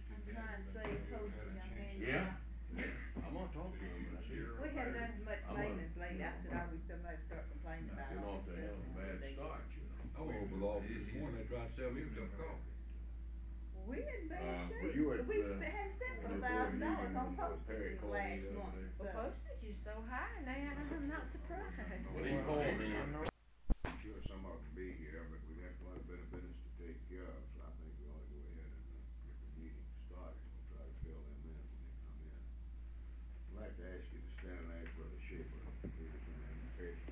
I'm trying to say, coach, the young man. Yeah, I'm gonna talk to him and see. We haven't done so much I'm maintenance gonna- lately, I said, I wish somebody start complaining about You all know, this if they have a stuff. bad start, you know. Oh, Over off this morning, they tried to sell me some coffee. We in bad Were you at, shape, we had spent your board $1,000 meeting on with Perry postage Corey last the other month, day? so. Well, postage is so high now, I'm not surprised. Well, he called me. I'm sure some of them be here, but we got quite a bit of business to take care of, so I think we ought to go ahead and get the meeting started. We'll try to fill them in when they come in. I'd like to ask you to stand and ask Brother Schaefer to lead us in an invitation.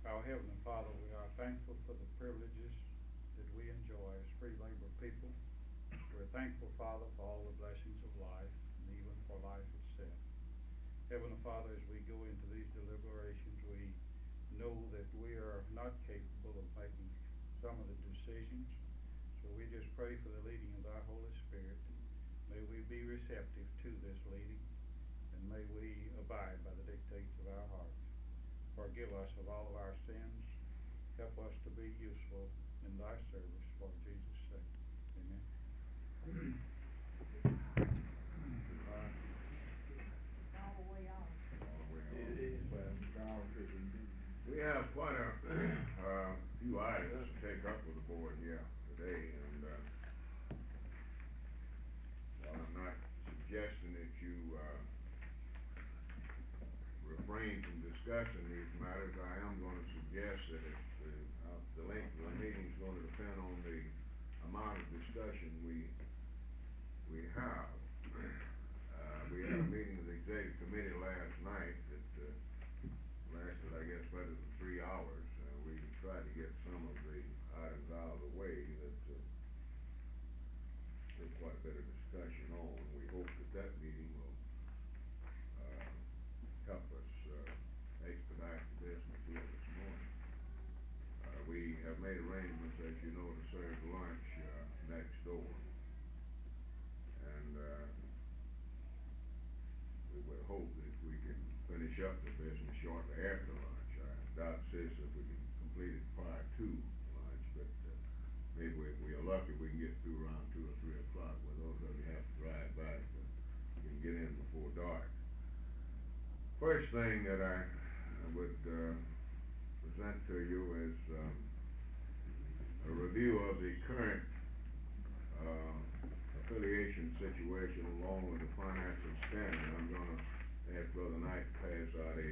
Our Heavenly Father, we are thankful for the privileges that we enjoy as free labor people. We're thankful, Father, for all the blessings of life and even for life itself. Heavenly Father, as we go into these deliberations, we know that we are not capable of making some of the decisions. So we just pray for the leading of thy Holy Spirit. May we be receptive to this leading, and may we abide by the dictates of our hearts. Forgive us of all of our sins. Help us to be useful in thy service for Jesus' sake. Amen. It's all the way off. We have quite a few items to take up with the board here today, and while I'm not suggesting that you refrain from discussing these matters, I am going to suggest that the length of the meeting is going to depend on the amount of discussion we have. We had a meeting of the executive committee last night that lasted, I guess, better than 3 hours. We tried to get some of the items out of the way that there's quite a bit of discussion on. We hope that that meeting will help us expedite the business here this morning. We have made arrangements, as you know, to serve lunch next door. And we would hope that we can finish up the business shortly after lunch. I doubt, sis, if we can complete it prior to lunch, but maybe if we are lucky, we can get through around 2 or 3 o'clock, where those of you have to drive back can get in before dark. First thing that I would present to you is a review of the current affiliation situation along with the financial standing. I'm going to ask Brother Knight to pass out a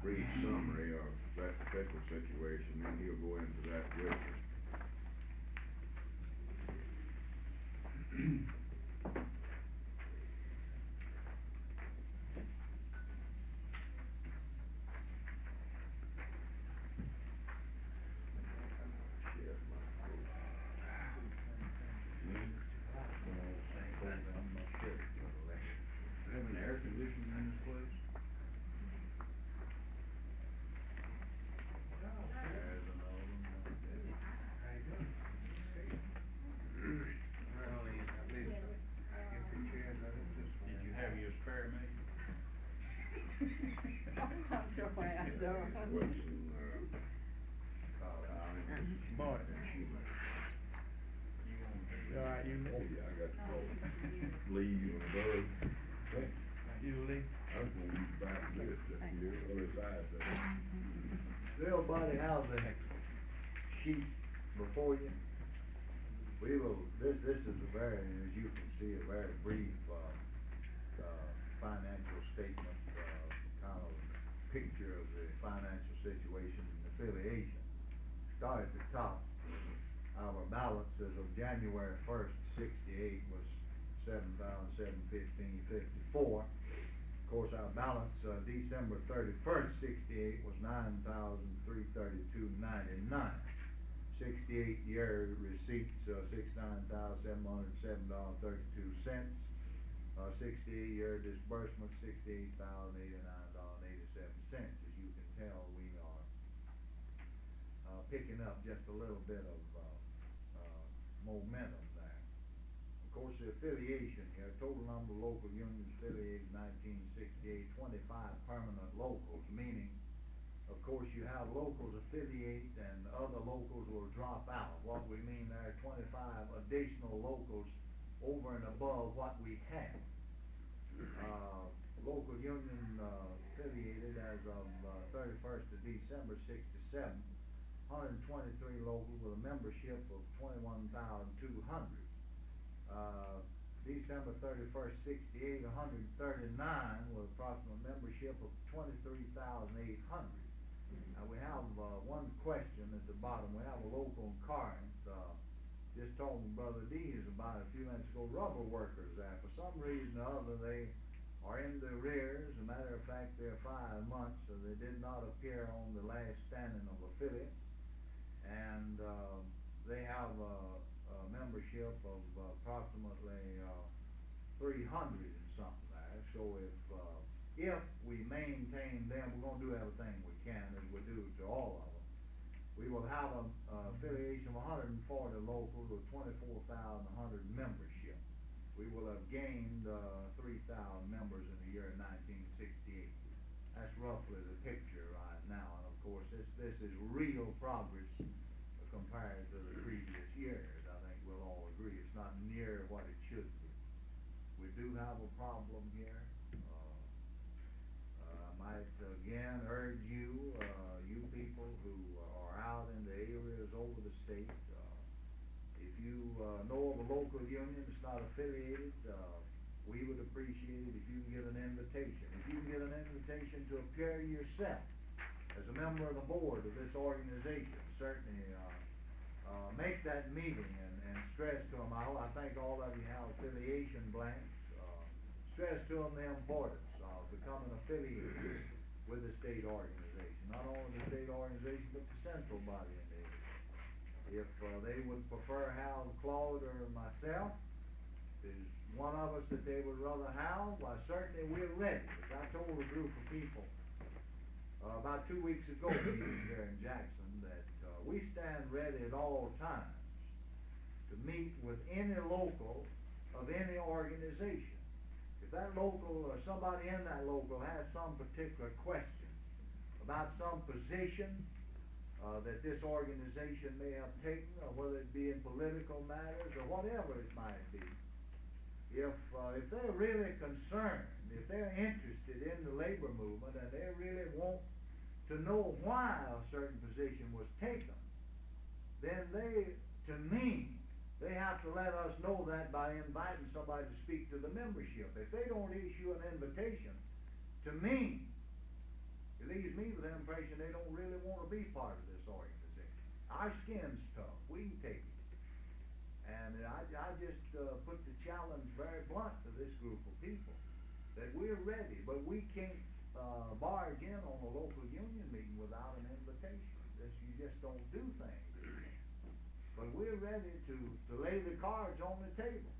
brief summary of that particular situation, and he'll go into that with you. Have an air conditioner in this place? Did you have your spare made? I'm not sure why I don't. Wilson, Martin. All right, you Oh, yeah, I got the phone. Lee, you and Bud. You, Lee? I was gonna use back this, here, other side of it. Does everybody have the sheet before you? We will, this is a very, as you can see, a very brief, financial statement, kind of picture of the financial situation and affiliation. Start at the top. Our balance as of January 1st, 68 was $7,715.54. Of course, our balance December 31st, 68 was $9,332.99. 68 year receipts, $69,707.32. 68 year disbursement, $68,089.87. As you can tell, we are picking up just a little bit of momentum there. Of course, the affiliation here, total number of local unions affiliated in 1968, 25 permanent locals, meaning Of course, you have locals affiliate and other locals will drop out. What we mean there are 25 additional locals over and above what we have. Local union affiliated as of 31st of December 67, 123 locals with a membership of 21,200. December 31st, 68, 139 with approximate membership of 23,800. Now we have one question at the bottom. We have a local in Corinth. Just told me Brother Dees about a few minutes ago, rubber workers there. For some reason or other, they are in the arrears. As a matter of fact, they're 5 months, so they did not appear on the last standing of affiliate. And they have a membership of approximately 300 and something there. So if we maintain them, we're going to do everything we can, as we do to all of them. We will have an affiliation of 140 locals with 24,100 membership. We will have gained 3,000 members in the year 1968. That's roughly the picture right now. And of course, this is real progress compared to the previous years. I think we'll all agree it's not near what it should be. We do have a problem here. I might again urge you, you people who are out in the areas over the state, if you know of a local union that's not affiliated, we would appreciate it if you can get an invitation. If you can get an invitation to appear yourself as a member of the board of this organization, certainly make that meeting and stress to them. I think all of you have affiliation blanks. Stress to them the importance of becoming affiliated with the state organization. Not only the state organization, but the central body in the area. If they would prefer Hal, Claude, or myself, there's one of us that they would rather have, why certainly we're ready. As I told a group of people about 2 weeks ago here in Jackson that we stand ready at all times to meet with any local of any organization. If that local or somebody in that local has some particular question about some position that this organization may have taken, or whether it be in political matters or whatever it might be, if they're really concerned, if they're interested in the labor movement and they really want to know why a certain position was taken, then to me, they have to let us know that by inviting somebody to speak to the membership. If they don't issue an invitation, to me, it leaves me with the impression they don't really want to be part of this organization. Our skin's tough. We can take it. And I just put the challenge very blunt to this group of people that we're ready, but we can't barge in on a local union meeting without an invitation. You just don't do things. But we're ready to lay the cards on the table.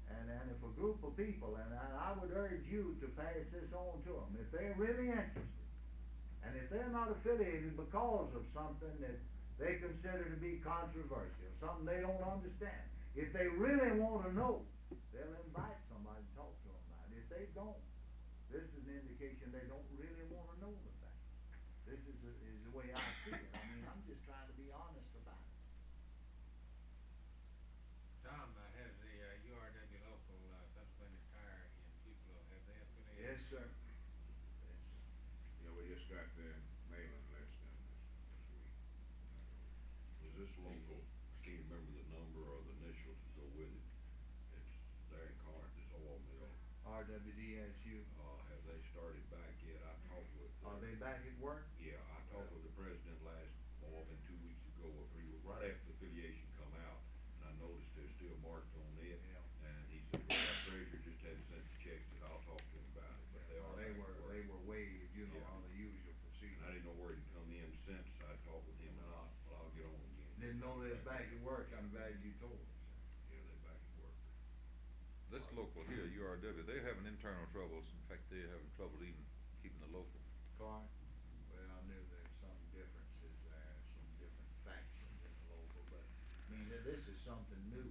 And if a group of people, and I would urge you to pass this on to them, if they're really interested, and if they're not affiliated because of something that they consider to be controversial, something they don't understand, if they really want to know, they'll invite somebody to talk to them about it. If they don't, this is an indication they don't really want to know the facts. This is the way I see it. I mean, I'm just trying to be honest about it. Tom, has the URW local Pennsylvania Tire and people, have they affiliated? Yes, sir. Yeah, we just got the mailing list done this week. Is this local, I can't remember the number or the initials to go with it. It's there in Corinth, this oil mill. RWDSU. Have they started back yet? I talked with. Are they back at work? Yeah, I talked with the president last, more than 2 weeks ago, right after the affiliation come out, and I noticed they're still marked on it. Yeah. And he said, well, our treasurer just hadn't sent the checks, and I'll talk to him about it, but they are back at work. They were waived, Yeah. on the usual procedure. And I didn't know where he'd come in since I talked with him, and I'll get on again. Didn't know they was back at work. I'm glad you told us. Yeah, they're back at work. This local here, URW, they're having internal troubles. In fact, they're having trouble even keeping the local. Well, I knew there's some differences there, some different factions in the local, but, I mean, this is something new,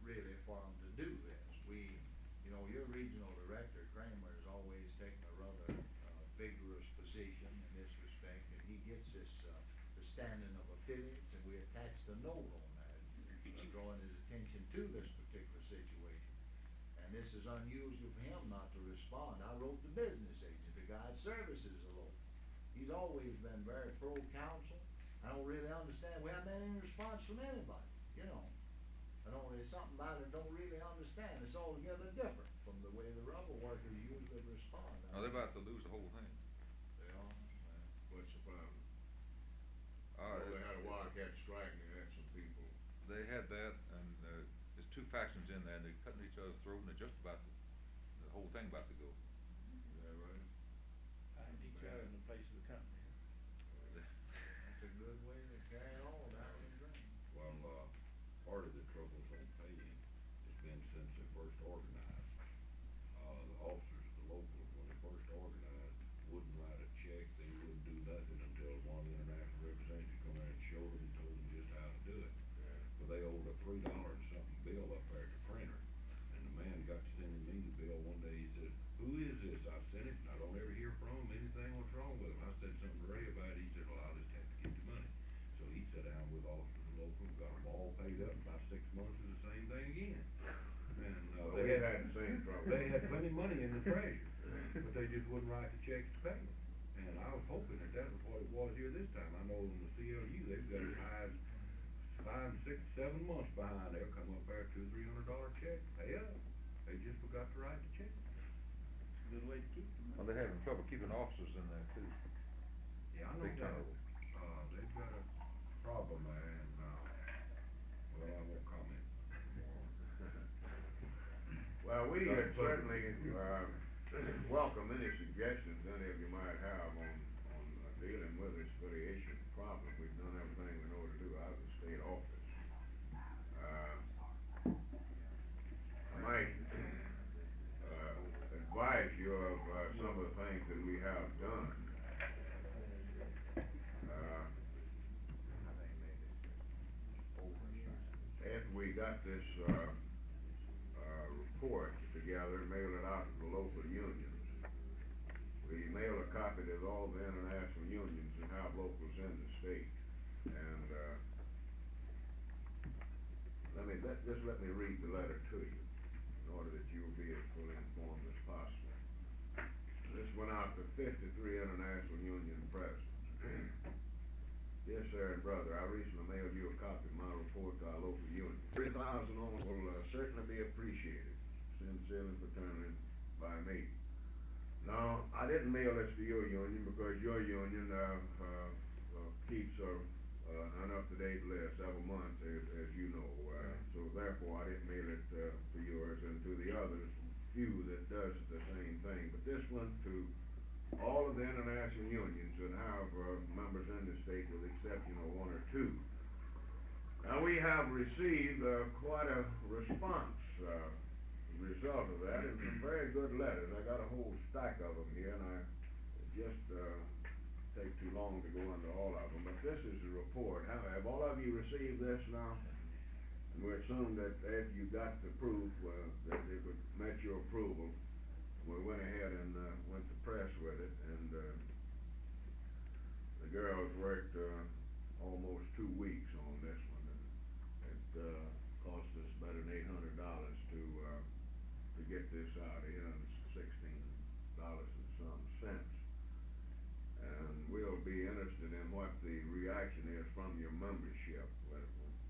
really, for them to do this. Your regional director, Kramer, has always taken a rather vigorous position in this respect. gets this, the standing of affiliates, and we attached a note on that, drawing his attention to this particular situation. And this is unusual for him not to respond. I wrote the business agent, the guy that services the local. He's always been very pro-council. I don't really understand, we haven't had any response from anybody, you know. There's something about it I don't really understand. It's altogether different from the way the rubber workers usually respond. Now, they're about to lose the whole thing. They are, What's the problem? Uh, Well, they had a wildcat strike and they had some people. They had that, and, there's two factions in there, and they're cutting each other's throat, and they're just about to, the whole thing about to go. Is that right? Find each other in the place of the company. that's a good way to carry it on down the drain. Well, part of the troubles on paying has been since they first organized. The officers at the local, when they first organized, wouldn't write a check, they wouldn't do nothing until one of the international representatives come in and showed them and told them just how to do it. But they owed a $3 and something bill up there at the printer, and the man got to sending me the bill one day. He said, "Who is this? I sent it, and I don't ever hear from him, anything, what's wrong with him?" I said something to Ray about it. He said, "Well, I'll just have to get the money." So he sat down with officers of the local, got them all paid up. About 6 months is the same thing again. And, Well, they we had, had the same trouble. they had plenty of money in the treasury, but they just wouldn't write the checks to pay them. And I was hoping that was what it was here this time. I know in the CLU, they've got as high as 5, 6, 7 months behind. They'll come up there $200, $300 check, pay up. They just forgot to write the check. Good way to keep them. Well, they're having trouble keeping officers in there too. Yeah, I know Big that. turnover. They've got a problem there, and, well, I won't comment. Well, we certainly, welcome any suggestions any of you might have on dealing with this affiliation problem. We've done everything we know to do out of the state office. I might, advise you of, some of the things that we have done. After we got this, report together, mail it out to the local unions. We mail a copy to all the international unions and have locals in the state. And, let me read the letter to you in order that you will be as fully informed as possible. This went out to 53 international union presidents. Dear sir and brother, I recently mailed you a copy of my report to our local union. 3,000 on it will certainly be appreciated. Sincerely fraternally by me. Now, I didn't mail this to your union because your union keeps an up-to-date list every month, as you know. So therefore, I didn't mail it to yours and to the others, few that does the same thing. But this went to all of the international unions that have members in the state, with the exception of 1 or 2. Now, we have received quite a response. Result of that is some very good letters. I got a whole stack of them here, and I just take too long to go into all of them. But this is the report. Have all of you received this now? And we assume that after you got the proof that it would met your approval, we went ahead and went to press with it, and the girls worked almost 2 weeks on this one, and it cost us better than $800 to get this out, $816 and some cents. And we'll be interested in what the reaction is from your membership.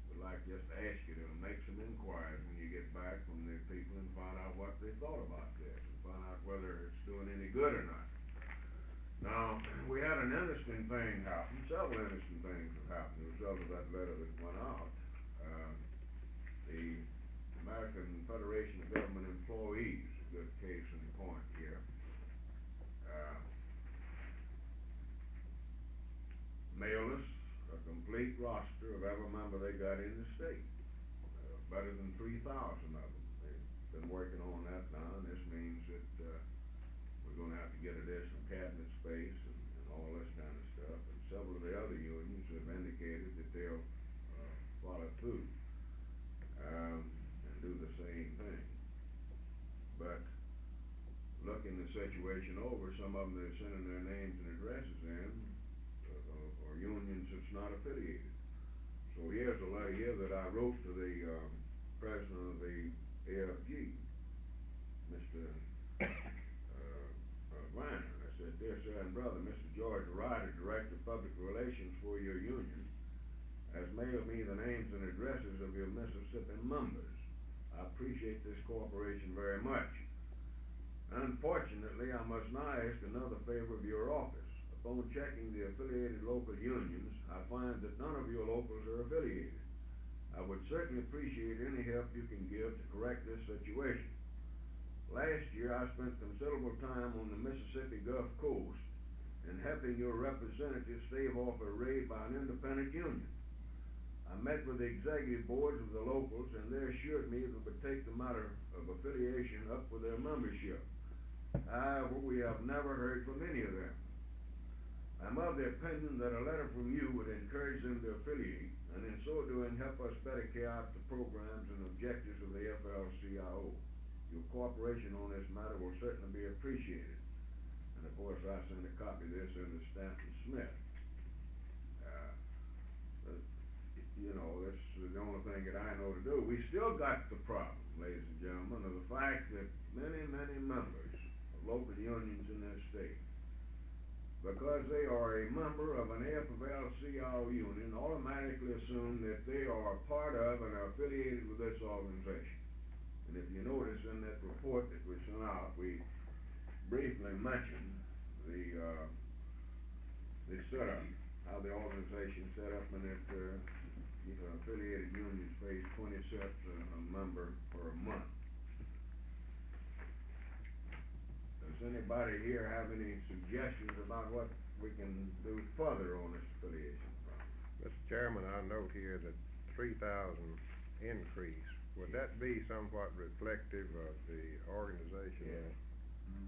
We'd like just to ask you to make some inquiries when you get back from the people and find out what they thought about this, and find out whether it's doing any good or not. Now, we had an interesting thing happen, several interesting things have happened as a result of that letter that went out. The American Federation of Government Employees, a good case in point here, mailed us a complete roster of every member they got in the state. Better than 3,000 of them. They've been working on that now, and this means that we're going to have to get additional cabinet space and all this kind of stuff. And several of the other unions have indicated that they'll follow through and do the same thing. But looking the situation over, some of them they're sending their names and addresses in, that's not affiliated. So here's a letter here that I wrote to the, president of the AFG, Mr. Weiner. I said, dear sir and brother, Mr. George Ryder, Director of Public Relations for your union, has mailed me the names and addresses of your Mississippi members. I appreciate this cooperation very much. Unfortunately, I must now ask another favor of your office. Upon checking the affiliated local unions, I find that none of your locals are affiliated. I would certainly appreciate any help you can give to correct this situation. Last year, I spent considerable time on the Mississippi Gulf Coast in helping your representatives stave off a raid by an independent union. I met with the executive boards of the locals, and they assured me that they would take the matter of affiliation up with their membership. However, we have never heard from any of them. I'm of the opinion that a letter from you would encourage them to affiliate, and in so doing help us better carry out the programs and objectives of the FLCIO. Your cooperation on this matter will certainly be appreciated. And of course, I sent a copy of this in to Stanton Smith. You know, this is the only thing that I know to do. We still got the problem, ladies and gentlemen, of the fact that many, many members of local unions in this state, because they are a member of an AFL-CIO union, automatically assume that they are part of and are affiliated with this organization. And if you notice in that report that we sent out, we briefly mentioned the setup, how the organization set up, and that affiliated unions pays 20 cents a member per month. Does anybody here have any suggestions about what we can do further on this affiliation problem? Mr. Chairman, I note here that 3,000 increase. Would that be somewhat reflective of the organizational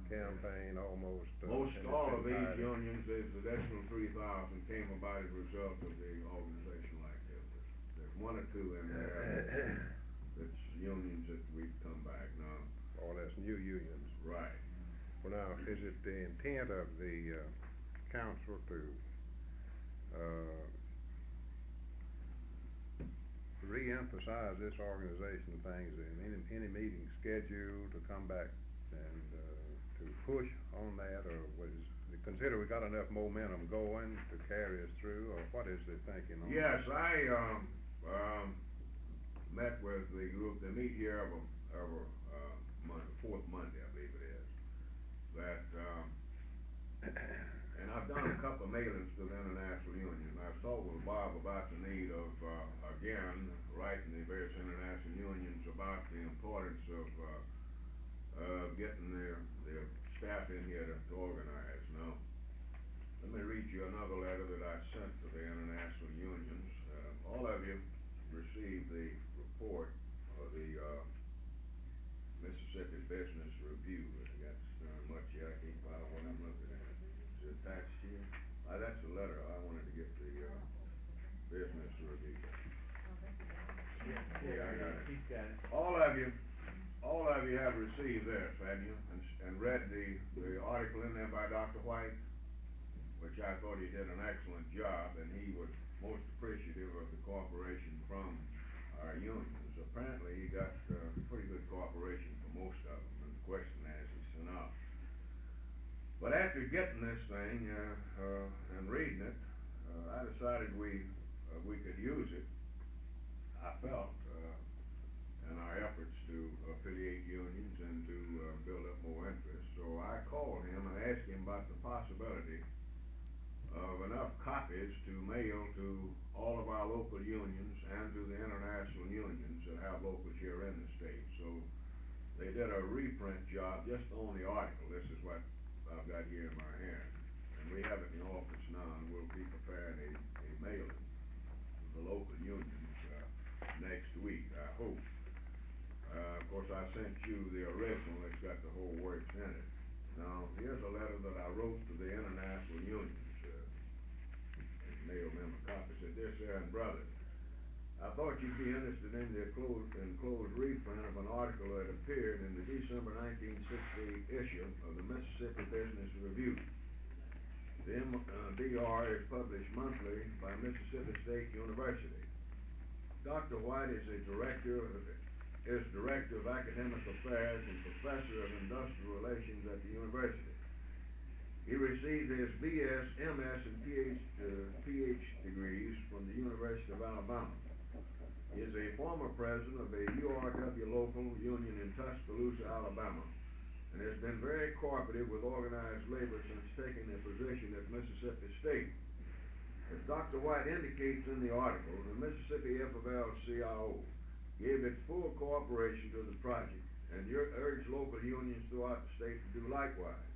campaign almost? Most in its all of these entirety? unions, the additional 3,000 came about as a result of the organizational activities. There's one or two in there that's unions that we've come back now. Oh, that's new unions. Right. Well, now, is it the intent of the council to re-emphasize this organization things in any meeting scheduled to come back and to push on that, or consider we got enough momentum going to carry us through, or what is the thinking on Yes, that? I met with the group. They meet here every month, fourth Monday, I believe it is. That and I've done a couple of mailings to the International Union. I've talked with Bob about the need of again writing the various international unions about the importance of getting their staff in here to organize. Now, let me read you another letter that I sent to the international unions. All of you received the report of the Mississippi Business Review. That's much here. I can't find what I'm looking at. Is it attached here? That's the letter. I wanted to get the Business Review. Yeah, I got it. All of you have received this, haven't you? And read the article in there by Dr. White, which I thought he did an excellent job, and he was most appreciative of the cooperation from our unions. Apparently, he got pretty good cooperation from most of them, and the question as he sent out. But after getting this thing and reading it, I decided we could use it. I felt in our efforts to affiliate unions and to build up more interest. So I called him and asked him about the possibility of enough copies to mail to all of our local unions and to the international unions that have locals here in the state. So they did a reprint job just on the article. This is what I've got here in my hand. And we have it in the office now, and we'll be preparing a mailing to the local unions next week, I hope. Of course, I sent you the original that's got the whole works in it. Now, here's a letter that I wrote to the international unions. Mailed them a copy. Said, dear sir and brother, I thought you'd be interested in the enclosed reprint of an article that appeared in the December 1968 issue of the Mississippi Business Review. The DR is published monthly by Mississippi State University. Dr. White is Director of Academic Affairs and Professor of Industrial Relations at the university. He received his BS, MS, and PH degrees from the University of Alabama. He is a former president of a URW local union in Tuscaloosa, Alabama, and has been very cooperative with organized labor since taking a position at Mississippi State. As Dr. White indicates in the article, the Mississippi FFL-CIO gave its full cooperation to the project and urged local unions throughout the state to do likewise.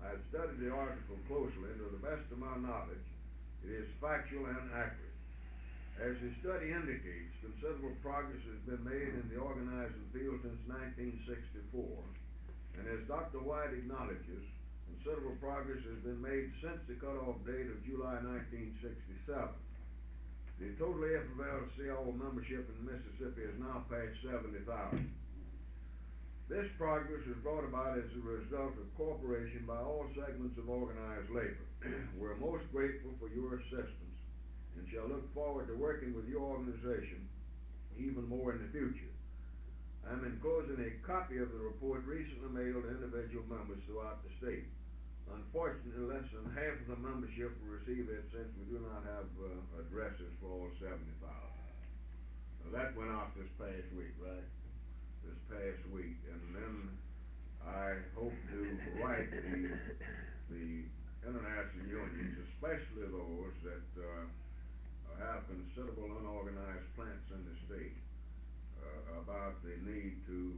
I have studied the article closely, and to the best of my knowledge, it is factual and accurate. As the study indicates, considerable progress has been made in the organizing field since 1964, and as Dr. White acknowledges, considerable progress has been made since the cutoff date of July 1967. The total FFL-CIO membership in Mississippi has now passed 70,000. This progress is brought about as a result of cooperation by all segments of organized labor. We're most grateful for your assistance and shall look forward to working with your organization even more in the future. I'm enclosing a copy of the report recently mailed to individual members throughout the state. Unfortunately, less than half of the membership will receive it since we do not have addresses for all 70,000. Now, that went out this past week, right? This past week, and then I hope to write the international unions, especially those that have considerable unorganized plants in the state, about the need to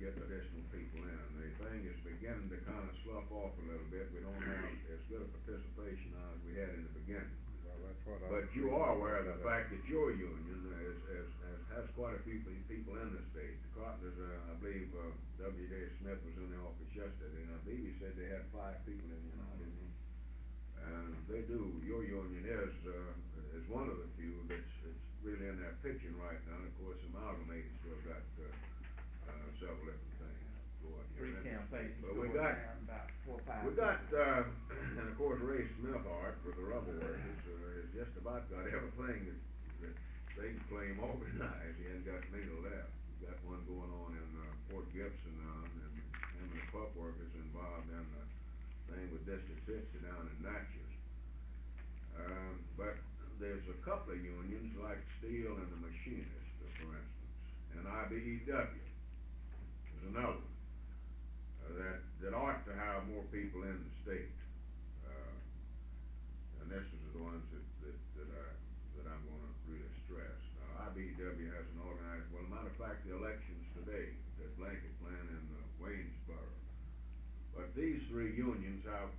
get additional people in. The thing is beginning to kind of slough off a little bit. We don't have as good a participation now as we had in the beginning. But you are aware of the fact that your union has quite a few people in the state. The Carpenters, I believe, W.J. Smith was in the office yesterday, and I believe he said they had 5 people in the United. And they do. Your union is one of the few that's really in that pitching right now. And of course, Amalgamated still got several different things going here. Three campaigns. But we got, about 4 or 5. and of course, Ray Smithart for the rubber workers has just about got everything that they can claim organized. He hasn't got many left. He's got one going on in Fort Gibson now, and him and the pup workers involved in the thing with District 60 down in Natchez. But there's a couple of unions like Steel and the Machinists, for instance, and IBEW. There's another one that ought to have more people in the state, and this is the ones that I'm going to really stress. Now, IBEW has an organized. Well, matter of fact, the elections today at Blanket Plant in Waynesboro. But these 3 unions have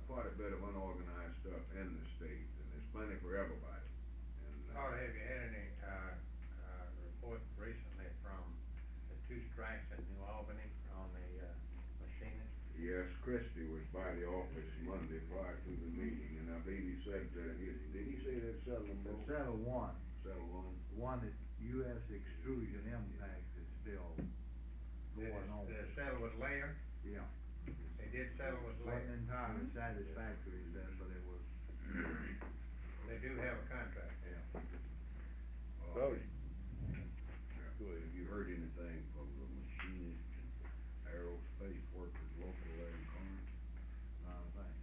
quite a bit of unorganized stuff in the state, and there's plenty for everybody. And, Carter, have you had any report recently from the 2 strikes in New Albany on the machinists? Yes, Christie was by the office Monday prior to the meeting, and I believe he said, did he say they'd settle them both? Settle one. Settle one? One at U.S. Extrusion Impact is still going on. Did it settle with Layer? Yeah. They did settle with Layer? Wasn't entirely satisfactory then, but it was. They do have a contract. Yeah. So, Have you heard anything from the machinist and aerospace workers local there in Corinth?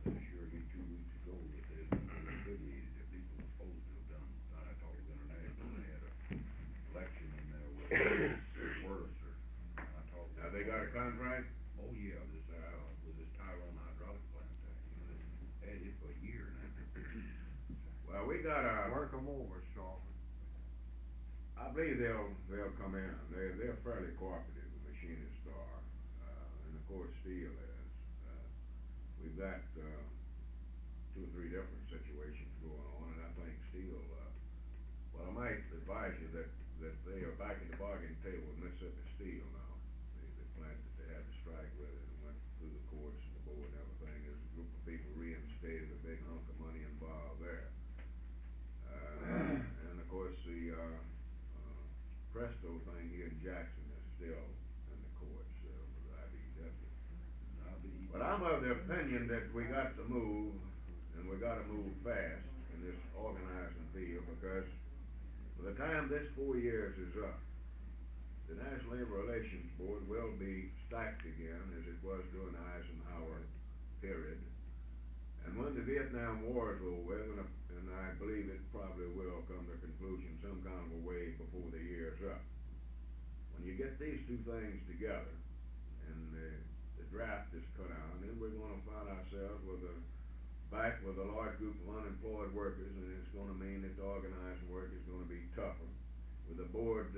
They sure did 2 weeks ago that they'd affiliated that people were supposed to have done. I talked to International, they had a election in there with Wurlitzer. I talked to. Have they got a contract? Oh, yeah, with this Tyrone hydraulic plant there. They had it for a year now. Well, we got a. Work 'em over, Strawman. I believe they'll come in. They're fairly cooperative. The machinists are, and of course Steel is. We've got 2 or 3 different situations going on, and I think Steel. Well, I might advise you that they are back at the bargaining table with Mississippi Steel now. The plant that they had to strike with it and went through the courts and the board and everything. There's a group of people reinstated, a big hunk of money involved there. And of course the Presto thing here in Jackson is still in the courts with IBEW. But I'm of the opinion saying that we got to move, and we gotta move fast in this organizing field, because by the time this 4 years is up, the National Labor Relations Board will be stacked again, as it was during the Eisenhower period. And when the Vietnam War is over with, and I believe it probably will come to conclusion some kind of a way before the year's up. When you get these two things together, and the draft is cut out, then we're gonna find ourselves back with a large group of unemployed workers, and it's gonna mean that the organizing work is gonna be tougher. With the board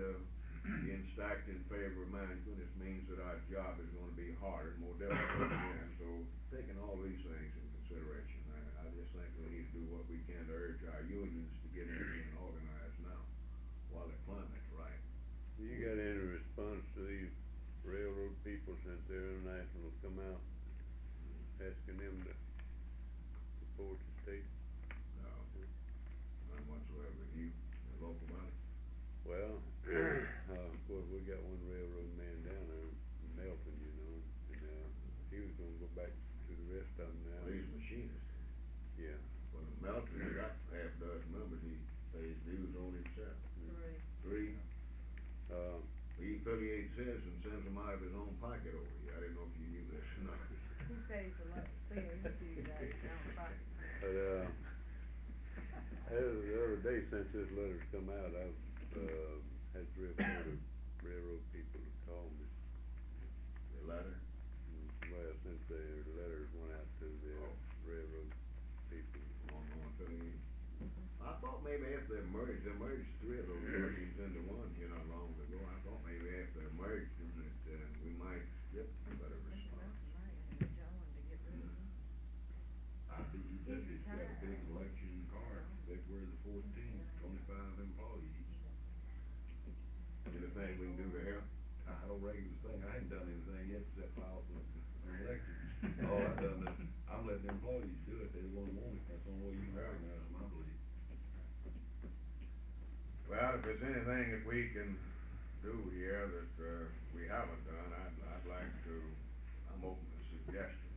being stacked in favor of management, it means that our job is gonna be harder, more difficult again. So, taking all these things in consideration, I just think we need to do what we can to urge our unions to get in and organize now, while the climate's right. You got any response to these railroad people since their internationals come out, asking them to support the state? No, none whatsoever. You, the local body? Well, of course, we got one railroad man down there, Melton, you know, and, he was gonna go back to the rest of them now. Well, he's a machinist. Yeah. Well, Melton, he got half dozen members, he pays dues on himself. Three? He affiliates his and sends them out of his own pocket over here. I didn't know if you knew this or not. He says a lot, you guys don't fight. But, the other day, since this letter's come out, I've, had 3 or 4 railroad people to call me. The letter? Well, since their letters went out to the railroad people. On affiliate. I thought maybe after they merged 3 of those unions into one, you know, long ago. I thought maybe after they merged them that, we might skip a better response. IBEW's got a big election card, February the 14th, 25 employees. Anything we can do to help? I don't regular thing, I ain't done anything yet except file for elections. All I've done is, I'm letting the employees do it, they don't want it, that's the only way you can organize them, I believe. Well, if there's anything that we can do here that, we haven't done, I'd like to, I'm open to suggestions.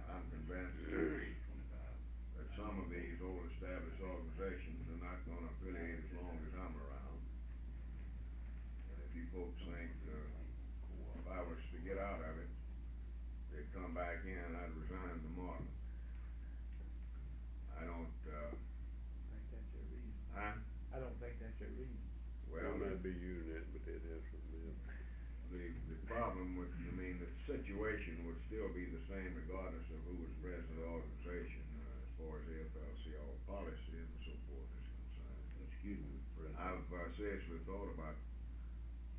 I'm convinced that some of these old established organizations are not gonna affiliate as long as I'm around. And if you folks think, if I was to get out of it, they'd come back in, I'd resign tomorrow. I don't, think that's your reason. huh? I don't think that's your reason. Well, They might be using it, but they'd have something else. the problem would, I mean, the situation would still be the same regardless of who was president of the organization, as far as AFL-CIO policy and so forth is concerned. Excuse me, President. I've seriously thought about,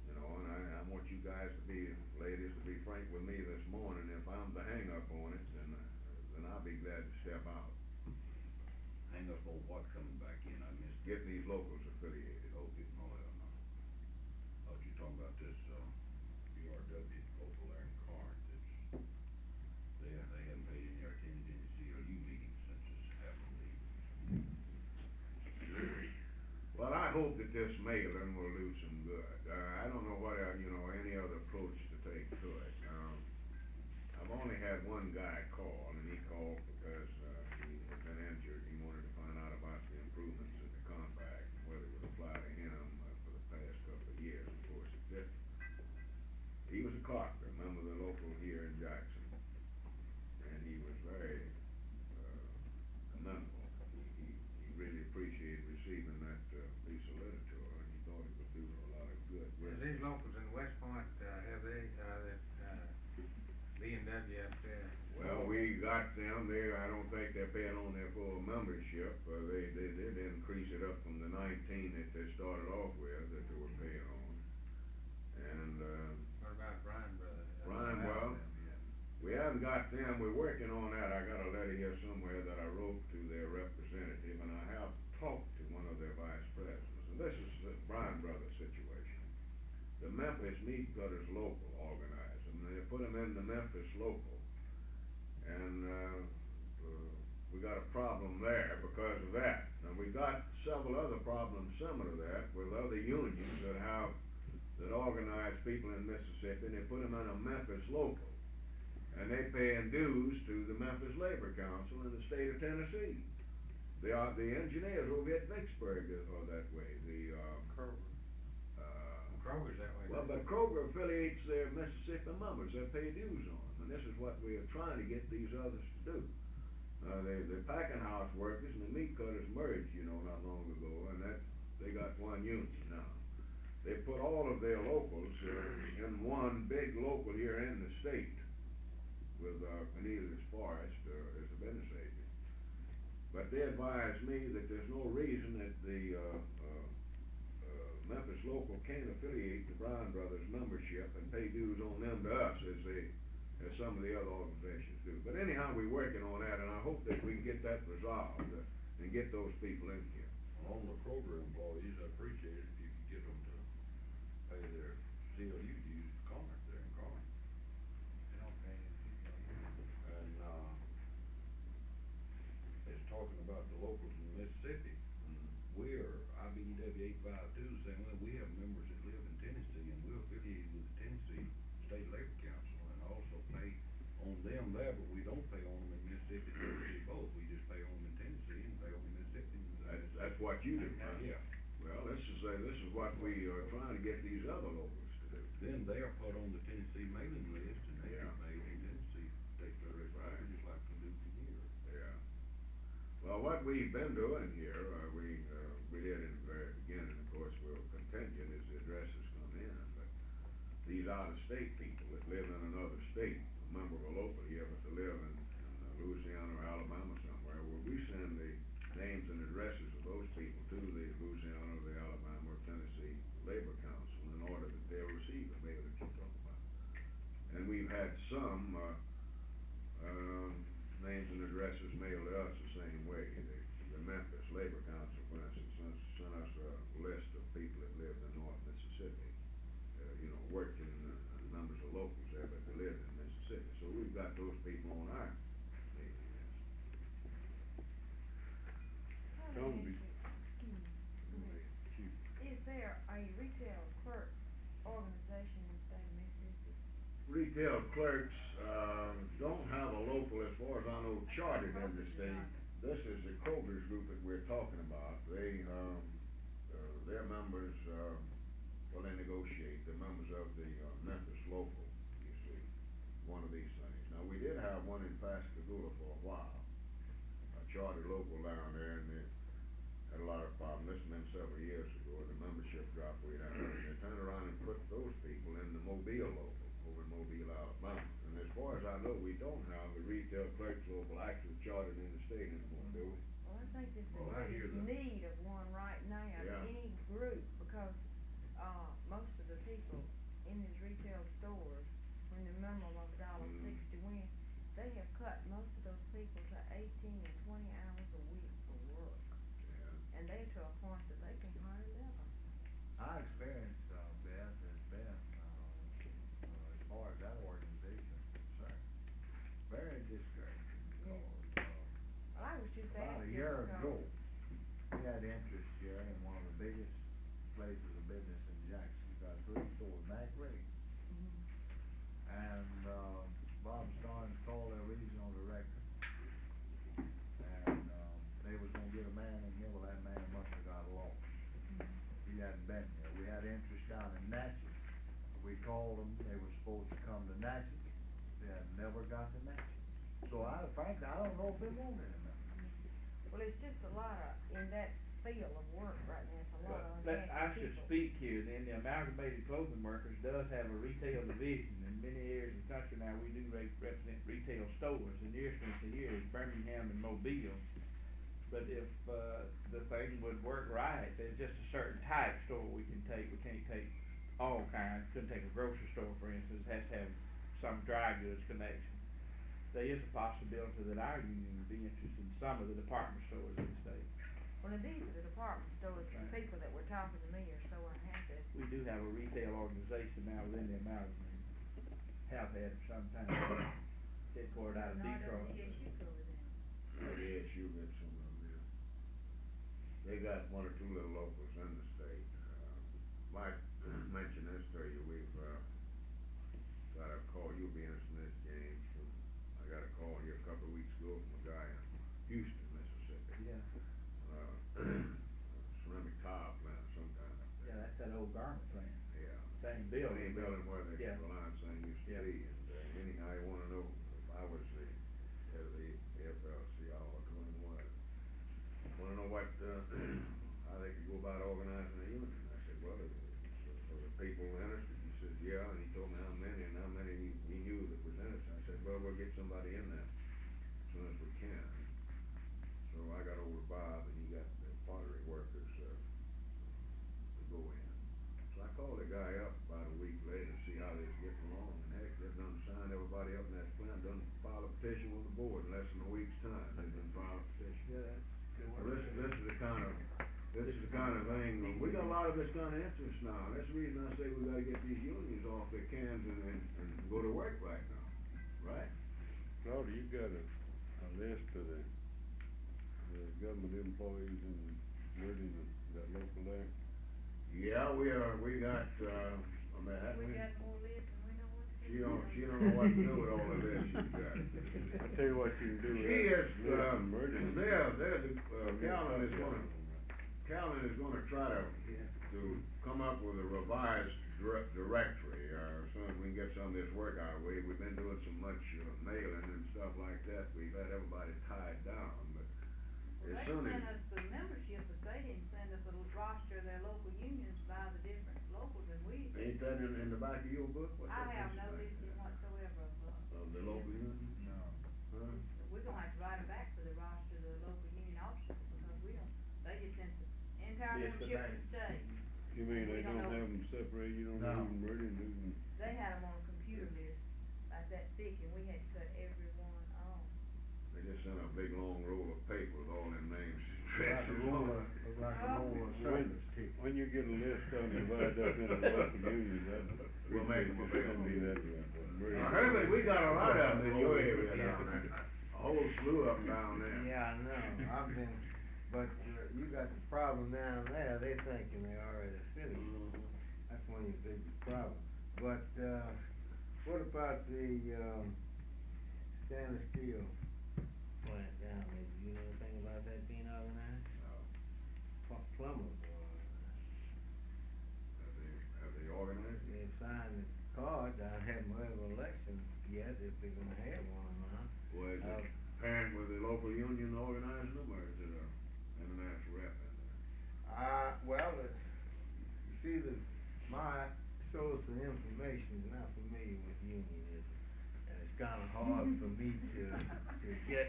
you know, and I want you guys to be, ladies, to be frank with me this morning. If I'm the hang-up on it, then I'll be glad to step out. Hang up on what coming back in, I missed. Get these locals affiliated. Oh, get, no, hell no. Oh, you're talking about this, BRW local there in Corinth, they haven't paid any attended any CLU meetings since this happened. Well, I hope that this mailing will do some good. I don't know what, any other approach to take to it. I've only had one guy call, and he called because, he had been injured. He wanted to find out about the improvements in the compact, and whether it would apply to him, for the past couple of years. Of course, it didn't. He was a carpenter, a member of the local here in Jackson, and he was very, amenable. He really appreciated receiving that, piece of literature, and he thought it would do a lot of good. These locals in West Point, have they, B&W up there? Well, we got them there. I don't think they're paying on their full membership. They did increase it up from the 19 that they started off with, that they were paying on. And, What about Bryan Brothers? Bryan, well, we haven't got them. We're working on that. I got a letter here somewhere that I wrote to their representative, and I have talked to one of their vice presidents. And this is the Bryan Brothers situation. The Memphis Meat Cutters Local organized them. They put them in the Memphis Local. And, we got a problem there because of that. And we got several other problems similar to that with other unions that organize people in Mississippi, and they put them in a Memphis Local. and they paying dues to the Memphis Labor Council in the state of Tennessee. The engineers over at Vicksburg are that way, Kroger. uh, Kroger's that way. well, but Kroger affiliates their Mississippi members that pay dues on them, and this is what we are trying to get these others to do. The packing house workers and the meat cutters merged, not long ago, and they got one union now. They put all of their locals in one big local here in the state with Cornelius Forrest as a business agent. But they advised me that there's no reason that the Memphis local can't affiliate the Brown Brothers membership and pay dues on them to us as some of the other organizations do. But anyhow, we're working on that, and I hope that we can get that resolved and get those people in here. On the Kroger employees, I appreciate it if you could get them to pay their CLU dues to Corinth there in Corinth. They don't pay it. And, it's talking about the locals in Mississippi. We're IBEW 852 saying, well, we have members that live in Tennessee and we're affiliated with the Tennessee State Labor Council and also pay on them there, but we don't pay on them in Mississippi and Tennessee both. We just pay on them in Tennessee and pay on them in Mississippi. That's what you do, huh? Yeah. Well, this is what we are trying to get these other locals to do. Then they are put on the Tennessee mailing list and they Yeah. get mailed in Tennessee State Labor Council, just like we do from here. Yeah. Well, what we've been doing here, we did in the very beginning, of course, we'll continue as the addresses come in, but these out-of-state people that live in another state, a member of a local here, but they live in Louisiana or Alabama somewhere, well, we send the names and addresses of those people to the Louisiana or the Alabama or Tennessee Labor Council in order that they'll receive the mail that you talk about. And we've had some, names and addresses mailed to us the same way. The Memphis Labor Council, for instance, sent us a list of people that lived in North Mississippi, worked in numbers of locals there, but they lived in Mississippi. So we've got those people on our mailing list. Don't be- Is there a retail clerk organization in the state of Mississippi? Retail clerks, don't have a local, as far as I know, chartered in the state. This is the Kroger's group that we're talking about. Their members, they negotiate, the members of the Memphis local, you see, one of these things. Now, we did have one in Pascagoula for a while, a chartered local down there, and they had a lot of problems. This has been several years ago. The membership dropped way down, and they turned around and put those people in the Mobile local, over in Mobile, Alabama. And as far as I know, we don't have the retail clerks local actually chartered in the state anymore, do we? Well, I think this is Well, I hear in that. need of one right now, Yeah. any group, because, most of the people in these retail stores, when the minimum of $1.60 went, they have cut most of those people to 18 and 20 hours a week for work. Yeah. And they're to a point that they can hardly live on. Our experience, Beth, has been, as far as that organization is concerned, very discouraging because, Well, I was just about a asking year because- ago, we had interest here in one of the biggest places of business in Jackson. We've got 3 stores, Mac Ray. Mhm. And, Bob Starnes called their regional director. And, they was gonna get a man in here, well, that man must have got lost. He hadn't been here. We had interest down in Natchez. We called them, they were supposed to come to Natchez. They had never got to Natchez. So frankly, I don't know if they want it or not. Well, it's just a lot of, in that field of work right now, it's a lot of But I unhappy should people. speak here, then the Amalgamated Clothing Workers does have a retail division. In many areas of the country now, we do represent retail stores. The nearest one to here is Birmingham and Mobile. But if, the thing would work right, there's just a certain type store we can take. We can't take all kinds. Couldn't take a grocery store, for instance, it has to have some dry goods connection. There is a possibility that our union would be interested in some of the department stores in the state. Well, these are the department stores, the Right. people that were talking to me are so unhappy. We do have a retail organization now within the amalgamated, have had for some time, headquartered out of Not Detroit. of the issue for them. Yes, you got some of them, yeah. They got 1 or 2 little locals in the state. Mike mentioned this to you, we've, got a call, you'll be interested in this, James, from how they could go about organizing a union. I said, well, are the people interested? He says, yeah, and he told me how many and how many he knew that was interested. I said, well, we'll get somebody in there as soon as we can. So I got over to Bob and he got the pottery workers, to go in. So I called the guy up about a week later to see how they was getting along, and heck, they've done signed everybody up in that plant, done filed a petition with the board in less than a week's time. They've been filing a petition. Yeah, Well, this is the kind of thing, we got a lot of this kind of interest now. That's the reason I say we gotta get these unions off their cans and go to work right now, right? Claudia, you got a list of the government employees in Meridian, that local there? Yeah, we got, I mean, that We many- got more lists and we know what to she do. don't know what to do with all of this she's got. I tell you what you can do with She that is, list in Meridian. Calvin is gonna try to come up with a revised directory, as soon as we can get some of this work our way. We've been doing so much mailing and stuff like that, we've had everybody tied down, but Well, as they soon as. sent us the membership, but they didn't send us a roster of their local unions by the different locals, and we, Ain't that in the back of your book? What's I that have piece no of back listing there? whatsoever Of the local union? No. Huh? we're gonna have to write them back for the roster of the local union officers, because we don't, they just sent the entire List of membership of the names. state. You mean We they don't don't know. have them separated, you don't No. know who Meridian do them? They had them on a computer list, like that thick, and we had to cut every one off. They just sent a big long roll of paper with all them names. Like a roll of service ticket. When you get a list of them divided up into local unions, that. We'll make them Send me that. Now, Herbert, we got a lot of them in your area down there, a whole slew of them down there. Yeah, I know, I've been, but you got the problem down there, they thinking they already affiliated. That's one of your biggest problems. But, what about the, stainless steel plant down there? Do you know anything about that being organized? Plumbers are organized. Have they organized? They've signed the cards, I haven't heard of an election yet, if they're gonna have one or not. Well, is it parent with the local union organizing them, or is it a international rep in there? Well, you see, my source of information is not familiar with unionism, and it's kinda hard for me to get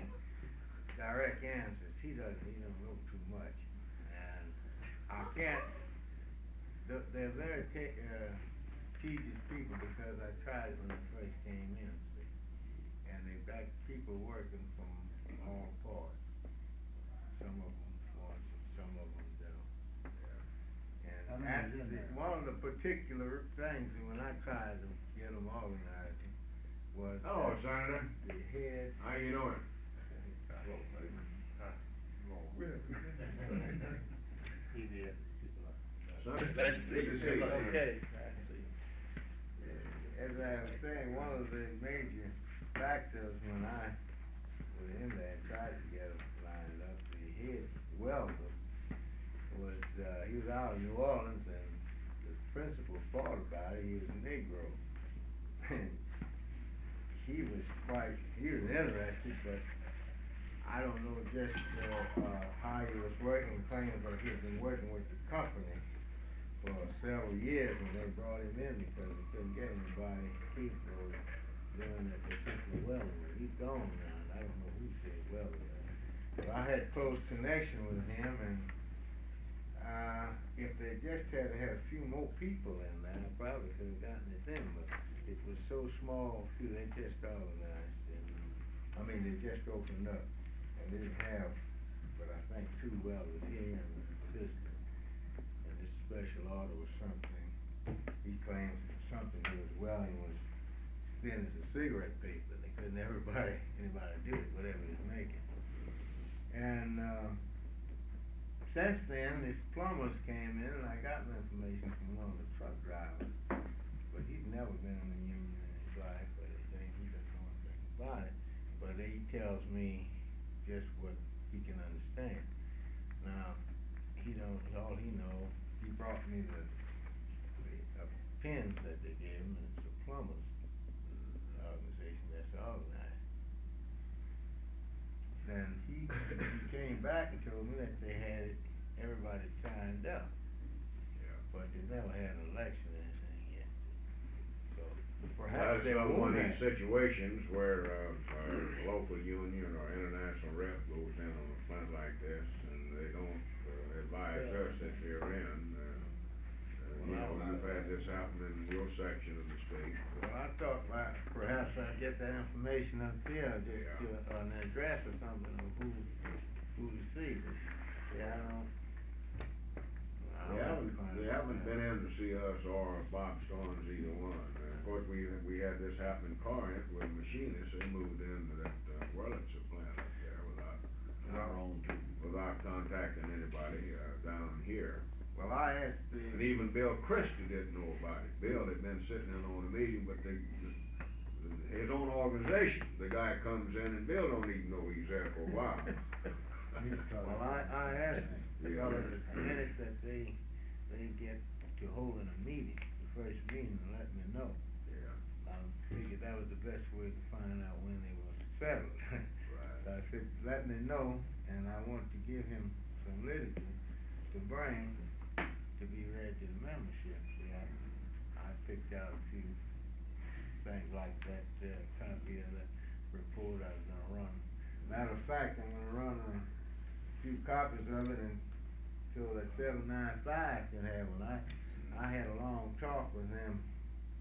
direct answers. He don't know too much, and I can't, they're very tedious people, because I tried it when I first came in, see, and they've got people working from all parts. Some of them want it, some of them don't. How And many's in there? one of the particular things, when I tried to get them organized, was Hello, that Senator. the head. How you doing? He did. Senator, good to see you. Okay. As I was saying, one of the major factors when I was in there and tried to get them lined up, the head welder was, he was out of New Orleans, and the principal part about it, he was a Negro. And he was interested, but I don't know just, how he was working, claiming that he had been working with the company for several years, and they brought him in because they couldn't get anybody capable of doing that particular welding. He's gone now, and I don't know who said welding. But I had close connection with him, and, if they just had to have a few more people in there, I probably could have gotten it in, but it was so small, too, they just organized, and, they just opened up, and they didn't have, but I think 2 welders here and an assistant. And this special order was something, he claims something he was welding was thin as a cigarette paper, they couldn't anybody do it, whatever he was making. And, since then, these plumbers came in, and I got the information from one of the truck drivers, but he'd never been in a union in his life, or anything, he doesn't know anything about it, but he tells me just what he can understand. Now, all he knows, he brought me the pins that they gave him, and it's a plumbers organization that's organized. Then he came back and told me that they had it situations where, a local union or international rep goes in on a plant like this, and they don't, advise us that they're in, you know, you've had this happen in your section of the state. Well, I thought perhaps I'd get that information up there, just to, an address or something of who to see, but, yeah, I don't. They haven't been in to see us or Bob Starnes, either one. Of course, we had this happen in Corinth with machinists, they moved into that, Wurlitzer plant up there without contacting anybody, down here. Well, I asked And even Bill Christie didn't know about it. Bill had been sitting in on the meeting, but his own organization, the guy comes in and Bill don't even know he's there for a while. Well, I asked the fellow the minute that they get to holding a meeting, the first meeting, to let me know. Yeah. I figured that was the best way to find out when they were settled. Right. So I said, let me know, and I want to give him some literature to bring to be read to the membership. See, I picked out a few things like that, copy of the report I was gonna run. Matter of fact, I'm gonna run a few copies of it until that 795 can have one. I had a long talk with them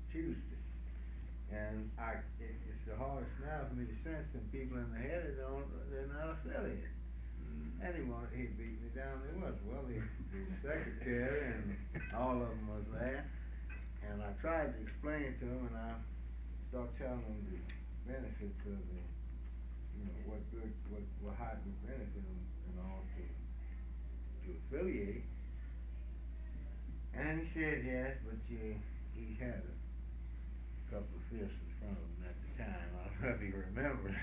Tuesday, and it's the hardest now for me to send some people in the head that they're not affiliated. And he beat me down, there was, well, the secretary and all of them was there, and I tried to explain to them, and I started telling them the benefits of the, you know, how it would benefit them and all to affiliate. And he said yes, but he had a couple of fists in front of him at the time, I don't know if he remembers.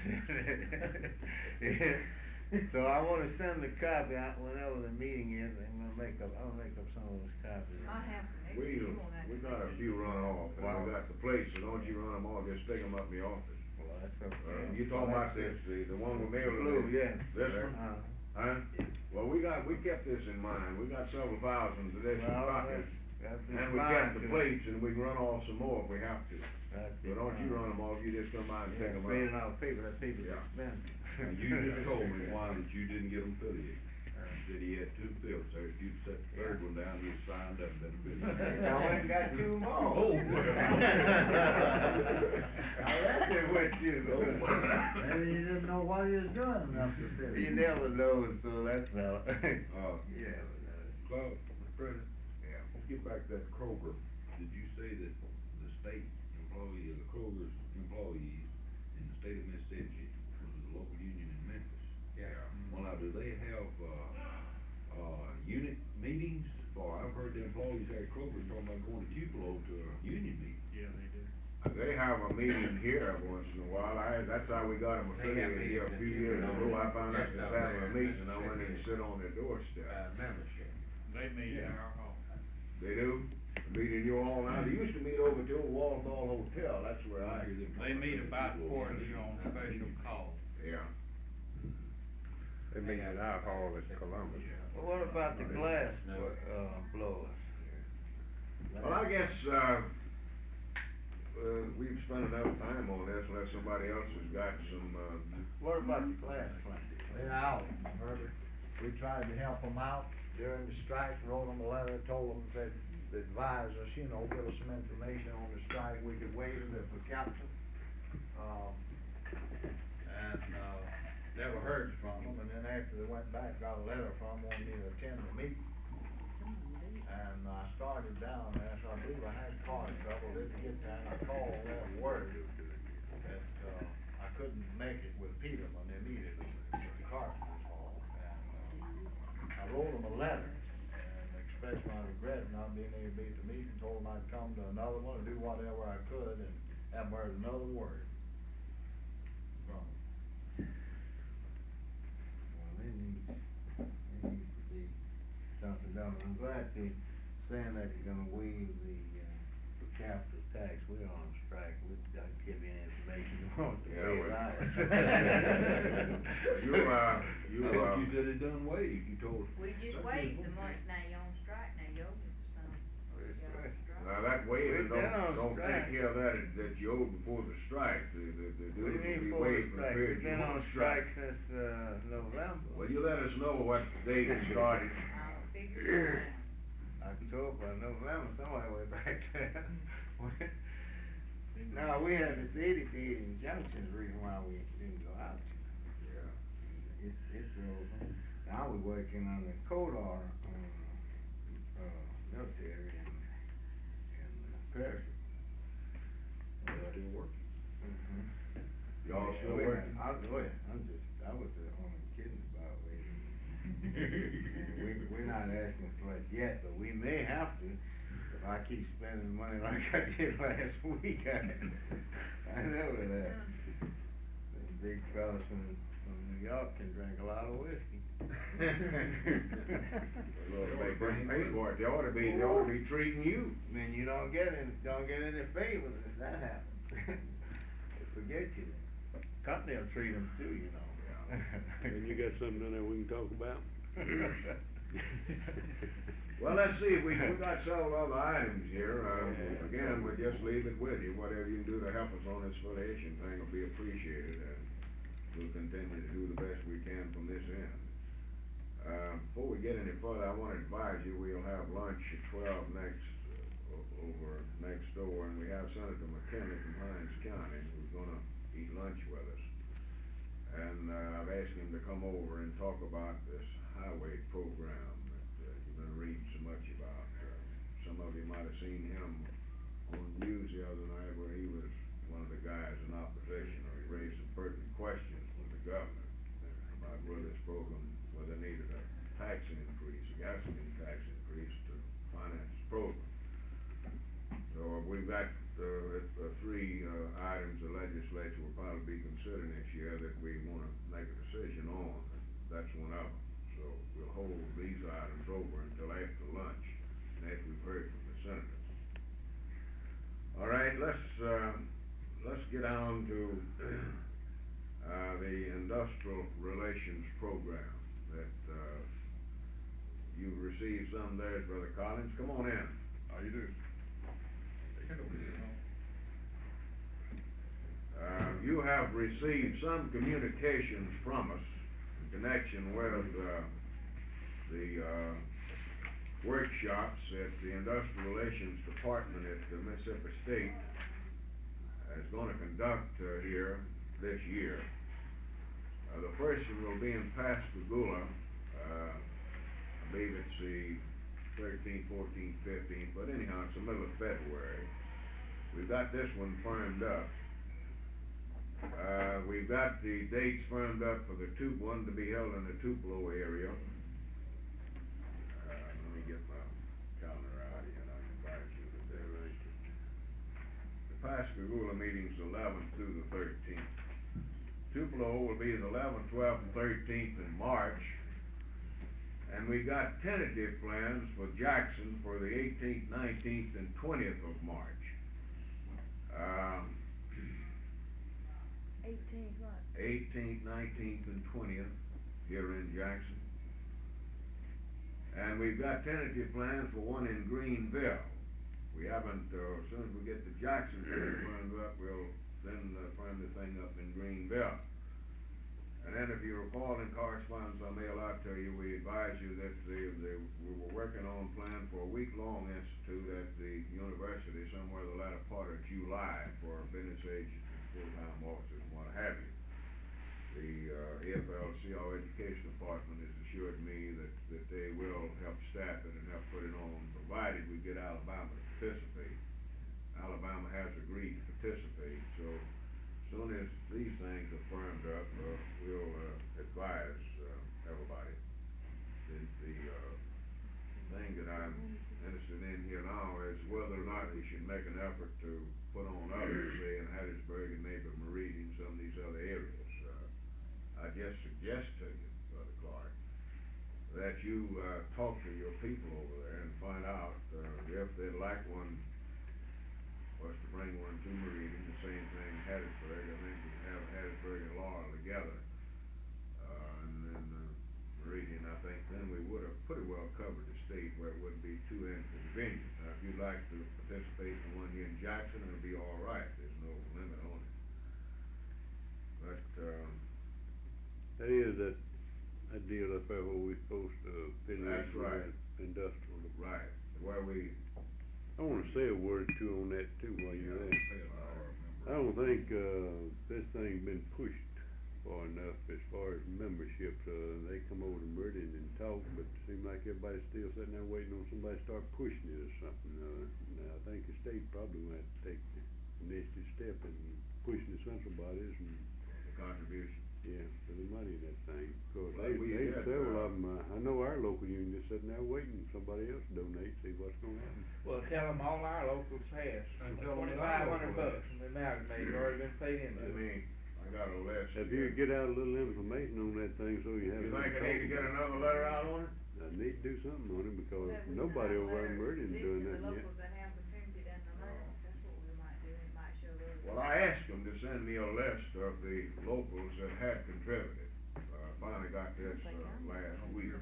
So I wanna send the copy out whenever the meeting is, and I'll make up some of those copies. I have some extra, you want that? We got a few run off, and we got the plates, so don't you run them all, just stick them up in the office. Well, that's okay. You talking about this, the one with mail? Blue, yeah. This one? Huh? Well, we kept this in mind, we got several thousands of this in pockets. And we kept the plates, and we can run off some more if we have to. So don't you run them off, you just come by and pick them up. Reading out paper, that paper's Yeah. expensive. And you just told me, Juan, that you didn't get them affiliated. You said he had 2 fields there, if you'd set the third one down, you'd signed up, been affiliated. I went and got 2 more. Oh, I left it with you. Maybe you didn't know what he was doing enough to fit it. You never know, so that fella. Yeah. Claude, Yeah. let's get back to that Kroger. Did you say that the state employee, the Kroger's employees in the state of Mississippi was the local union in Memphis? Yeah. Well, now, do they have, unit meetings? For, I've heard the employees there at Kroger talking about going to Tupelo to a union meeting. Yeah, they do. They have a meeting here every once in a while, that's how we got them They have affiliated here a few meetings years in ago, I found out just they up having there a in meeting, and I went in and Mississippi. sit on their doorstep. Membership. They meet in Yeah. our hall. They do? Meet in your hall now, they used to meet over at the old Wall Ball Hotel, that's where I. They meet about quarterly on special call. Yeah. They meet at our hall at Columbus. Well, what about the glass, blowers? Well, I guess, we've spent enough time on this, unless somebody else has got some, What about the glass plant? They're out, Herbert. We tried to help them out during the strike, wrote them a letter, told them that, advise us, you know, give us some information on the strike, we could waive it if we kept them. Never heard from them, and then after they went back, got a letter from them, wanted me to attend the meeting. And I started down there, so I believe I had car trouble, didn't get there, and I called that word that, I couldn't make it with Peter when they needed us at the Carpenter's Hall. And, I wrote them a letter and expressed my regret not being able to be at the meeting, told them I'd come to another one and do whatever I could, and haven't heard another word from them. Well, they need to be something done. I'm glad they're saying that they're gonna waive the capital tax. We're on strike, we'd give you information you want to waive ours. I thought you said it done waived, you told us. We just waived the month, now you're on strike, now you owe me some. Now, that waiving We've been on don't take strike. care of that you owed before the strike, the What do dues you will mean be for the waived for the strike? period We've you been were on strike since, November. Well, you let us know what date it started. October, November, somewhere way back there. No, we had this 80-day injunction, the reason why we didn't go out. Yeah. It's over. Now we're working on the code order on, military and parachute. Still working. Y'all still Wait a working? minute, I'll go ahead, I was only kidding about waiting. We're not asking for it yet, but we may have to, if I keep spending money like I did last week. I know that, them big fellas from New York can drink a lot of whiskey. They ought to make them pay for it, they ought to be treating you. Then you don't get any favors if that happens. They forget you. Company will treat them too, you know. And you got something in there we can talk about? Well, let's see, we got several other items here, again, we'll just leave it with you, whatever you can do to help us on this affiliation thing will be appreciated, and we'll continue to do the best we can from this end. Before we get any further, I wanna advise you, we'll have lunch at 12 over next door, and we have Senator McKinley from Hines County, who's gonna eat lunch with us. And, I've asked him to come over and talk about this highway program that, you've been reading so much about. Some of you might have seen him on the news the other night where he was one of the guys in opposition, or he raised some pertinent questions with the government about whether this program, whether they needed a tax increase, a gasoline tax increase to finance the program. So we've got, three, items the legislature will probably be considering this year that we wanna make a decision on. That's one of them. So we'll hold these items over until after lunch, and after we've heard from the senators. All right, let's get on to, the industrial relations program that, you've received some there, Brother Collins. Come on in. How you do? You have received some communications from us in connection with, the workshops that the Industrial Relations Department at the Mississippi State is gonna conduct, here this year. The first one will be in Pascagoula, I believe it's the 13th, 14th, 15th, but anyhow, it's the middle of February. We've got this one firmed up. We've got the dates firmed up for the one to be held in the Tupelo area. Let me get my calendar out here and I can invite you to that. The Pascagoula meeting's the 11th through the 13th. Tupelo will be the 11th, 12th, and 13th in March. And we got tentative plans for Jackson for the 18th, 19th, and 20th of March. 18th, what? 18th, 19th, and 20th here in Jackson. And we've got tentative plans for one in Greenville. We haven't, as soon as we get the Jackson thing firmed up, we'll then firm the thing up in Greenville. And then if you recall in correspondence I mail out to you, we advise you that we were working on a plan for a week-long institute at the university somewhere the latter part of July for business agents and full-time officers and what have you. The AFL-CIO Education Department has assured me that they will help staff it and help put it on, provided we get Alabama to participate. Alabama has agreed to participate, so as soon as these things are firmed up, we'll advise everybody. The thing that I'm interested in here now is whether or not we should make an effort to put on others, say in Hattiesburg and maybe Meridian, some of these other areas. I just suggest to you, Brother Clark, that you talk to your people over there and find out if they'd like one, was to bring one to Meridian, the same thing in Hattiesburg. I think we have Hattiesburg and Laurel together, and then Meridian, I think, then we would have pretty well covered the state where it wouldn't be too inconvenient. Now, if you'd like to participate in one here in Jackson, it'll be all right, there's no limit on it. But, That is that deal up there where we're supposed to affiliate That's with right. that industrial. right, where we, I wanna say a word or two on that too while you're at it. Pay a dollar a member. I don't think, this thing's been pushed far enough as far as memberships. They come over to Meridian and talk, but it seems like everybody's still sitting there waiting on somebody to start pushing it or something. Now, I think the state probably gonna have to take the initiative step in pushing the central bodies and, the contribution. yeah, for the money in that thing. Cause Well, they we had, several of them, I know our local union just sitting there waiting, somebody else to donate, see what's gonna happen. Well, tell them all our locals has, And tell 'em our $2,500 local bucks, and the amalgamated already been paid into I it. mean, I got a list. If you could get out a little information on that thing so you have. You something think I need to talk get about. another letter out on it? I need to do something on it because That we nobody send out over in letters Meridian doing listing nothing the yet. locals that have contributed in the list, that's what we might do, it might show those. Well, I asked them to send me a list of the locals that had contributed. Finally got this, last week.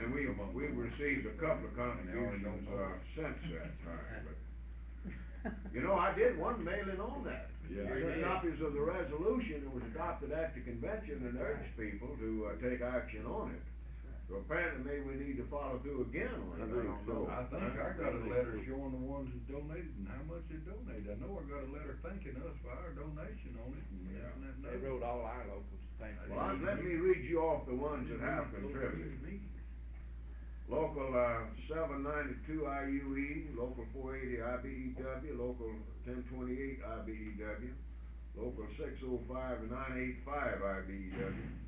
And we've received a couple of contributions, since that time, but, you know, I did one mailing on that. Yeah. I sent copies of the resolution that was adopted at the convention and urged people to, take action on it. So apparently maybe we need to follow through again on it, I don't know. I think I got a letter showing the ones that donated and how much they donated. I know I got a letter thanking us for our donation on it and Yeah. that and that. They wrote all our locals, thank you. Well, let me read you off the ones that have contributed. Local, 792 IUE, local 480 IBEW, local 1028 IBEW, local 605 and 985 IBEW.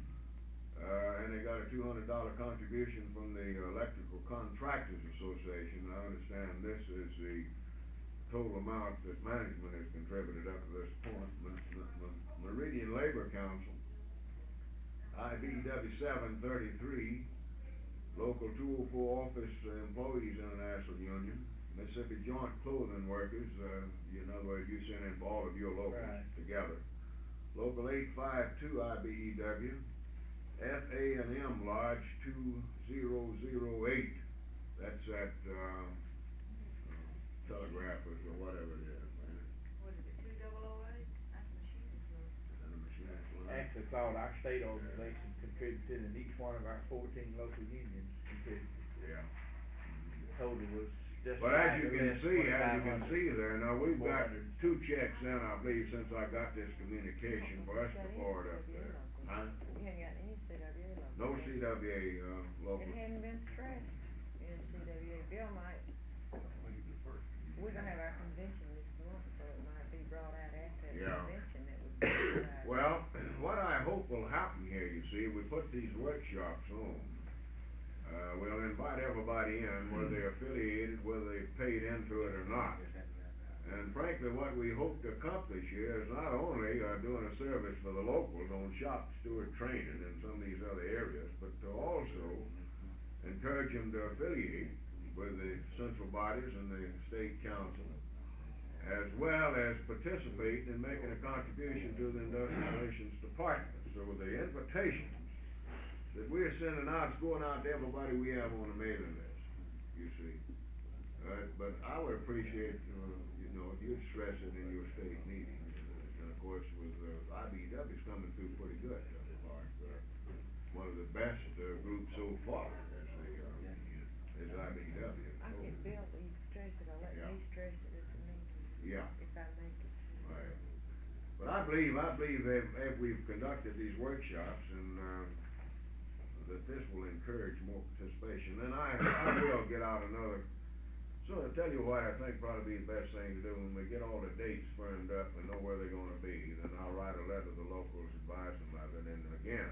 And they got a $200 contribution from the Electrical Contractors Association. I understand this is the total amount that management has contributed up to this point. Meridian Labor Council, IBEW 733, local 204 Office Employees International Union, Mississippi Joint Clothing Workers, in other words, you send in all of your locals Right. together. Local 852 IBEW, FA&M Lodge 2008, that's at, Telegraphers or whatever it is, man. What is it, 2008? That's machinist list. Is that a machinist lodge? Actually, Claude, our state organization contributed and each one of our 14 local unions contributed. Yeah. The total was just. But as shy you of can less see, as you can 2,500. see there, now we've got 400. 2 checks in, I believe, since I got this communication for us to forward up there. Huh? We hadn't got any CWA local. No CWA, local. It hadn't been stressed in CWA. Bill might, we're gonna have our convention this month, so it might be brought out after that Yeah. convention that would be decided. Well, what I hope will happen here, you see, we put these workshops on. We'll invite everybody in, whether they're affiliated, whether they paid into it or not. And frankly, what we hope to accomplish here is not only, doing a service for the locals on shop steward training and some of these other areas, but to also encourage them to affiliate with the central bodies and the state council, as well as participate in making a contribution to the industrial relations department. So the invitations that we're sending out is going out to everybody we have on the mailing list, you see. But I would appreciate, you know, if you'd stress it in your state meeting. And of course, with IBEW's coming through pretty good, one of the best groups so far is IBEW. I get Bill, will you stress it, or let Yeah. me stress it at the meeting, Yeah. if I make it. Right. But I believe if we've conducted these workshops and, that this will encourage more participation, then I will get out another, so to tell you what I think probably be the best thing to do, when we get all the dates firmed up and know where they're gonna be, then I'll write a letter to the locals advising them of it, and again,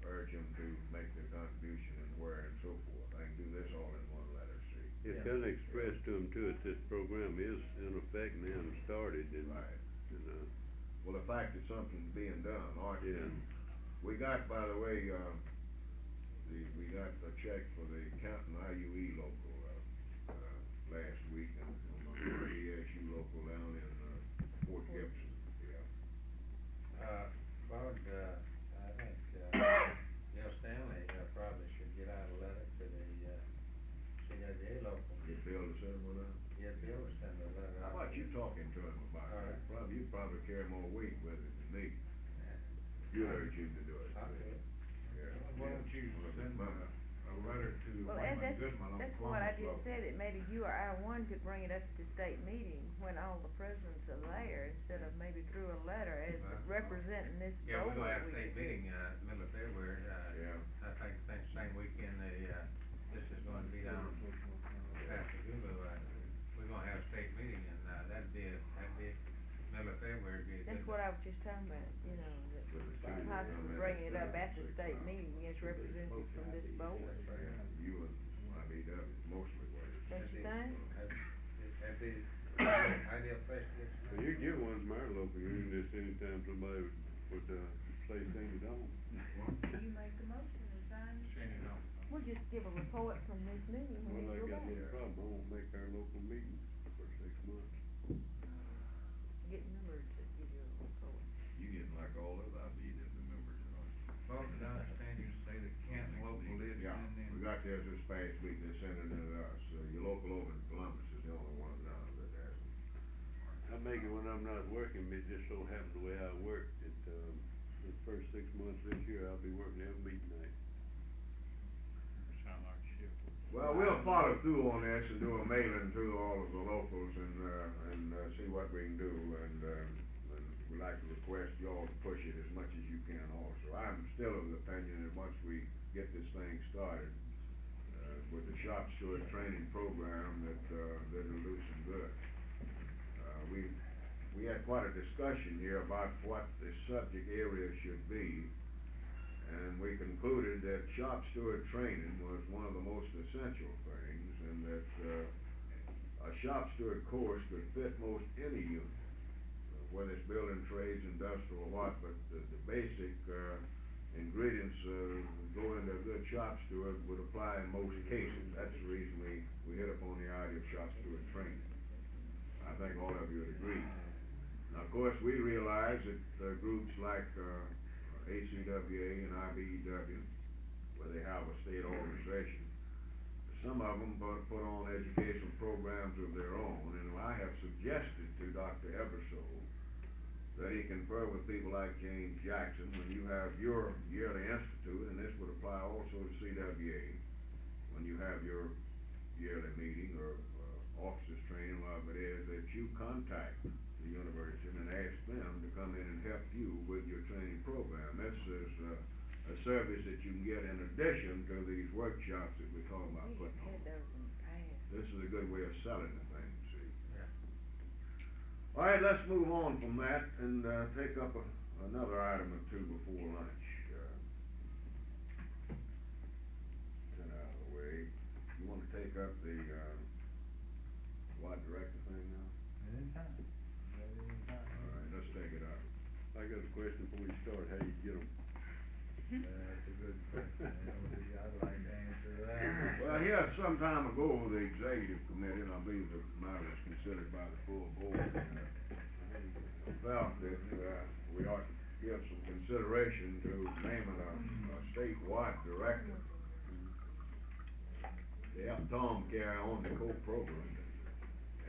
urge them to make their contribution and where and so forth. I can do this all in one letter, see? It's kinda expressed to them too, that this program is in effect now and started and, Right. and, Well, the fact that something's being done, ought to. Yeah. We got, by the way, we got a check for the Canton IUE local, last week, and the ESU local down in, Fort Gibson, yeah. Bud, I think, Get Bill to send one out? Yeah, Bill was sending a letter How out. about you talking to him about All that? right. You probably carry more weight with it than me. You urge him to do it. I could. Yeah. Why don't you One of his send members. a letter to Well, and Raymond Goodman on that's what I Columbus just Road? said, it maybe you or I one could bring it up at the state meeting when all the presidents are there, instead of maybe through a letter as representing this Yeah, we're board. gonna have a we state could do. meeting, middle of February, Yeah. I think same weekend, this is gonna be down Pascagoula, we're gonna have a state meeting, and, that'd be middle of February, would be a good. That's what I was just talking about, you know, that With the two possibly of them bringing it at up the at the 6 state o'clock. meeting as representatives from this board. Yeah, you and IBW mostly what it is. Don't you think? That'd be ideal place to get. Well, you get one from our local union, just anytime somebody would, say things on. You make the motion and sign it. Send it on. We'll just give a report from this meeting when Well, I we go got back. no problem, I won't make our local meeting for 6 months. Get numbers to give you a report. You getting like all of IBW members, you know? Well, did I understand you to say that Canton local is Yeah, and then? we got theirs this past week, they're sending it to us. Your local over in Columbus is the only one now that hasn't. I make it when I'm not working, it just so happens the way I work, that, the first 6 months this year, I'll be working every meeting night. Sound like shit. Well, we'll follow through on this and do a mailing to all of the locals and see what we can do, and we'd like to request y'all to push it as much as you can also. I'm still of the opinion that once we get this thing started, with the shop steward training program, that'll do some good. We had quite a discussion here about what the subject area should be, and we concluded that shop steward training was one of the most essential things, and that a shop steward course could fit most any unit, whether it's building trades, industrial, or what, but the basic ingredients go into a good shop steward would apply in most cases. That's the reason we hit upon the idea of shop steward training. I think all of you would agree. Now, of course, we realize that groups like ACWA and IBEW, where they have a state organization, some of them put on educational programs of their own, and I have suggested to Dr. Ebersole that he confer with people like James Jackson when you have your yearly institute, and this would apply also to CWA, when you have your yearly meeting or officers training, whatever it is, that you contact the university and ask them to come in and help you with your training program. This is a service that you can get in addition to these workshops that we're talking about We putting had on. those in the past. This is a good way of selling the thing, see. Yeah. All right, let's move on from that and take up another item or two before lunch. Get out of the way. You wanna take up the wide director thing now? Anytime. All right, let's take it up. I got a question before we start, how you get them? That's a good question, I'd like to answer that. Well, here, some time ago, the executive committee, and I believe the matter was considered by the full board, felt that we ought to give some consideration to naming a statewide director. They helped Tom carry on the co-program,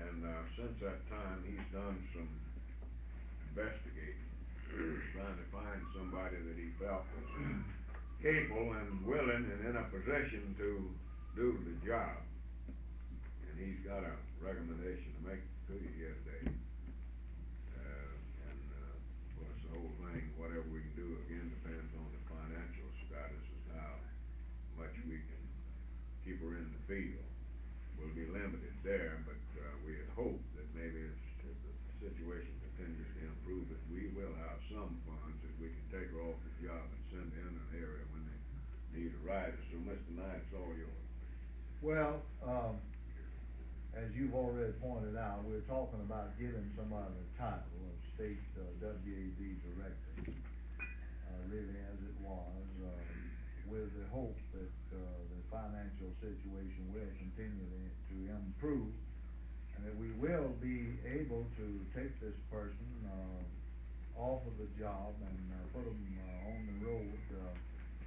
and since that time, he's done some investigating, trying to find somebody that he felt was capable and willing and in a position to do the job. And he's got a recommendation to make to you here today. Of course, the whole thing, whatever we can do, again, depends on the financial status, as how much we can keep her in the field. We'll be limited there, but we had hoped that maybe if the situation continues to improve, that we will have some funds that we can take her off the job and send her in an area when they need a rider. So, Mr. Knight, it's all yours. Well, as you've already pointed out, we're talking about giving somebody the title of state WAD director, really as it was, with the hope that the financial situation will continue to improve, and that we will be able to take this person off of the job and put them on the road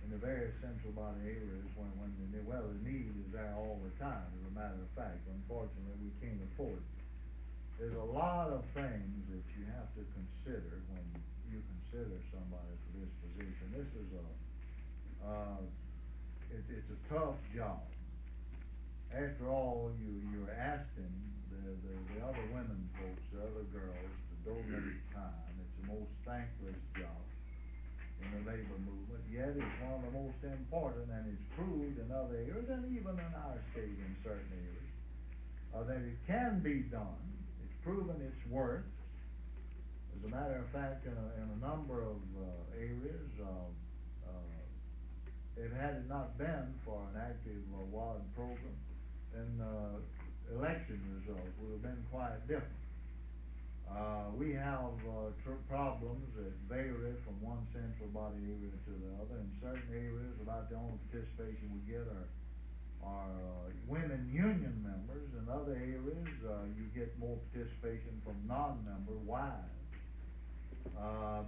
in the various central body areas when the need is there all the time, as a matter of fact. Unfortunately, we can't afford it. There's a lot of things that you have to consider when you consider somebody for this position. This is it's a tough job. After all, you're asking the other women folks, the other girls, to donate time. It's the most thankless job in the labor movement, yet it's one of the most important, and it's proved in other areas, and even in our state in certain areas, that it can be done. It's proven its worth. As a matter of fact, in a number of areas, if had it not been for an active WAD program, then election results would have been quite different. We have problems that vary from one central body area to the other. In certain areas, about the only participation we get are women union members. In other areas, you get more participation from non-member wives.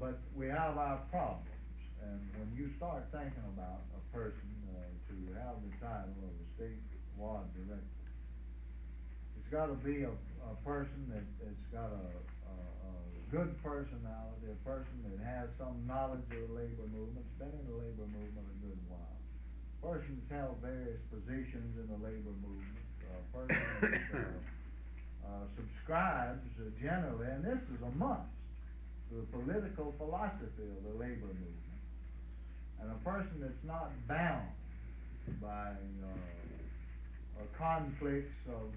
But we have our problems. And when you start thinking about a person to have the title of a state WAD director, it's got to be a person that's got a good personality, a person that has some knowledge of the labor movement, been in the labor movement a good while, a person that's held various positions in the labor movement, a person that subscribes generally, and this is a must, to the political philosophy of the labor movement, and a person that's not bound by conflicts of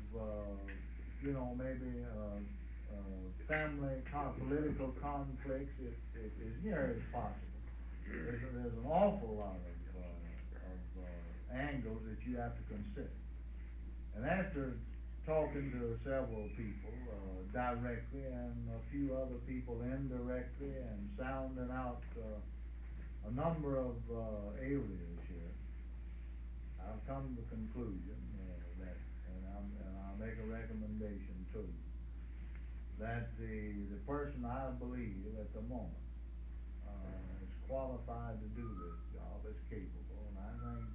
maybe family, political conflicts, if as near as possible. There's an awful lot of angles that you have to consider. And after talking to several people directly and a few other people indirectly and sounding out a number of areas here, I've come to the conclusion that, and I'll make a recommendation too, that the person I believe at the moment is qualified to do this job, is capable, and I think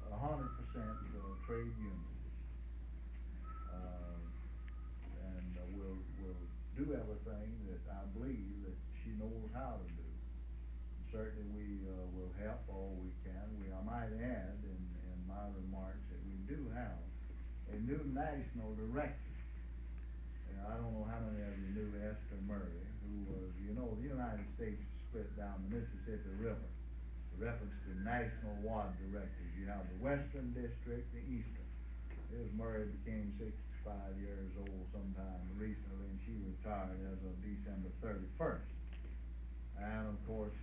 100% trade unions, and will do everything that I believe that she knows how to do. Certainly we will help all we can. I might add in my remarks that we do have a new national director. I don't know how many of you knew Esther Murray, who was, the United States is split down the Mississippi River. The reference to national WAD directors. You have the Western District, the Eastern. Ms. Murray became 65 years old sometime recently, and she retired as of December 31st. And of course,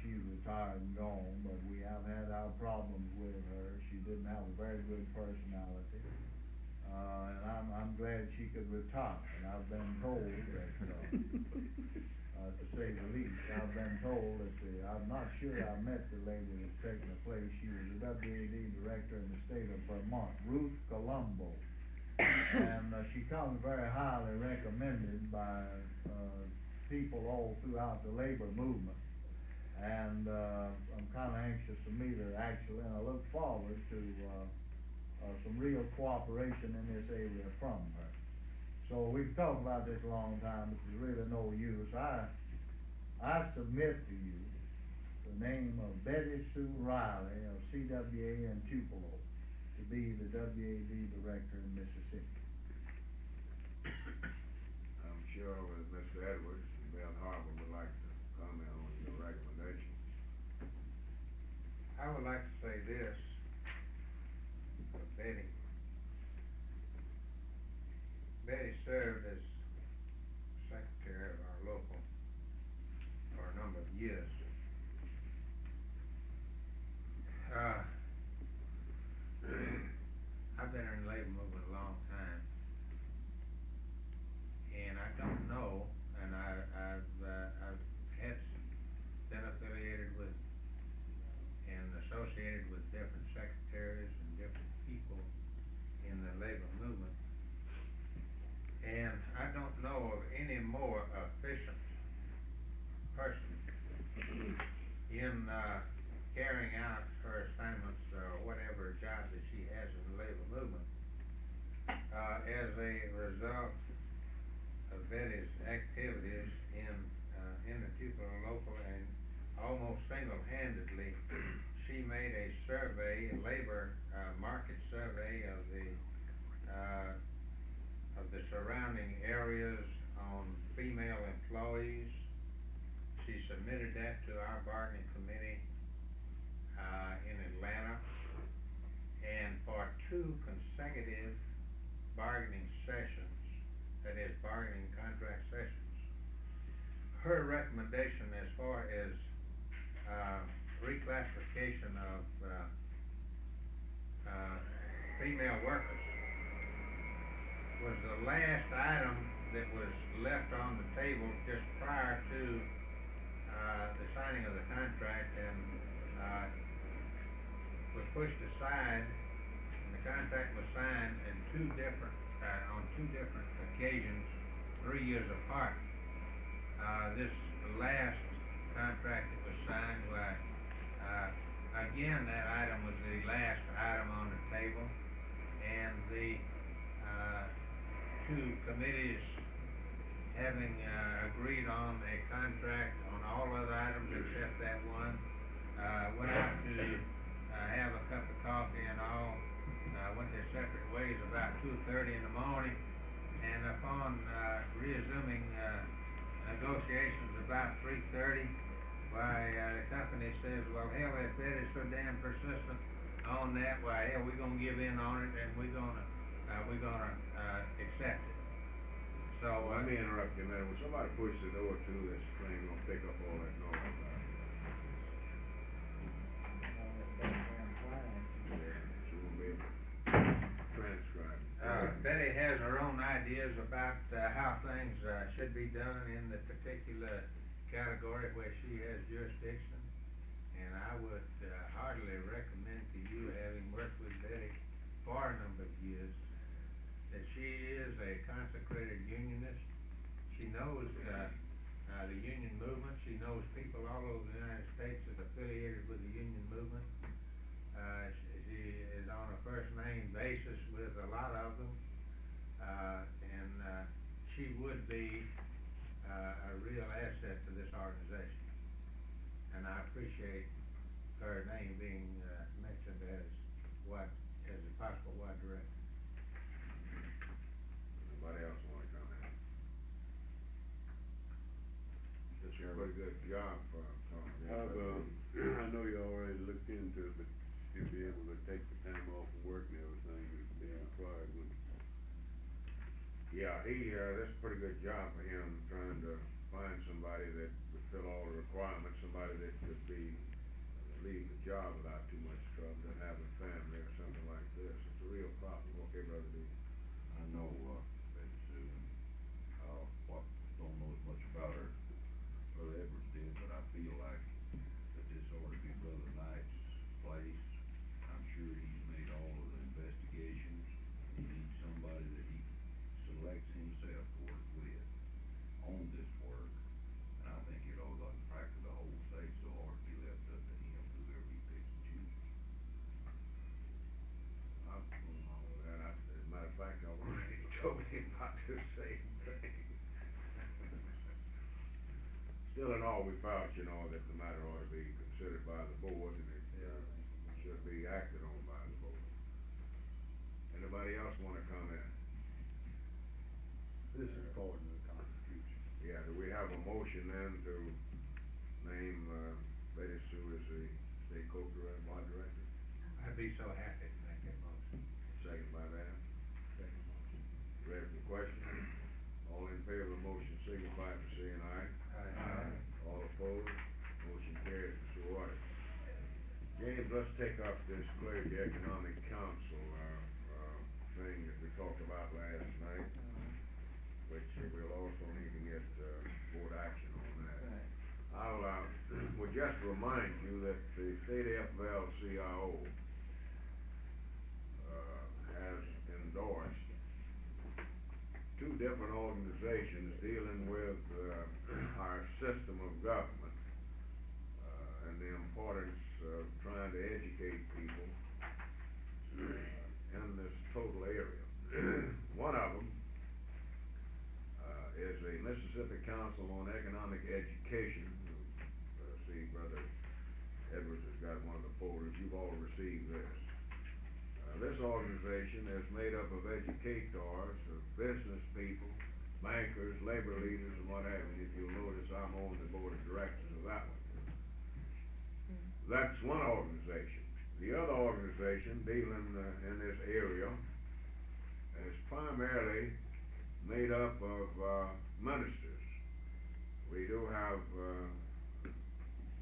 she's retired and gone, but we have had our problems with her. She didn't have a very good personality. And I'm glad she could retire. And I've been told that, to say the least, I've been told that I'm not sure I met the lady that's taking the place. She was the WAD director in the state of Vermont, Ruth Colombo. And she comes very highly recommended by people all throughout the labor movement. And I'm kind of anxious to meet her, actually, and I look forward to some real cooperation in this area from her. So we've talked about this a long time, but there's really no use. I submit to you the name of Betty Sue Riley of CWA in Tupelo to be the WAD director in Mississippi. I'm sure with Mr. Edwards, Bill Harper would like to comment on your recommendation. I would like to say this for Betty. Betty served as secretary of our local for a number of years. I've been in the labor movement a long time, and I don't know, and I've been affiliated with and associated with different secretaries and different people in the labor movement, and a result of Betty's activities in the Tupelo local, and almost single-handedly, she made a survey, a labor, market survey of the surrounding areas on female employees. She submitted that to our bargaining committee, in Atlanta, and for 2 consecutive bargaining sessions, that is bargaining contract sessions, her recommendation as far as reclassification of female workers was the last item that was left on the table just prior to the signing of the contract, and was pushed aside, and the contract was signed in on two different occasions, 3 years apart. This last contract that was signed, again, that item was the last item on the table, and the 2 committees, having agreed on a contract on all other items except that one, went out to have a cup of coffee and all, went their separate ways about 2:30 in the morning, and upon resuming negotiations about 3:30, why, the company says, well, hell, if Betty's so damn persistent on that, why, hell, we're gonna give in on it, and we're gonna accept it. So, Let me interrupt you a minute. When somebody pushes the door too, this thing gonna pick up all that noise. She won't be able to transcribe. Betty has her own ideas about how things should be done in the particular category where she has jurisdiction, and I would heartily recommend to you, having worked with Betty for a number of years, that she is a consecrated unionist. She knows the union movement. She knows people all over the United States that are affiliated with the union movement. She is on a first-name basis with a lot of them, and she would be a real asset to this organization. And I appreciate her name being mentioned as a possible ward director. Anybody else wanna comment? This is a pretty good job for Tom. I know you already looked into it, but you'll be able to take the time off of work and everything that's being required when. Yeah, that's a pretty good job for him, trying to find somebody that would fill all the requirements, somebody that could leave the job without too much trouble, than have a family or something like this. It's a real problem. Okay, Brother D. I know, Betty Sue, and, don't know as much about her, Brother Edwards did, but I feel like that this ought to be Brother Knight's place. I'm sure he's made all of the investigations. He needs somebody that he selects himself to work with on this work, and I think it ought to, in fact, the whole state, so ought to be left up to him, whoever he picks and chooses. I'm going along with that. As a matter of fact, I already told him about the same thing. Still in all, we felt, that the matter ought to be considered by the board, and it should be acted on by the board. Anybody else wanna comment? This is according to the Constitution. Yeah, do we have a motion then to name, Betty Sue as the state board director? I'd be so happy to make that motion. Second by that. Second motion. Ready for the question? All in favor of the motion signify by saying aye. Aye. All opposed? Motion carries, so ordered. James, let's take up this Clergy Economic Council, thing that we talked about last night, which we'll also need to get, board action on that. Right. Would just remind you that the state FL-CIO, has endorsed 2 different organizations dealing with, our system of government, and the importance of trying to educate people, in this total area. One of them Council on Economic Education. See, Brother Edwards has got one of the folders, you've all received this. This organization is made up of educators, of business people, bankers, labor leaders, and what have you. If you'll notice, I'm on the board of directors of that one. That's one organization. The other organization dealing in this area is primarily made up of ministers. We do have,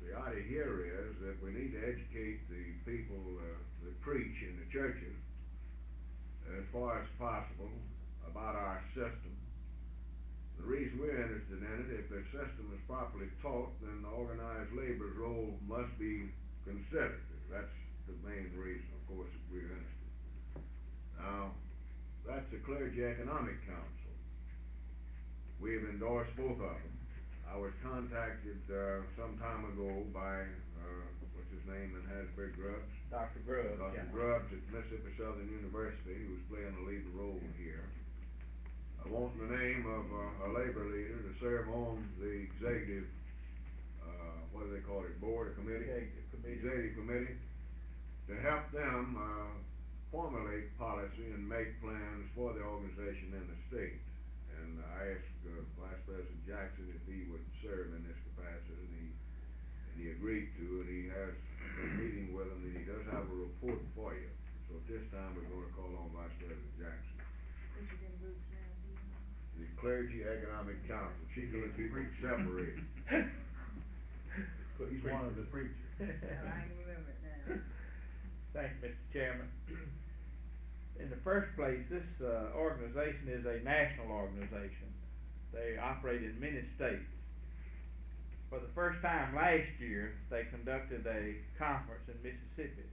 the idea here is that we need to educate the people that preach in the churches as far as possible about our system. The reason we're interested in it, if the system is properly taught, then the organized labor's role must be considered. That's the main reason, of course, that we're interested. Now, that's the Clergy Economic Council. We've endorsed both of them. I was contacted some time ago by, what's his name in Hasbury, Grubbs? Dr. Grubbs, Dr. yeah. Grubbs at Mississippi Southern University, who's playing a leading role here. I want the name of a labor leader to serve on the executive, what do they call it, board or committee? Executive committee, to help them formulate policy and make plans for the organization in the state. And I asked Vice President Jackson if he would serve in this capacity, and he agreed to, and he has been meeting with him, and he does have a report for you. So at this time, we're going to call on Vice President Jackson. Which of them groups now, do you know? The Clergy Economic Council, she keeps people separated. He's one of the preachers. I can remember it now. Thank you, Mr. Chairman. In the first place, this organization is a national organization. They operate in many states. For the first time last year, they conducted a conference in Mississippi.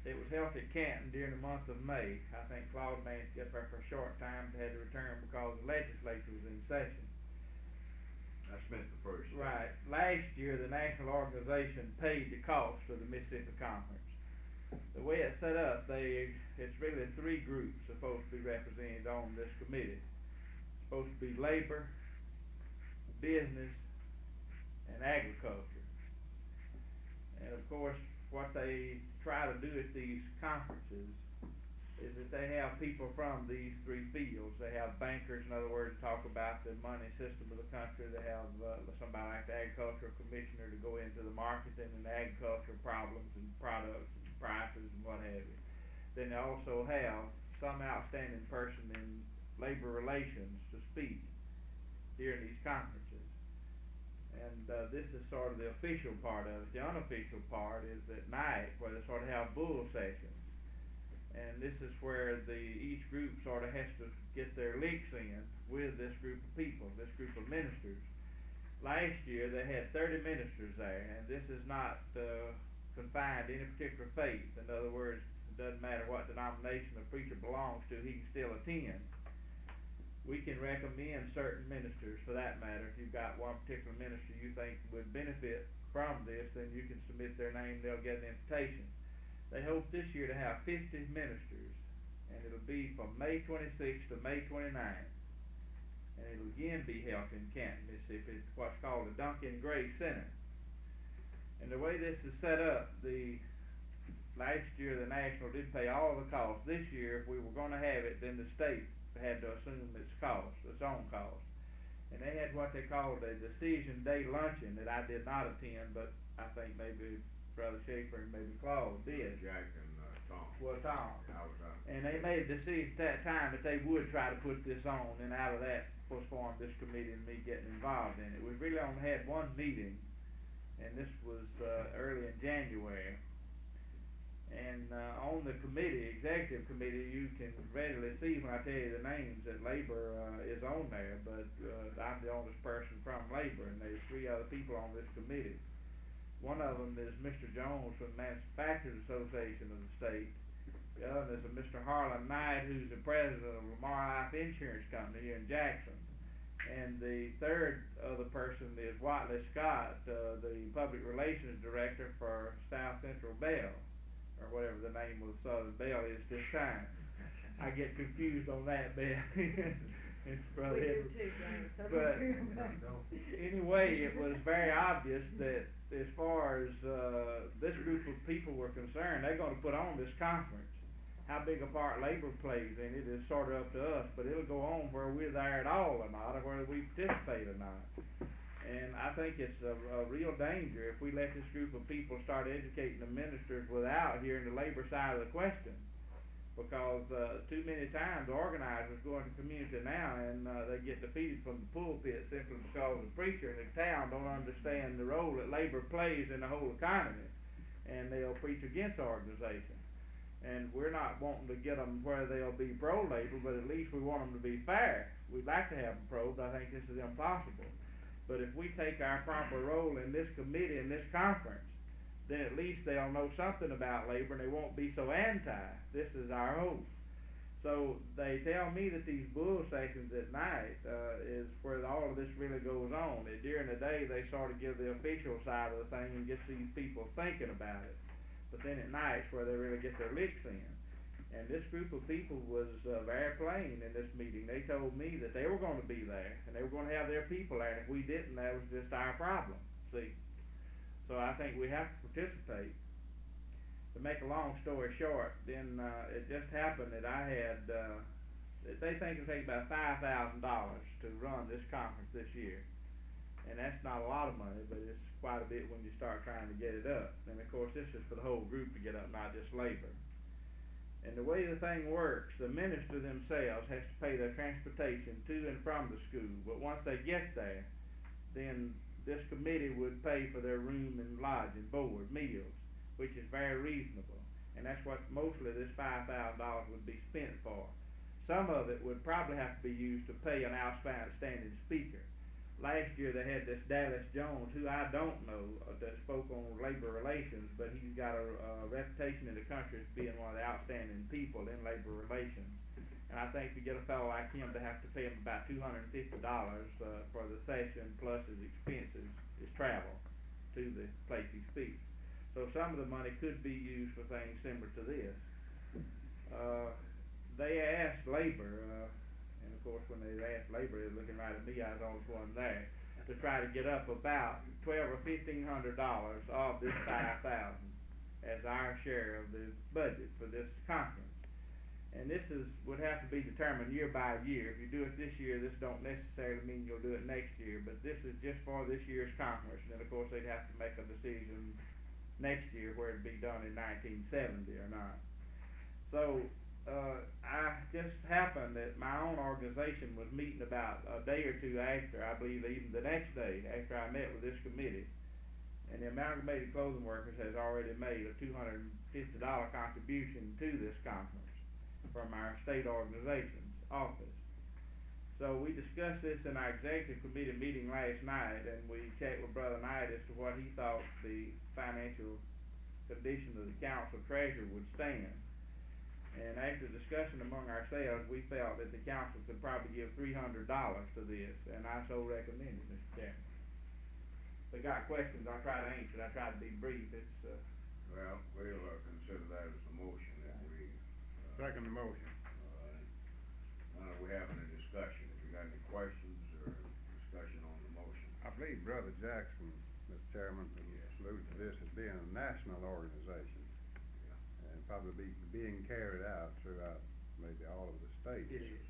It was held at Canton during the month of May. I think Claude managed to get there for a short time, had to return because the legislature was in session. I spent the first. Right. Last year, the national organization paid the cost of the Mississippi Conference. The way it's set up, it's really three groups supposed to be represented on this committee. It's supposed to be labor, business, and agriculture. And of course, what they try to do at these conferences is that they have people from these three fields. They have bankers, in other words, talk about the money system of the country. They have somebody like the agricultural commissioner to go into the marketing and the agricultural problems and products and prices and what have you. Then they also have some outstanding person in labor relations to speak during these conferences. And this is sort of the official part of it. The unofficial part is at night, where they sort of have bull sessions. And this is where each group sort of has to get their licks in with this group of people, this group of ministers. Last year they had 30 ministers there, and this is not confined to any particular faith. In other words, it doesn't matter what denomination the preacher belongs to, he can still attend. We can recommend certain ministers for that matter. If you've got one particular minister you think would benefit from this, then you can submit their name, they'll get an invitation. They hope this year to have 50 ministers, and it'll be from May 26th to May 29th. And it'll again be held in Canton, Mississippi. It's what's called the Duncan Gray Center. And the way this is set up, last year the National did pay all the costs. This year, if we were going to have it, then the state had to assume its own cost. And they had what they called a decision day luncheon that I did not attend, but I think maybe Brother Schaefer and maybe Claude did. Jack and Tom. Well, Tom. I was out. And they made a decision at that time that they would try to put this on, and out of that was formed this committee and me getting involved in it. We really only had one meeting, and this was early in January. And on the committee, executive committee, you can readily see when I tell you the names that labor is on there, but I'm the oldest person from labor, and there's three other people on this committee. One of them is Mr. Jones from the Manufacturers Association of the state. The other is a Mr. Harlan Knight, who's the president of Lamar Life Insurance Company here in Jackson. And the third other person is Watley Scott, the public relations director for South Central Bell, or whatever the name of Southern Bell is this time. I get confused on that, Bell. Brother We do Edward. too, James, so But don't worry about it. anyway, it was very obvious that as far as, this group of people were concerned, they're gonna put on this conference. How big a part labor plays in it is sort of up to us, but it'll go on whether we're there at all or not, or whether we participate or not. And I think it's a real danger if we let this group of people start educating the ministers without hearing the labor side of the question. Because, too many times organizers go into community now and, they get defeated from the pulpit simply because the preacher in the town don't understand the role that labor plays in the whole economy. And they'll preach against organization. And we're not wanting to get them where they'll be pro-labor, but at least we want them to be fair. We'd like to have them pro, but I think this is impossible. But if we take our proper role in this committee, in this conference, then at least they'll know something about labor and they won't be so anti. This is our hope. So they tell me that these bull sessions at night, is where all of this really goes on. That during the day they sort of give the official side of the thing and gets these people thinking about it. But then at night is where they really get their licks in. And this group of people was, very plain in this meeting. They told me that they were gonna be there, and they were gonna have their people there, and if we didn't, that was just our problem, see? So I think we have to participate. To make a long story short, then, it just happened that I had, that they think it'll take about $5,000 to run this conference this year. And that's not a lot of money, but it's quite a bit when you start trying to get it up. And of course, this is for the whole group to get up, not just labor. And the way the thing works, the minister themselves has to pay their transportation to and from the school, but once they get there, then this committee would pay for their room and lodging, board, meals, which is very reasonable. And that's what mostly this $5,000 would be spent for. Some of it would probably have to be used to pay an outstanding speaker. Last year they had this Dallas Jones, who I don't know, that spoke on labor relations, but he's got a reputation in the country as being one of the outstanding people in labor relations. And I think to get a fellow like him to have to pay him about $250 for the session, plus his expenses, his travel to the place he speaks. So some of the money could be used for things similar to this. They asked labor, and of course when they asked labor, they're looking right at me, I was the only one there, to try to get up about $1,200 or $1,500 of this $5,000 as our share of the budget for this conference. And this would have to be determined year by year. If you do it this year, this don't necessarily mean you'll do it next year, but this is just for this year's conference. And then of course they'd have to make a decision next year where it'd be done in 1970 or not. So, I just happened that my own organization was meeting about a day or two after, I believe even the next day, after I met with this committee. And the Amalgamated Clothing Workers has already made a $250 contribution to this conference from our state organization's office. So we discussed this in our executive committee meeting last night, and we checked with Brother Knight as to what he thought the financial condition of the council treasurer would stand. And after discussion among ourselves, we felt that the council could probably give $300 to this, and I so recommend it, Mr. Chairman. If they got questions, I'll try to answer. I try to be brief. It's, Well, we'll, consider that as a motion that we, Second the motion. we having a discussion. If you got any questions or discussion on the motion? I believe Brother Jackson, Mr. Chairman, alluded to this as being a national organization. And probably being carried out throughout maybe all of the states. it is,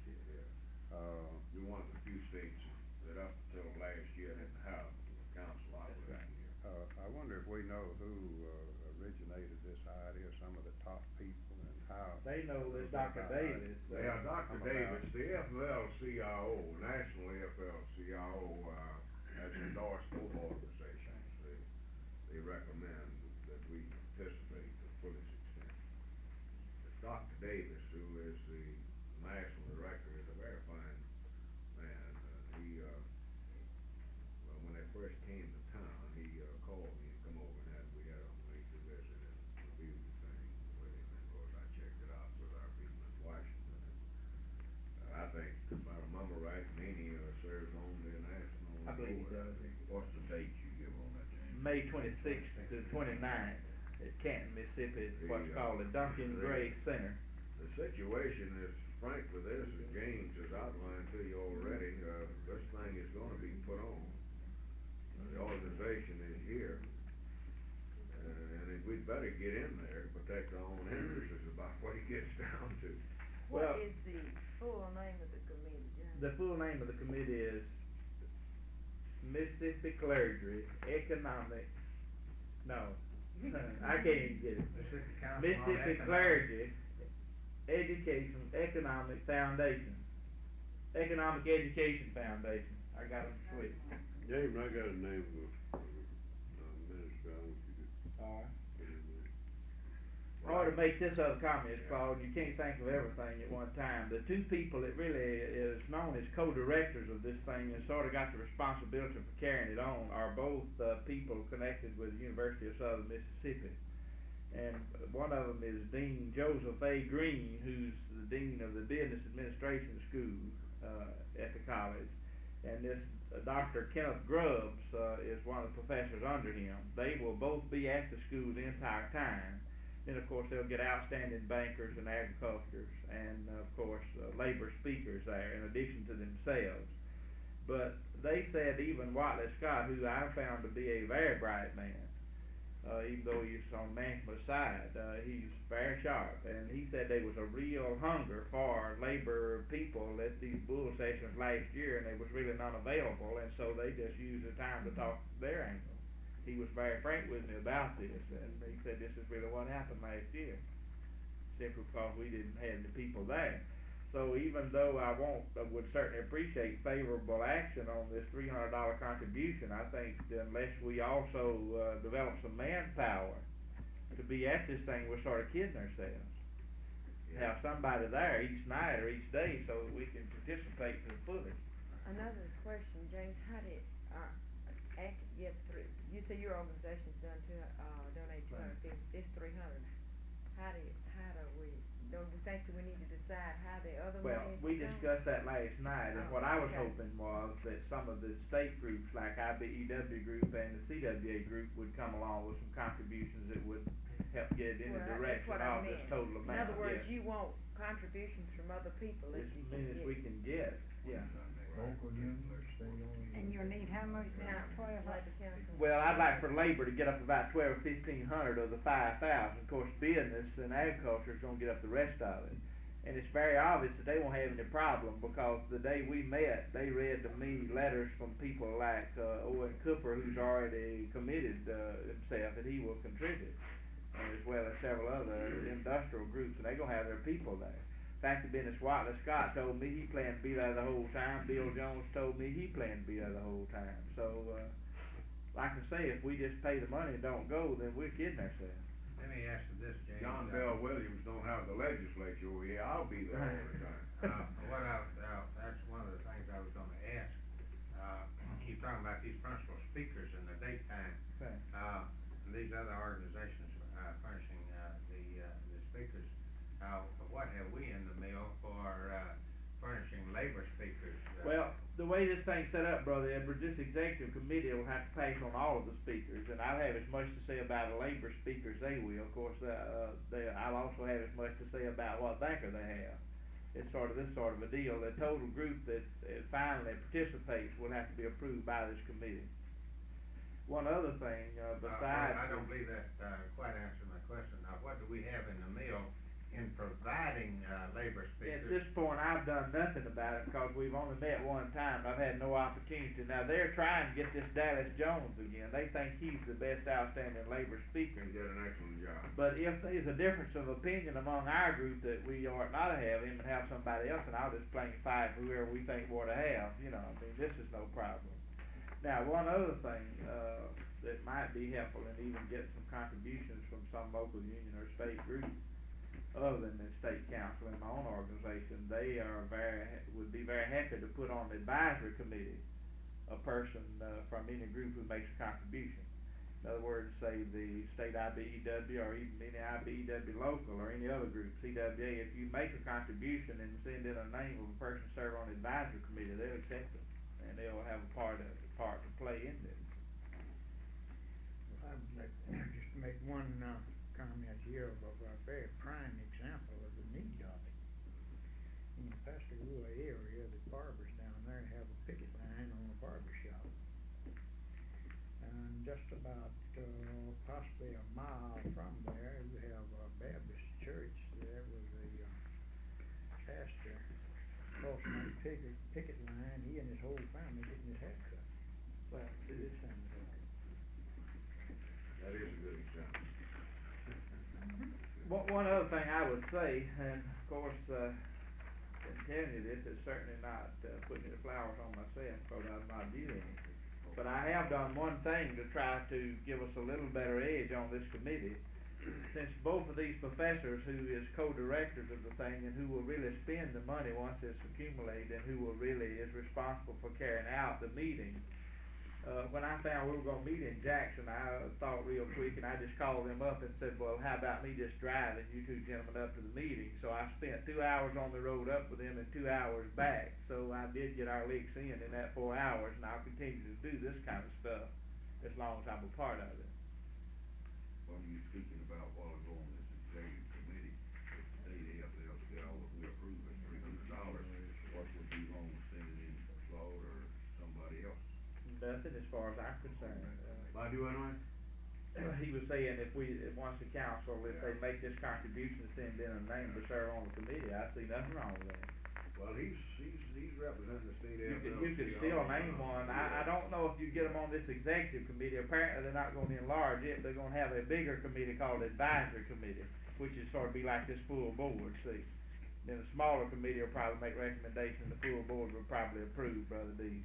You're one of the few states that up until last year didn't have council operating here. I wonder if we know who originated this idea, some of the top people, and how. They know that Dr. Davis. Yeah, Dr. come about. Davis, the FLCIO, National FLCIO, has endorsed both organizations. They recommend that we participate to the fullest extent. It's Dr. Davis, who is the national director, is a very fine man. Well, when they first came to town, he called me to come over and we had a lengthy visit and reviewed the thing with him. And of course, I checked it out with our people in Washington. And I think, if I remember right, Maney serves on the national board. I believe he does. What's the date you give on that, James? May 26th to 29th at Canton, Mississippi, at what's The, called the Duncan the- Gray Center. The situation is frankly, this, as James has outlined to you already, this thing is gonna be put on. The organization is here. And we'd better get in there, protect our own interests is about what it gets down to. What Well- is the full name of the committee, James? The full name of the committee is Mississippi Clergy Economic, no, I can't even get it. Mississippi Council on Mississippi Economic- Clergy Education Economic Foundation. Economic Education Foundation, I got them switched. James, I got a name of minister, I want you to Alright. put in there. Or to make this other comment, Claude, you can't think of everything at one time. The two people that really is known as co-directors of this thing and sort of got the responsibility for carrying it on are both people connected with the University of Southern Mississippi. And one of them is Dean Joseph A. Green, who's the dean of the Business Administration School at the college. And this Dr. Kenneth Grubbs is one of the professors under him. They will both be at the school the entire time. Then, of course, they'll get outstanding bankers and agriculturists and, of course, labor speakers there in addition to themselves. But they said even Watley Scott, who I found to be a very bright man, even though he's on management's side, he's very sharp. And he said there was a real hunger for labor people at these bull sessions last year, and there was really none available, and so they just used the time to talk their angle. He was very frank with me about this, and he said this is really what happened last year, simply because we didn't have the people there. So even though I would certainly appreciate favorable action on this $300 contribution, I think that unless we also develop some manpower to be at this thing, we're sort of kidding ourselves. Have somebody there each night or each day so that we can participate to the fullest. Another question, James, how did, ACT get through, you say your organization's done donate 250, this 300. How do we, don't we think that we need to decide how the other Well, monies we come? discussed that last night, and Oh, what I was okay. hoping was that some of the state groups like IBEW group and the CWA group would come along with some contributions that would help get it in the Well, that's direction what I of this meant. total amount, In other words, yes. you want contributions from other people As if you many as we can get, yeah. Local unions, state owned. And you'll need how much now, 12? Labor Council. Well, I'd like for labor to get up about 12 or 1,500 of the 5,000. Of course, business and agriculture is gonna get up the rest of it. And it's very obvious that they won't have any problem, because the day we met, they read to me letters from people like Owen Cooper, who's already committed himself, and he will contribute, as well as several other industrial groups, and they're gonna have their people there. In fact, the business Watley Scott told me he planned to be there the whole time. Bill Jones told me he planned to be there the whole time. So, like I say, if we just pay the money and don't go, then we're kidding ourselves. Let me ask you this, James. John Bell Williams don't have the legislature over here, I'll be there all the time. That's one of the things I was gonna ask. Keep talking about these principal speakers in the daytime. Okay. And these other organizations, furnishing, the speakers. What have we in the mail for, furnishing labor speakers? Well, the way this thing's set up, Brother Edwards, this executive committee will have to pass on all of the speakers, and I'll have as much to say about the labor speakers they will. Of course, I'll also have as much to say about what banker they have. It's sort of this sort of a deal. The total group that finally participates will have to be approved by this committee. One other thing, besides... I don't believe that, quite answered my question. Now, what do we have in the mail in providing, labor speakers? At this point, I've done nothing about it, because we've only met one time. I've had no opportunity. Now, they're trying to get this Dallas Jones again. They think he's the best outstanding labor speaker. He did an excellent job. But if there's a difference of opinion among our group that we ought not to have him and have somebody else, and I'll just plain fight whoever we think we ought to have, I mean, this is no problem. Now, one other thing, that might be helpful in even getting some contributions from some local union or state group, other than the state council and my own organization, they would be very happy to put on the advisory committee a person from any group who makes a contribution. In other words, say the state IBEW or even any IBEW local or any other group, CWA, if you make a contribution and send in a name of a person to serve on the advisory committee, they'll accept it, and they'll have a part to play in this. I'd like just to make one comment here of a very prime example of the need of it. Pascagoula area, the barbers down there have a picket line on a barber shop. And just about, possibly a mile from there, you have a Baptist church. There was a, pastor crossing that picket line, he and his whole family getting his hair cut. Well, Through this time of day. That is a good example. One other thing I would say, and of course, in telling you this, it's certainly not, putting the flowers on myself, because I'm not doing anything. But I have done one thing to try to give us a little better edge on this committee. Since both of these professors, who is co-directors of the thing, and who will really spend the money once it's accumulated, and who will really is responsible for carrying out the meeting, when I found we were gonna meet in Jackson, I thought real quick, and I just called them up and said, well, how about me just driving you two gentlemen up to the meeting? So I spent 2 hours on the road up with them and 2 hours back, so I did get our licks in that 4 hours, and I'll continue to do this kind of stuff as long as I'm a part of it. What are you speaking about while ago on this executive committee? If they have all that we approve at $300, what would be wrong with sending in Claude or somebody else? Nothing as far as I'm concerned. By doing what? He was saying if once the council, if they make this contribution to send in a name to serve on the committee, I see nothing wrong with that. Well, he's representing the state You FLC. could still name one. I don't know if you get them on this executive committee. Apparently, they're not gonna enlarge it. They're gonna have a bigger committee called advisory committee, which is sort of be like this full board, see. Then a smaller committee will probably make recommendations, the full board will probably approve, Brother D.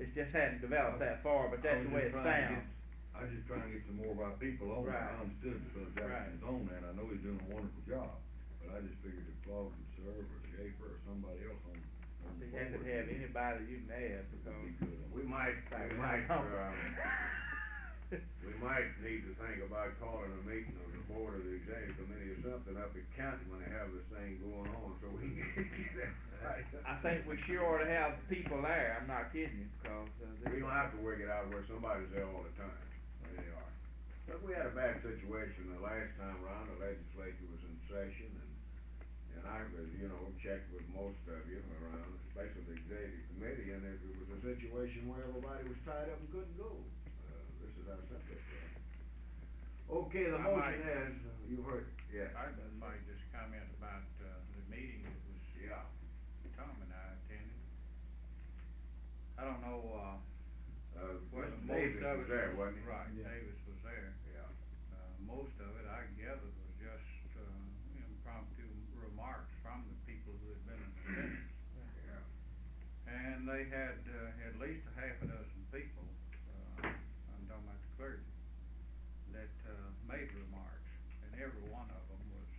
It just hadn't developed that far, but that's the way it sounds. I was just trying to get some more of our people on there. Right. I understood because Jackson's on there, and I know he's doing a wonderful job. But I just figured if Claude could serve, or Schaefer, or somebody else on the You board. have to have anybody you can add, because Would be good. We might need to think about calling a meeting of the board of the executive committee or something up at county when they have this thing going on, so we can get that right. I think we sure ought to have people there. I'm not kidding you, because, We don't have to work it out where somebody's there all the time. There they are. But we had a bad situation the last time around. The legislature was in session, and I was, checked with most of you around, especially the executive committee, and it was a situation where everybody was tied up and couldn't go. This is how simple it was. Okay, the I motion might- has, you heard, yeah. I might just comment about, the meeting that was, Yeah. Tom and I attended. I don't know, whether Mr. most Davis of was it there, wasn't he? Right, Yeah. Davis was there. Yeah. Most of it, I gathered, was just, impromptu remarks from the people who had been in attendance. Yeah. And they had, at least a half a dozen people, I'm talking about the clergy, that, made remarks, and every one of them was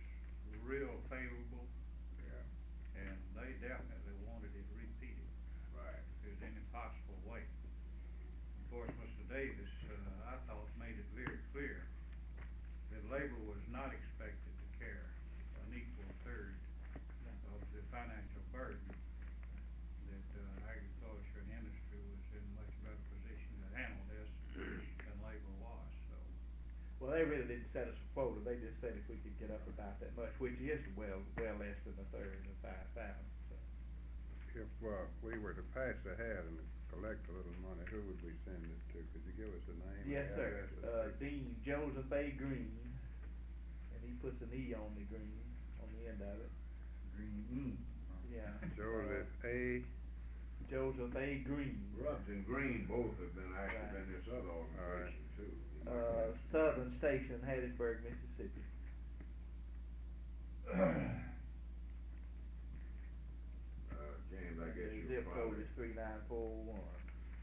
real favorable, Yeah. and they definitely wanted it repeated. Right. If there's any possible way. Of course, Mr. Davis, I thought made it very clear that labor was not expected to carry an equal third of the financial burden, that, agriculture and industry was in much better position to handle this than labor was, so. well, they really didn't set us a quota. They just said if we could get up about that much, which is well less than a third of 5,000, so. If, we were to pass a hat and collect a little money, who would we send it to? Could you give us a name? Yes, and sir. address? Dean Joseph A. Green, and he puts an E on the green, on the end of it. Green. Yeah. Joseph A. Joseph A. Green. Rubbs and Green both have been active Right. in this other organization too. Southern Station, Hattiesburg, Mississippi. James, I guess The you'll zip code probably, is 39401.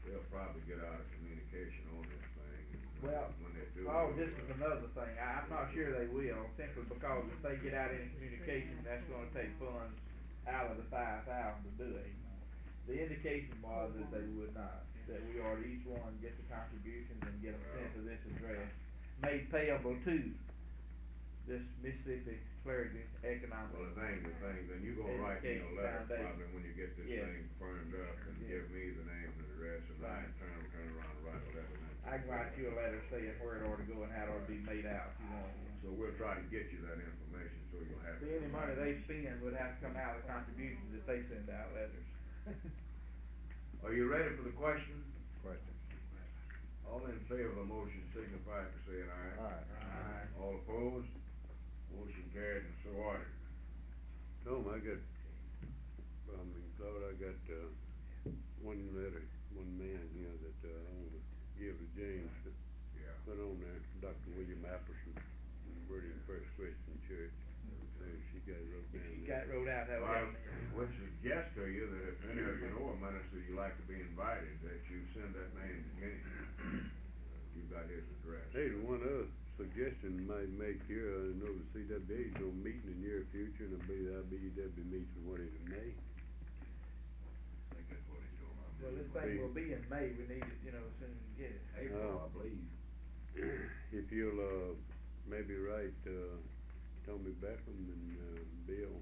they'll probably get out of communication on this thing. Well, When they do. oh, this is another thing. I'm not sure they will, simply because if they get out any communication, that's gonna take funds out of the 5,000 to do it. The indication was that they would not, that we ought to each one get the contributions and get them sent to this address, made payable to this Mississippi Clergy Economic. Well, the thing, then you go write me a Education letter Foundation. probably when you get this Yes. thing firmed up and Yes. give me the name and address and I Right. in turn around and write a letter. I can write you a letter saying where it ought to go and how it ought to be made out if you want. So we'll try to get you that information, so you'll have. See, any money they spend would have to come out of contributions if they send out letters. Are you ready for the question? Question. All in favor of the motion signify by saying aye. Aye. All opposed? Motion carried and so ordered. Tom, Claude, I got, one letter, one man here that, I wanna give to James to Yeah. put on there, Dr. William Appleson, Virgin First Christian Church. So she got it wrote down If you there. got wrote out, that Well, would I would suggest to you that if any of you know a minister you'd like to be invited, that you send that name to me. You've got his address. Hey, one other suggestion might make here, I know the CWA's gonna meet in the near future, and the IBEW meets in what is it, May? I think that's what he told me. Well, this thing will be in May, we need it, you know, as soon as we get it. April, I believe. If you'll, maybe write, Tommy Beckham and, Bill a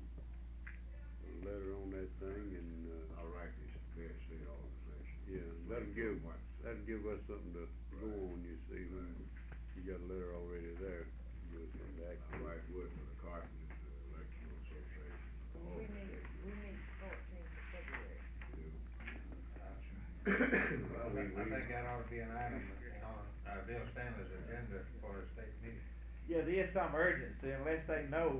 letter on that thing, and, I'll write this Bear State organization. yeah, that'll give us something to go on, you see, when you got a letter already there. Give us something to act I'll on. write wood for the Carpenters Electrical Association. We meet 14th of February. Well, I think that ought to be an item on, Bill Stanley's agenda for a state meeting. Yeah, there is some urgency, unless they know,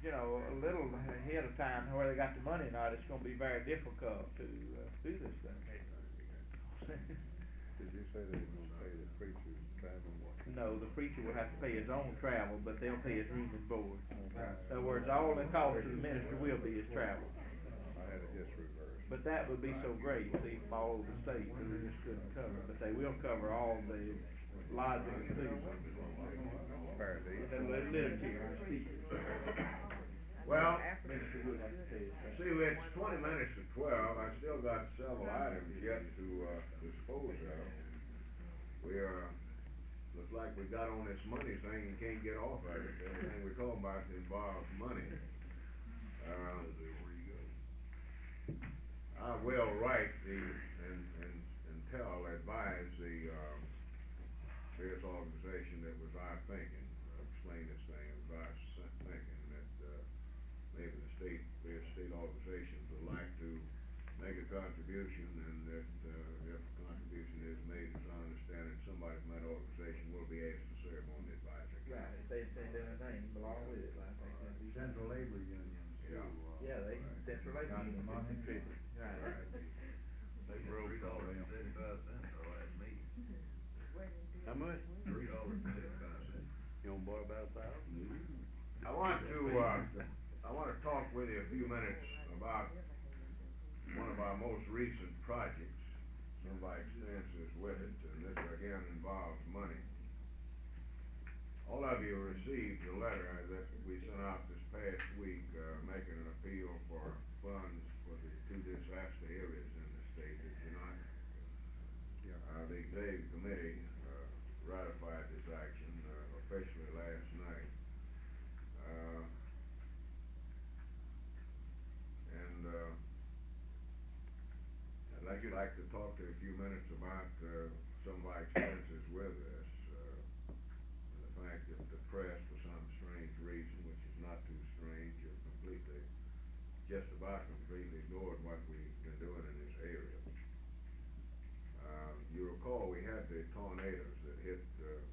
you know, a little ahead of time where they got the money or not, it's gonna be very difficult to, do this thing. Did you say they were gonna pay the preacher's travel? No, the preacher will have to pay his own travel, but they'll pay his room and board. In other words, all the cost to the minister will be his travel. I had it just reversed. But that would be so great, see, from all over the state, that we just couldn't cover, but they will cover all the lodging and food. Fair deal. The literature and speakers. Well, Minister would have to pay his travel. see, it's 20 minutes to 12, I still got several items yet to, dispose of. We looks like we got on this money thing and can't get off of it. Everything we're talking about involves money. I will write advise the, various organization that was our thinking, explain this thing, it was our thinking that, maybe the various state organizations would like to make a contribution, and that, if a contribution is made, as I understand it, somebody from that organization will be asked to serve on the advisory Right, council. if they send in a name along with it, I think that'd be. Central labor unions too. Yeah. Yeah, they, central labor Got the union money. contribute, right. They broke $3.75 our last meeting. How much? $3.75. You gonna borrow about 1,000? I want to talk with you a few minutes about one of our most recent projects. Some of our experiences with it, and this again involves money. All of you received a letter that we sent out this past week, making an appeal for funds for the two disaster areas in the state, did you not? The executive committee, ratified this action, officially last night. I'd like to talk to you a few minutes about, some of our experiences with this, and the fact that the press, for some strange reason, which is not too strange, have just about completely ignored what we've been doing in this area. You recall we had the tornadoes that hit,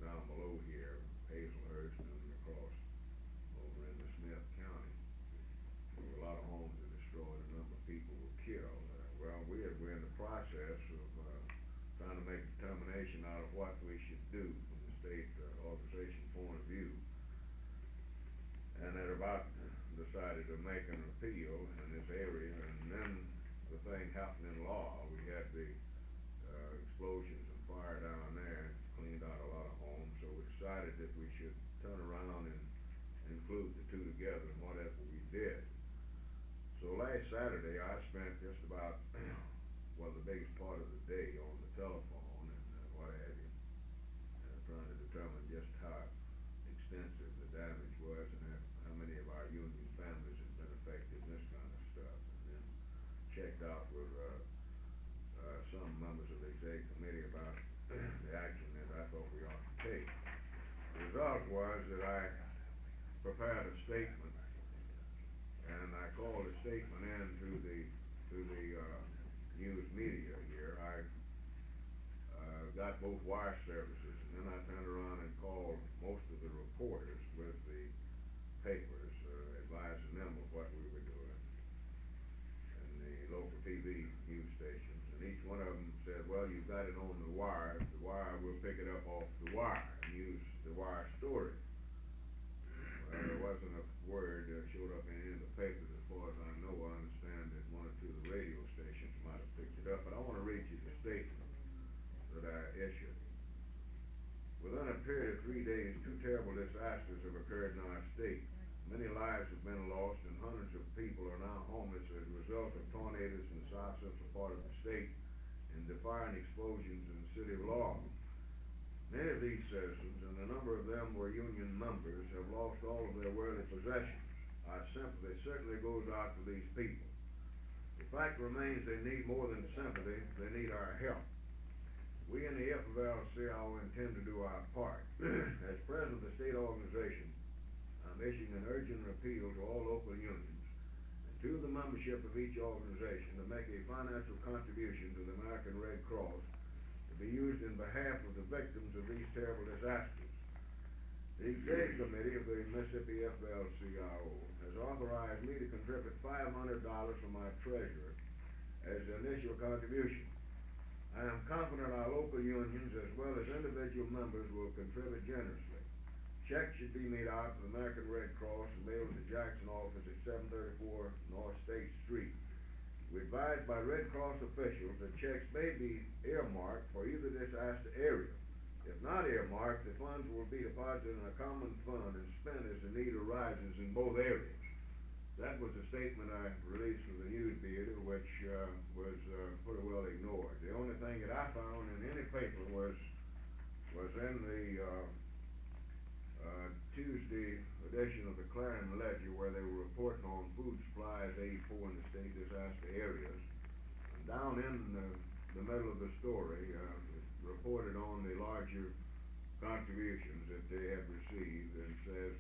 down below here, Hazelhurst and across over into Smith County. There were a lot of homes that destroyed, a number of people were killed. Well, we're in the process of, trying to make a determination out of what we should do from the state organization point of view. And had about decided to make an appeal in this area, and then the thing happened in law. We had the explosions and fire down there, cleaned out a lot of homes, so we decided that we should turn around and include the two together in whatever we did. So last Saturday, I spent just about, the biggest part of the day on the telephone and what have you, trying to determine just how extensive the damage was and how many of our union families had been affected in this kind of stuff. And then checked out with some members of the executive committee about the action that I thought we ought to take. The result was that I prepared a statement, and I called the statement in to the news media here. I got both wire services, and then I turned around and called most of the reporters with the papers, advising them of what we were doing, and the local TV news stations, and each one of them said, well, you got it on the wire, we'll pick it up off the wire and use the wire story. Well, there wasn't a word that showed up in any of the papers as far as I know. I understand that one or two of the radio stations might have picked it up, but I want to read you the statement that I issued. Within a period of 3 days, 2 terrible disasters have occurred in our state. Many lives have been lost, and hundreds of people are now homeless as a result of tornadoes in the south central part of the state and the fire and explosions in the city of Lawton. Many of these citizens, and a number of them were union members, have lost all of their worldly possessions. Our sympathy certainly goes out to these people. The fact remains they need more than sympathy, they need our help. We in the FFL-CIO intend to do our part. As president of the state organization, I'm issuing an urgent appeal to all local unions and to the membership of each organization to make a financial contribution to the American Red Cross to be used in behalf of the victims of these terrible disasters. The executive committee of the Mississippi FFL-CIO has authorized me to contribute $500 from my treasurer as an initial contribution. I am confident our local unions as well as individual members will contribute generously. Checks should be made out to the American Red Cross and mailed to the Jackson office at 734 North State Street. We advised by Red Cross officials that checks may be earmarked for either disaster area. If not earmarked, the funds will be deposited in a common fund and spent as the need arises in both areas. That was a statement I released from the news media, which was pretty well ignored. The only thing that I found in any paper was in the Tuesday edition of the Clarion Ledger, where they were reporting on food supplies 84 in the state disaster areas. And down in the middle of the story, it reported on the larger contributions that they had received, and says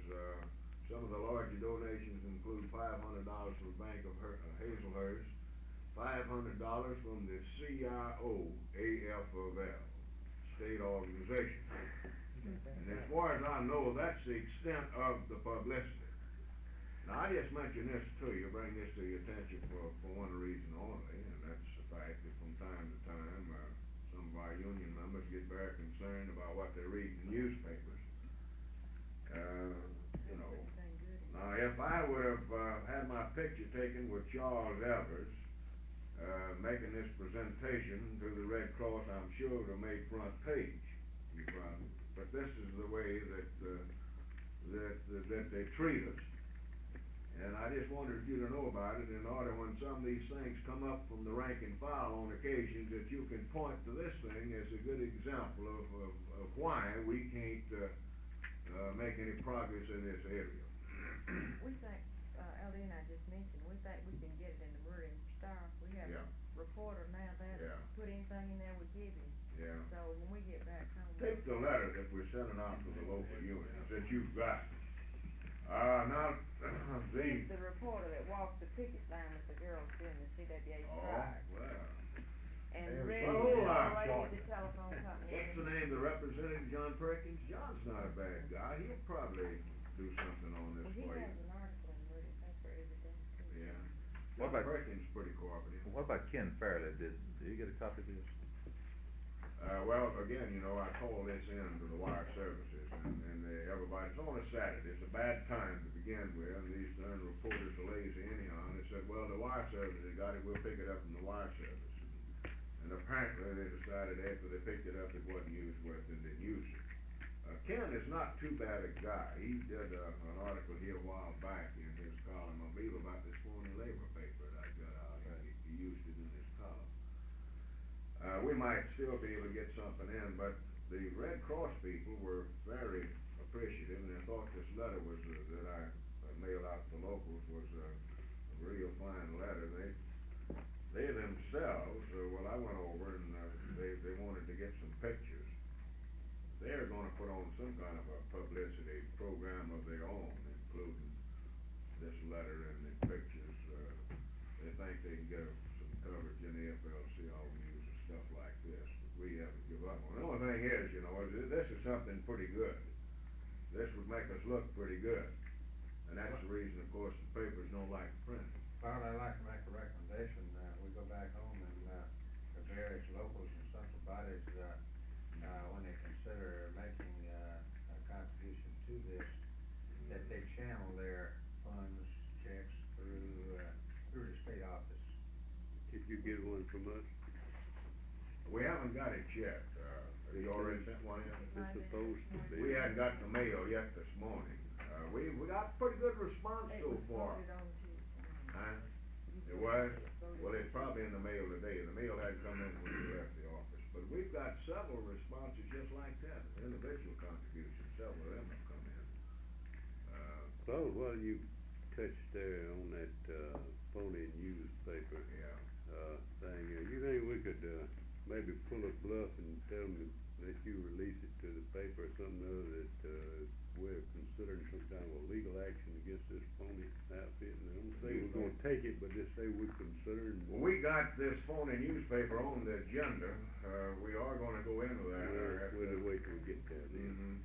some of the larger donations include $500 from the Bank of Hazelhurst, $500 from the CIO AFL state organization. And as far as I know, that's the extent of the publicity. Now, I just mention this to you, bring this to your attention for one reason only, and that's the fact that from time to time, some of our union members get very concerned about what they read in newspapers. You know, now if I would have had my picture taken with Charles Evers, making this presentation to the Red Cross, I'm sure it would have made front page. But this is the way that they treat us. And I just wanted you to know about it in order when some of these things come up from the rank and file on occasions that you can point to this thing as a good example of why we can't make any progress in this area. We think, LD and I just mentioned, we think we can get it in the Meridian Star. We have a reporter now that put anything in there we give him. Yeah. So when we get back home. Take the letter that we're sending out to the local unions that you've got. Now, He's the reporter that walked the picket line with the girls during the CWA strike. Well. And Hey, Reggie, hold on, the lady Sean. at the telephone company. What's the name of the representative, John Perkins? John's not a bad guy. He'll probably do something on this Well, he for you. has an article in the Meridian paper every day, too. Yeah. What John about- Perkins pretty cooperative. What about Ken Fairley? Did you get a copy of this? Well, again, you know, I called this in to the wire services, and everybody, it's on a Saturday, it's a bad time to begin with, and these darn reporters are lazy anyhow, and they said, well, the wire services got it, we'll pick it up from the wire service. And apparently they decided after they picked it up it wasn't used worth and didn't use it. Ken is not too bad a guy. He did an article here a while back in his column, I believe, about this phony labor paper that I got out. He used it in his column. We might still be able to get something in, but the Red Cross people were very appreciative, and they thought this letter was that I mailed out to the locals was a real fine letter. They themselves, well, I went over and they wanted to get some pictures. They're going to put on some kind of a publicity program of their own, including thing is, you know, this is something pretty good. This would make us look pretty good. And that's the reason, of course, the papers don't like printing. Well, I'd like to make a recommendation, we go back home and, the various locals and central bodies, when they consider making, a contribution to this, that they channel their funds, checks through the state office. Did you get one from us? We haven't got it yet, have you already sent one in? It's supposed to be. We hadn't got the mail yet this morning. We got pretty good response It so was far. voted on Tuesday. Huh? You It voted- was? voted Well, on it's probably in the mail today. The mail hadn't come in when we left the office. But we've got several responses just like that, individual contributions, several of them have come in. Well, while you touched there on that, phony newspaper, Yeah. thing, you think we could, maybe pull a bluff and tell them that you release it to the paper or something other that, we're considering some kind of a legal action against this phony outfit, and don't say we're gonna take it, but just say we're considering. Well, we got this phony newspaper on the agenda. We are gonna go into that. We'll wait till we get there then.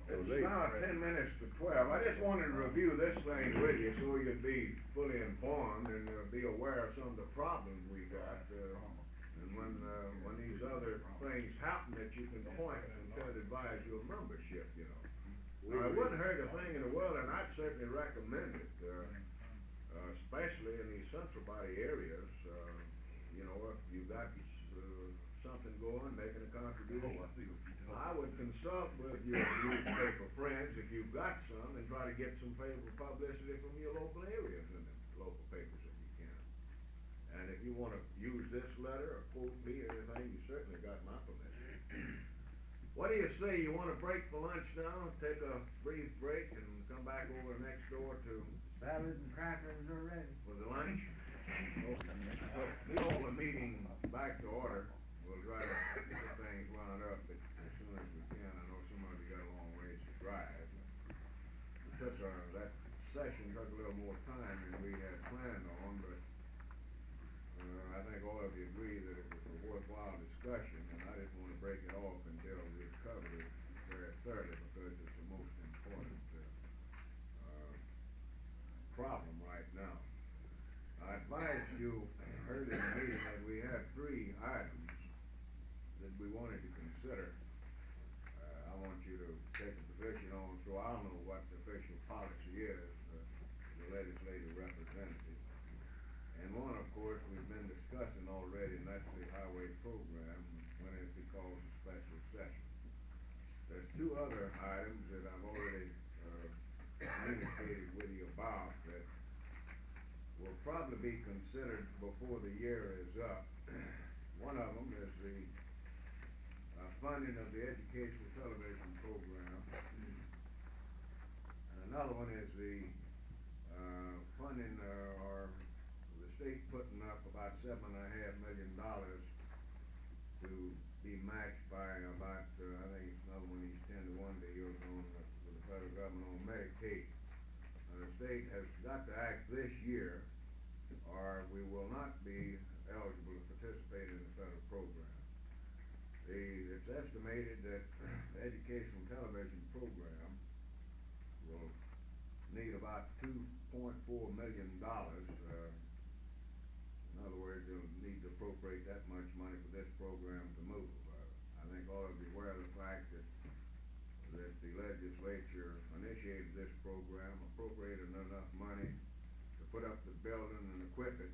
It's they- now 10 minutes to 12. I just wanted to review this thing with you so you'd be fully informed and be aware of some of the problems we got. And when these other things happen, that you can point and tell advise your membership, you know. It wouldn't hurt a thing in the world, and I'd certainly recommend it, especially in these central body areas. You know, if you got something going, making a contribution, I would consult with your newspaper friends, if you've got some, and try to get some favorable publicity from your local areas in the local papers if you can. And if you wanna use this letter or quote me or anything, you certainly got my permission. What do you say, you wanna break for lunch now, take a brief break and come back over next door to Salad and crackers are ready. for the lunch? We'll call the meeting back to order. We'll try to get things wound up as soon as we can. I know some of you got a long ways to drive. That session took a little more time than we had planned on, but I think all of you agree that it was a worthwhile discussion, and I didn't wanna break it off until we had covered it very thoroughly, because it's the most important problem right now. I advised you earlier in the meeting that we had 3 items that we wanted to consider. I want you to take a position on, so I'll know what the official policy is, the legislative representative. And one, of course, we've been discussing already, and that's the highway program, when it be called a special session. There's 2 other items that I've already communicated with you about that will probably be considered before the year is up. One of them is the funding of the educational television program, and another one is the funding or the state putting up about $7.5 million to be matched by about I think it's another one of these 10-to-1 deals on with the federal government on Medicaid. The state has got to act this year, or we will not be eligible to participate in the federal program. It's estimated that the educational television program will need about $2.4 million. In other words, they'll need to appropriate that much money for this program to move. I think all of you are aware of the fact that the legislature initiated this program, appropriated enough money to put up the building and equip it,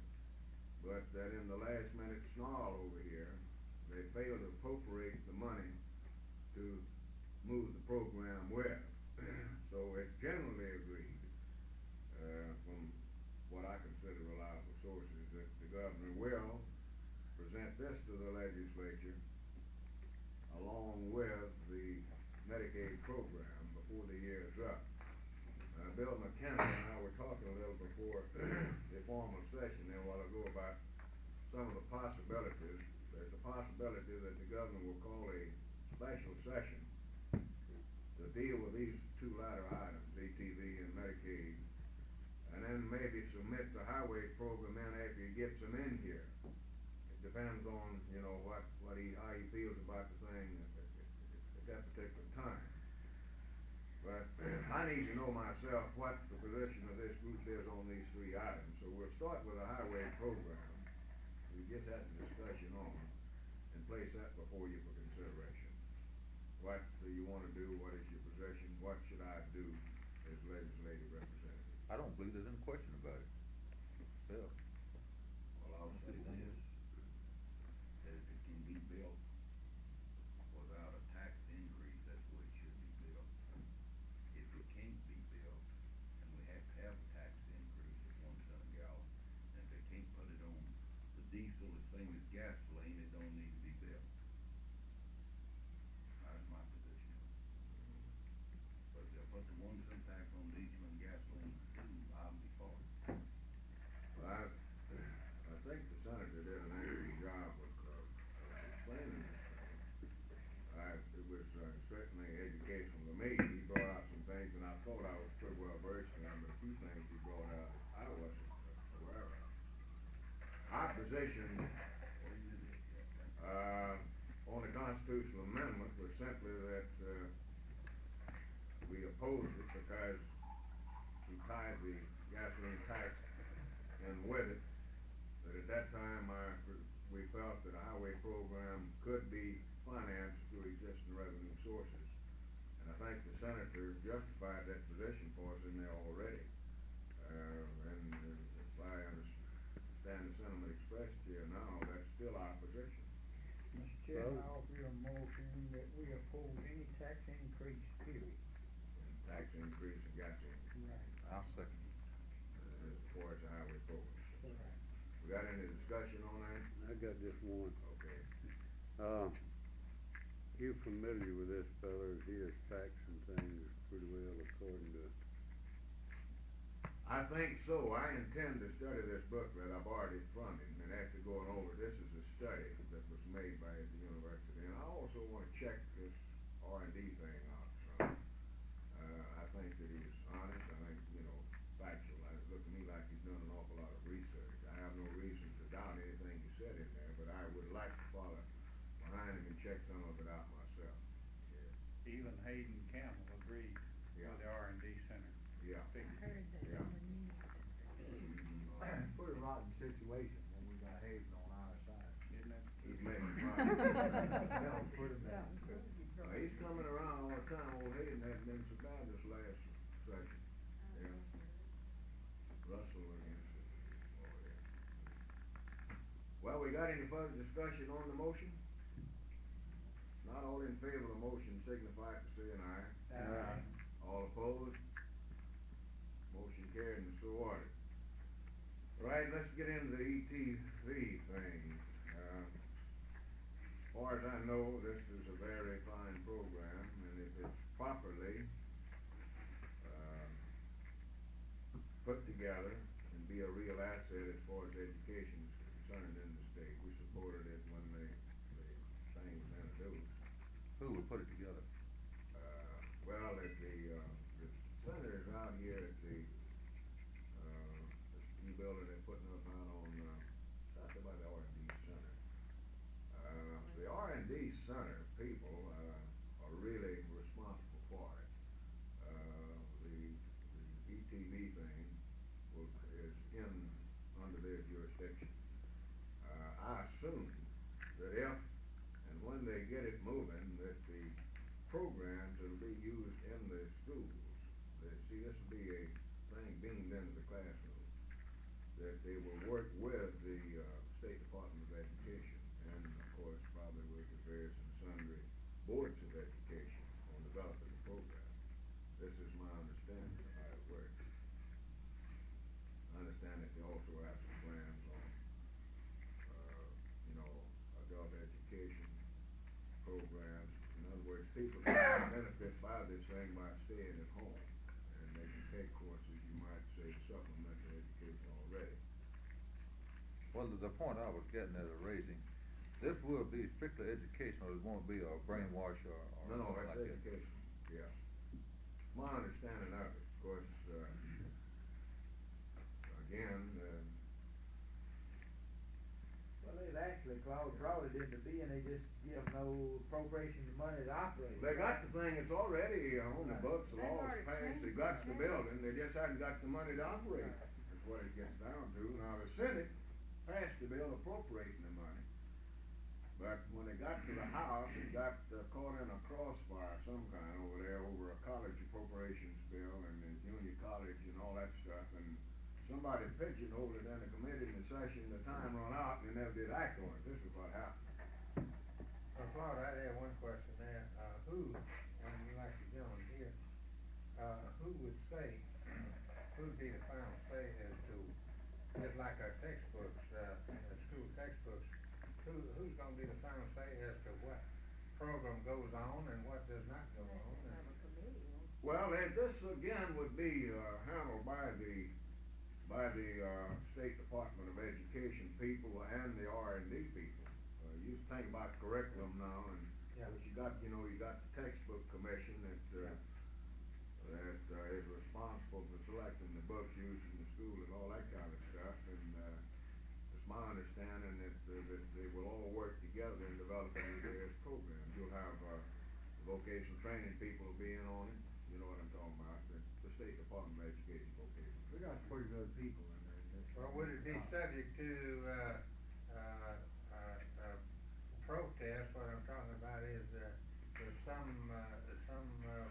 but that in the last minute snarl over here, they failed to appropriate the money to move the program with. So it's generally agreed, from what I consider reliable sources, that the governor will present this to the legislature along with the Medicaid program before the year is up. Bill McKenna and I were talking a little before the formal session there a while ago about some of the possibilities. There's a possibility that the governor will call a special session to deal with these 2 latter items, ATV and Medicaid, and then maybe submit the highway program in after he gets them in here. It depends on, you know, how he feels about the thing at that particular time. But I need to know myself what the position of this group is on these three items, so we'll start with a highway program. We get that discussion on, and place that before you for consideration. What do you wanna do, what is your position, what should I do as legislative representative? I don't believe there's any question about it. Yeah. Well, I'll say this, that if it can be built without a tax increase, that's the way it should be built. If it can't be built, and we have to have a tax increase at 1 cent a gallon, and if they can't put it on the diesel, the same as gasoline, it don't need to be built. That's my position. But if they'll put the 1 cent tax on diesel and gasoline too, I'll be for it. Well, I think the senator did an excellent job of explaining this thing. It was certainly educational to me. He brought out some things, and I thought I was pretty well versed in them, but a few things he brought out I wasn't aware of. Our position, on the constitutional amendment was simply that, we opposed it because we tied the gasoline tax in with it. That at that time, we felt that a highway program could be financed through existing revenue sources. And I think the senator justified that position for us in there already. And if I understand the sentiment expressed here now, that's still our position. Mr. Chairman, I offer you a motion that we oppose any tax increase, period. And tax increase in gasoline, Right, I'll second it. as far as the highway program. correct. We got any discussion on that? I got just one. Okay. You familiar with this feller, his facts and things pretty well according to, I think so. I intend to study this book that I borrowed it from him, and after going over, this is a study that was made by the university. And I also wanna check this R&D thing out some. I think that he's honest, I think, factual. It looked to me like he's done an awful lot of research. I have no reason to doubt anything he said in there, but I would like to follow behind him and check some of it out myself. Even Hayden Campbell agreed Yeah. with the R&D Center. Yeah. Heard that Yeah. on the news. Pretty rotten situation when we got Hayden on our side. Isn't it? He's making progress. Yeah, pretty bad. He's coming around all the time. Old Hayden hasn't been so bad this last session. Yeah. Russell against it. Oh, yeah. Well, we got any further discussion on the motion? Not all in favor of the motion signify by saying aye. Aye. All opposed? Motion carried and so ordered. Right, let's get into the ETV thing. As far as I know, this is a very fine program, and if it's properly, put together and be a real asset as far as education is concerned in the state. We supported it when the thing was introduced. Who would put it together? Well, at the center is out here at the new building they're putting up out on, talking about the R&D Center. The R&D Center people, are really responsible for it. The ETV thing is under their jurisdiction. I assume that if and when they get it moving, that the programs that'll be used in the schools, that, see, this will be a thing beamed into the classroom, that they will work with the State Department of Education, and of course probably with the various and sundry boards of education on developing the program. This is my understanding of how it works. I understand that they also have some plans on, adult education programs. In other words, people can benefit by this thing by staying at home, and they can take courses, you might say, supplemental education already. Well, the point I was getting at or raising, this will be strictly educational, it won't be a brainwash or No, something it's like that. education, yeah. My understanding of it, of course, again, Well, it actually clause brought it into being, they just give no appropriation of money to operate. They got the thing, it's already on the Right. books, the They've law's already passed, they changed got the it. building, they just hadn't got the money to operate it. That's what it gets down to. Now, the Senate passed the bill appropriating the money, but when it got to the House, it got caught in a crossfire of some kind over there, over a college appropriations bill and the junior college and all that stuff, and somebody pigeonholed it in the committee in the session, the time run out, and they never did act on it. This is what happened. Claude, I had one question there, who, and like the gentleman here, who would say, who'd be the final say as to, just like our textbooks, school textbooks, who's gonna be the final say as to what program goes on and what does not go on? Have a committee on. Well, this again would be, handled by the State Department of Education people and the R&D people. You think about curriculum now, and Yeah. what you got the textbook commission that is responsible for selecting the books used in the school and all that kind of stuff, and, it's my understanding that they will all work together in developing the various programs. You'll have, vocational training people will be in on it, you know what I'm talking about, the State Department of Education vocational. We got pretty good people in there. Well, would it be subject to, protest? What I'm talking about is, there's some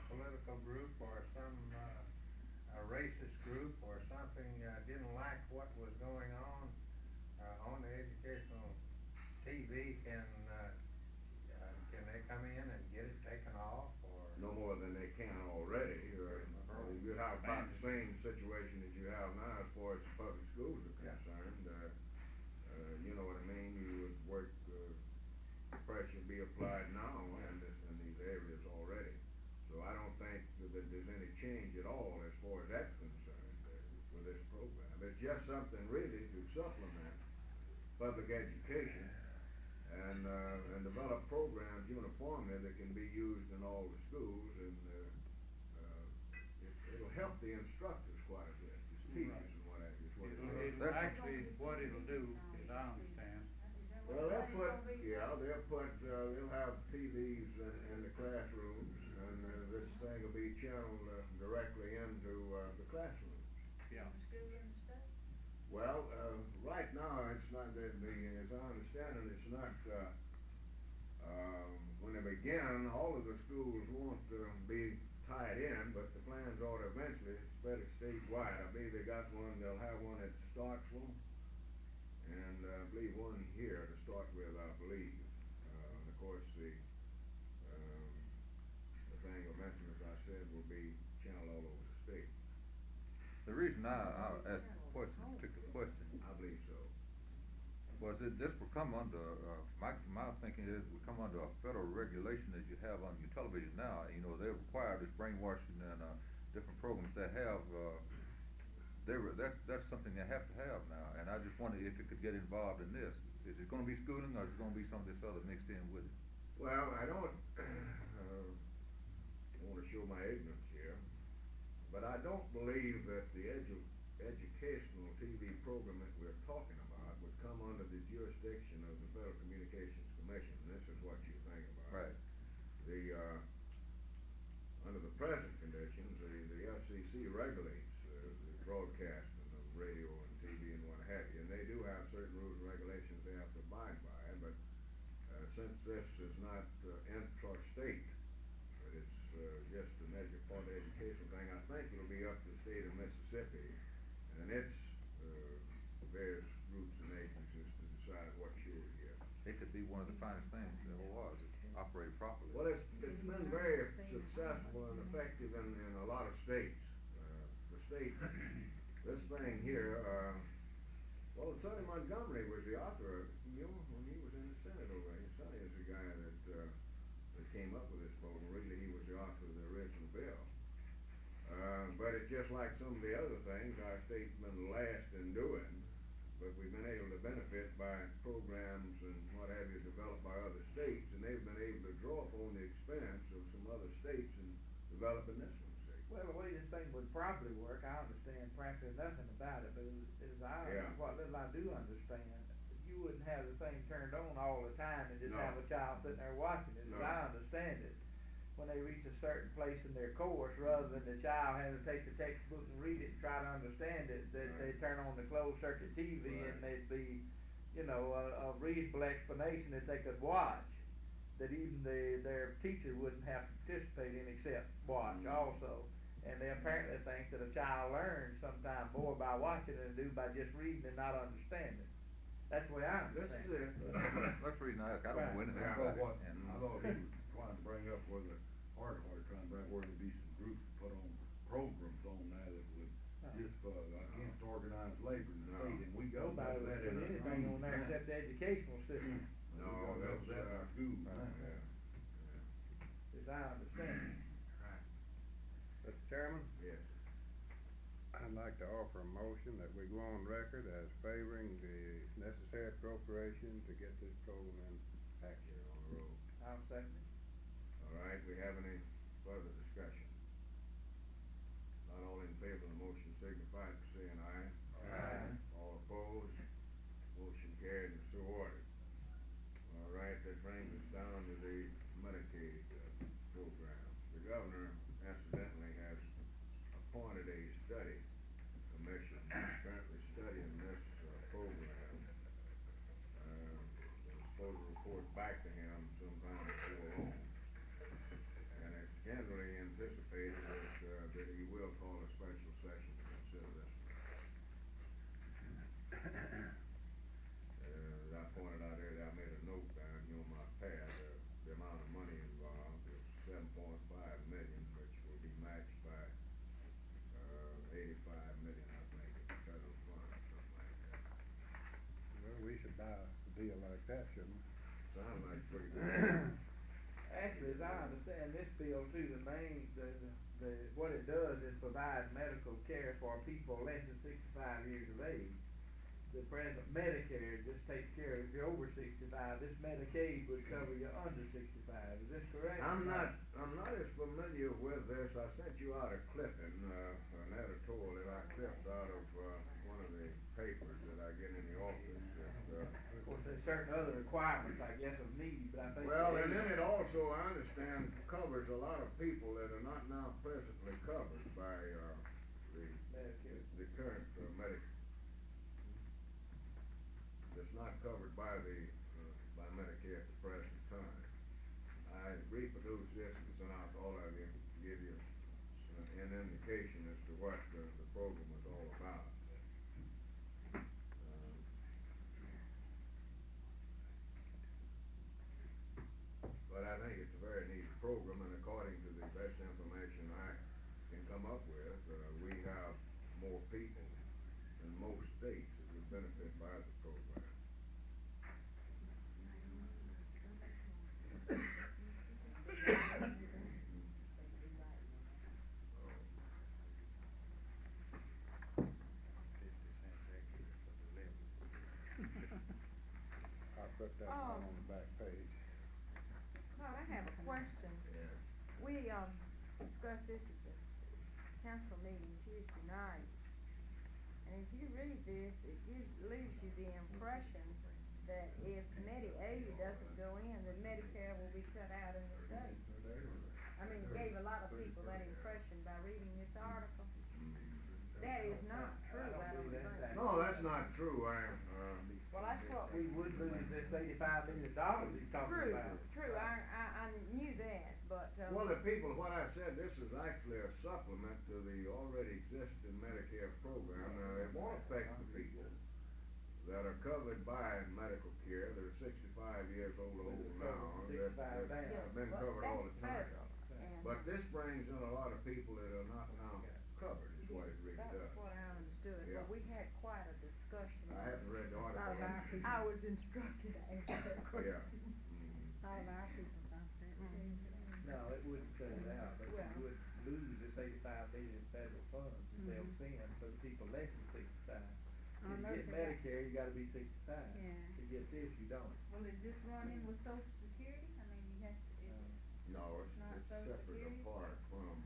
political group or some, racist group or something, didn't like what was going on the educational TV, can they come in and get it taken off, or? No more than they can already, or you have about the same situation that you have now as far as the public schools are concerned. You know what I mean, you would work, pressure be applied now in these areas already. So I don't think that there's any change at all as far as that's concerned, for this program. It's just something really to supplement public education and develop programs uniformly that can be used in all the schools, and it'll help the instructors quite a bit, the teachers and what have you. is what it is. It'll actually, what it'll do, as I understand, Well, they'll have TVs in the classrooms, and this thing will be channeled directly into the classrooms. yeah. School in the state? Well, right now, it's not, as I understand it, it's not, when they begin, all of the schools won't be tied in, but the plans are to eventually spread it statewide. I believe they got one, they'll have one at Starksville, and I believe one here to start with, I believe. And of course, the thing eventually, as I said, will be channeled all over the state. The reason I asked the question, particular question, I believe so. was that this will come under, my thinking is, will come under a federal regulation that you have on your television now. You know, they're required this brainwashing and, different programs that have, that's something they have to have now, and I just wondered if it could get involved in this. Is it gonna be schooling, or is it gonna be some of this other mixed in with it? Well, I don't, wanna show my ignorance here, but I don't believe that the educational TV program that we're talking about would come under the jurisdiction of the Federal Communications Commission. This is what you think about. Right. Under the present conditions, the FCC regulates the broadcasting of radio and TV and what have you, and they do have certain rules and regulations they have to abide by, but since this is not intrastate, but it's just a major part of the educational thing, I think it'll be up to the state of Mississippi and its various groups and agencies to decide what should get. It could be one of the finest things that ever was, operate properly. Well, it's been very successful and effective in a lot of states. The state, this thing here, well, Sonny Montgomery was the author of it, you know, when he was in the Senate over there. Sonny is the guy that came up with this program. Really, he was the author of the original bill. But it's just like some of the other things our state's been last in doing, but we've been able to benefit by programs and what have you developed by other states, and they've been able to draw upon the expense of some other states in developing this one. Well, the way this thing would probably work, I understand practically nothing about it, but as Yeah. what little I do understand, you wouldn't have the thing turned on all the time and just No. have a child sitting there watching it, as No. I understand it. When they reach a certain place in their course, rather than the child having to take the textbook and read it and try to understand it, that they turn on the closed circuit TV and there'd be, you know, a reasonable explanation that they could watch, that even their teacher wouldn't have to participate in except watch also. And they apparently think that a child learns sometime more by watching than they do by just reading and not understanding. That's the way I This understand is it. it. That's the reason I ask, I don't know anything Yeah, about but what, it, and. I thought he was trying to bring up where the Hardware trying to bring where there'd be some groups to put on programs on there that would just, against organized labor in the No. state, and we got Nobody would that put in our anything on there schools except the educational system, now. No, that's, our schools now. as I understand it. Mr. Chairman, Yes. I'd like to offer a motion that we go on record as favoring the necessary appropriation to get this program in action. On the road. I'll second it. All right, we have any further discussion? Not all in favor of the motion signify by saying aye. Aye. All opposed, motion carried and so ordered. All right, that brings us down to the Medicaid, program. The governor incidentally has appointed a study commission, currently studying this, program. They're supposed to report back to him sometime before long. And it's generally anticipated that he will call a special session to consider this. As I pointed out earlier, I made a note down here on my pad, the amount of money involved is 7.5 million, which will be matched by, 85 million, I think, in federal funds, something like that. Well, we should buy a deal like that, shouldn't we? Sounds like pretty good. Actually, as I understand this bill too, what it does is provide medical care for people less than 65 years of age. The present Medicare just takes care of if you're over 65, this Medicaid would cover you under 65, is this correct? I'm not as familiar with this. I sent you out a clipping, an editorial that I clipped out of, one of the papers that I get in the office that, Of course, there's certain other requirements, I guess, of need, but I think. well, and then it also, I understand, covers a lot of people that are not now presently covered by, Medicare. the current, Medicare. That's not covered by by Medicare at the present time. I reproduced this and sent out to all of you to give you an indication as to what the program was all about. But I think it's a very neat program, and according to the best information I can come up with, we have more people in most states that would benefit by the program. I'll put that one on the back page. Claude, I have a question. Yeah. We, discussed this at the council meeting Tuesday night. And if you read this, it leaves you the impression that if Medi-Aid doesn't go in, then Medicare will be cut out in the state. I mean, it gave a lot of people that impression by reading this article. That is not true, I don't believe think. that's No, that's not true. Well, that's what We would lose this $85 million he's talking True, about. true, I knew that, but, Well, the people, what I said, this is actually a supplement to the already existing Medicare program. Now, it won't affect the people that are covered by medical care, that are 65 years old or older now, that have been but covered all the that's time. federal, and But this brings in a lot of people that are not now covered, is what it really that's does. what I understood, Yeah. but we had quite a discussion. I haven't read the article. I was instructed to ask that question. Yeah. Mhm. All of our people thought that too. No, it wouldn't cut it out, but Well- you would lose this $85 million federal funds that they'll send for the people less than 65. Oh, If no, you get so that- Medicare, you gotta be 65. Yeah. To get this, you don't. Well, is this run in with Social Security? I mean, you have to, No, it's Not Social separate Security? apart from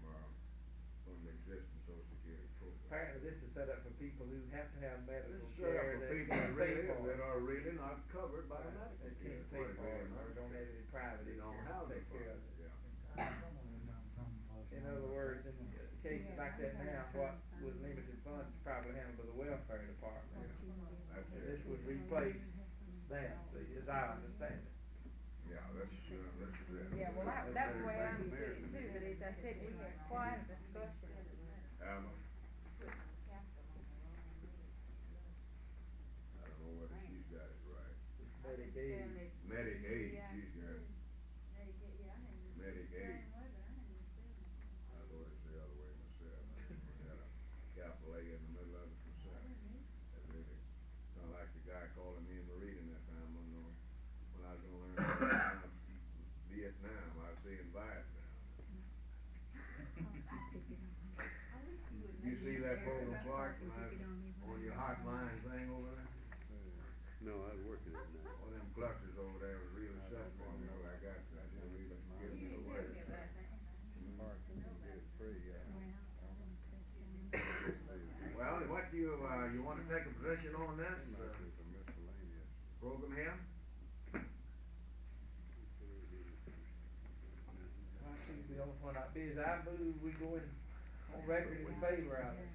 the existing Social Security program. Apparently, this is set up for people who have to have medical This is set up care for that people that pay for that it. are really not covered by Medicaid. They can't That's pay what for it, is. or don't have any private They don't insurance have to the take care of funds, it. yeah. In other words, in cases like that now, what with limited funds is probably handled by the welfare department. That's And it. this would replace that, see, as I understand it. Yeah, that's it. Yeah, well, that's the way I understood it too, but as I said, we had quite a discussion. Alma, I don't know whether she's got it right. Medicaid. Medicaid, she's got it. Medicaid, yeah, I hadn't. Medicaid. Same way, but I hadn't understood it. I thought it's the other way myself. I had a capital A in the middle of it myself. That really, sound like the guy calling me in the reading that time, I know, when I was gonna learn how to pronounce Vietnam, I was saying Vietnam. You see that program, Clark, when I was on your hotline thing over there? No, I was working it now. All them clusters over there was really something, you know, I got, I didn't really give me the word. Park and get it free, Well, what do you, you wanna take a position on this, It's a miscellaneous. program here? I see the only one I is I move we go in on record in favor of it.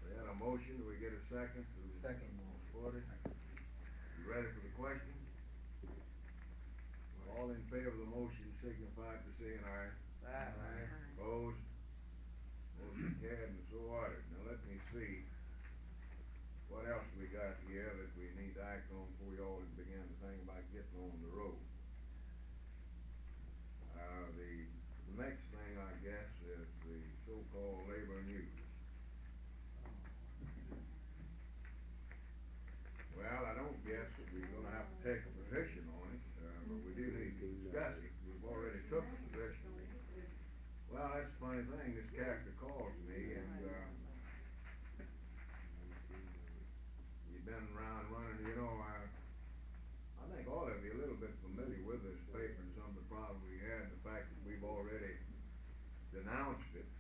We had a motion, do we get a second to? Second. Support it? You ready for the question? All in favor of the motion signify by saying aye. Aye. Opposed? Motion carried and so ordered. Now let me see, what else we got here that we need to act on before we all begin to think about getting on the road? The next thing, I guess, is the so-called labor and use. Well, I don't guess that we're gonna have to take a position on it, but we do need to discuss it. We've already took a position. Well, that's the funny thing, this character calls me and, you've been around running, you know, I think all of you are a little bit familiar with this paper and some of the problems we had, the fact that we've already denounced it.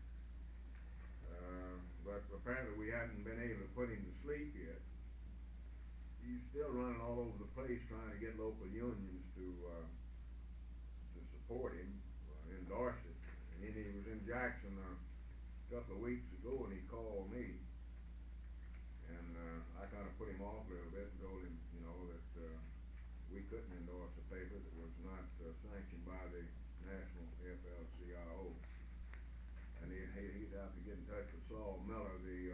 But apparently we haven't been able to put him to sleep yet. He's still running all over the place trying to get local unions to support him, endorse it. And he was in Jackson a couple of weeks ago and he called me. And I kind of put him off a little bit and told him, you know, that we couldn't endorse a paper that was not sanctioned by the National AFL-CIO. And he'd have to get in touch with Saul Miller, the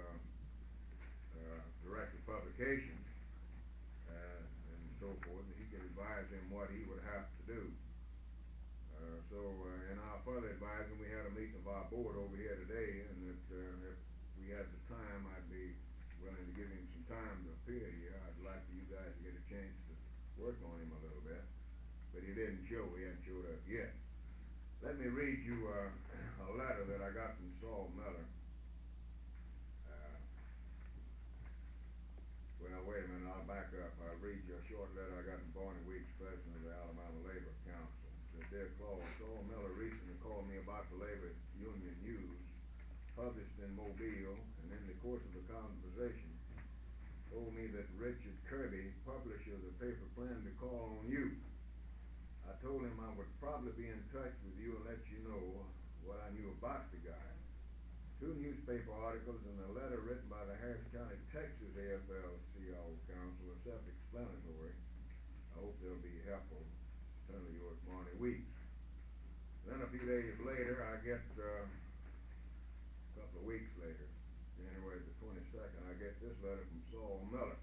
director of publications, and so forth, and he could advise him what he would have to do. And I'll further advise him, we had a meeting of our board over here today, and that if we had the time, I'd be willing to give him some time to appear here. I'd like for you guys to get a chance to work on him a little bit, but he didn't show, he hadn't showed up yet. Let me read you a letter that I got from Saul Miller. Well, wait a minute, I'll back up. I'll read you a short letter I got from Barney Weeks, president of the Alabama Labor Council. It says, "Dear Claude, Saul Miller recently called me about the labor union news published in Mobile, and in the course of the conversation, told me that Richard Kirby, publisher of the paper, planned to call on you. I told him I would probably be in touch with you and let you know what I knew about the guy. 2 newspaper articles and a letter written by the Harris County, Texas AFL-CIO Council are self-explanatory. I hope they'll be helpful. Certainly yours, Barney Weeks." Then a few days later, I get, a couple of weeks later, January the 22nd, I get this letter from Saul Miller.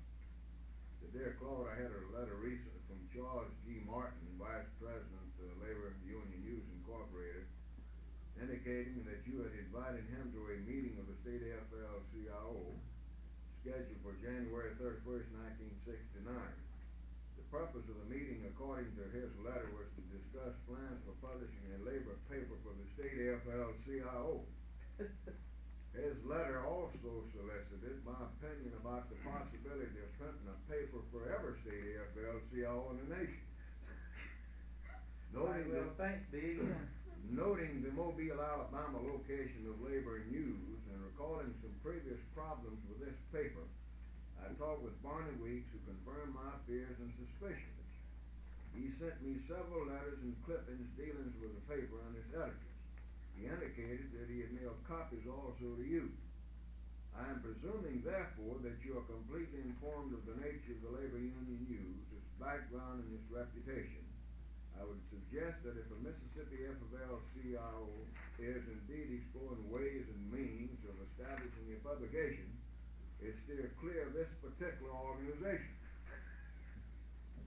Said, "Dear Claude, I had a letter recently from Charles G. Martin, Vice President of Labor Union News Incorporated, indicating that you had invited him to a meeting of the state AFL-CIO scheduled for January 31st, 1969. The purpose of the meeting, according to his letter, was to discuss plans for publishing a labor paper for the state AFL-CIO. His letter also solicited my opinion about the possibility of printing a paper for every state AFL-CIO in the nation. Noting the Mobile, Alabama location of Labor News and recalling some previous problems with this paper, I talked with Barney Weeks, who confirmed my fears and suspicions. He sent me several letters and clippings dealing with the paper and its editors. He indicated that he had mailed copies also to you. I am presuming, therefore, that you are completely informed of the nature of the labor union news, its background, and its reputation. I would suggest that if a Mississippi FFL-CIO is indeed exploring ways and means of establishing a publication, it steer clear of this particular organization.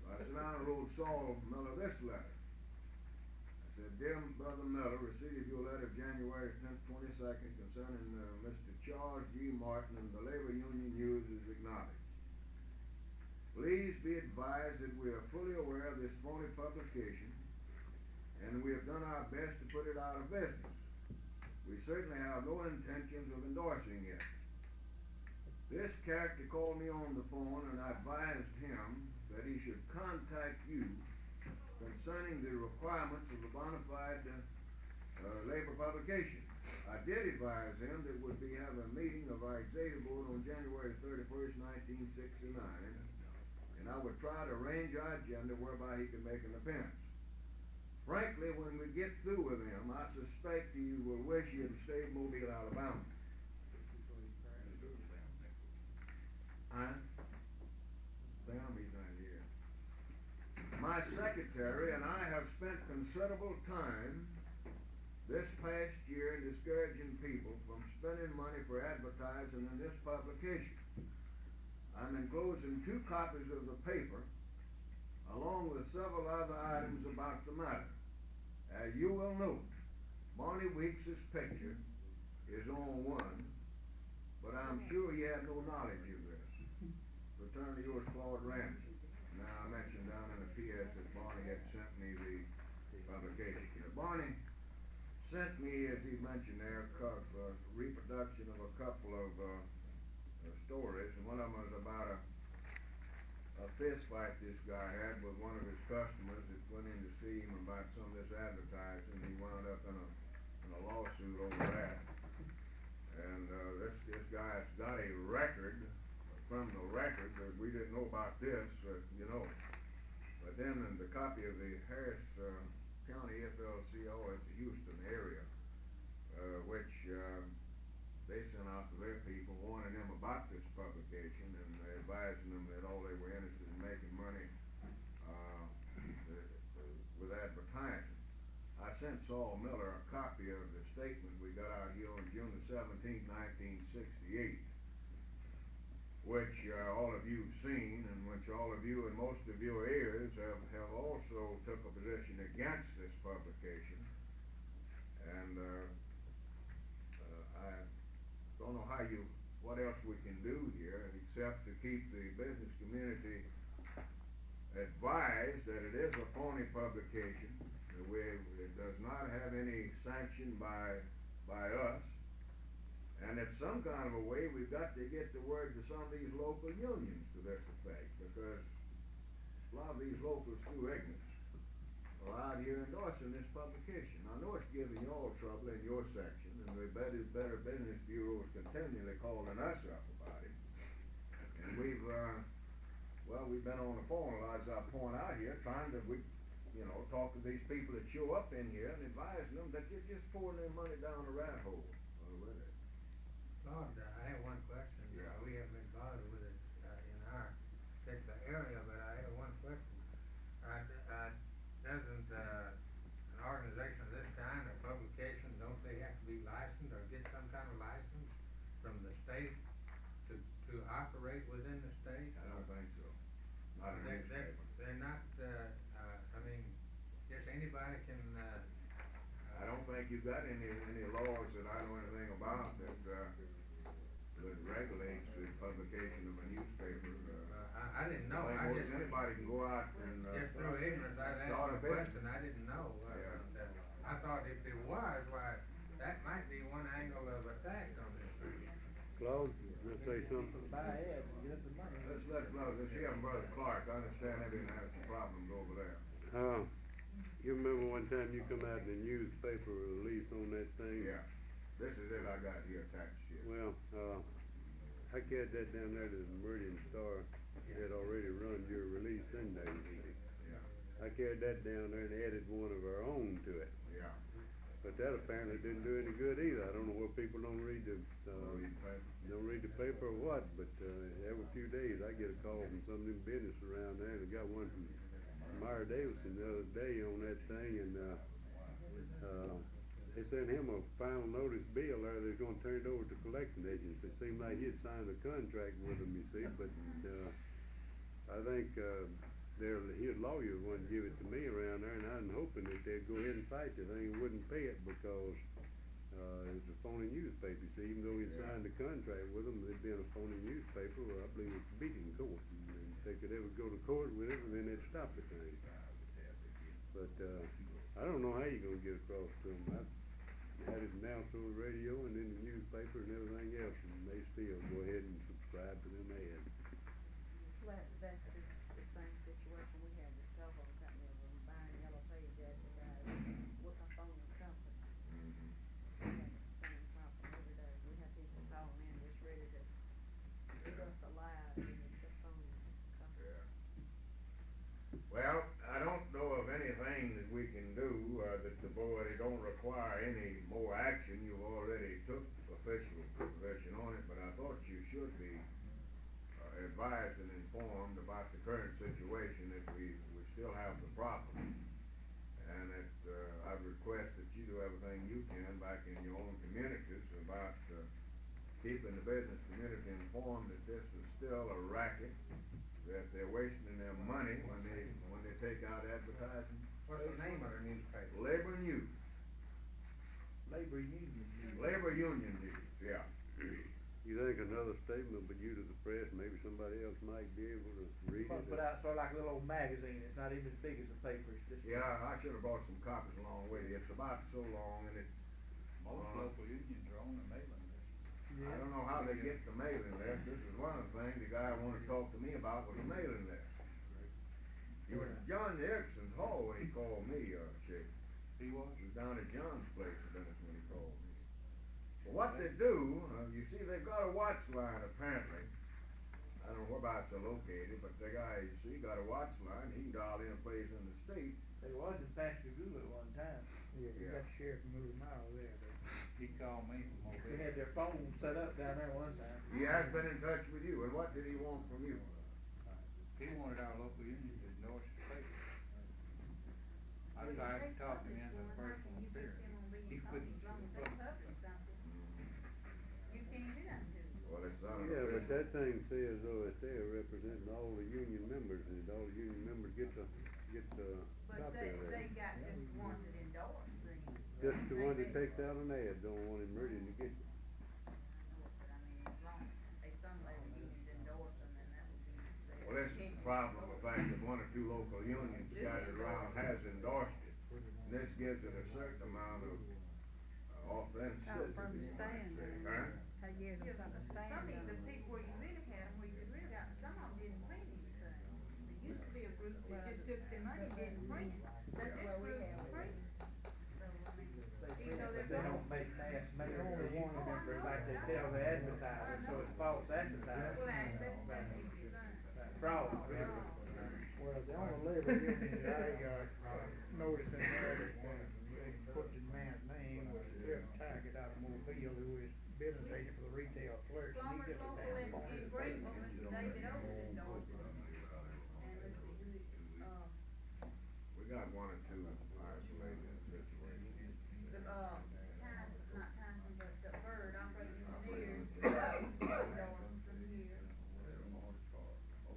I sat down and wrote Saul Miller this letter. I said, Dear Brother Miller, received your letter of January 10th, 22nd concerning Mr. Charles G. Martin and the Labor Union News is acknowledged. Please be advised that we are fully aware of this phony publication, and we have done our best to put it out of business. We certainly have no intentions of endorsing it. This character called me on the phone, and I advised him that he should contact you concerning the requirements of a bona fide labor publication. I did advise him that we'd be having a meeting of our executive board on January 31st, 1969, and I would try to arrange our agenda whereby he could make an appearance. Frankly, when we get through with him, I suspect he will wish he had stayed in Mobile, Alabama. Huh? Damn, he's not here. My secretary and I have spent considerable time this past year in discouraging people from spending money for advertising in this publication. I'm enclosing 2 copies of the paper, along with several other items about the matter. As you will note, Barney Weeks' picture is on one, but I'm sure he had no knowledge of this. Return to yours, Claude Ramsey. Now, I mentioned down in the PS that Barney had sent me the publication. Barney sent me, as he mentioned there, a reproduction of a couple of stories, and one of them was about a fist fight this guy had with one of his customers that went in to see him about some of this advertising. He wound up in a lawsuit over that. And this guy's got a record, a criminal record, but we didn't know about this, you know. But then in the copy of the Harris County FLCO at the Houston area, which they sent out to their people warning them about this publication and advising them that all they were interested in making money with advertising. I sent Saul Miller a copy of the statement we got out here on June the 17th, 1968, which all of you've seen, and which all of you and most of your ears have also took a position against this publication. And I don't know what else we can do here except to keep the business community advised that it is a phony publication. It does not have any sanction by us, and in some kind of a way we've got to get the word to some of these local unions to this effect, because a lot of these locals through ignorance are out here endorsing this publication. I know it's giving you all trouble in your section, and the Better Business Bureau is continually calling us up about it. And we've been on the phone a lot, as I point out here, trying to, talk to these people that show up in here and advising them that you're just pouring their money down a rat hole with it. Lord, I have one question. Yeah. We haven't been bothered with it in our particular area, but I have one question. Doesn't an organization of this kind, a publication, don't they have to be licensed or get some kind of license from the state to operate within the state? I don't think so. Not in newspaper. They're not, just anybody can, I don't think you've got any laws that I know anything about that regulates the publication of a newspaper. I didn't know. I think most anybody can go out and just through ignorance, I asked a question. I didn't know. I thought if it was, why, that might be one angle of attack on this thing. Claude, you want to say something? Let's hear from Brother Clark. I understand they didn't have some problems over there. You remember one time you come out in the newspaper release on that thing? Yeah. This is it I got here attached here. Well, I carried that down there to the Meridian Star, had already run your release Sunday. Yeah, I carried that down there and added one of our own to it. yeah. But that apparently didn't do any good either. I don't know whether people don't read the, don't read the paper or what, but, every few days I get a call from some of them business around there, and I got one from Meyer Davidson the other day on that thing, and, they sent him a final notice bill there, they're gonna turn it over to collecting agency. It seemed like he'd signed a contract with them, you see, but, I think, his lawyer wouldn't give it to me around there, and I'm hoping that they'd go ahead and fight the thing and wouldn't pay it because, it's a phony newspaper. You see, even though he signed the contract with them, it'd been a phony newspaper, well, I believe it's beating court. And if they could ever go to court with it, then they'd stop the thing. But, I don't know how you're gonna get across to them. I had it announced on the radio and in the newspaper and everything else, and they still go ahead and subscribe to them ads. Well, that's the same situation we have with telephone company of them buying Yellow Page advertising with a phone company. We have the same problem every day. We have people calling in just ready to give us a lie and it's a phone company. Yeah. Well, I don't know of anything that we can do, that the board, it don't require any more action. You've already took official possession on it, but I thought you should be, advised and informed about the current situation, that we still have the problem. And that, I request that you do everything you can back in your own communities about, keeping the business community informed that this is still a racket, that they're wasting their money when they take out advertising. What's the name of the newspaper? Labor News. Labor union. Labor Union News, yeah. You think another statement will be due to the press, maybe somebody else might be able to read it? Put out sort of like a little old magazine, it's not even as big as the paper, it's just. Yeah, I should have brought some copies along with you. It's about so long and it's. Most local unions are on the mailing list. I don't know how they get the mailing list. This is one of the things the guy wanted to talk to me about was the mailing list. He was at John Erickson's hall when he called me, Chick. He was? He was down at John's place at Dennis when he called me. Well, what they do, you see, they've got a watch line apparently. I don't know whereabouts they're located, but the guy, you see, got a watch line. He can dial in a place in the state. They was in Pascagoula at one time. Yeah, you got sheriff moving out there, but. He called me from over They there. had their phone set up down there one time. He has been in touch with you, and what did he want from you? He wanted our local union to endorse his paper. I tried to talk him into a personal appearance. He couldn't. As long as they publish something, you can't do nothing to it. Well, it's not. Yeah, but that thing says, though, that they're representing all the union members, and all the union members get the But copy of they that. got just one that endorse things. Just the one that takes out an ad, don't want him Meridian to get it. But I mean, as long as some labor unions endorse them, then that would be. Well, this is the problem, the fact that one or two local unions scattered around has endorsed it. This gives it a certain amount of authenticity. From the stand. Huh? That gives them something to stand Some of on. the people where you really had them, where you really got, some of them didn't print anything. There used to be a group that just took their money and didn't print. But this group print. So, I mean, even though But they're. they don't make mass mail for union members like they tell the advertisers, so it's false advertising. Well, that's usually done. Fraud, really. Well, the only labor union that I, noticed in there that, they put the man's name was Jeff Taggett out of Mobile, who is business agent for the retail clerks. And he Plumbers gets a local in damn Greenville, Mr. David Oaks endorsed it. And let's see who it, We got one or two isolated situations. not Tyson, but the Bird operating engineers, endorsed them here.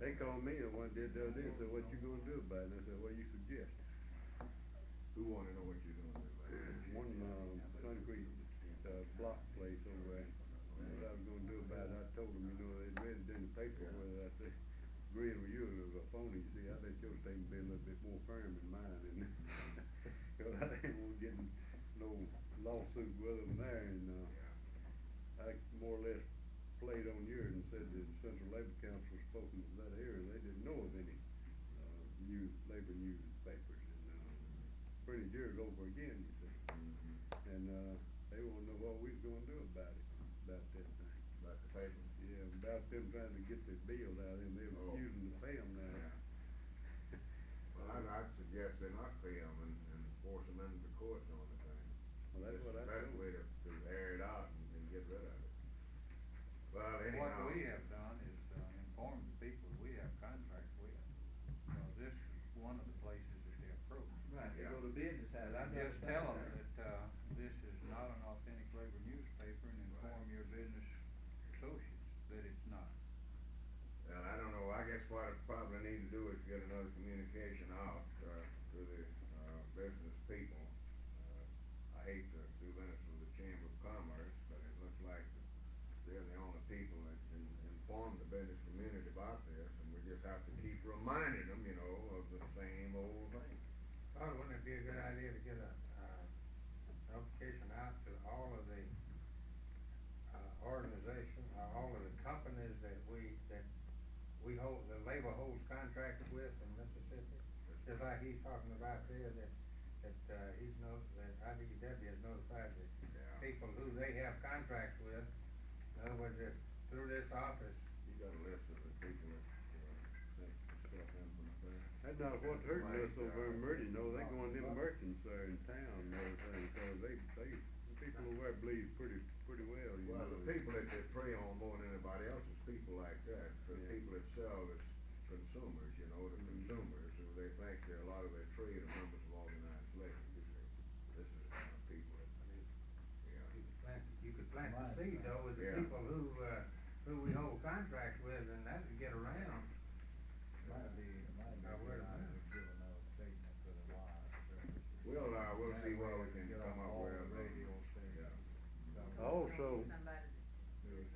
They called me and one did the other day and said, what you gonna do about it? And I said, what you suggest? Who wanna know what you're gonna do? One, concrete, block place over there. What I was gonna do about it, I told them, you know, they read it in the paper, whether I say, agreeing with you or a phony, you see, I bet your statement be a little bit more firm than mine, and cause I didn't want getting no lawsuit with them there, and, I more or less played on yours and said that the Central Labor Council spoken to that area, they didn't know of any, labor newspapers, and, printed yours over again, you see. And, they wanna know what we was gonna do about it, about that thing. About the paper? Yeah, about them trying to get their bills out and they're Oh. refusing to pay them now. Yeah. Well, I'd suggest they not pay them and force them into the courts on the thing. Well, that's what I That's the told way to air it out and get rid of it. Well, anyhow. What we have done is, inform the people that we have contracts with, this is one of the places that they approach. Right, they Yeah. go to business hours, I've And got just stuff tell them there. that, this is not an authentic labor newspaper and inform your business associates that it's not. Well, I don't know, I guess what I probably need to do is get another communication out, to the, business people. I hate to do this with the Chamber of Commerce, but it looks like they're the only people that can inform the business community about this, and we just have to keep reminding them, you know, of the same old thing. Oh, wouldn't it be a good idea to get a, notification out to all of the, organization, all of the companies that we hold, the labor holds contracts with in Mississippi? Just like he's talking about there, that IBEW has notified the people who they have contracts with. In other words, if through this office. You got a list of the people that, sent the stuff in from the fair? That's not what's hurting us Like, over in Murdy, no, they going them merchants there in town and everything, cause the people who wear bleeds pretty well, you know. Well, the people that they prey on more than anybody else is people like that, the Yeah. people that sell, it's consumers, you know, the consumers, who they think that a lot of their trade are members of organized labor. This is the kind of people that, You could plant the Right. seed though with the Yeah. people who we hold contracts with, and that would get around. Might be Now, wait a good minute. to give another statement to the wire services. we'll That see way what we it can get come on up all with. the radio stations. Also, Somebody to do it.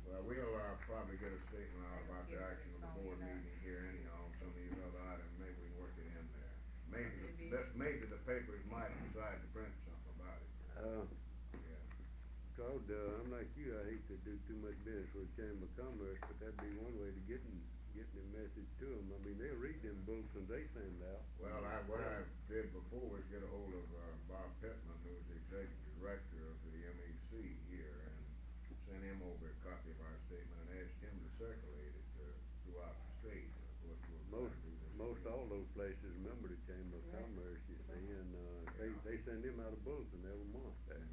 Well, we'll, probably get a statement out about the action of the board meeting here anyhow, on some of these other items, maybe we can work it in there. Maybe the papers might decide to print something about it, yeah. Claude, I'm like you, I hate to do too much business with Chamber of Commerce, but that'd be one way to getting the message to them. I mean, they'll read them bulletins they send out. Well, what I did before was get a hold of, Bob Pittman, who's the executive director of the MEC here, and sent him over a copy of our statement and asked him to circulate it, throughout the state. Of course, we'll try to do this. Most all those places remember the Chamber of Commerce, you see, and, they send them out a bulletin every month, and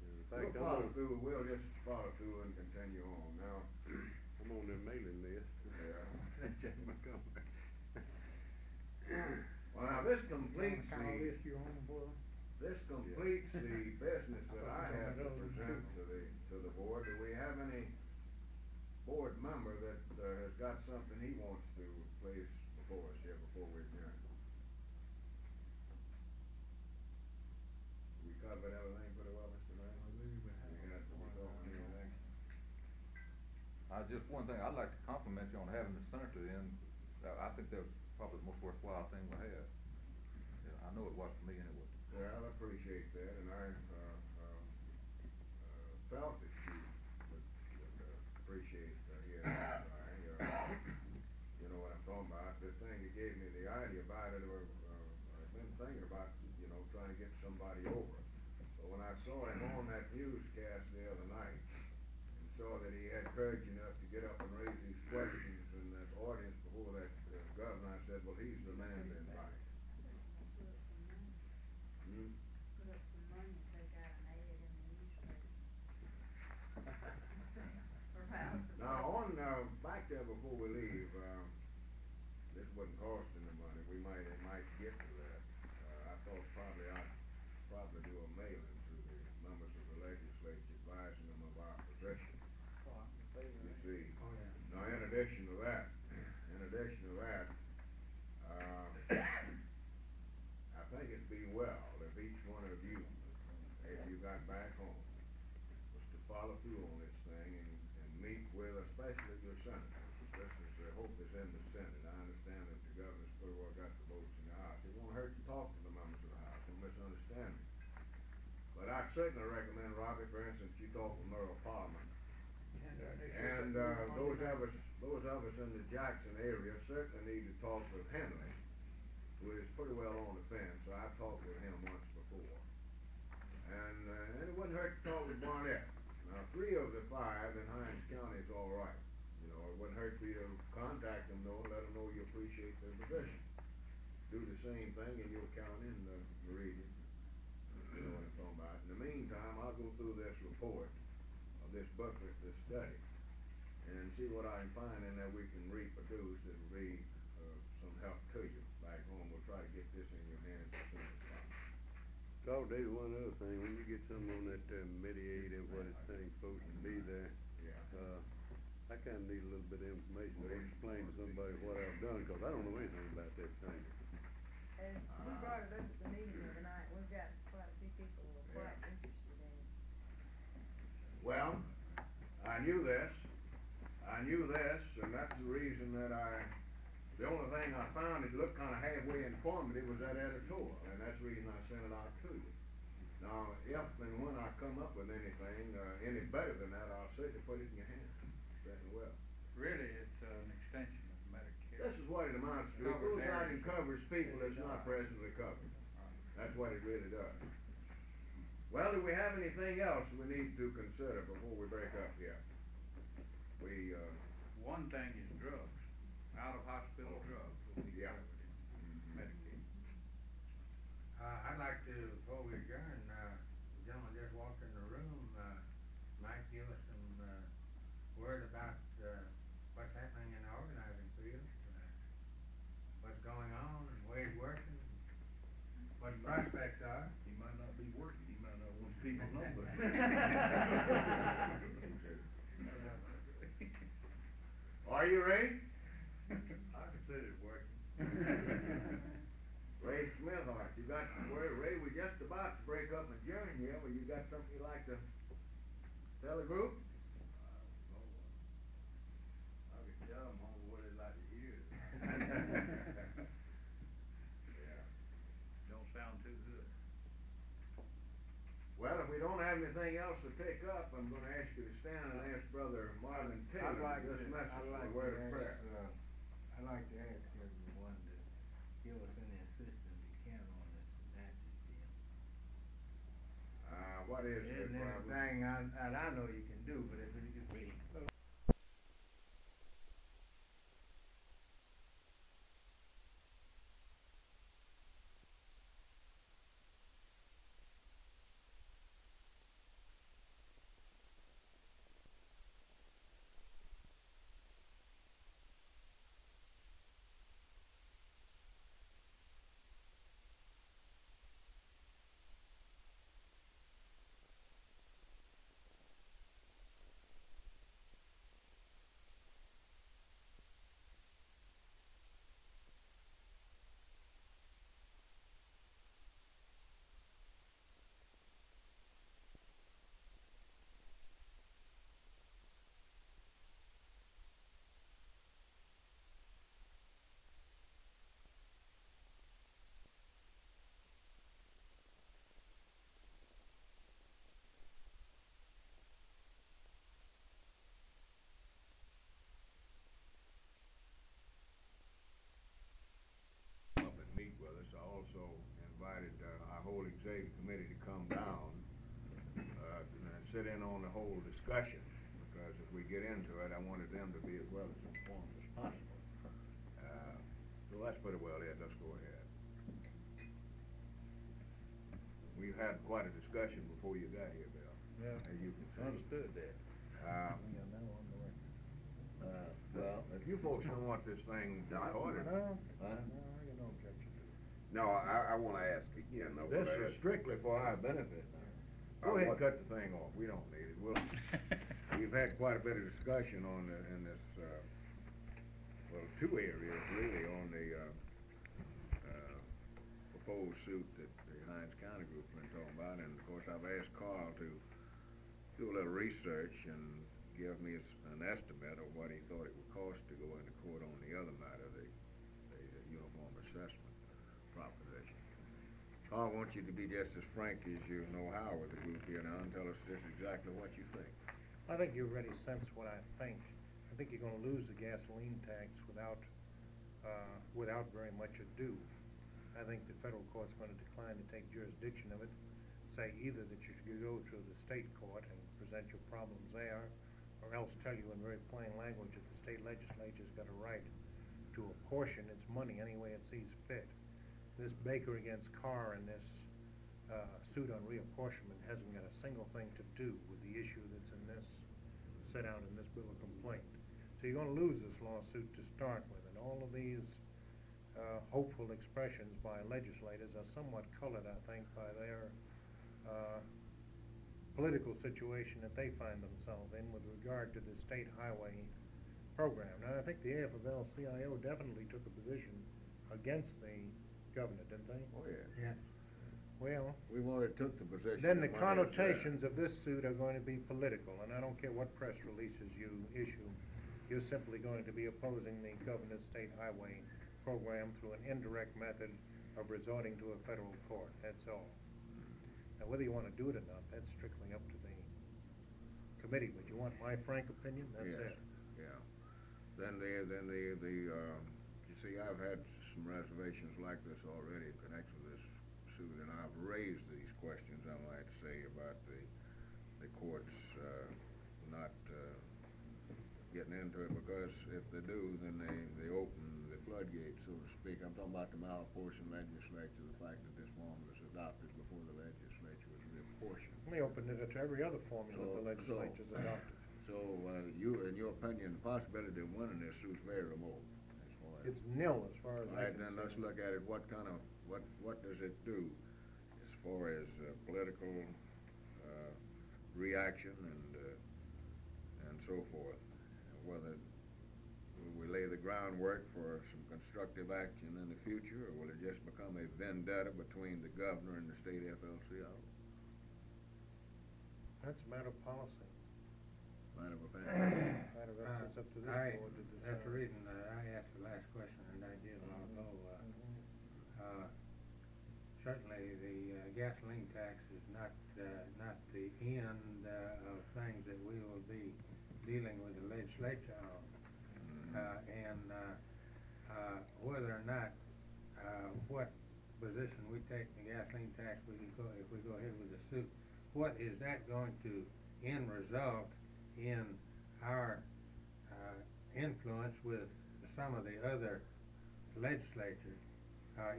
in fact, We'll just follow through and continue on. Now, I'm on their mailing list. yeah. Chamber of Commerce. Well, now, this completes Kind of the, list you on, boy? this completes the business that I have to Those present to the board. Do we have any board member that, has got something he wants to place before us here, before we adjourn? We covered everything pretty well, Mr. Mayor? Just one thing, I'd like to compliment you on having the senator in, I think that was probably the most worthwhile thing we had. Yeah, I know it was for me anyway. Well, I appreciate that, and I, felt that you would appreciate, hearing that, you know what I'm talking about. The thing that gave me the idea about it, I've been thinking about, you know, trying to get somebody over. So when I saw him on that newscast the other night, and saw that he had courage enough to get up and raise these questions in that audience before that, governor, I said, well, he's the man to invite. Hmm? Put up some money and take out an ad in the newspaper. Now, back there before we leave, this wouldn't cost any money, it might get to that. I thought I'd do a mailing to the members of the legislature advising them of our position. You see, now in addition to that, I think it'd be well if each one of you, as you got back home, was to follow through on this thing and meet with especially your senators. This is, hope is in the Senate. I understand that the governor's pretty well got the votes in the House. It won't hurt to talk to the members of the House, don't misunderstand me. But I certainly recommend, Robbie, for instance, you talk with Merle Parliament. And, those of us in the Jackson area certainly need to talk with Henley, who is pretty well on the fence. I've talked with him once before. And it wouldn't hurt to talk with Barnett. Now, 3 of the 5 in Hinds County is all right. for you to contact them though, and let them know you appreciate their position. Do the same thing in your county and the region, you know what I'm talking about. In the meantime, I'll go through this report, this booklet, this study, and see what I can find in there we can reproduce that'll be, some help to you back home. We'll try to get this in your hands as soon as possible. Carl, there's one other thing, when you get something on that, mediator, what it's thing's supposed to be there, Yeah. I kinda need a little bit of information to explain to somebody what I've done, 'cause I don't know anything about that thing. And we brought it up at the meeting the other night, we've got quite a few people who are quite interested in it. Well, I knew this, and that's the reason that the only thing I found that looked kinda halfway informative was that editorial, and that's the reason I sent it out to you. Now, if and when I come up with anything, any better than that, I'll certainly put it in your hands, certainly will. Really, it's an extension of Medicare. This is what it amounts to, it Covers goes out and areas. covers people that's not presently covered, that's what it really does. Well, do we have anything else we need to consider before we break up here? One thing is drugs, out-of-hospital drugs will be Yeah. covered in Medicaid. I'd like to, before we adjourn, the gentleman just walked in the room, might give us some, word about, what's happening in the organizing field, what's going on, and where he's working, what the prospects are. He might not be working, he might not want people to know, but. Are you ready? I consider it working. Ray Smithart, you got, Ray, we're just about to break up and adjourn here, but you got something you'd like to tell the group? I could tell them all what they'd like to hear. Yeah. Don't sound too good. Well, if we don't have anything else to pick up, I'm gonna ask you to stand and ask Brother Marvin Taylor this message for a word of prayer. I'd like to ask everyone to give us any assistance you can on this Natchez deal. What is There the isn't problem? anything I know you can do, but if it could be Up and meet with us. I also invited, our whole executive committee to come down, and sit in on the whole discussion, because if we get into it, I wanted them to be as well as informed as possible. So that's pretty well it, let's go ahead. We've had quite a discussion before you got here, Bill. Yeah, As you can see. understood that. Well, if you folks don't want this thing recorded. No objection to it. No, I wanna ask again, though. This what I is strictly for our benefit now. Go ahead and cut the thing off, we don't need it, we've had quite a bit of discussion on in this, well, two areas really, on the, proposed suit that the Hines County group's been talking about, and of course, I've asked Carl to do a little research and give me an estimate of what he thought it would cost to go into court on the other matter, the uniform assessment proposition. Carl, I want you to be just as frank as you know how with the group here now, and tell us just exactly what you think. I think you already sense what I think. I think you're gonna lose the gasoline tax without very much ado. I think the federal court's gonna decline to take jurisdiction of it, say either that you should go to the state court and present your problems there, or else tell you in very plain language that the state legislature's got a right to apportion its money any way it sees fit. This Baker against Carr and this suit on reapportionment hasn't got a single thing to do with the issue that's in this, set out in this bill of complaint. So you're gonna lose this lawsuit to start with, and all of these hopeful expressions by legislators are somewhat colored, I think, by their political situation that they find themselves in with regard to the state highway program. Now, I think the AFL-CIO definitely took a position against the governor, didn't they? Oh, yeah. Yes. Well, We've already took the position. then the that connotations of this suit are going to be political, and I don't care what press releases you issue, you're simply going to be opposing the governor's state highway program through an indirect method of resorting to a federal court, that's all. Now, whether you want to do it or not, that's strictly up to the committee, but you want my frank opinion, that's Yes, it. yeah. Then you see, I've had some reservations like this already in connection with this suit, and I've raised these questions, I might say, about the courts, not, getting into it, because if they do, then they open the floodgates, so to speak. I'm talking about the malapportioned legislature, the fact that this one was adopted before the legislature was reapportioned. They opened it to every other formula the legislature's adopted. So, you, in your opinion, the possibility of winning this suit's very remote, as far as. It's nil as far as I Right, can then see. let's look at it, what does it do as far as, political, reaction and so forth? Whether will we lay the groundwork for some constructive action in the future, or will it just become a vendetta between the governor and the state FLCIO? That's a matter of policy. Matter of opinion. Matter of, it's up to this board to decide. That's the reason I asked the last question, and I did a while ago. Certainly, the gasoline tax is not the end of things that we will be dealing with the legislature on. Whether or not what position we take in the gasoline tax, if we go ahead with the suit, what is that going to end result in our influence with some of the other legislatures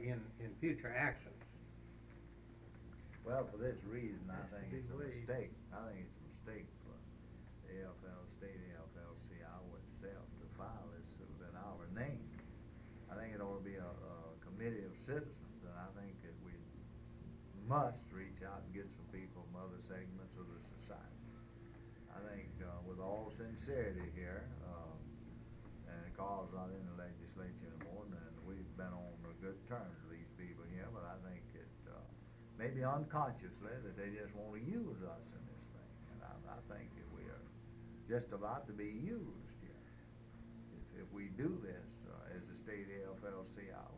in future actions? Well, for this reason, I think it's a mistake. I think it's a mistake for the state AFL-CIO itself to file this suit in our name. I think it ought to be a committee of citizens, and I think that we must reach out and get some people from other segments of the society. I think, with all sincerity here, and Carl's not in the legislature anymore, and we've been on good terms with these people here, but I think it, maybe unconsciously, that they just want to use us in this thing. And I think that we are just about to be used here. If we do this as a state AFL-CIO.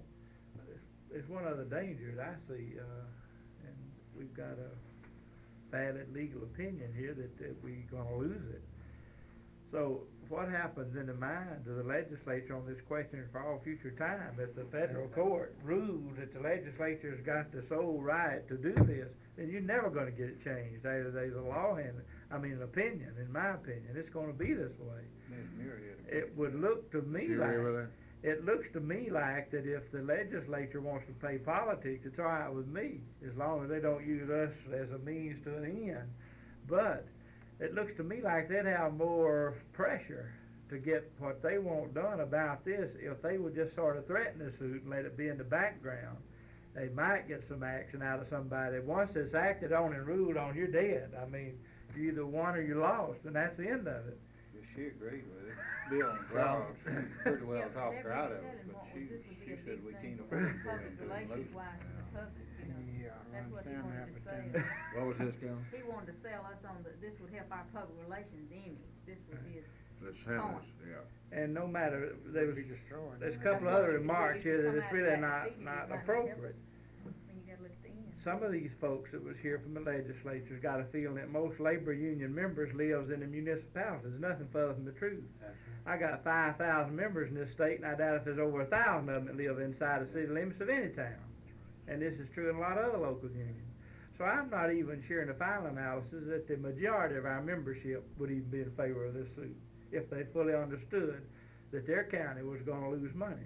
There's one other danger that I see, and we've got a valid legal opinion here that we're gonna lose it. So what happens in the minds of the legislature on this question for all future time? If the federal court rules that the legislature's got the sole right to do this, then you're never gonna get it changed. There's a law in it, an opinion, in my opinion, it's gonna be this way. It would look to me like, it looks to me like that if the legislature wants to play politics, it's all right with me, as long as they don't use us as a means to an end. But it looks to me like they'd have more pressure to get what they want done about this if they would just sort of threaten the suit and let it be in the background. They might get some action out of somebody. Once it's acted on and ruled on, you're dead. You either won or you lost, and that's the end of it. She agreed with it. Bill and Charles pretty well talked her out of it, but she said we can't afford to go into a motion. Yeah, I That's what he understand wanted that, to but say. then- What was this, Cal? He wanted to sell us on this would help our public relations image, this would be his The sentence, yeah. And no matter, there's Be destroyed. a couple of other remarks here that it's really not appropriate. Then you gotta look at the end. Some of these folks that was here from the legislature's got a feeling that most labor union members lives in the municipalities. There's nothing further from the truth. I got 5,000 members in this state, and I doubt if there's over 1,000 of them that live inside the city limits of any town. And this is true in a lot of other local unions. So So I'm not even sure in the final analysis that the majority of our membership would even be in favor of this suit, if they fully understood that their county was gonna lose money.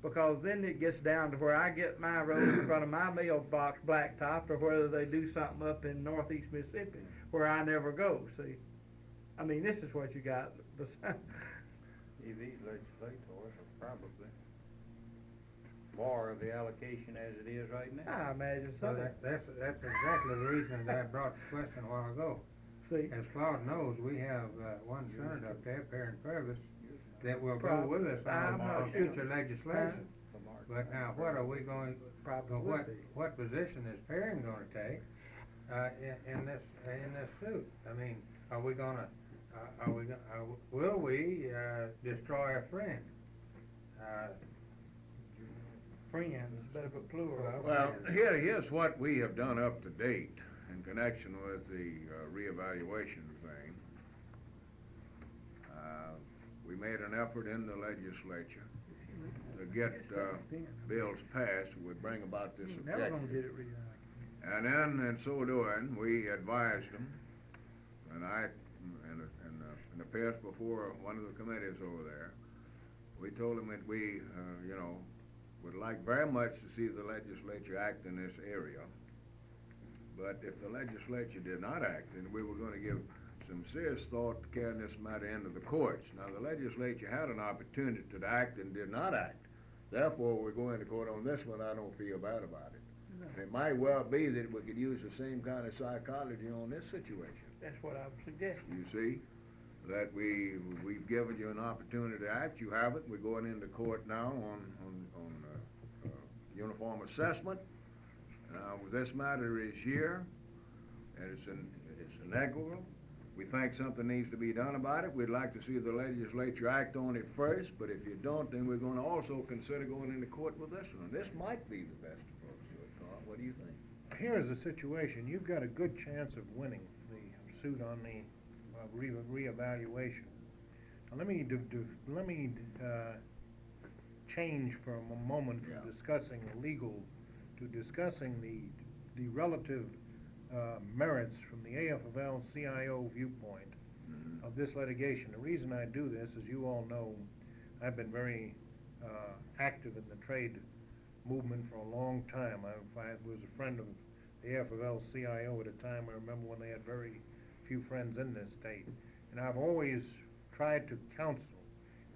Because then it gets down to where I get my road in front of my mailbox blacktopped, or whether they do something up in northeast Mississippi where I never go, see? I mean, this is what you got. These legislators will probably borrow the allocation as it is right now. I imagine so. Well, that's exactly the reason that I brought the question a while ago. See? As Claude knows, we have, one senator up there, Perrin Purvis, that will go with us on future legislation. But now, what are we going, what position is Perrin gonna take, in this suit? I mean, are we gonna, will we, destroy a friend? Friends, better put plural. Well, here's what we have done up to date in connection with the reevaluation thing. We made an effort in the legislature to get bills passed that would bring about this objective. Never gonna get it reevaluated. And then, in so doing, we advised them, and in the past before one of the committees over there, we told them that we, would like very much to see the legislature act in this area. But if the legislature did not act, then we were gonna give some serious thought to carrying this matter into the courts. Now, the legislature had an opportunity to act and did not act. Therefore, we're going to court on this one. I don't feel bad about it. No. It might well be that we could use the same kind of psychology on this situation. That's what I'm suggesting. You see, that we've given you an opportunity to act. You haven't. We're going into court now on uniform assessment. This matter is here, and it's inequitable. We think something needs to be done about it. We'd like to see the legislature act on it first, but if you don't, then we're going to also consider going into court with this one. This might be the best approach to it, Carl. What do you think? Here's the situation. You've got a good chance of winning the suit on the reevaluation. Now, let me change for a moment from discussing legal to discussing the relative merits from the AFL-CIO viewpoint of this litigation. The reason I do this, as you all know, I've been very active in the trade movement for a long time. I was a friend of the AFL-CIO at a time. I remember when they had very few friends in this state. And I've always tried to counsel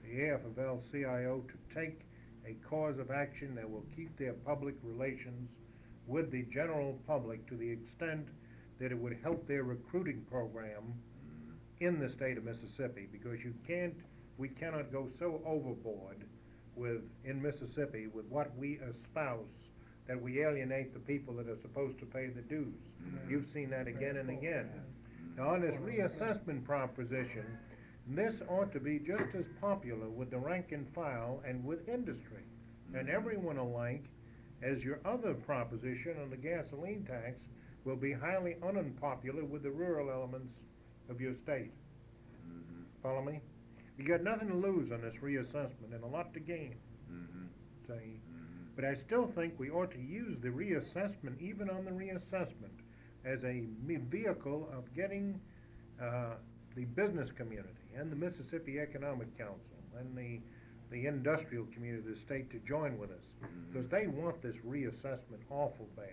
the AFL-CIO to take a cause of action that will keep their public relations with the general public to the extent that it would help their recruiting program in the state of Mississippi, because we cannot go so overboard in Mississippi with what we espouse that we alienate the people that are supposed to pay the dues. You've seen that again and again. Now, on this reassessment proposition, this ought to be just as popular with the rank and file and with industry and everyone alike as your other proposition on the gasoline tax will be highly unpopular with the rural elements of your state. Follow me? You got nothing to lose on this reassessment and a lot to gain. See? But I still think we ought to use the reassessment, even on the reassessment, as a vehicle of getting the business community and the Mississippi Economic Council and the industrial community of the state to join with us, because they want this reassessment awful bad.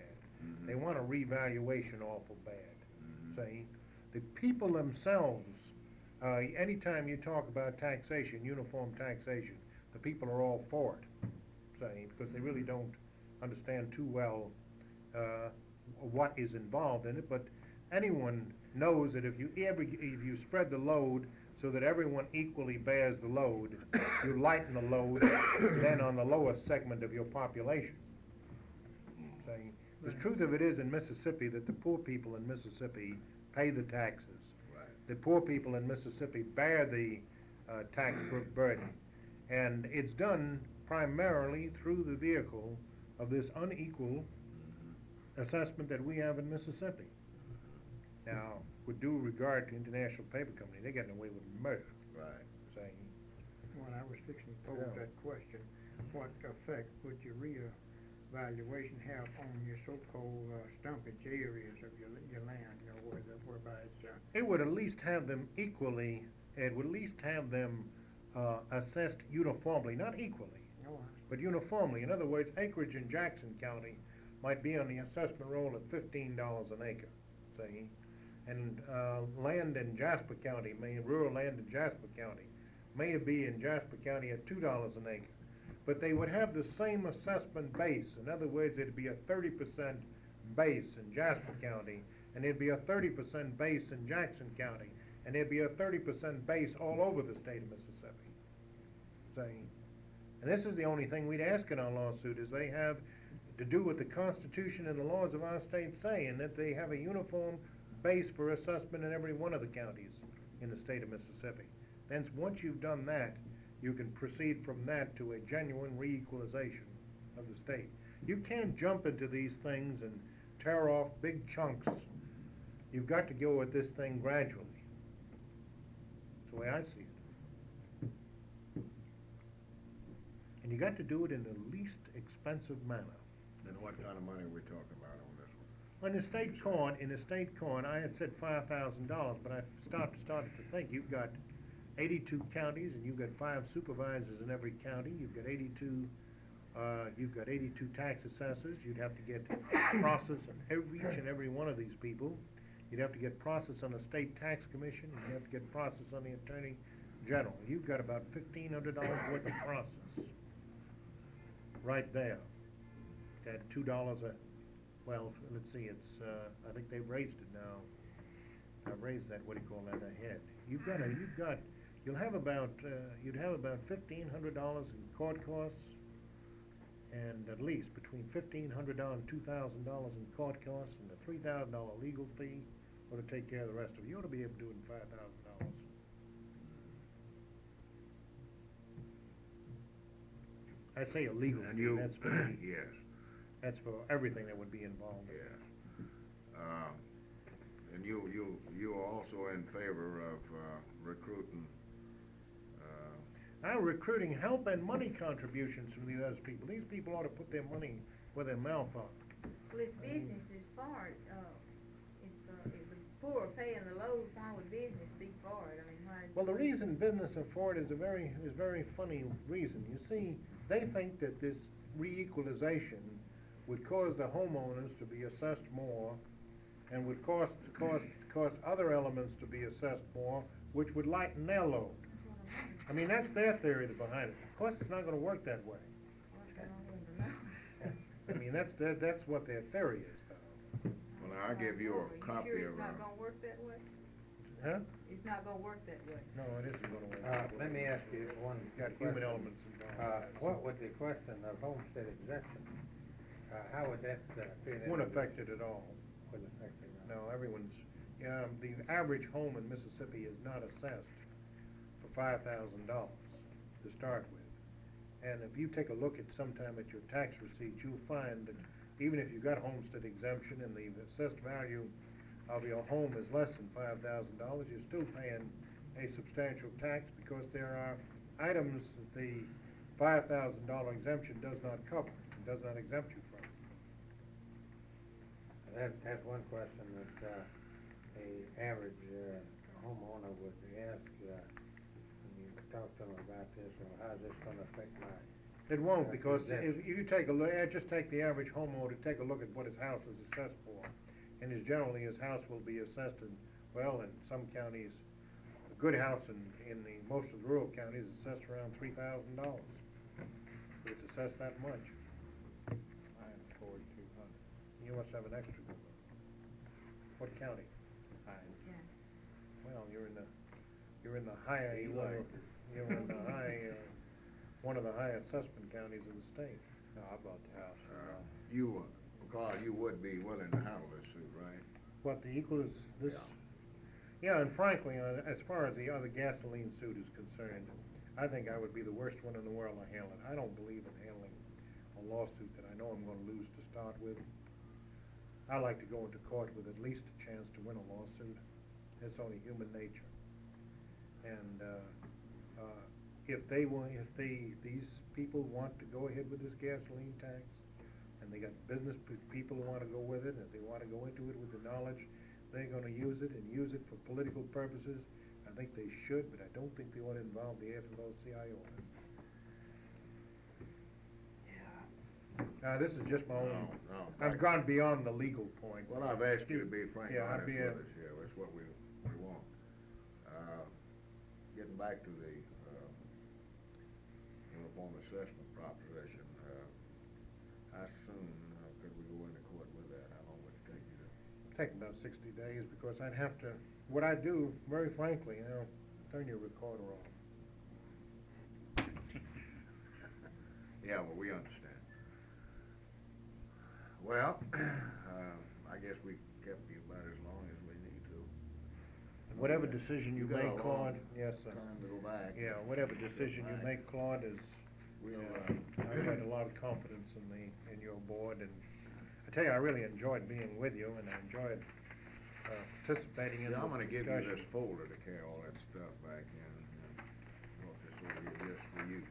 They want a revaluation awful bad. See, the people themselves, anytime you talk about taxation, uniform taxation, the people are all for it. See, because they really don't understand too well what is involved in it. But anyone knows that if you spread the load so that everyone equally bears the load, you lighten the load then on the lowest segment of your population. See, the truth of it is in Mississippi that the poor people in Mississippi pay the taxes. The poor people in Mississippi bear the tax burden, and it's done primarily through the vehicle of this unequal assessment that we have in Mississippi. Now, with due regard to International Paper Company, they're getting away with murder. Right. Saying, When I was fixing to pose that question, what effect would your valuation have on your so-called, stumpage areas of your land, you know, whereby it's, It would at least have them equally, it would at least have them, assessed uniformly, not equally, oh, but uniformly. In other words, acreage in Jackson County might be on the assessment roll at $15 an acre, see? And, land in Jasper County, rural land in Jasper County, may be in Jasper County at $2 an acre. But they would have the same assessment base. In other words, it'd be a 30% base in Jasper County, and it'd be a 30% base in Jackson County, and it'd be a 30% base all over the state of Mississippi. See? And this is the only thing we'd ask in our lawsuit, is they have to do what the Constitution and the laws of our state say, and that they have a uniform base for assessment in every one of the counties in the state of Mississippi. Then, once you've done that, you can proceed from that to a genuine re-equalization of the state. You can't jump into these things and tear off big chunks. You've got to go at this thing gradually. That's the way I see it. And you got to do it in the least expensive manner. And what kind of money are we talking about on this one? In the state court, I had said $5,000, but I started to think you've got 82 counties, and you've got 5 supervisors in every county. You've got 82 tax assessors. You'd have to get process on each and every one of these people. You'd have to get process on the state tax commission. You'd have to get process on the attorney general. You've got about $1,500 worth of process right there. Got $2 a, well, let's see, it's, I think they've raised it now. I've raised that, what do you call that, a head. You'll have about, you'd have about $1,500 in court costs, and at least between $1,500 and $2,000 in court costs, and the $3,000 legal fee ought to take care of the rest of it. You ought to be able to do it in $5,000. I say a legal And fee, you, that's for me. yes, That's for everything that would be involved in it. yes. And you are also in favor of, recruiting, Our recruiting help and money contributions from these other people. These people ought to put their money where their mouth are. Well, if business is for it, if the poor are paying the loads, why would business be for it? I mean, why? Well, the reason business are for it is very funny reason. You see, they think that this re-equalization would cause the homeowners to be assessed more, and would cause other elements to be assessed more, which would lighten their load. I mean, that's their theory behind it. Of course, it's not going to work that way. I mean, that's what their theory is, though. well, I'll give you a copy Are you sure of, it's not gonna work that way? Huh? It's not gonna work that way. No, it isn't going to work. that way. Let me ask you one Got question. human elements involved. What would the question of homestead exemption, how would that, fit in? Wouldn't affect it at all. Wouldn't affect it, No, everyone's, the average home in Mississippi is not assessed for $5,000 to start with. And if you take a look at sometime at your tax receipt, you'll find that even if you got homestead exemption and the assessed value of your home is less than $5,000, you're still paying a substantial tax, because there are items that the $5,000 exemption does not cover, and does not exempt you from. That's one question that, a average, homeowner would ask, when you talk to them about this, or how's this gonna affect my? It won't, because exemption? if you take a look, just take the average homeowner, take a look at what his house is assessed for. And generally his house will be assessed in, well, in some counties, a good house in most of the rural counties is assessed around $3,000. It's assessed that much. Mine's 4,200. You must have an extra good one. What county? Well, you're in the higher, you're in the high, one of the high assessment counties of the state. No, I bought the house. Carl, you would be willing to handle this suit, right? What, the equal is this? Yeah, and frankly, as far as the other gasoline suit is concerned, I think I would be the worst one in the world to handle it. I don't believe in handling a lawsuit that I know I'm gonna lose to start with. I like to go into court with at least a chance to win a lawsuit. It's only human nature. And, if these people want to go ahead with this gasoline tax, and they got people who wanna go with it, and if they wanna go into it with the knowledge, they're gonna use it and use it for political purposes, I think they should, but I don't think they ought to involve the AFL-CIO in it. Now, this is just my own, No, I've gone beyond the legal point. Well, I've asked you to be frank Yeah, I'd honest be with us here, that's what we want. Getting back to the, uniform assessment proposition, how soon, could we go into court with that? How long would it take you to? Take about 60 days, because I'd have to, what I do, very frankly, turn your recorder off. Yeah, well, we understand. Well, I guess we kept you about as long as we need to. Whatever decision you got a make, long Claude, yes, sir. time to go back. Yeah, whatever decision you make, Claude, is, We'll, I've got a lot of confidence in your board, and I tell you, I really enjoyed being with you, and I enjoyed, participating in this I'm gonna give you discussion. this folder to carry all that stuff back in, and talk this over here just for you.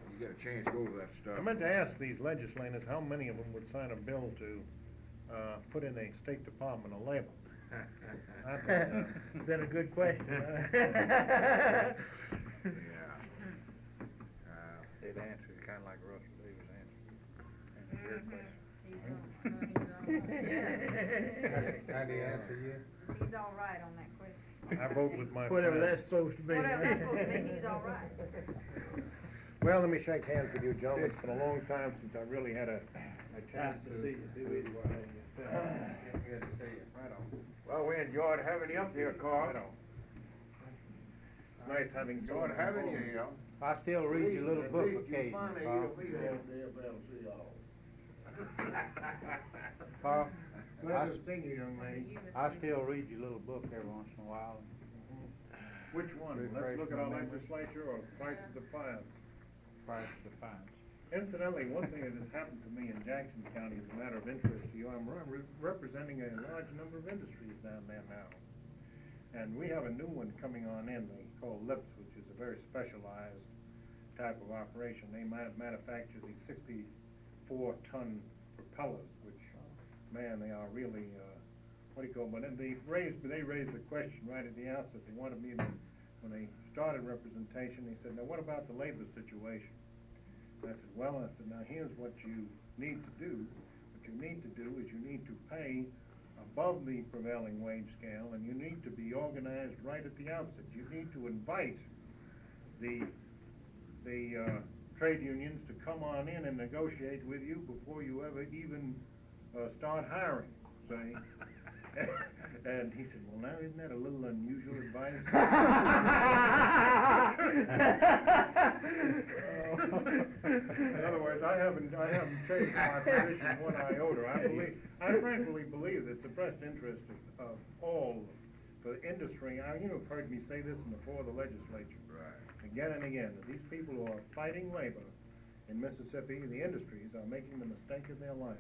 You get a chance, go over that stuff. I meant to ask these legislators how many of them would sign a bill to, put in a State Department of Labor. Is that a good question? Yeah. They'd answer it kinda like Russell Davis answered. How do you answer you? He's all right on that question. I vote with my Whatever friends. that's supposed to be. Whatever that's supposed to be, he's all right. Well, let me shake hands with you, gentlemen. It's been a long time since I really had a chance Nice to see you do it while yourself. Good to see you. Right on. Well, we enjoyed having you up here, Carl. Right on. It's nice having Enjoyed someone having involved. you here. I still read your little book occasionally, Carl. Carl, Glad to see you, young lady. I still read your little book every once in a while. Which one? Let's look at our legislature or Price of Defiance? Price of Defiance. Incidentally, one thing that has happened to me in Jackson County is a matter of interest to you. I'm representing a large number of industries down there now. And we have a new one coming on in, they call Lips, which is a very specialized type of operation. They manufacture these 64-ton propellers, which, man, they are really, what do you call them? But they raised the question right at the outset. They wanted me to, when they started representation, they said, now what about the labor situation? And I said, well, now here's what you need to do. What you need to do is you need to pay above the prevailing wage scale, and you need to be organized right at the outset. You need to invite the trade unions to come on in and negotiate with you before you ever even start hiring, say. And he said, well, now, isn't that a little unusual advice? In other words, I haven't changed my position one iota. I frankly believe it's the best interest of all the industry. You've heard me say this in the floor of the legislature. Right. Again and again, that these people who are fighting labor in Mississippi, the industries, are making the mistake of their life.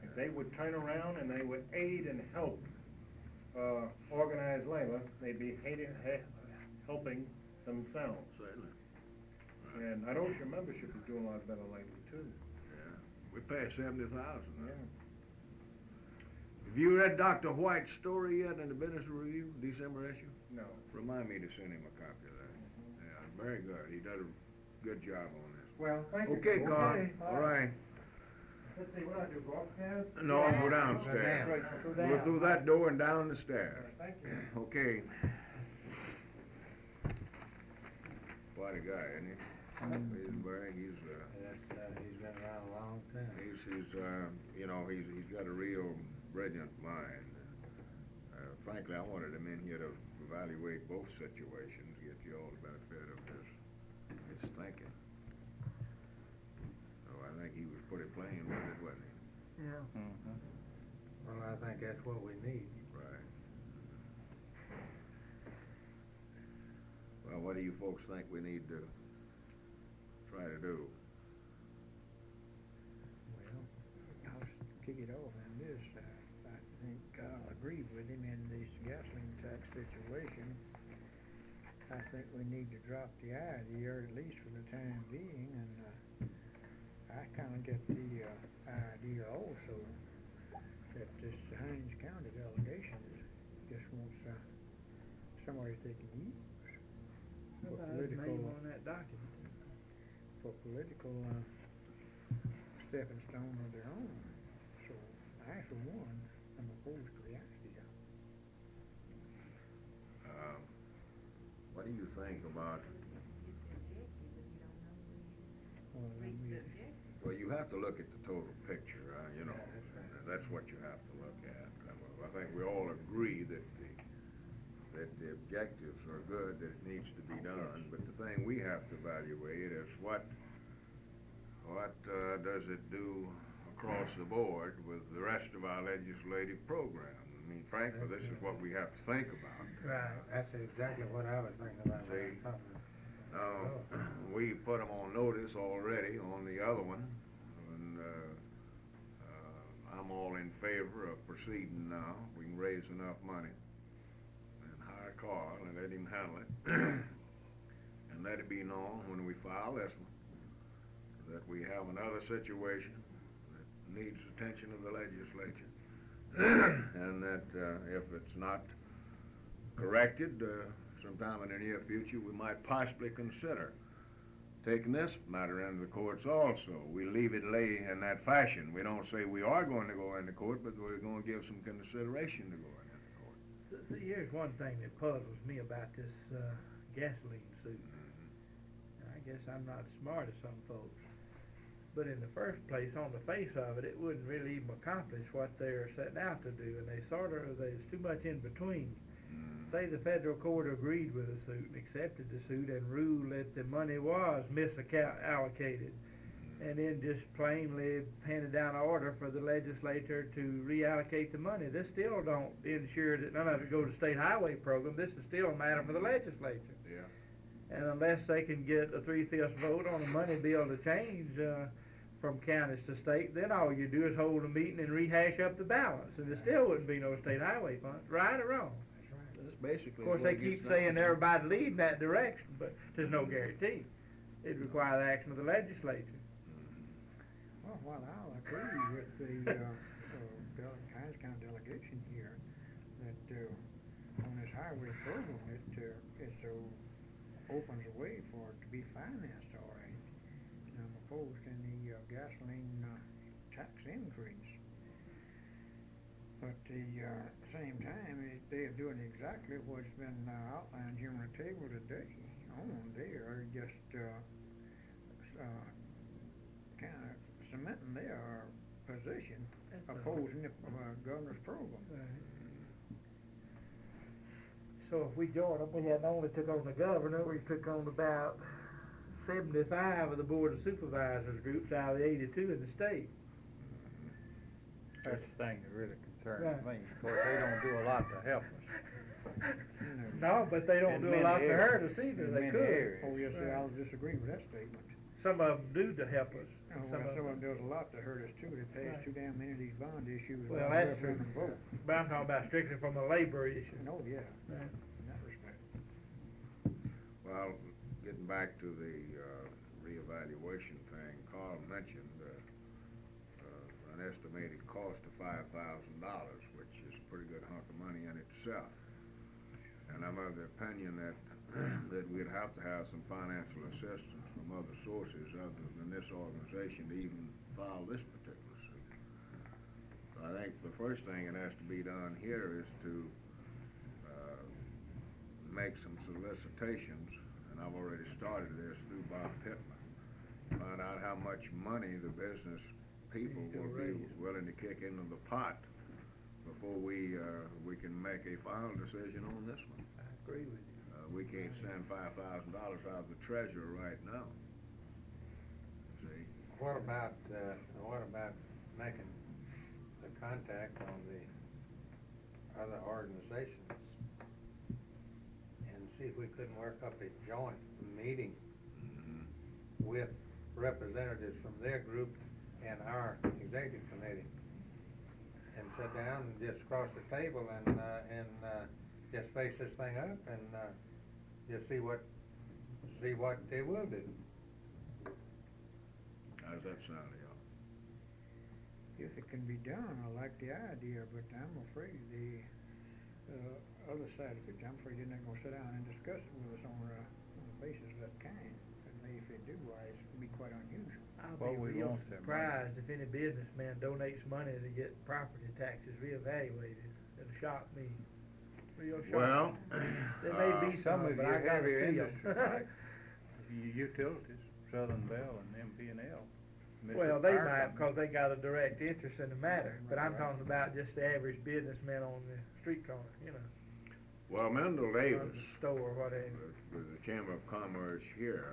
If they would turn around and they would aid and help organized labor, they'd be helping themselves. Certainly. And our OSHA membership is doing a lot better lately, too. Yeah. We passed 70,000 now. Yeah. Have you read Dr. White's story yet in the Business Review, December issue? No. Remind me to send him a copy of that. Yeah, very good. He did a good job on this. Well, thank you. Okay, Carl. All right. Let's see, what do I do, go upstairs? No, I'll go downstairs. Go through that door and down the stairs. Thank you. Okay. Quite a guy, isn't he? Weissenberg, he's been around a long time. he's got a real brilliant mind. Frankly, I wanted him in here to evaluate both situations, get you all the benefit of his thinking. So I think he was pretty plain with it, wasn't he? Yeah. Well, I think that's what we need. Right. Well, what do you folks think we need to try to do? Well, I'll kick it off on this. I think I'll agree with him in this gasoline tax situation. I think we need to drop the idea, at least for the time being, and I kinda get the, idea also that this Hinds County delegation just wants, somebody they can use for Nobody's political, name on that document. for political, stepping stone of their own. So, I, for one, am opposed to the idea. What do you think about, Well, I mean, well, you have to look at the total picture, you know, that's what you have to look at. I think we all agree that the objectives are good, that it needs to be done, but the thing we have to evaluate is what does it do across the board with the rest of our legislative program? I mean, frankly, this is what we have to think about. Right, that's exactly what I was thinking about. when I See? was talking. We put them on notice already on the other one, and, I'm all in favor of proceeding now. We can raise enough money and hire Carl and let him handle it. And let it be known when we file this one, that we have another situation that needs attention of the legislature. And that, if it's not corrected, sometime in the near future, we might possibly consider taking this matter into the courts also. We leave it lay in that fashion. We don't say we are going to go into court, but we're going to give some consideration to going into court. See, here's one thing that puzzles me about this, gasoline suit. I guess I'm not as smart as some folks. But in the first place, on the face of it, it wouldn't really even accomplish what they're setting out to do, and there's too much in between. Say the federal court agreed with the suit and accepted the suit and ruled that the money was misallocated, and then just plainly handed down an order for the legislature to reallocate the money. This still don't ensure that none of it goes to state highway program. This is still a matter for the legislature. Yeah. And unless they can get a 3/5 vote on a money bill to change, from counties to state, then all you do is hold a meeting and rehash up the balance, and there still wouldn't be no state highway funds, right or wrong. That's basically Of course, what they it keep gets down saying to. everybody leading that direction, but there's no guarantee. It'd require the action of the legislature. Well, while I'll agree with the, Hinds County delegation here, that, on this highway program, it opens a way for it to be financed all right. And I'm opposed to any, gasoline, tax increase. But the, same time, they're doing exactly what's been, outlined here on the table today. They are just, kinda cementing their position, opposing the, governor's program. So if we join them, we hadn't only took on the governor, we took on about 75 of the Board of Supervisors groups out of the 82 in the state. That's the thing that really concerns Right. me. Of course, they don't do a lot to help us. No, but they don't In do a many lot to areas. hurt us either, In they many could. areas. Oh, yes, sir, Right. I'll disagree with that statement. Some of them do to help us. Oh, and well, some of them them- does a lot to hurt us too. They pass Right. too damn many of these bond issues. Well, without that's true. referendum vote. But I'm talking about strictly from a labor issue. Oh, yeah, Right. in that respect. Well, getting back to the, reevaluation thing, Carl mentioned, an estimated cost of $5,000, which is a pretty good hunk of money in itself. And I'm of the opinion that we'd have to have some financial assistance from other sources other than this organization to even file this particular suit. So I think the first thing that has to be done here is to, make some solicitations, and I've already started this through Bob Pittman. Find out how much money the business people will be willing to kick into the pot before we can make a final decision on this one. I agree with you. We can't send $5,000 out of the treasurer right now. See? What about making the contact on the other organizations and see if we couldn't work up a joint meeting with representatives from their group and our executive committee, and sit down and just cross the table and just face this thing up and just see what they will do. How's that sound to y'all? If it can be done, I like the idea, but I'm afraid the, other side of it, I'm afraid they're not gonna sit down and discuss it with us on the basis of that kind. And if they do, why, it's gonna be quite unusual. I'll Well, we be real want that money. surprised if any businessman donates money to get property taxes reevaluated. It'll shock me. Real shock. Well, There may be Some some, of but your I gotta heavier see 'em. industry, like your utilities, Southern Bell and MP&L. Well, they might, because they got a direct interest in the matter, but I'm talking about just the average businessman on the street corner, you know, well, Mendel runs Davis, a store, whatever. with the Chamber of Commerce here,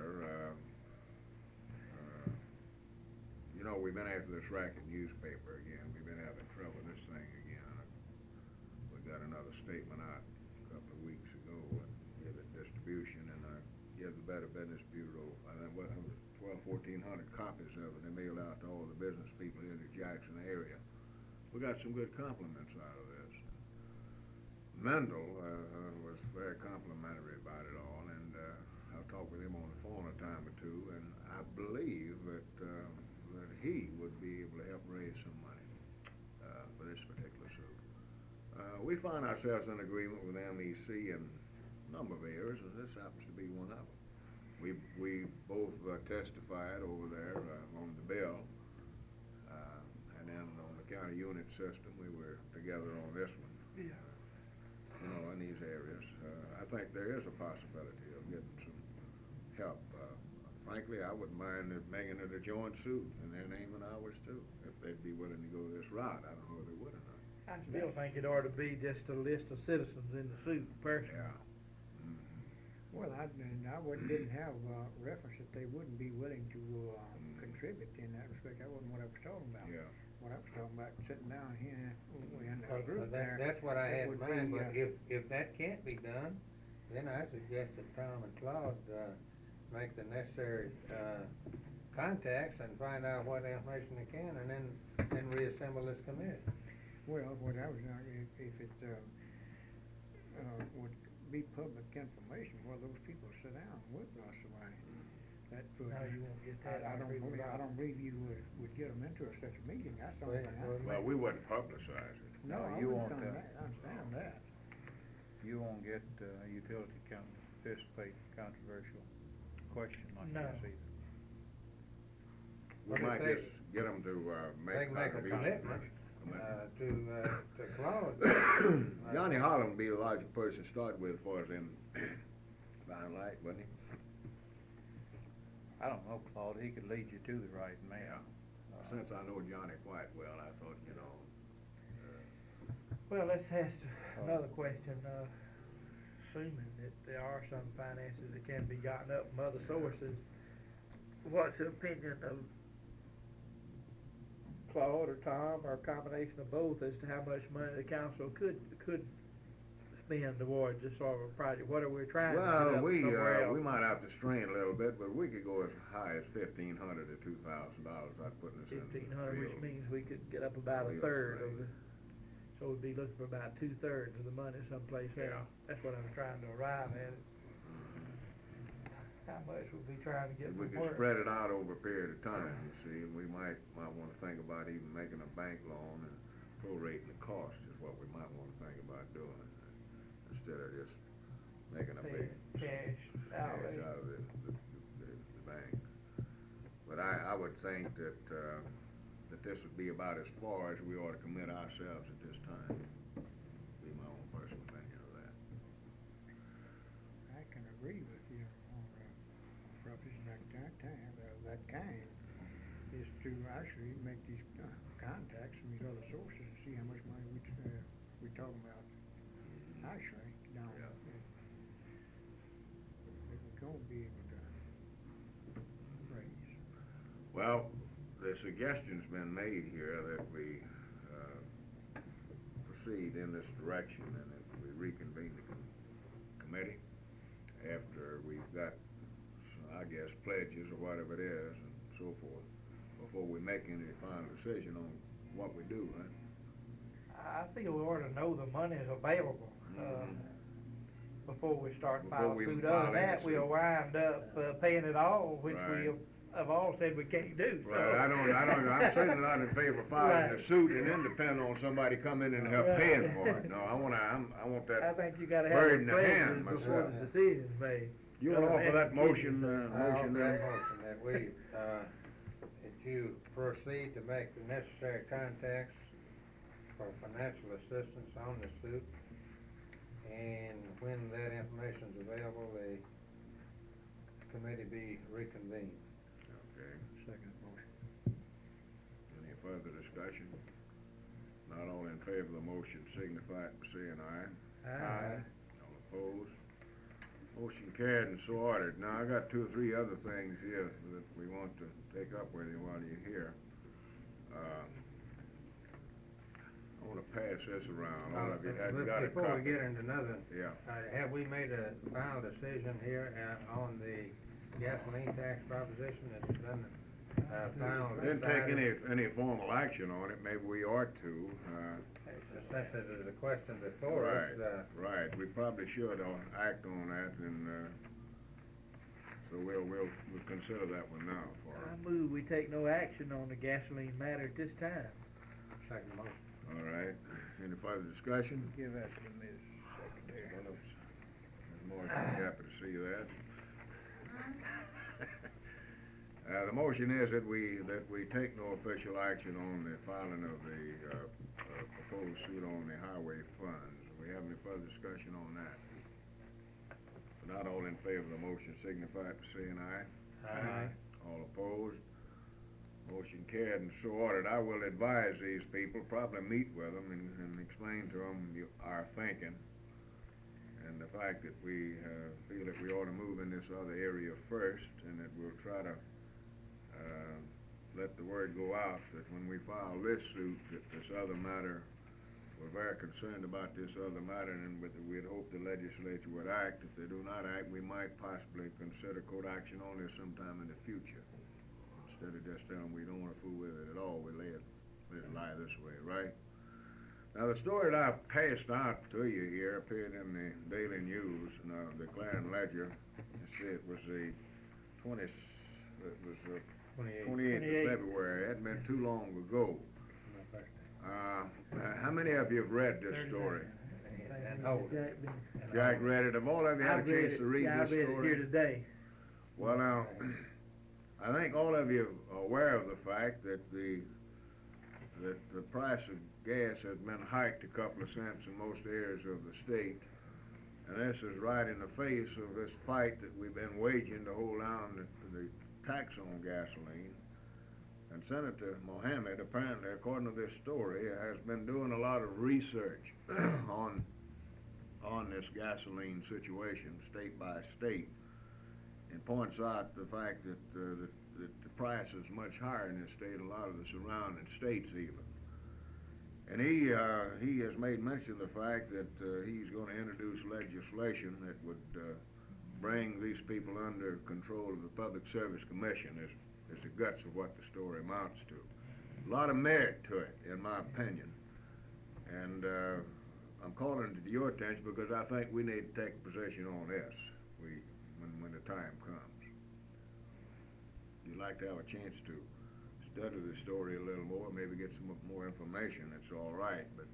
you know, we've been after this racket newspaper again. We've been having trouble with this thing again. We got another statement out a couple of weeks ago, give it distribution, and give the Better Business Bureau, I think, what, 1,200-1,400 copies of it. They mailed out to all the business people in the Jackson area. We got some good compliments out of this. Mendel was very complimentary about it all, and I've talked with him on the phone a time or two, and I believe that he would be able to help raise some money for this particular suit. We find ourselves in agreement with MEC in a number of areas, and this happens to be one of them. We both testified over there on the bill, and then on the county unit system, we were together on this one. Yeah. You know, in these areas, I think there is a possibility of getting some help. Frankly, I wouldn't mind it making it a joint suit in their name and ours too, if they'd be willing to go this route. I don't know whether they would or not. I still think it ought to be just a list of citizens in the suit, personally. Yeah. Well, didn't have, reference that they wouldn't be willing to, contribute in that respect. That wasn't what I was talking about. Yeah. What I was talking about, sitting down here in Well, the group there. that's what I had in it would mind, be, but if that can't be done, then I suggest that Tom and Claude, make the necessary, contacts and find out what information they can, and then reassemble this committee. Well, what I was, if it, would be public information, well, those people sit down with us, why, that would. No, you won't get that. I don't believe you would get them into such a meeting, that's the only thing Well, we wouldn't publicize it. No, I you understand won't, that, I understand that. You won't get utility company to participate in controversial question like No. this either. We But if might they- just get them to They make can make a contributions. commitment, to Claude. Johnny Holland would be the logical person to start with for us in limelight, wouldn't he? I don't know, Claude, he could lead you to the right man. Since I know Johnny quite well, I thought, you know. Well, let's ask another question, assuming that there are some finances that can be gotten up from other sources, what's the opinion of Claude or Tom, or a combination of both, as to how much money the council could spend towards this sort of a project? What are we trying to do Well, up somewhere else? we might have to strain a little bit, but we could go as high as $1,500 to $2,000. I'd put this in. 1,500, which means we could get up about a real third of estate. the, so we'd be looking for about 2/3 of the money someplace else. Yeah. That's what I'm trying to arrive at. How much would we trying to get We from could where? spread it out over a period of time, you see, and we might wanna think about even making a bank loan and prorating the cost is what we might wanna think about doing, instead of just making a big Cash outlay. out of the bank. But I would think that this would be about as far as we ought to commit ourselves at this time. Be my own personal opinion of that. I can agree with you on, proposition like that kind, is to actually make these contacts from these other sources and see how much money we're talking about actually down. Yeah. If we're gonna be able to raise. Well, the suggestion's been made here that we proceed in this direction and that we reconvene the committee after we've got, I guess, pledges or whatever it is and so forth, before we make any final decision on what we do, right? I feel we ought to know the money is available, before we start Before filing we suit. file Other than that, anything. we'll wind up, paying it all, which Right. we'll have all said we can't do, so. Right, I'm certainly not in favor of filing a Right. suit and then depend on somebody coming in and help Right. paying for it. No, I want I that think you gotta have bird the in the hand prejudice before myself. the decision's made. You Other want to offer than that the motion, kids. I motion offer then? that motion that we, that you proceed to make the necessary contacts for financial assistance on the suit. And when that information's available, the committee be reconvened. Okay. Second motion. Any further discussion? Not all in favor of the motion signify it by saying aye. Aye. All opposed? Motion carried and so ordered. Now, I got 2 or 3 other things here that we want to take up with you while you're here. I wanna pass this around. All of you had got a Before we copy. get into another, Yeah. have we made a final decision here, on the gasoline tax proposition? It's been, final Didn't take decided? any formal action on it, maybe we ought to, Since it is a question before us, right, we probably should act on that, and, so we'll consider that one now for, I move we take no action on the gasoline matter at this time. second motion. all right. Any further discussion? Give that to Ms. Secretary. Ms. Morris, be happy to see that. The motion is that we take no official action on the filing of the, proposed suit on the highway funds. Do we have any further discussion on that? If not all in favor of the motion signify it by saying aye. Aye. All opposed? Motion carried and so ordered. I will advise these people, probably meet with them and explain to them our thinking and the fact that we feel that we ought to move in this other area first, and that we'll try to let the word go out that when we file this suit, that this other matter, we're very concerned about this other matter, and we'd hope the legislature would act. If they do not act, we might possibly consider court action on this sometime in the future. Instead of just telling them we don't want to fool with it at all, we let it lie this way, right? Now, the story that I passed out to you here appeared in the Daily News, the Clarion Ledger. You see, it was the 28th of February. It hadn't been too long ago. How many of you have read this story? Jack read it. Have all of you had a chance to read this story? I read it here today. Well, now, I think all of you are aware of the fact that the price of gas has been hiked a couple of cents in most areas of the state. And this is right in the face of this fight that we've been waging to hold down the tax on gasoline. And Senator Mohammed, apparently, according to this story, has been doing a lot of research on this gasoline situation, state by state, and points out the fact that the price is much higher in this state, a lot of the surrounding states even. And he has made mention of the fact that he's going to introduce legislation that would bring these people under control of the Public Service Commission. Is the guts of what the story amounts to. A lot of merit to it, in my opinion. And I'm calling it to your attention because I think we need to take a position on this when the time comes. If you'd like to have a chance to study the story a little more, maybe get some more information, it's all right. But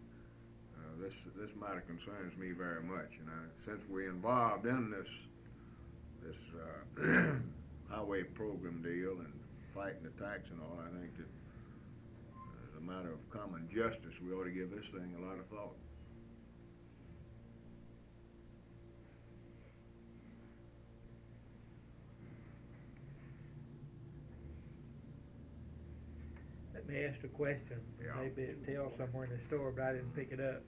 this matter concerns me very much. And since we're involved in this highway program deal and fighting the tax and all, I think that as a matter of common justice, we ought to give this thing a lot of thought. Let me ask a question. Yeah. Maybe it tells somewhere in the story, but I didn't pick it up.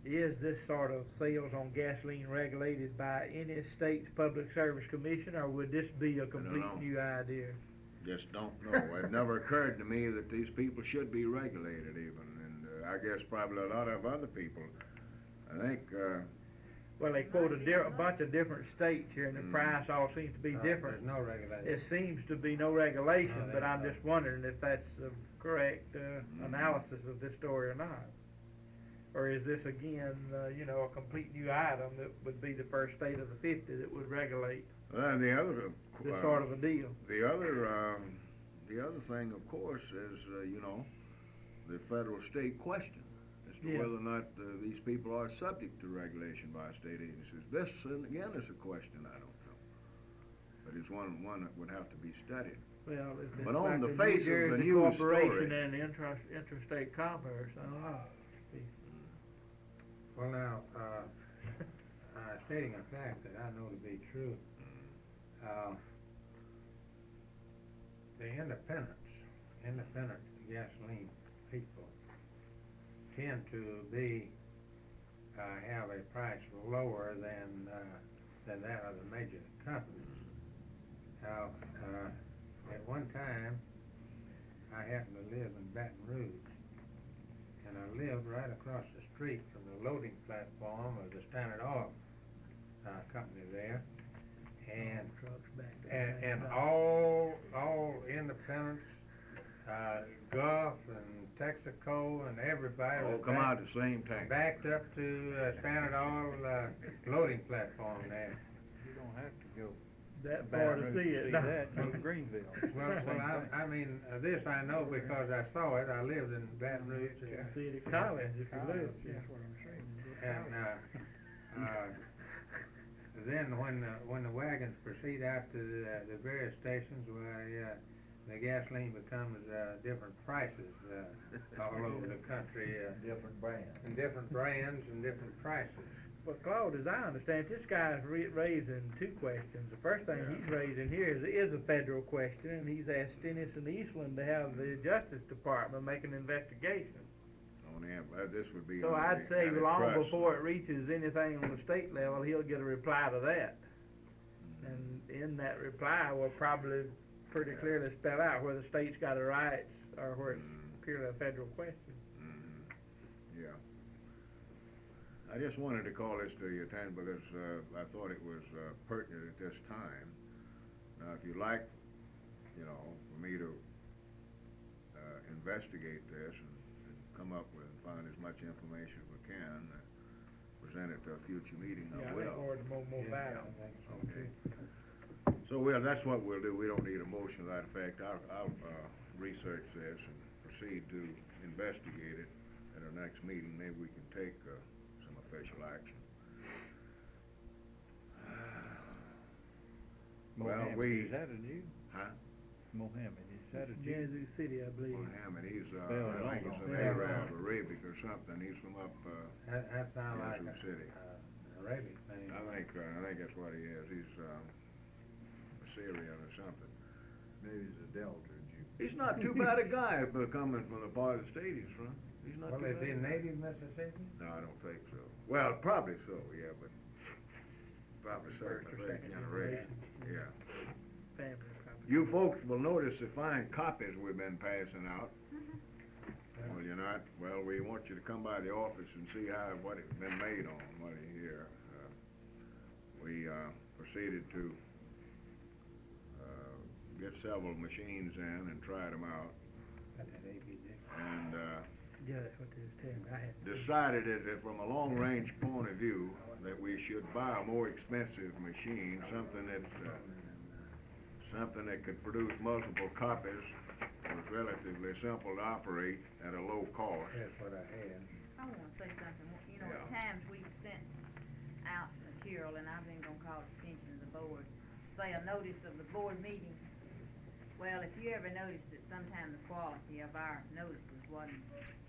Is this sort of sales on gasoline regulated by any state's public service commission, or would this be a complete know. new idea? Just don't know. It never occurred to me that these people should be regulated even, and I guess probably a lot of other people. I think, Well, they quote a bunch of different states here, and the price all seems to be different. There's no regulation. It seems to be no regulation, but I'm just wondering if that's the correct analysis of this story or not. Or is this again, you know, a complete new item that would be the first state of the 50 that would regulate The other, this sort of a deal? the other thing, of course, is, you know, the federal-state question as to Yeah. whether or not these people are subject to regulation by state agencies. This, again, is a question I don't know, but it's one that would have to be studied. Well, if it's But on like the the face New of the Jersey news Corporation story- and interstate commerce, I don't know. Well, now, stating a fact that I know to be true, the independent gasoline people tend to be, have a price lower than that of the major companies. Now, at one time, I happened to live in Baton Rouge, and I lived right across the street from the loading platform of the Standard Oil company there, and all independents, Gulf and Texaco and everybody All was come out the same tank. backed up to Standard Oil loading platform there. You don't have to go That far to see it. that, go to Greenville. Well, Same thing. I mean, this I know because I saw it. I lived in Baton Rouge. See it at college if you live. That's what I'm saying. And, then when the wagons proceed out to the various stations, where the gasoline becomes different prices all over the country. Different brands. And different brands and different prices. But Claude, as I understand, this guy's raising two questions. The first thing he's raising here is a federal question, and he's asked Stennis and Eastland to have the Justice Department make an investigation. This would be. So on I'd the say long antitrust. before it reaches anything on the state level, he'll get a reply to that. And in that reply, will probably pretty clearly spell out where the state's got the rights or where it's purely a federal question. Yeah. I just wanted to call this to your attention because I thought it was pertinent at this time. Now, if you'd like, you know, for me to investigate this and come up with and find as much information as we can, present it to a future meeting, I Yeah, I will. think more valid. Okay. So, that's what we'll do. We don't need a motion to that effect. I'll research this and proceed to investigate it at our next meeting. Maybe we can take some official action. Mohammed, is that a new? Huh? Mohammed, is that a new? Yazoo City, I believe. Mohammed, he's, Well, I think he's an yeah. Arab, Arabic or something. He's from up, That sounds like Yazoo City. Arabic thing. I think that's what he is. He's, Syrian or something. Maybe it's a Delta Jew. He's not too bad a guy for coming from the part of the state he's from. He's not Well, too is bad. he native Mississippi? No, I don't think so. Well, probably so, yeah, but probably second or third generation. Yeah. Family probably. You folks will notice the fine copies we've been passing out. Well, you're not. Well, we want you to come by the office and see what it's been made on, what you hear. We proceeded to get several machines in and tried them out, Got that ABD. and Yeah, that's what they was telling me. I had decided that from a long-range point of view, that we should buy a more expensive machine, something that could produce multiple copies, was relatively simple to operate at a low cost. That's what I had. I wanna say something, you know, at Yeah. times we've sent out material, and I've been gonna call attention to the board, say a notice of the board meeting. Well, if you ever noticed that sometime the quality of our notices wasn't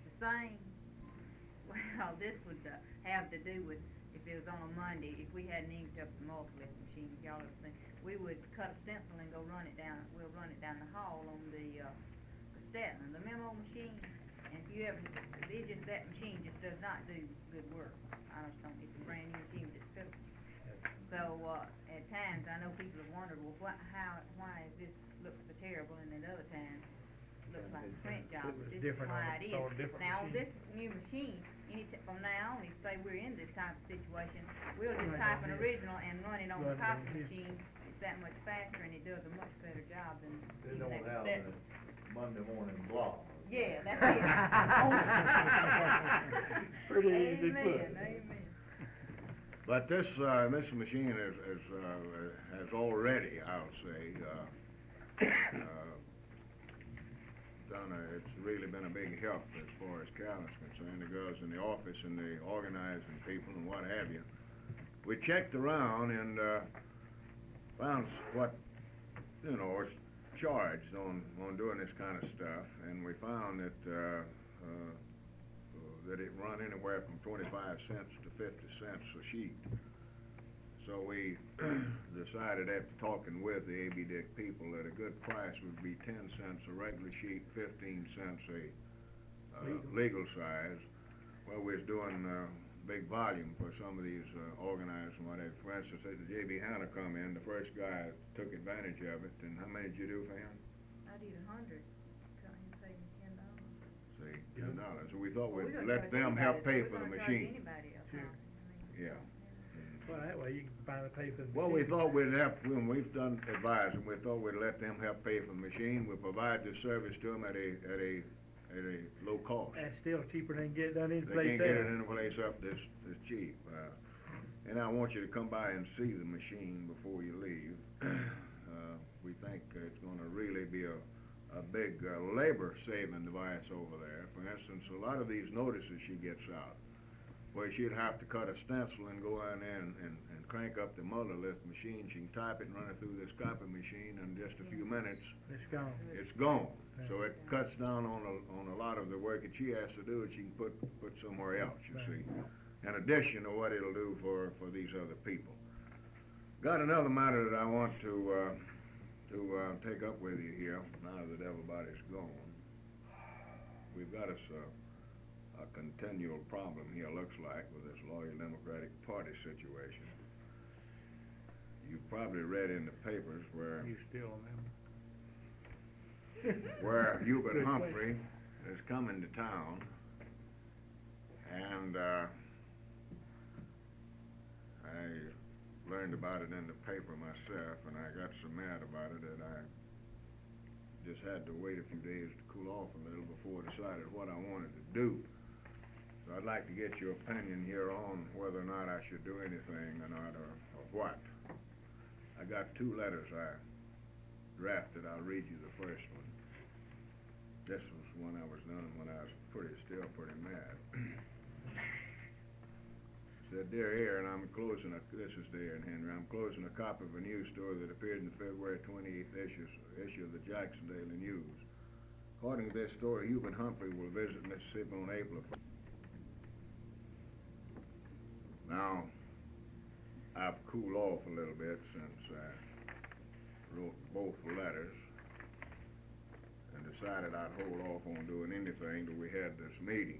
the same, well, this would have to do with, if it was on a Monday, if we hadn't inked up the multi-lift machine, if y'all ever seen, we would cut a stencil and go run it down, we'll run it down the hall on the Statler, the memo machine, and if you ever, it's just, that machine just does not do good work. I just don't, it's a brand new machine, but it's filthy. So, at times, I know people have wondered, well, why is this look so terrible, and at other times, it looks like a print job, but this is different on why a it sort is. of different Now, on machine. this new machine, from now on, if say we're in this type of situation, we'll just Right type on an this. original and run it on the Run it copy on here. machine, it's that much faster, and it does a much better job than They even don't at the have Statler. the Monday morning blog, Yeah, that's it. Pretty easy put. Amen, amen. But this machine has already, I'll say, it's really been a big help as far as Carolyn's concerned, the girls in the office and the organizing people and what have you. We checked around and found what, is charged on doing this kind of stuff, and we found that that it run anywhere from 25 cents to 50 cents a sheet. So we decided after talking with the A.B. Dick people that a good price would be 10 cents a regular sheet, 15 cents a legal size. Well, we was doing big volume for some of these organizers and whatever. For instance, the J.B. Hanna come in, the first guy took advantage of it, and how many did you do for him? I did 100, so he paid me $10. Say, $10. So we thought Well, we'd we're gonna let charge them anybody, help pay we're for the gonna charge machine. anybody a Sure. pound. I mean, Yeah. Well, that way you can finally pay for the Well, we machine. thought we'd help, when we've done advising, we thought we'd let them help pay for the machine. We provide the service to them at a low cost. That's still cheaper than get it done any They place can't get it else. in a place up this cheap. And I want you to come by and see the machine before you leave. We think it's gonna really be a big labor-saving device over there. For instance, a lot of these notices she gets out, where she'd have to cut a stencil and go in there and crank up the muller lift machine. She can type it and run it through this copy machine in just a few minutes. It's gone. It's gone. So it cuts down on a lot of the work that she has to do that she can put somewhere else, you see. In addition to what it'll do for these other people. Got another matter that I want to take up with you here, now that everybody's gone. We've got us a continual problem here, looks like, with this Loyal Democratic Party situation. You probably read in the papers where You still a member? where Hubert Good Humphrey is coming to town, and I learned about it in the paper myself, and I got so mad about it that I just had to wait a few days to cool off a little before I decided what I wanted to do. So I'd like to get your opinion here on whether or not I should do anything or not, or what. I got 2 letters I drafted. I'll read you the first one. This was one I was done when I was still pretty mad. Said, Dear Aaron, this is to Aaron Henry, I'm closing a copy of a news story that appeared in the February 28th issue of the Jackson Daily News. According to this story, Hubert Humphrey will visit Mississippi on April 1st. Now, I've cooled off a little bit since I wrote both letters and decided I'd hold off on doing anything till we had this meeting.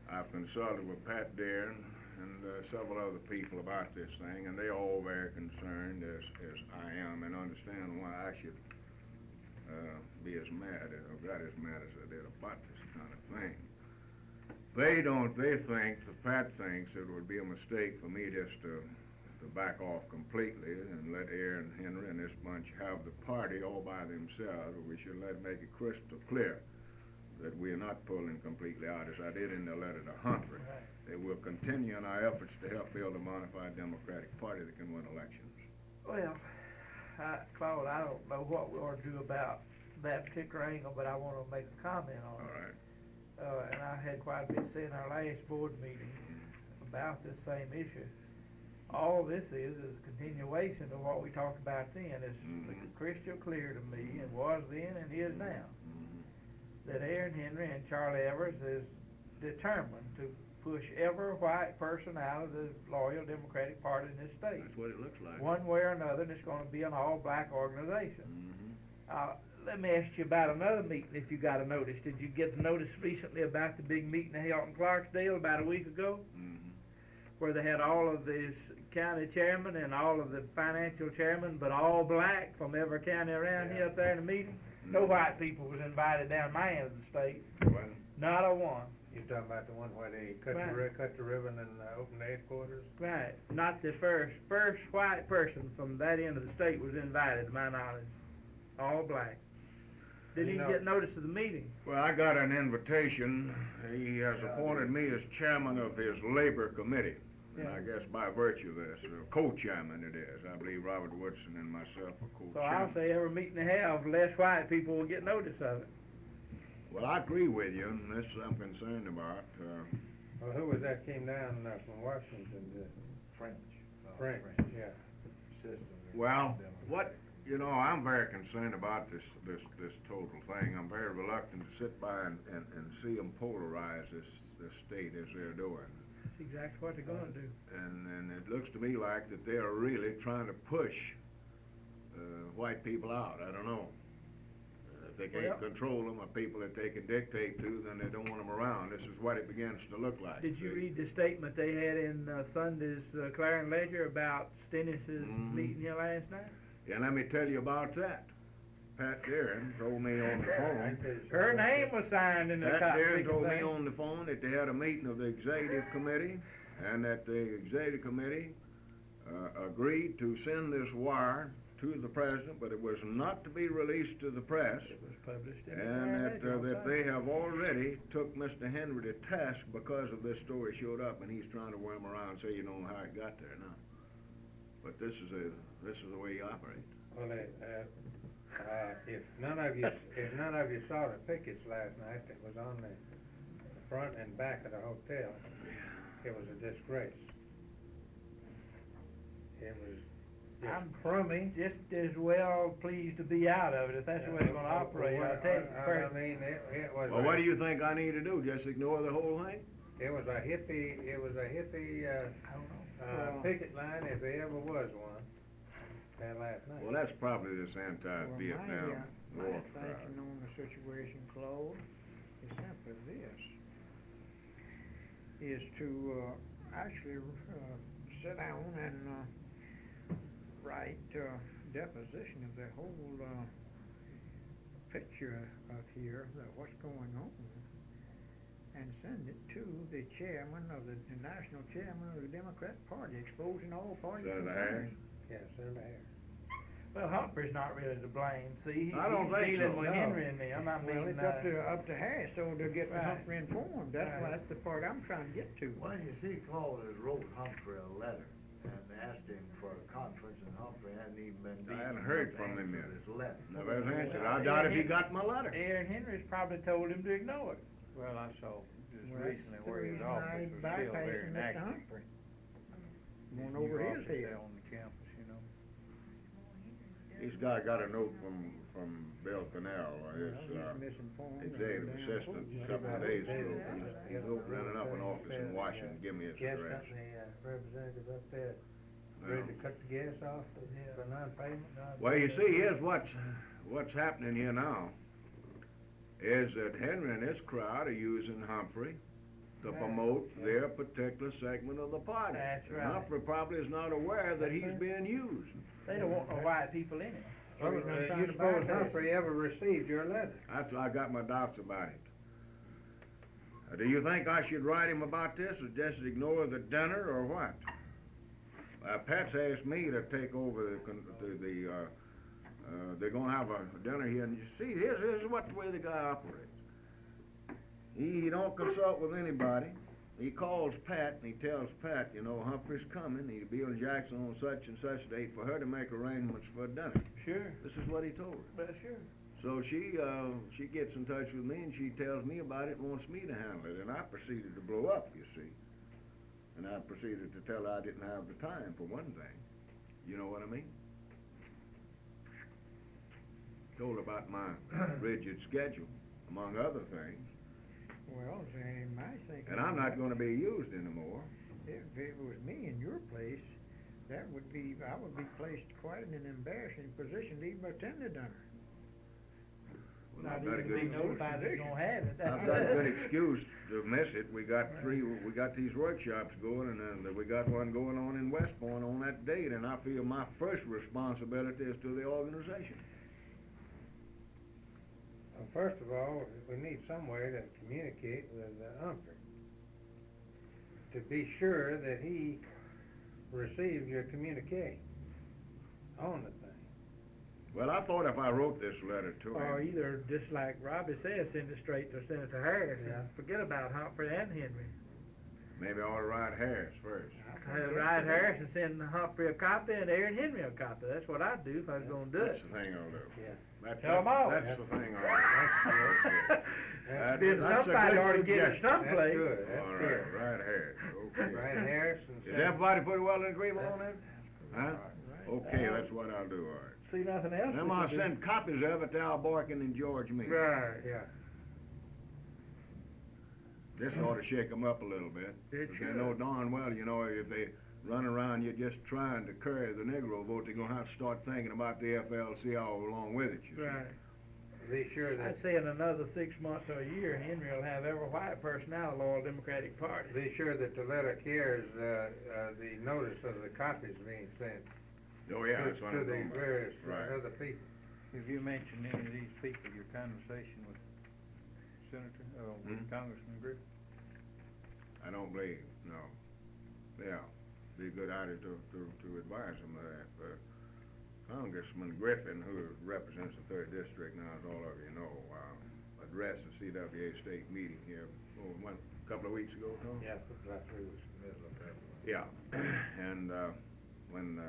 I've consulted with Pat Deeren and several other people about this thing, and they're all very concerned, as I am, and understand why I should be as mad, or got as mad as I did about this kind of thing. They think, Pat thinks it would be a mistake for me just to back off completely and let Aaron Henry and this bunch have the party all by themselves. We should make it crystal clear that we are not pulling completely out, as I did in the letter to Humphrey. They will continue in our efforts to help build a bona fide Democratic Party that can win elections. Well, Claude, I don't know what we ought to do about that particular angle, but I want to make a comment on it. All right. And I had quite a bit to say in our last board meeting about this same issue. All this is a continuation of what we talked about then. It's crystal clear to me, and was then and is now, that Aaron Henry and Charlie Evers is determined to push every white person out of the Loyal Democratic Party in this state. That's what it looks like. One way or another, and it's going to be an all-black organization. Let me ask you about another meeting, if you got a notice. Did you get the notice recently about the big meeting they held in Clarksdale about a week ago? Where they had all of the county chairmen and all of the financial chairmen, but all black from every county around here up there in the meeting? No white people was invited down my end of the state. Not a one. You're talking about the one where they cut the ribbon and opened the headquarters? Right. Not the first white person from that end of the state was invited, to my knowledge. All black. Did You he know- get notice of the meeting? Well, I got an invitation. He has appointed me as chairman of his labor committee. And I guess by virtue of this, co-chairman it is. I believe Robert Woodson and myself are co-chairman. So I'll say every meeting they have, less white people will get notice of it. Well, I agree with you, and this I'm concerned about. Well, who was that came down from Washington? French. French, yeah. Well, I'm very concerned about this total thing. I'm very reluctant to sit by and see them polarize this state as they're doing. That's exactly what they're gonna do. And it looks to me like that they're really trying to push white people out. I don't know. If they can't control them, or people that they can dictate to, then they don't want them around. This is what it begins to look like. Did you see. read the statement they had in Sunday's Clarion Ledger about Stennis's meeting here last night? Yeah, let me tell you about that. Pat Deering told me on the phone. Her name was signed in the Pat copy. Deering told me on the phone that they had a meeting of the executive committee, and that the executive committee agreed to send this wire to the president, but it was not to be released to the press. It was published in the And Clarion that, Ledger on that Sunday. they have already took Mr. Henry to task because of this story showed up, and he's trying to worm around and say you don't know how it got there now. But this is the way he operates. Well, if none of you saw the pickets last night that was on the front and back of the hotel, it was a disgrace. It was just I'm crummy. just as well pleased to be out of it if that's the way they're gonna operate. I'll tell you I first. mean, it was. Well, what do you think I need to do? Just ignore the whole thing? It was a hippie, picket line if there ever was one, that last night. Well, that's probably this anti-Vietnam My war crowd. thinking on the situation, Claude, is simply this, is to, actually, sit down and, write, deposition of the whole, picture of here, of what's going on, and send it to the chairman of the national chairman of the Democrat Party, exposing all parties Senator concerned. Harris? Yes, Senator Harris. Well, Humphrey's not really to blame. See, I don't think he's dealing so, with no. Henry and them. I mean, Well, it's up to Harris, so to get Right. Humphrey informed, that's the part I'm trying to get to. Well, you see, Claude has wrote Humphrey a letter and asked him for a conference, and Humphrey hadn't even been I hadn't decent heard enough from to him answer yet. his letter. Never has answered. I doubt if he got my letter. Aaron Henry's probably told him to ignore it. Well, I saw just Well, recently that's where the his reason I office ain't was still very bypassing Mr. inactive. Humphrey. Going New over his office there head. on the campus, you know. This guy got a note from Bill Cannell, his Well, he's misinformed. and executive damn assistant, fool. a couple of days ago. He's opening up an office in Washington. Give me his Gas address. company, representative up there, ready to cut the gas off for non-payment? Well, you see, here's what's happening here now, is that Henry and his crowd are using Humphrey to promote their particular segment of the party. That's And right. Humphrey probably is not aware that he's being used. They don't want no white people in it. Well, you suppose Humphrey ever received your letter? I got my doubts about it. Do you think I should write him about this, or just ignore the dinner, or what? Pat's asked me to take over they're gonna have a dinner here, and you see, here's what the way the guy operates. He don't consult with anybody. He calls Pat, and he tells Pat, Humphrey's coming, he'll be in Jackson on such and such date for her to make arrangements for dinner. Sure. This is what he told her. But sure. So she gets in touch with me, and she tells me about it and wants me to handle it, and I proceeded to blow up, you see. And I proceeded to tell her I didn't have the time, for one thing. You know what I mean? Told her about my rigid schedule, among other things. Well, in my thinking. And I'm not gonna be used anymore. If it was me in your place, I would be placed quite in an embarrassing position to even attend the dinner. Well, I've Not got a even good be notified they're gonna have it. I've got a good excuse to miss it. We got these workshops going, and we got one going on in West Point on that date, and I feel my first responsibility is to the organization. Well, first of all, we need some way to communicate with Humphrey, to be sure that he received your communique on the thing. Well, I thought if I wrote this letter to Or him, either, just like Robbie says, send it straight to Senator Harris Yeah. and forget about Humphrey and Henry. maybe I ought to write Harris first. Write Harris and send Humphrey a copy and Aaron Henry a copy. That's what I'd do if I was gonna do That's it. the thing I'll do. Yeah. That's, Tell 'em all. that's the thing I'll do. Then That's a somebody good ought to get it suggestion. someplace. That's good, that's All good. right, right Harris, okay. Right, Harris and. Is Senator- everybody pretty well in agreement on that? Huh? Right. Okay, that's what I'll do, all right. See nothing else. Then we I'll can do. send copies of it to Al Boykin and George Meade. Right. Yeah. This ought to shake them up a little bit. It 'Cause they know should. darn well, you know, if they run around you just trying to curry the Negro vote, they're gonna have to start thinking about the FLC all along with it, you see. Right. Be sure that, I'd say in another 6 months or a year, Henry will have every white person out of the loyal Democratic Party. be sure that the letter carries, the notice of the copies being sent. Oh, yeah, that's what To I'm the talking about. various Right. other people. Have you mentioned any of these people, your conversation with Senator, with Congressman Griffin? I don't believe, no. Yeah, be a good idea to advise them of that, but Congressman Griffin, who represents the 3rd District now, as all of you know, addressed the CWA state meeting here, a couple of weeks ago, Tom? Yeah, right through the middle of February. Yeah, and when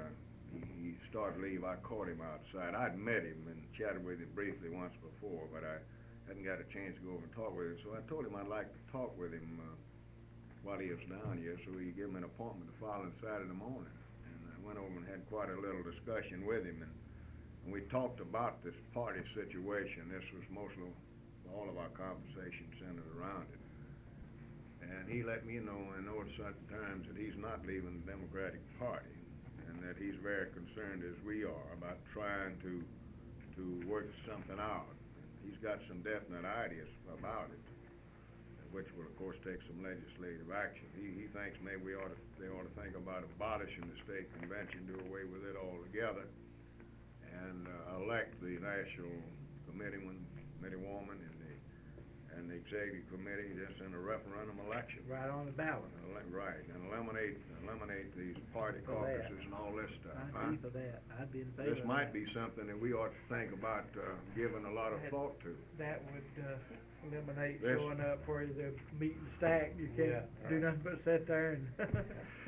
he started to leave, I caught him outside. I'd met him and chatted with him briefly once before, but I hadn't got a chance to go over and talk with him, so I told him I'd like to talk with him while he was down here, so he gave me an appointment the following Saturday morning. And I went over and had quite a little discussion with him, and we talked about this party situation. This was mostly, all of our conversation centered around it. And he let me know in those certain times that he's not leaving the Democratic Party, and that he's very concerned as we are about trying to work something out. And he's got some definite ideas about it, which will of course take some legislative action. He thinks maybe they ought to think about abolishing the state convention, do away with it altogether, and elect the national committeewoman and the executive committee just in a referendum election. Right on the ballot. Right, and eliminate these party For that. caucuses and all this stuff. I'd be for that. I'd be in favor This of might that. be something that we ought to think about giving a lot of thought to. That would eliminate This- showing up where the meeting stacked. You can't do nothing but sit there and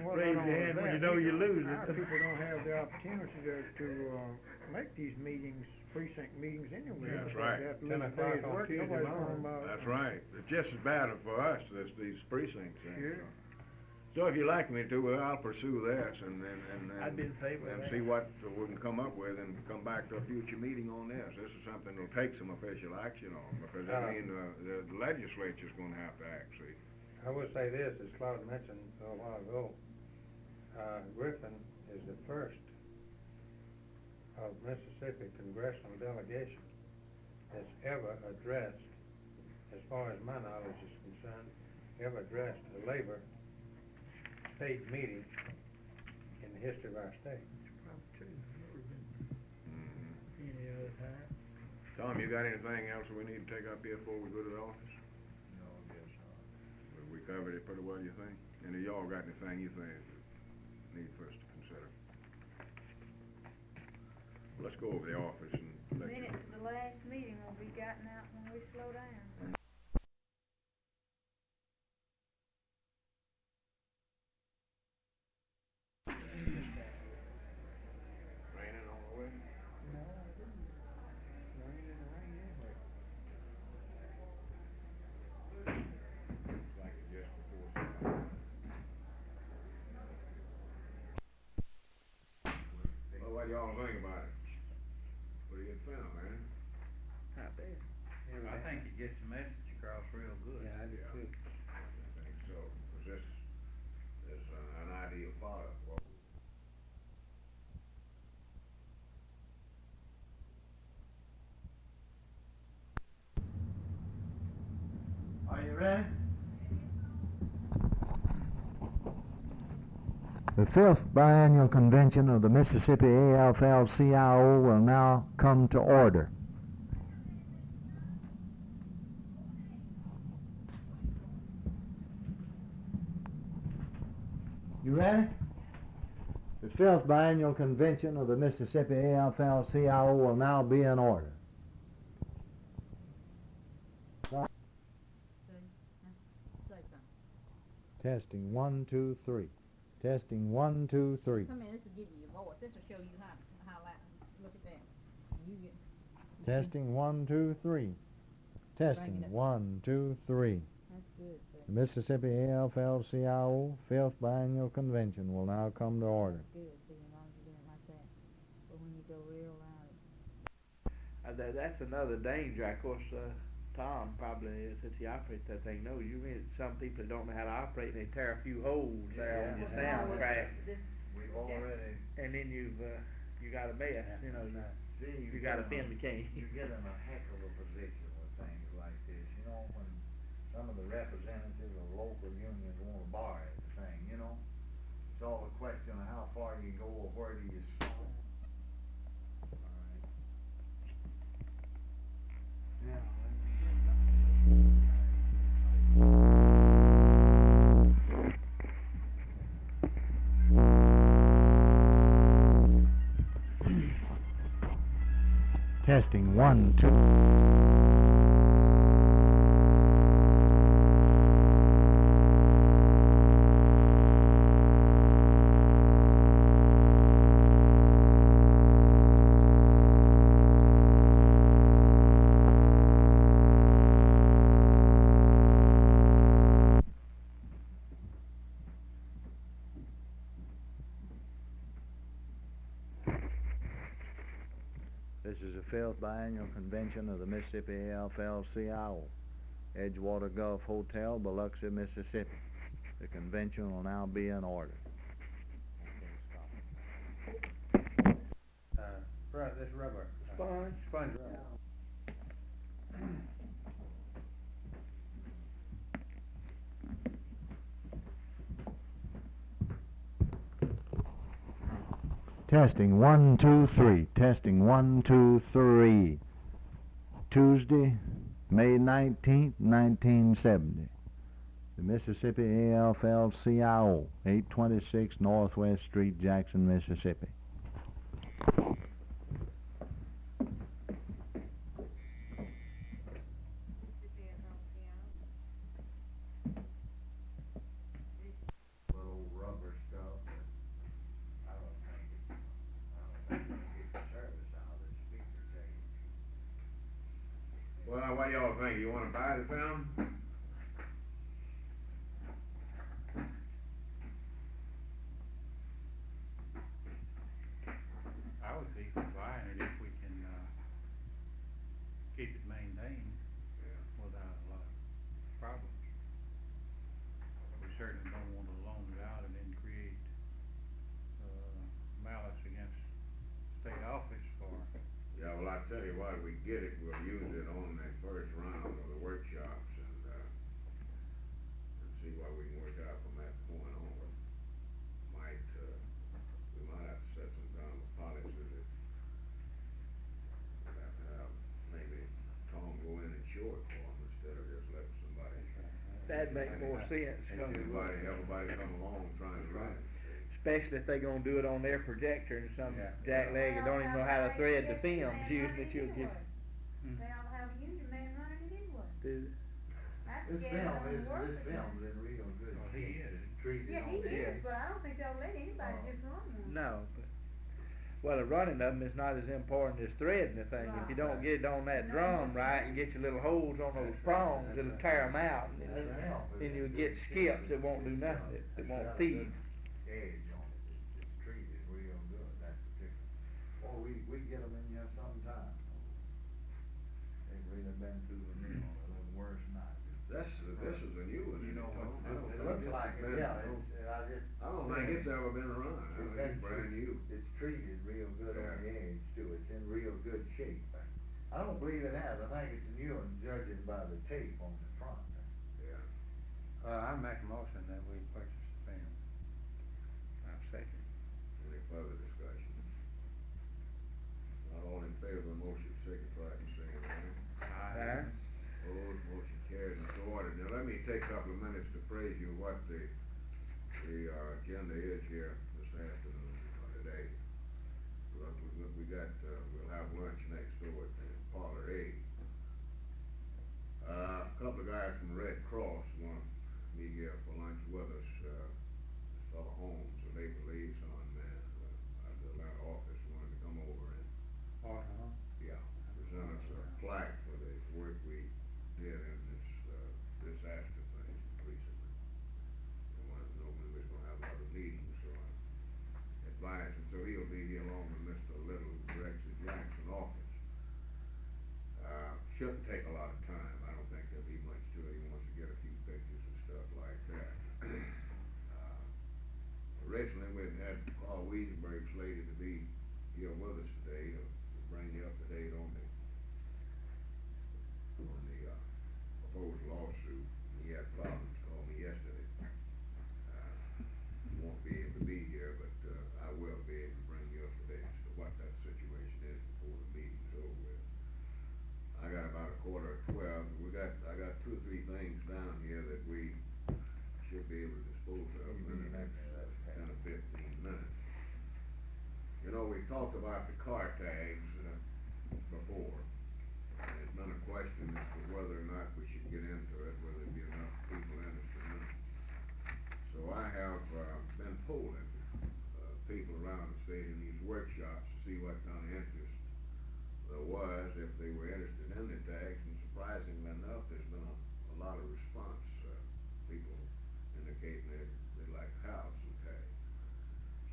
Well, raise not your only hand when that, you know you lose Our it. people don't have the opportunity to make these meetings, precinct meetings anyway. That's because right. They have to 10 lose a o'clock day's on work. Tuesday Nobody's morning. going That's right. It's just as bad for us as these precinct things. Sure. So if you'd like me to, I'll pursue this and I'd be in favor of and that. see what we can come up with and come back to a future meeting on this. This is something that'll take some official action on, because I mean, the legislature's gonna have to act, see. I would say this, as Claude mentioned a while ago, Griffin is the first of Mississippi congressional delegation that's ever addressed, as far as my knowledge is concerned, ever addressed a labor state meeting in the history of our state. Probably true. Any other time. Tom, you got anything else we need to take up here before we go to the office? No, yes, We covered it pretty well, you think? Any of y'all got anything you think need for us to consider? Let's go over the office and let you. Minutes of the last meeting will be gotten out when we slow down. Raining on the way? No, I didn't. Rain and rain anyway. Like it just before summer. Well, what do y'all think about it? What do you found, man? Not bad. I think it gets the message across real good. Yeah, I do too. I think so, 'cause this is an ideal product. Well, Are you ready? The fifth biannual convention of the Mississippi AFL-CIO will now come to order. You ready? The fifth biennial convention of the Mississippi AFL-CIO will now be in order. Say something. Testing 1, 2, 3. Testing 1, 2, 3. Come here, this will give you your voice. This will show you how loud. Look at that. You get. Testing 1, 2, 3. Testing 1, 2, 3. That's good, sir. The Mississippi AFL-CIO 5th Biennial Convention will now come to order. That's good, see, as long as you do it like that. But when you go real loud, That's another danger, of course, Tom probably, since he operates that thing, knows, you mean, some people don't know how to operate, they tear a few holes there on your soundtrack. We've already, And then you got a mess, you know, see, you got a pin the cane. You get in a heck of a position with things like this, you know, when some of the representatives of local unions wanna buy the thing, you know? It's all a question of how far you go or where do you stop. Alright. Testing 1, 2. This is the 5th Biennial Convention of the Mississippi AFL-CIO. Edgewater Gulf Hotel, Biloxi, Mississippi. The convention will now be in order. This rubber. Sponge. Sponge rubber. Testing 1, 2, 3. Testing 1, 2, 3. Tuesday, May 19th, 1970. The Mississippi AFL-CIO, 826 Northwest Street, Jackson, Mississippi. Little rubber stuff, and I don't think it'll get the service out of the speaker cage. Well, now, what y'all think? You wanna buy the film? I would be for buying it if we can, keep it maintained without a lot of problems. We certainly don't want to loan it out and then create, malice against state office for. Yeah, well, I tell you what, we get it, we'll use it on that first round of the workshops and see what we can work out from that point on. Might, we might have to set some kind of policy that we'll have to have maybe Tom go in and show it for them instead of just letting somebody. That'd make more sense. Everybody come along trying to run it. Especially if they gonna do it on their projector and some jackleg that don't even know how to thread the films using it, you'll get. they all have a union man running it anyway. Do That's This scared film of is, the work this again. film's in real good Well, he shape. is. It's treated Yeah, on he the is, but I don't think they'll let anybody just run one. No, but, well, the running of them is not as important as threading the thing. If you don't get it on that drum right and get your little holes on those prongs, it'll tear them out. And then you'll get skips that won't do nothing, that won't feed. Edge on it, it's treated real good, that particular. Well, we get them in here sometime. They've really been through the mill a little worse than I do. This is a new one, You know, Tom. I don't it think looks it's like it, been- yeah, it's, I don't think it's ever been run, I think it's brand new. It's treated real good on the edge too, it's in real good shape. I don't believe it has, I think it's a new one, judging by the tape on the front. Yeah. I make a motion that we purchase the film. I'm second. Any further discussion? Not all in favor of the motion, signify by saying aye. Opposed, motion carries and so ordered. Now, let me take a couple of minutes to praise you what the agenda is here this afternoon. Cross wanna meet here for lunch with us, Fellow Holmes, a labor liaison man, out of the Atlanta office, wanted to come over and, yeah, present us a plaque for the work we did in this, disaster thing recently. They wanted to know when we was gonna have another meeting, so I advised him, so he'll be here along with Mr. Little, who directs the Jackson office. Shouldn't take a lot of time, I don't think there'll be much to it, he wants to get a few pictures and stuff like that. Originally, we'd had Paul Weisberg slated to be here with us today, to bring you up to date on the proposed lawsuit. He had problems, called me yesterday. He won't be able to be here, but, I will be able to bring you up to date as to what that situation is before the meeting's over with. I got about 11:45, I got 2 or 3 things down here that we should be able to dispose of in the next 10 or 15 minutes. You know, we talked about the car tags, before. And there's been a question as to whether or not we should get into it, whether there'd be enough people interested in it. So I have, been polling, people around the state in these workshops to see what kind of interest there was, if they were interested in the tags, and surprisingly enough, there's been a lot of response, people indicating they'd like to have some tags.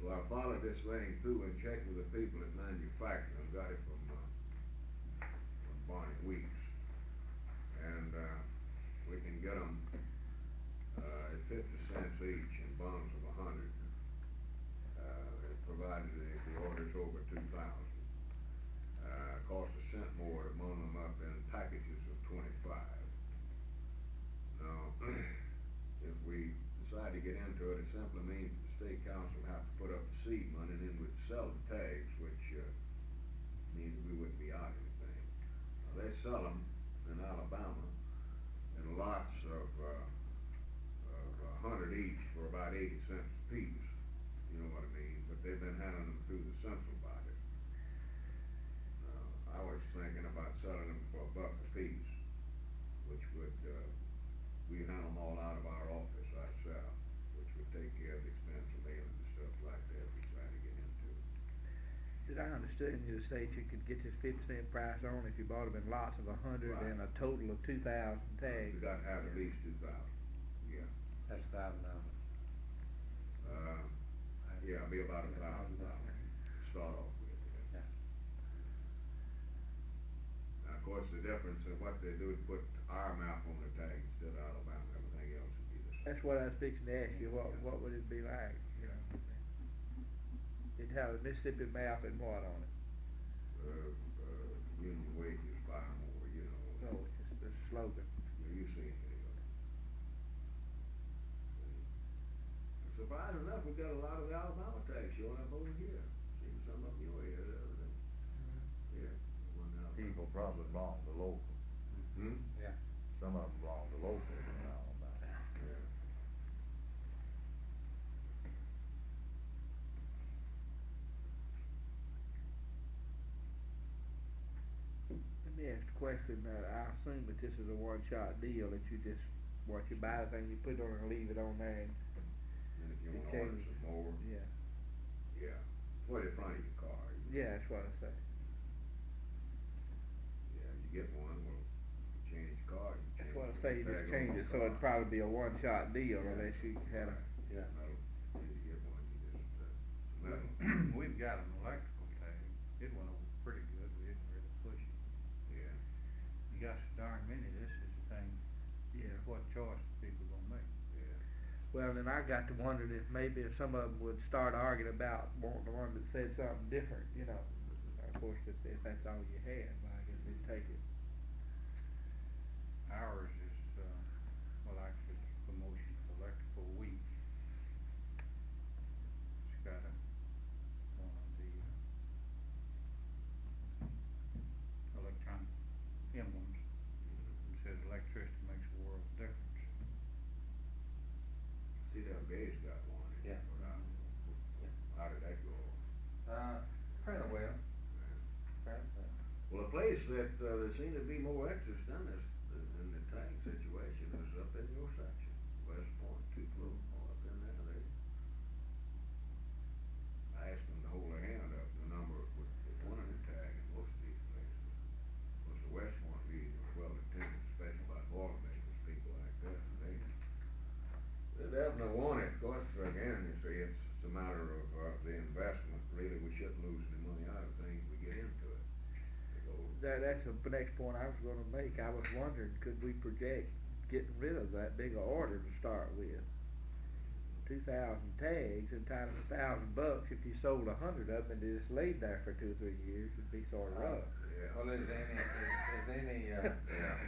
So I followed this thing through and checked with the people at manufacturing, got it from Barney Weeks, and, we can get them, at 50 cents each in bundles of 100, provided the order's over 2,000. Costs a cent more to bundle them up in packages of 25. Now, if we decide to get into it, it simply means that the state council will have to put up the seed money, and then we'd sell the tags, which, means we wouldn't be out anything. Now, they sell them in Alabama in lots of 100 each for about 80 cents a piece, you know what I mean, but they've been handling them through the central market. I was thinking about selling them for $1 a piece, which would, we handle them all out of our office ourselves, which would take care of the expense of mailing and stuff like that we try to get into. Did I understand you to say that you could get this 50-cent price on if you bought them in lots of 100 Right. and a total of 2,000 tags? You got to have at least 2,000, yeah. That's $1,000. Yeah, it'll be about $1,000 to start off with. Yeah. Now, of course, the difference in what they do is put our map on the tag instead of Alabama, everything else would be the same. That's what I was fixing to ask you, what would it be like, you know? It'd have a Mississippi map and what on it? Union wages buy more, you know. Oh, it's just the slogan. You see it. Surprising enough, we got a lot of the Alabama tags showing up over here. Seen some of them your area the other day. Yeah. one out. People probably belong to local. Yeah. Some of them belong to local in Alabama. Yeah. Let me ask a question, I assume that this is a one-shot deal, that you just, what you buy the thing, you put it on and leave it on there, and And if you it wanna order changes. some more, Yeah, yeah, put it in front of your car. yeah, that's what I say. Yeah, you get one, well, you change your car, you That's change. what I the say, you tag just on change your it, so it'd car. probably be a one-shot deal Yeah. unless you had a, Right. yeah. Metal, you get one, you just, metal. We've got an electrical tag, it went over pretty good, we didn't really push it. Yeah. You got so darn many, this is the thing, Yeah. what choice people gonna make? Yeah. Well, then I got to wondering if maybe if some of them would start arguing about wanting the one that said something different, you know. Of course, if that's all you had, well, I guess they'd take it. Ours is, well, actually, it's promotion for electrical week. It's got one of the, electronic emblems. It says electricity makes a world of difference. CWA's got one. Yeah. How did that go? Pretty well. Well, a place that, there seemed to be more interest in this, in the tank situation is up in your section, West Point, Tupelo, all up in there, I asked them to hold their hand up, the number with one in the tag in most of these places. Was the West Point meeting was well attended, especially by Boilermakers, people like that, and they definitely want it. Of course, again, you see, it's a matter of, the investment, really, we shouldn't lose any money out of things we get into it. That's the next point I was gonna make. I was wondering, could we project getting rid of that big a order to start with? 2,000 tags and times $1,000, if you sold 100 of them and just laid there for 2 or 3 years, it'd be sort of rough. Yeah. Well, is any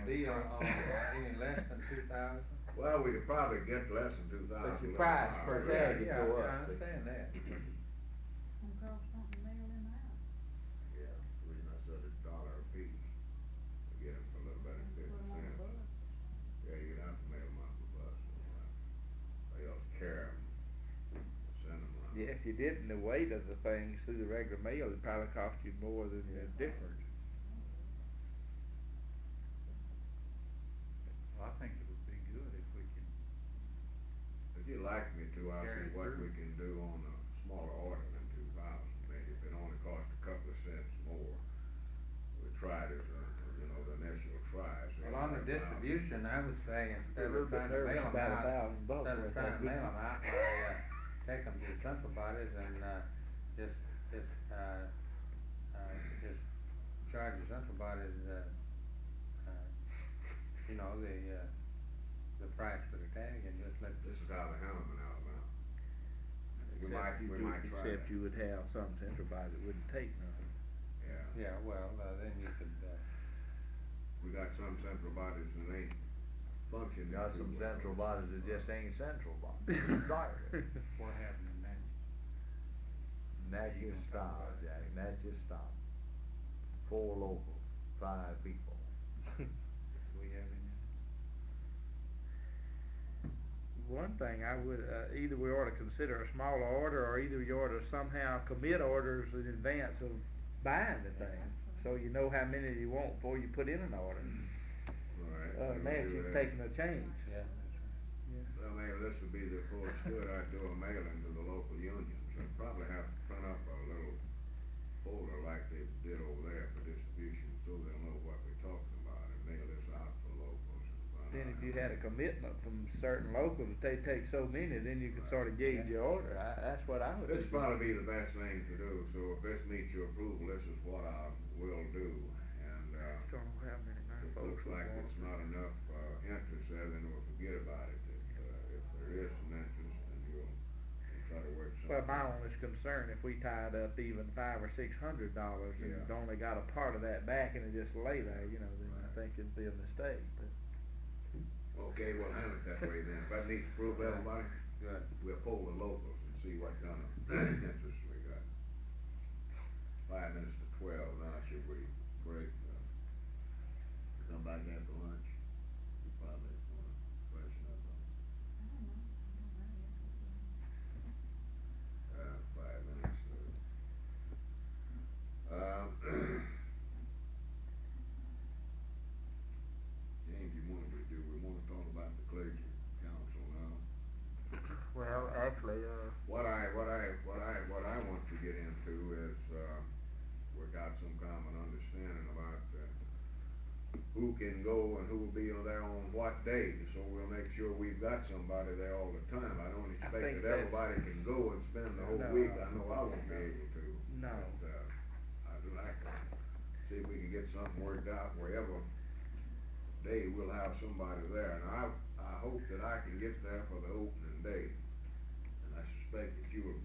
deal on any less than 2,000? Well, we could probably get less than 2,000. But your price per tag would Yeah, go I up. understand that. Gonna cost something mail in the house. Yeah, the reason I said $1 a piece, to get them for a little better than 50 Put 'em on the cents. bus. Yeah, you'd have to mail them off the bus, they else carry them, send them around. Yeah, if you didn't, the weight of the things through the regular mail, it'd probably cost you more than the difference. Well, I think it would be good if we could. If you'd like me to, I'll Carry see what through. we can do on a smaller order than 2,000, maybe if it only costs a couple of cents more. We tried it, the initial try, so. Well, on the distribution, I would say instead We're a of little bit trying to nervous mail them about out, $1,000 instead of worth. trying to mail them out, why, take them to the central bodies and, just charge the central bodies, the price for the tag and just let. This is out of Hamilton, Alabama. We might try Except that. you would have some central body that wouldn't take none. Yeah. Yeah, well, then you could, We got some central bodies that ain't functioning. Got too some well. central bodies that just ain't central bodies. What happened in that? That's just stop, Jack, that's just stop. 4 local, 5 people. Do we have any? One thing I would, either we ought to consider a smaller order, or either you ought to somehow commit orders in advance of buying the thing, so you know how many you want before you put in an order. Right. Imagine taking a change. Yeah. Well, maybe this would be the full good, I'd do a mailing to the local unions. I'd probably have to print up a little folder like they did over there for distribution, so they'll know what we're talking about, and mail this out for locals. Then if you had a commitment from certain locals that they take so many, then you could sort of gauge your order. That's what I would do. This would probably be the best thing to do, so if this meets your approval, this is what I will do, and, Don't know how many it looks like it's not enough, interest there, then we'll forget about it. If there is some interest, then we'll try to work something. Well, my only concern, if we tied up even $500 or $600 and Yeah. only got a part of that back and it just lay there, then I think it'd be a mistake, but. Okay, we'll handle it that way then. If that needs approval, everybody, Good. we'll poll the locals and see what kind of interest we got. 5 minutes to 12, now should we break, come back after lunch? You probably wanna freshen up on, I don't know. 5 minutes to. James, do we wanna talk about the clergy council now? Well, actually, What I want to get into is, we got some common understanding about, who can go and who will be there on what day, so we'll make sure we've got somebody there all the time. I don't think expect that that's- everybody can go and spend the whole No. week, I know I won't be able to. No. But, I'd like to see if we can get something worked out, wherever day we'll have somebody there, and I hope that I can get there for the opening day. And I suspect that you will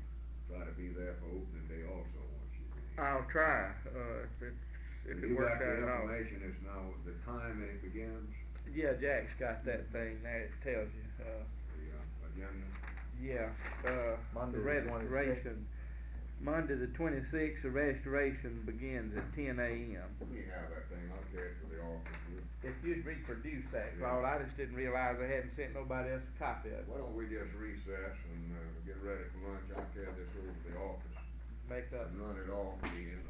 try to be there for opening day also, once you. I'll try, if it works out at all. You got the information, it's now the time that it begins, Yeah, Jack's got that thing there, it tells you, the, agenda? yeah, Monday the the 26th. registration. Monday the 26th, the registration begins at 10 a.m. Let me have that thing, I'll carry it to the office. If you'd reproduce that, Yeah. Claude, I just didn't realize I hadn't sent nobody else a copy of it. Why don't we just recess and, get ready for lunch, I'll carry this over to the office Make up. and run it off again.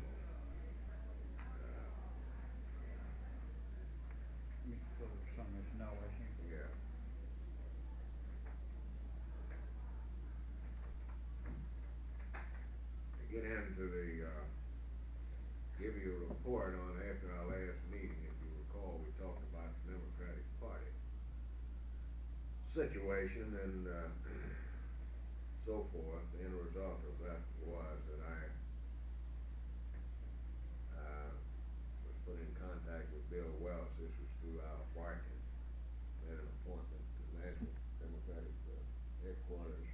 situation and, so forth. The end result of that was that I, was put in contact with Bill Welch. This was through Al Whiting. Made an appointment to National Democratic headquarters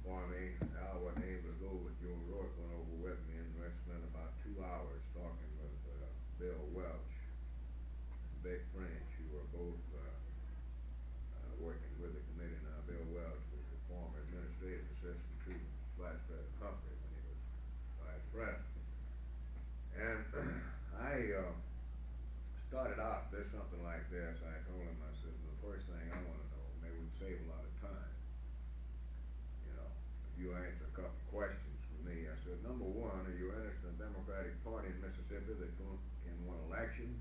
for me. Al wasn't able to go, but Joe Rourke went over with me, and we spent about 2 hours talking with Bill Welch and Beck French, who were both working with the committee. Now, Bill Welch was the former administrative assistant to Vice President Humphrey when he was vice president. And I started out this something like this. I told him, I said, the first thing I want to know, and they would save a lot of time, you know, if you answer a couple questions for me. I said, number one, are you interested in the Democratic Party in Mississippi that can win elections?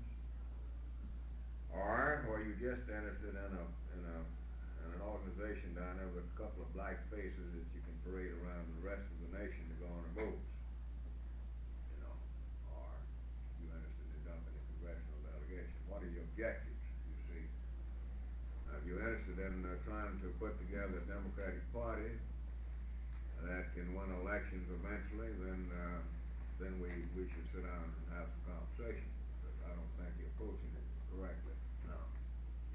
Or are you just interested in an organization down there with a couple of black faces that you can parade around the rest of the nation to go on the votes? You know, or you interested in dumping a congressional delegation? What are your objectives, you see? Now, if you're interested in trying to put together a Democratic Party that can win elections eventually, then we should sit down and have some conversation. But I don't think you're approaching it correctly. No.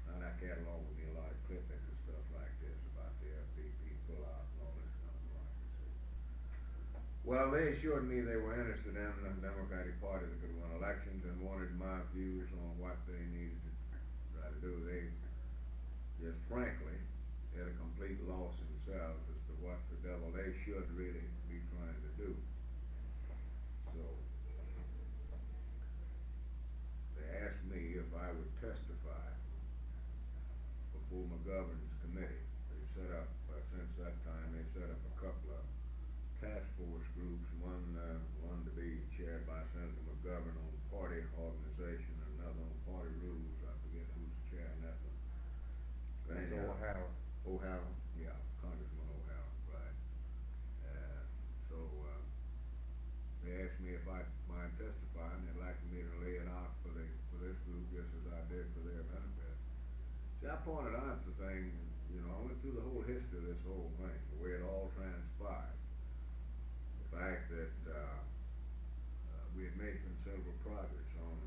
Now that catalog would be a lot of clippings and stuff like this about the FDP pullout and all this kind of like, you see. Well, they assured me they were interested in a Democratic Party that could win elections and wanted my views on what they needed to try to do. They just frankly had a complete loss themselves as to what the devil they should really be trying to do. So they asked me if I would testify before McGovern's committee. They set up, since that time, they set up a couple of task force groups, one to be chaired by Senator McGovern on party organization, and another on party rules. I forget who's chairing that one. That's O'Hara. O'Hara, yeah, Congressman O'Hara, right. They asked me if I mind testifying. They'd like me to lay it out for this group just as I did for their benefit. See, I pointed out the thing, you know, I went through the whole history of this whole thing, the way it all transpired. The fact that we had made considerable progress on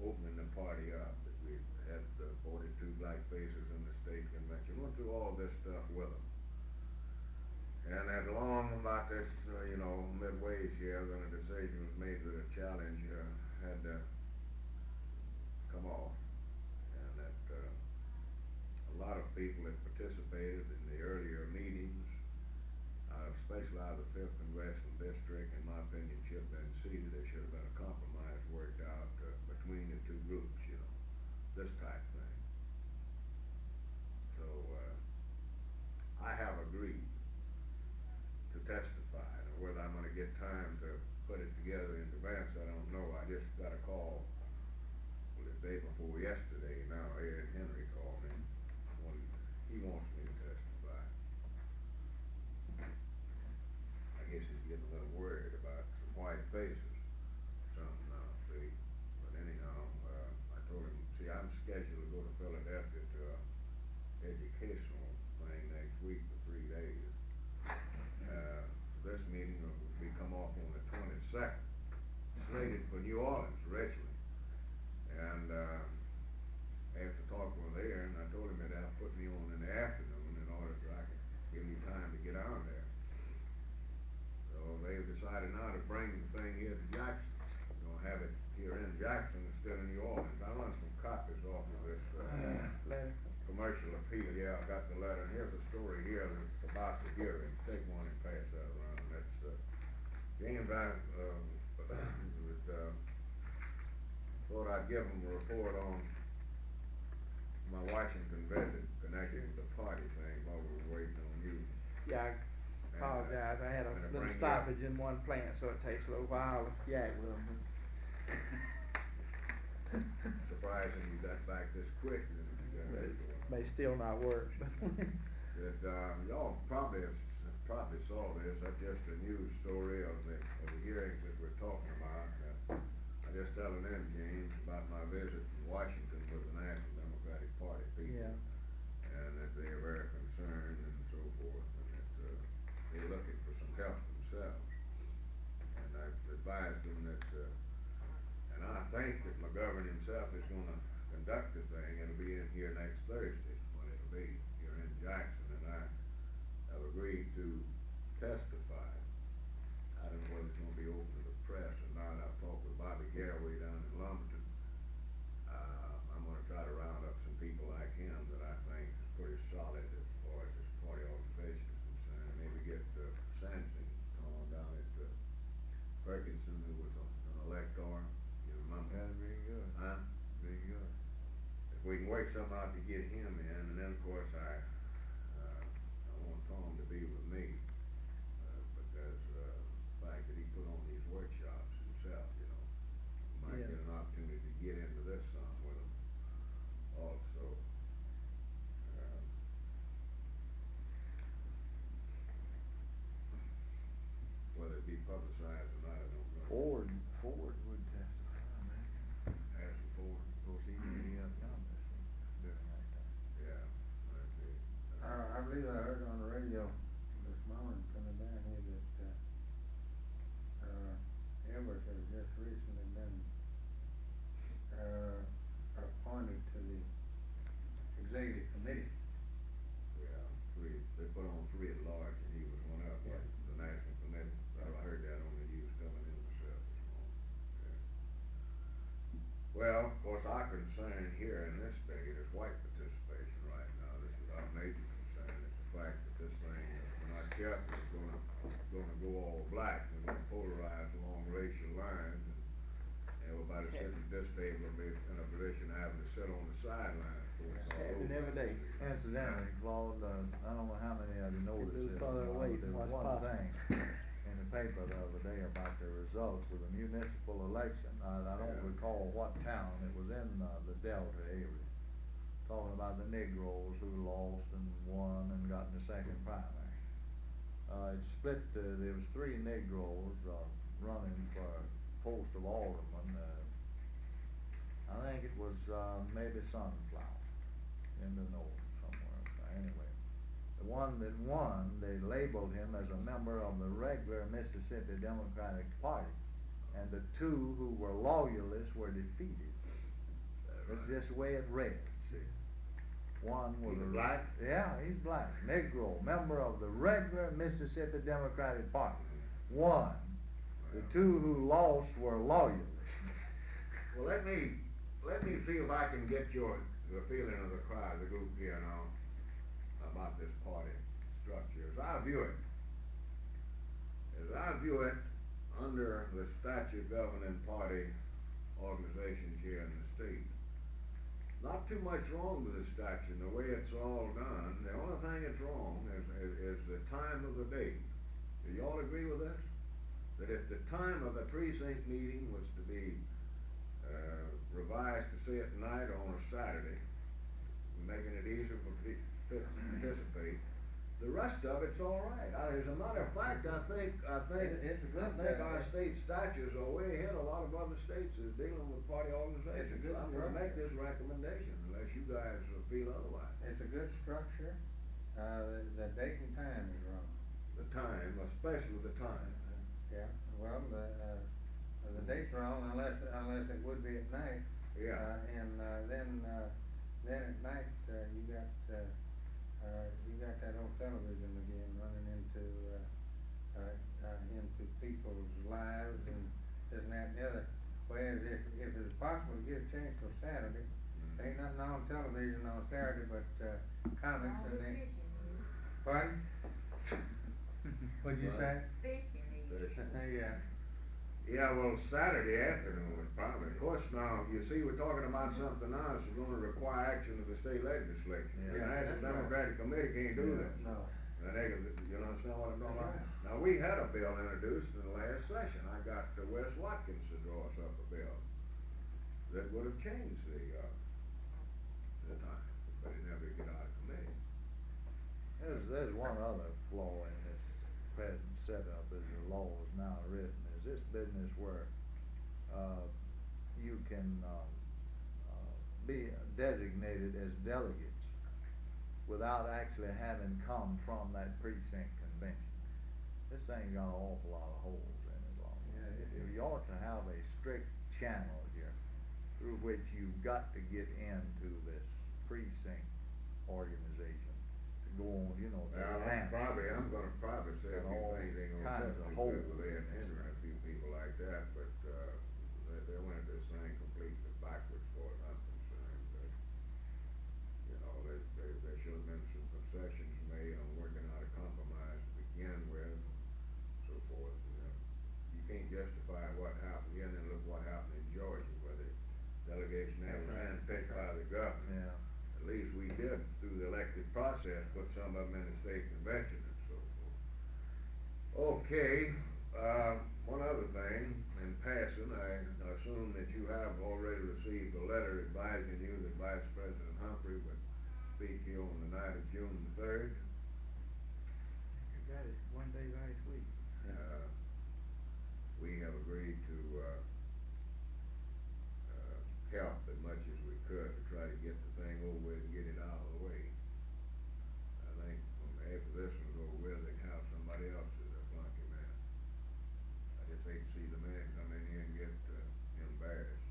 opening the party up, that we had 42 black faces in the state convention. Went through all this stuff with them. And at long about this, midway here, then a decision was made that a challenge had to come off. And that a lot of people had participated in the earlier meetings, especially out of the 5th Congressional District. In my opinion, should have been seated. There should have been a compromise worked out between the two groups, you know, this type thing. So, I have agreed to testify. Now, whether I'm going to get time to put it together in advance, I don't know. I just got a call the day before yesterday. Now Ed Henry called me. He wants me to testify. I guess he's getting a little worried about some white faces. See. But anyhow, I told him, see, I'm scheduled to go to Philadelphia to an educational thing next week for 3 days. This meeting will be come off on the 22nd, slated for New Orleans originally. And after talking with Aaron, I told him that they'll put me on in the afternoon in order so I can give me time to get on there. So they've decided now to bring the thing here to Jackson. We're going to have it here in Jackson instead of New Orleans. I want some copies off of this Letter. commercial appeal. Yeah, I got the letter. And here's a story here that's about the hearing. Take one and pass that around. That's James, I thought I'd give them a report on my Washington visit connected with the party thing while we were waiting on you. Yeah, I apologize. I had a little stoppage in one plant, so it takes a little while to yak with them. Surprising you got back this quick. May still not work. Y'all probably saw this. That's just a news story of the hearings that we're talking about. I just telling them, James, about my visit from Washington with the National Democratic Party people. Yeah. And they're very concerned and so forth, and that, they're looking for some help themselves. And I've advised them that, and I think that McGovern himself is gonna conduct the thing. It'll be in here next Thursday, when it'll be here in Jackson, and I have agreed to testify. I don't know whether it's gonna be open to the press or not. I've talked with Bobby Garraway down in Lumberton. I'm gonna try to round up some people like him that I think is pretty solid as far as this party organization is concerned. Maybe get, Sampson, Tom down at, Perkinson, who was an elector, you remember? That'd be good. Huh? Be good. If we can work something out to get him in, and then of course I want Tom to be with me, because, the fact that he put on these workshops himself, you know, might Yeah. get an opportunity to get into this some with him also. Whether it be publicized or not, I don't know. Ford would testify, man. Harrison Ford. Of course, he up down this one during that time. Yeah, I see. I believe I heard on the radio this morning coming down here that, Everett has just recently been, appointed to the executive committee. Yeah, they put on 3 at large, and he was one of them, the national committee. I heard that on the news coming in myself this morning. Yeah. Well, of course, our concern here in this state is white participation right now. This is our major concern. It's the fact that this thing, if we're not careful, is gonna go all black. We're gonna polarize along racial lines, and everybody sitting at this table will be in a position of having to sit on the sidelines. Happening every day. Incidentally, Claude, I don't know how many of you noticed do this, further but away there from was what's one possible. thing in the paper the other day about the results of the municipal election. I don't recall what town, it was in, the Delta area. Talking about the Negroes who lost and won and got in the second primary. It split, there was 3 Negroes, running for post of alderman. I think it was, maybe Sunflower in the north somewhere. Anyway, the one that won, they labeled him as a member of the regular Mississippi Democratic Party, and the 2 who were loyalists were defeated. That's just the way it read, see. One was He's black? Yeah, he's black. Negro, member of the regular Mississippi Democratic Party. Won. The 2 who lost were loyalists. Well, let me see if I can get the feeling of the crowd, the group here now, about this party structure. As I view it, under the statute governing party organizations here in the state, not too much wrong with the statute and the way it's all done. The only thing that's wrong is the time of the day. Do y'all agree with this? That if the time of the precinct meeting was to be revised to say at night on a Saturday, making it easier for people to participate, the rest of it's all right. As a matter of fact, I think It's a good our state statutes are way ahead of a lot of other states that's dealing with party organizations. It's a good I'm gonna make structure. this recommendation unless you guys feel otherwise. It's a good structure. The date and time is wrong. The time, especially the time. Yeah, well, the date's wrong unless it would be at night. Yeah. And then at night, you got that old television again running into people's lives and this and that and the other. Whereas if it's possible to get a chance till Saturday, ain't nothing on television on Saturday but, comics and they. Pardon? What'd you say? Fishing needs. Yeah. Yeah, well, Saturday afternoon was probably, of course now, you see, we're talking about something now that's gonna require action of the state legislature. Yeah, The National that's Democratic Committee can't do this. No. And you understand what I'm talking about? That's Now, we had a bill introduced in the last session. I got Wes Watkins to draw us up a bill that would have changed the time, but it never got out of committee. There's one other flaw in this present setup as the law is now written, is this business where, you can, be designated as delegates without actually having come from that precinct convention. This thing's got an awful lot of holes in it, Long. You ought to have a strict channel here through which you've got to get into this precinct organization to go on, you know, to Well, advance. I'm gonna probably say a And few all things ain't gonna kinds touch of me holes. good with Ed Henry and a few people like that, but, they went this thing completely backwards for as I'm concerned. You know, there should have been some concessions made on working out a compromise to begin with, so forth, you know. You can't justify what happened here and then look what happened in Georgia, where the delegation there was handpicked by the governor. Yeah. At least we did, through the elected process, put some of them in the state convention and so forth. Okay, one other thing, in passing, I assume that you have already received a letter advising you that Vice President Humphrey would speak here on the night of June the 3rd. You got it one day last week. We have agreed to, help as much as we could to try to get the thing over with and get it out of the way. I think after this one's over with, they can have somebody else as a flunky man. I just hate to see the man come in here and get, embarrassed.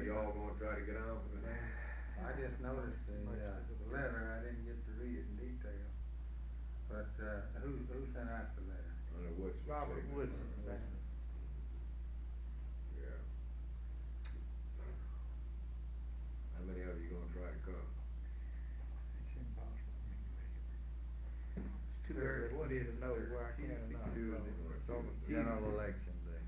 Y'all gonna try to get on with it? I just noticed the letter, I didn't get to read it in detail. But, who sent out the letter? Under Woodson. Robert Woodson. Yeah. How many of you gonna try to come? It's impossible for me to make it. It's too early for me to know where I can or not. Tuesday. It's on the General Tuesday. election day.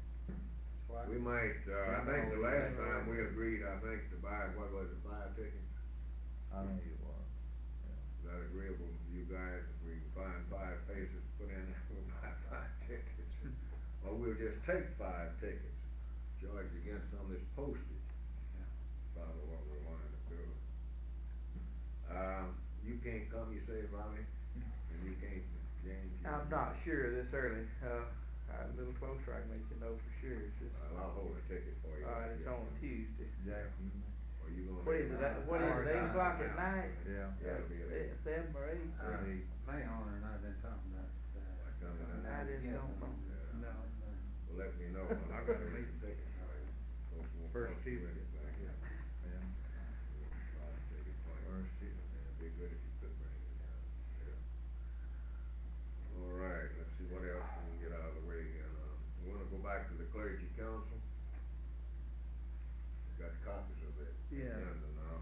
We might, I think the last time we agreed, I think to buy, what was it, 5 tickets? I think it was. Is that agreeable to you guys, if we can find 5 faces to put in, we'll buy 5 tickets? Or we'll just take 5 tickets, charge against some of this postage. Probably what we're wanting to do. You can't come, you say, Ronnie? And you can't, James? I'm not sure this early, a little closer I can let you know for sure. It's just, Well, I'll hold a ticket for you. it's on Tuesday. Jack, Or you gonna? What is it, what is it, 8 o'clock at night? yeah. That'll be it. 7 or 8? Mayhorn and I've been talking about, Coming in. I just don't know. Yeah. Well, let me know. I gotta make a ticket. First Tuesday. Yeah. First Tuesday. It'd be good if you could bring it down. Yeah. All right, let's see what else we can get out of the way here. We wanna go back to the clergy council. Got copies of it. Yeah. Now.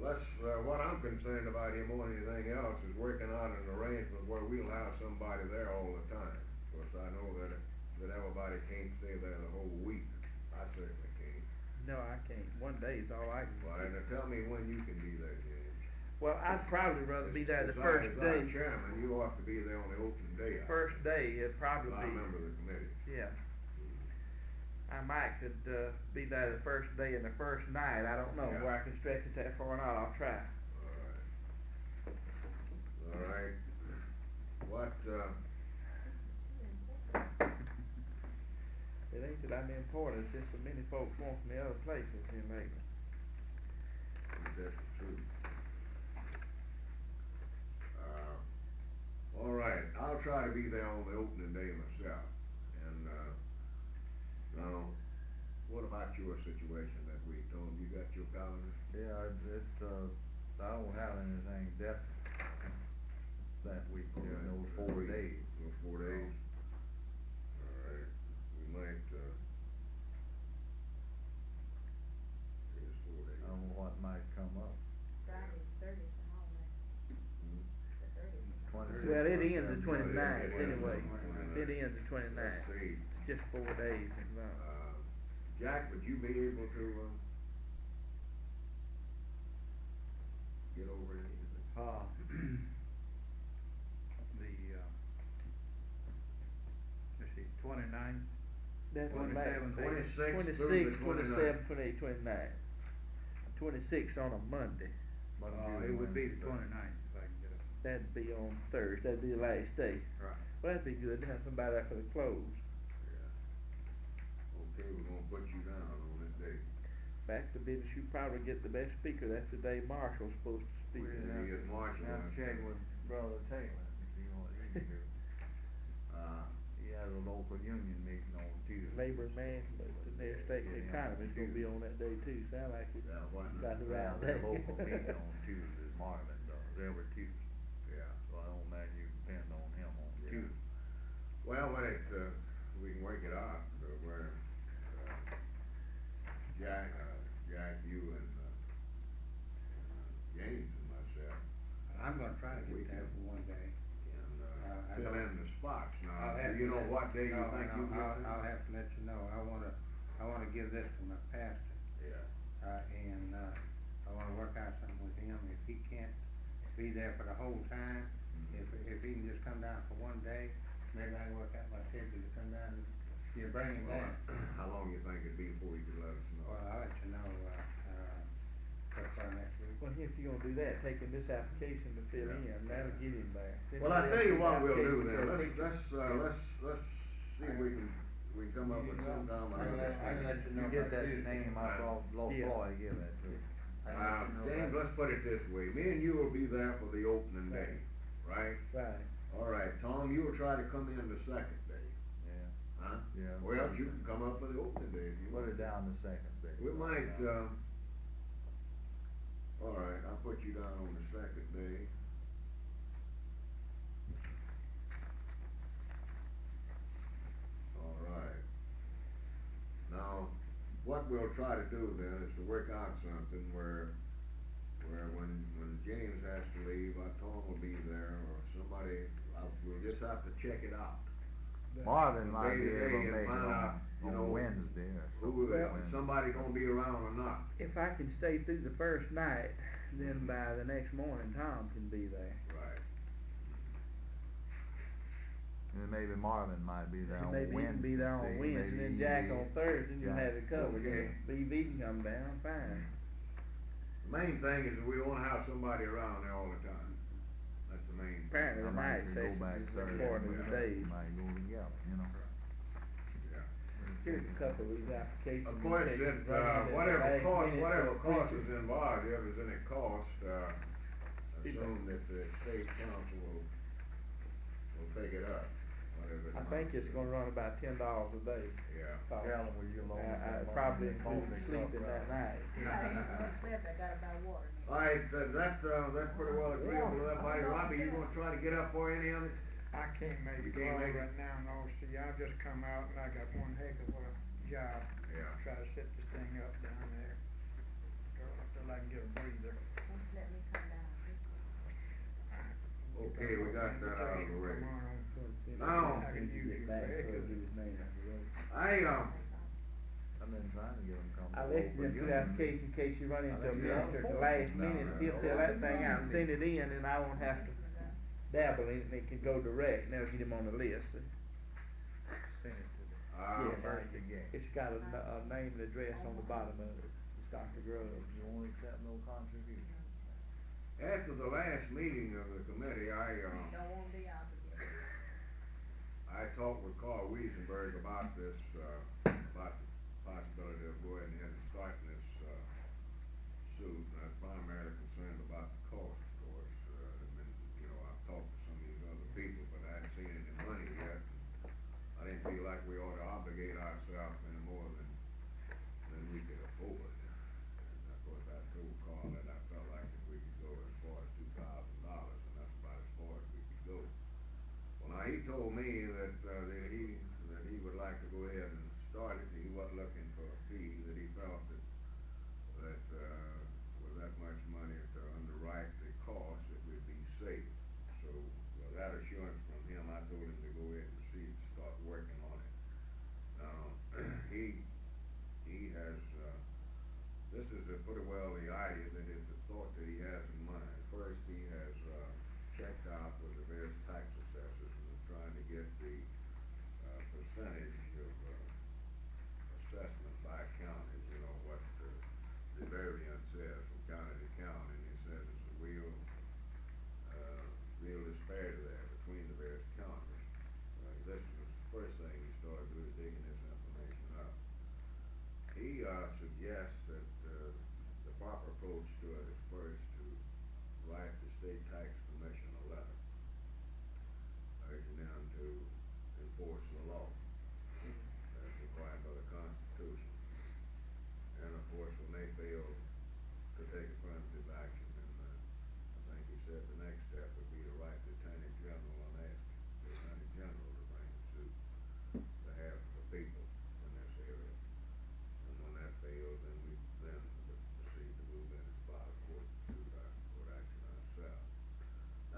Let's, what I'm concerned about here more than anything else is working out an arrangement where we'll have somebody there all the time. Of course, I know that everybody can't stay there the whole week. I certainly can't. No, I can't. One day is all I can Well, do. now tell me when you can be there, James. Well, I'd probably rather be there the As first our day. chairman, you ought to be there on the open day. First day, it'd probably I'm a be, member of the committee. yeah. I might could, be there the first day and the first night. I don't know Yeah. where I can stretch it that far or not. I'll try. All right. What, It ain't that I'm important, it's just so many folks want me other places here lately. that's the truth. All right, I'll try to be there on the opening day myself. And, now, what about your situation that week, Tom? You got your calendar? Yeah, it's, I don't have anything definite that week, Yeah, those that's 4 week. days. Those 4 days? All right, we might, here's 4 days. I don't know what might come up. Friday, 30th, and all that. The 30th. 26th, Well, it ends the 27th. 29th Yeah, anyway. 29th. It ends the 29th. Let's see. It's just 4 days involved. Jack, would you be able to, get over it? Let's see, 29th, That's 27th, 26th through the 26, 29th. 27, 28, 29. 26 on a Monday. it would be the 29th if I can get it. That'd be on Thursday. That'd be the last day. Right. Well, that'd be good to have somebody there for the close. Okay, we're gonna put you down on this day. back to business, you probably get the best speaker, that's the day Marshall's supposed to speak. We'll have to- Marshall have to check with Brother Taylor to see what he can do. He has a local union meeting on Tuesday. Labor management, and their state economy's gonna be on that day too, sound like it got the right day. Their local meeting on Tuesday, Marvin does, every Tuesday. Yeah. So I don't imagine you can depend on him on Tuesday. Well, when it, we can work it out, where, Jack, you and, James and myself. I'm gonna try to get there for one day. And, fill in the spots now. I'll have Do you to know let- what day you no, think no, you get there? I'll have to let you know, I wanna give this to my pastor. Yeah. And I wanna work out something with him, if he can't be there for the whole time, if he can just come down for one day, maybe I can work out my schedule to come down and, you bring him down. How long you think it'd be before you could let us know? Well, I'll let you know, so far next week. Well, if you're gonna do that, take him this application to fill Yeah. in, that'll get him there. Well, I tell you what we'll do then, Application for a let's see if we can come up with some time. I can let you know. You get that name, I brought Yeah. Floyd, give that to you. James, let's put it this way, me and you will be there for the opening day, right? Right. All right, Tom, you will try to come in the second day, Yeah, huh? yeah. Well, you can come up for the opening day if you want. Put it down the second day. We might, all right, I'll put you down on the second day. All right. Now, what we'll try to do then is to work out something where when James has to leave, Tom will be there, or somebody, we'll just have to check it out. Marvin might Day be to able day to and make it find out, you on know, Wednesday or Who, something. somebody gonna be around or not. If I can stay through the first night, then by the next morning, Tom can be there. Right. And maybe Marvin might be there on Maybe he Wednesday. can be there on see, Wednesday, maybe then he Jack be- on Thursday, and you Jack. have it covered, Okay. and BB can come down, fine. The main thing is we wanna have somebody around there all the time. That's the main thing. Apparently, I the might night can go session back is Thursday, important but as the days. Might go together, you know. Yeah. Here's a couple of these applications. Of course, you it, take run in at the whatever last cost, minute whatever for cost preaching. is involved, if there's any cost, assume that the state council will take it up, whatever it I think amounts it's to. gonna run about $10 a day. Yeah. Cost. Tell them will you loan them I money probably and include phone sleeping up, that right? night. I gotta buy water. All right, that's pretty well agreeable to everybody. Robbie, you gonna try to get up for any of it? I can't make You it can't all make it? right now, no, see, I've just come out and I got one heck of a job. Yeah. Try to set this thing up down there, till I can get a breather. Let me come down. Okay, we got that out of the way. Come on, Now, I can use you for heck of a I've been trying to get them come. I left them through the application in case you run into a minister at the last minute, he'll fill that thing out and send it in, and I won't have to dabble in it, and it can go direct, and that'll get him on the list. Send it to them. Yes, First again. it's got a name and address on the bottom of it, it's Dr. Grubbs. You won't accept no contribution. after the last meeting of the committee, Don't wanna be obligated. I talked with Carl Wiesenberg about this, about the possibility of going ahead and starting this, suit, and I'm primarily concerned about the cost, of course. I've talked to some of these other people, but I haven't seen any money yet. I didn't feel like we ought to obligate ourselves any more than we could afford. And of course, I told Carl that I felt like if we could go as far as $2,000, and that's about as far as we could go. Well, now, he told me that he would like to go ahead and start it, he wasn't looking for a fee, that he felt that with that much money to underwrite the cost, it would be safe. So, with that assurance from him, I told him to go ahead and start working on it. Now, he has, this is pretty well the idea, that is the thought that he has in mind. First, he has, checked out with the various tax assessors and is trying to get the, percentage of, assessment by county, what the variance is from county to county, and he says it's a real disparity there between the various counties. This was the first thing he started doing, digging this information up. He suggest that, the proper approach to it is first to write the state tax commission a letter, urging them to enforce the law as required by the Constitution. And of course, when they fail to take affirmative action, then, I think he said the next step would be to write the Attorney General and ask the Attorney General to bring the suit on behalf of the people in this area. And when that fails, then we then proceed to move in and file a court action ourselves.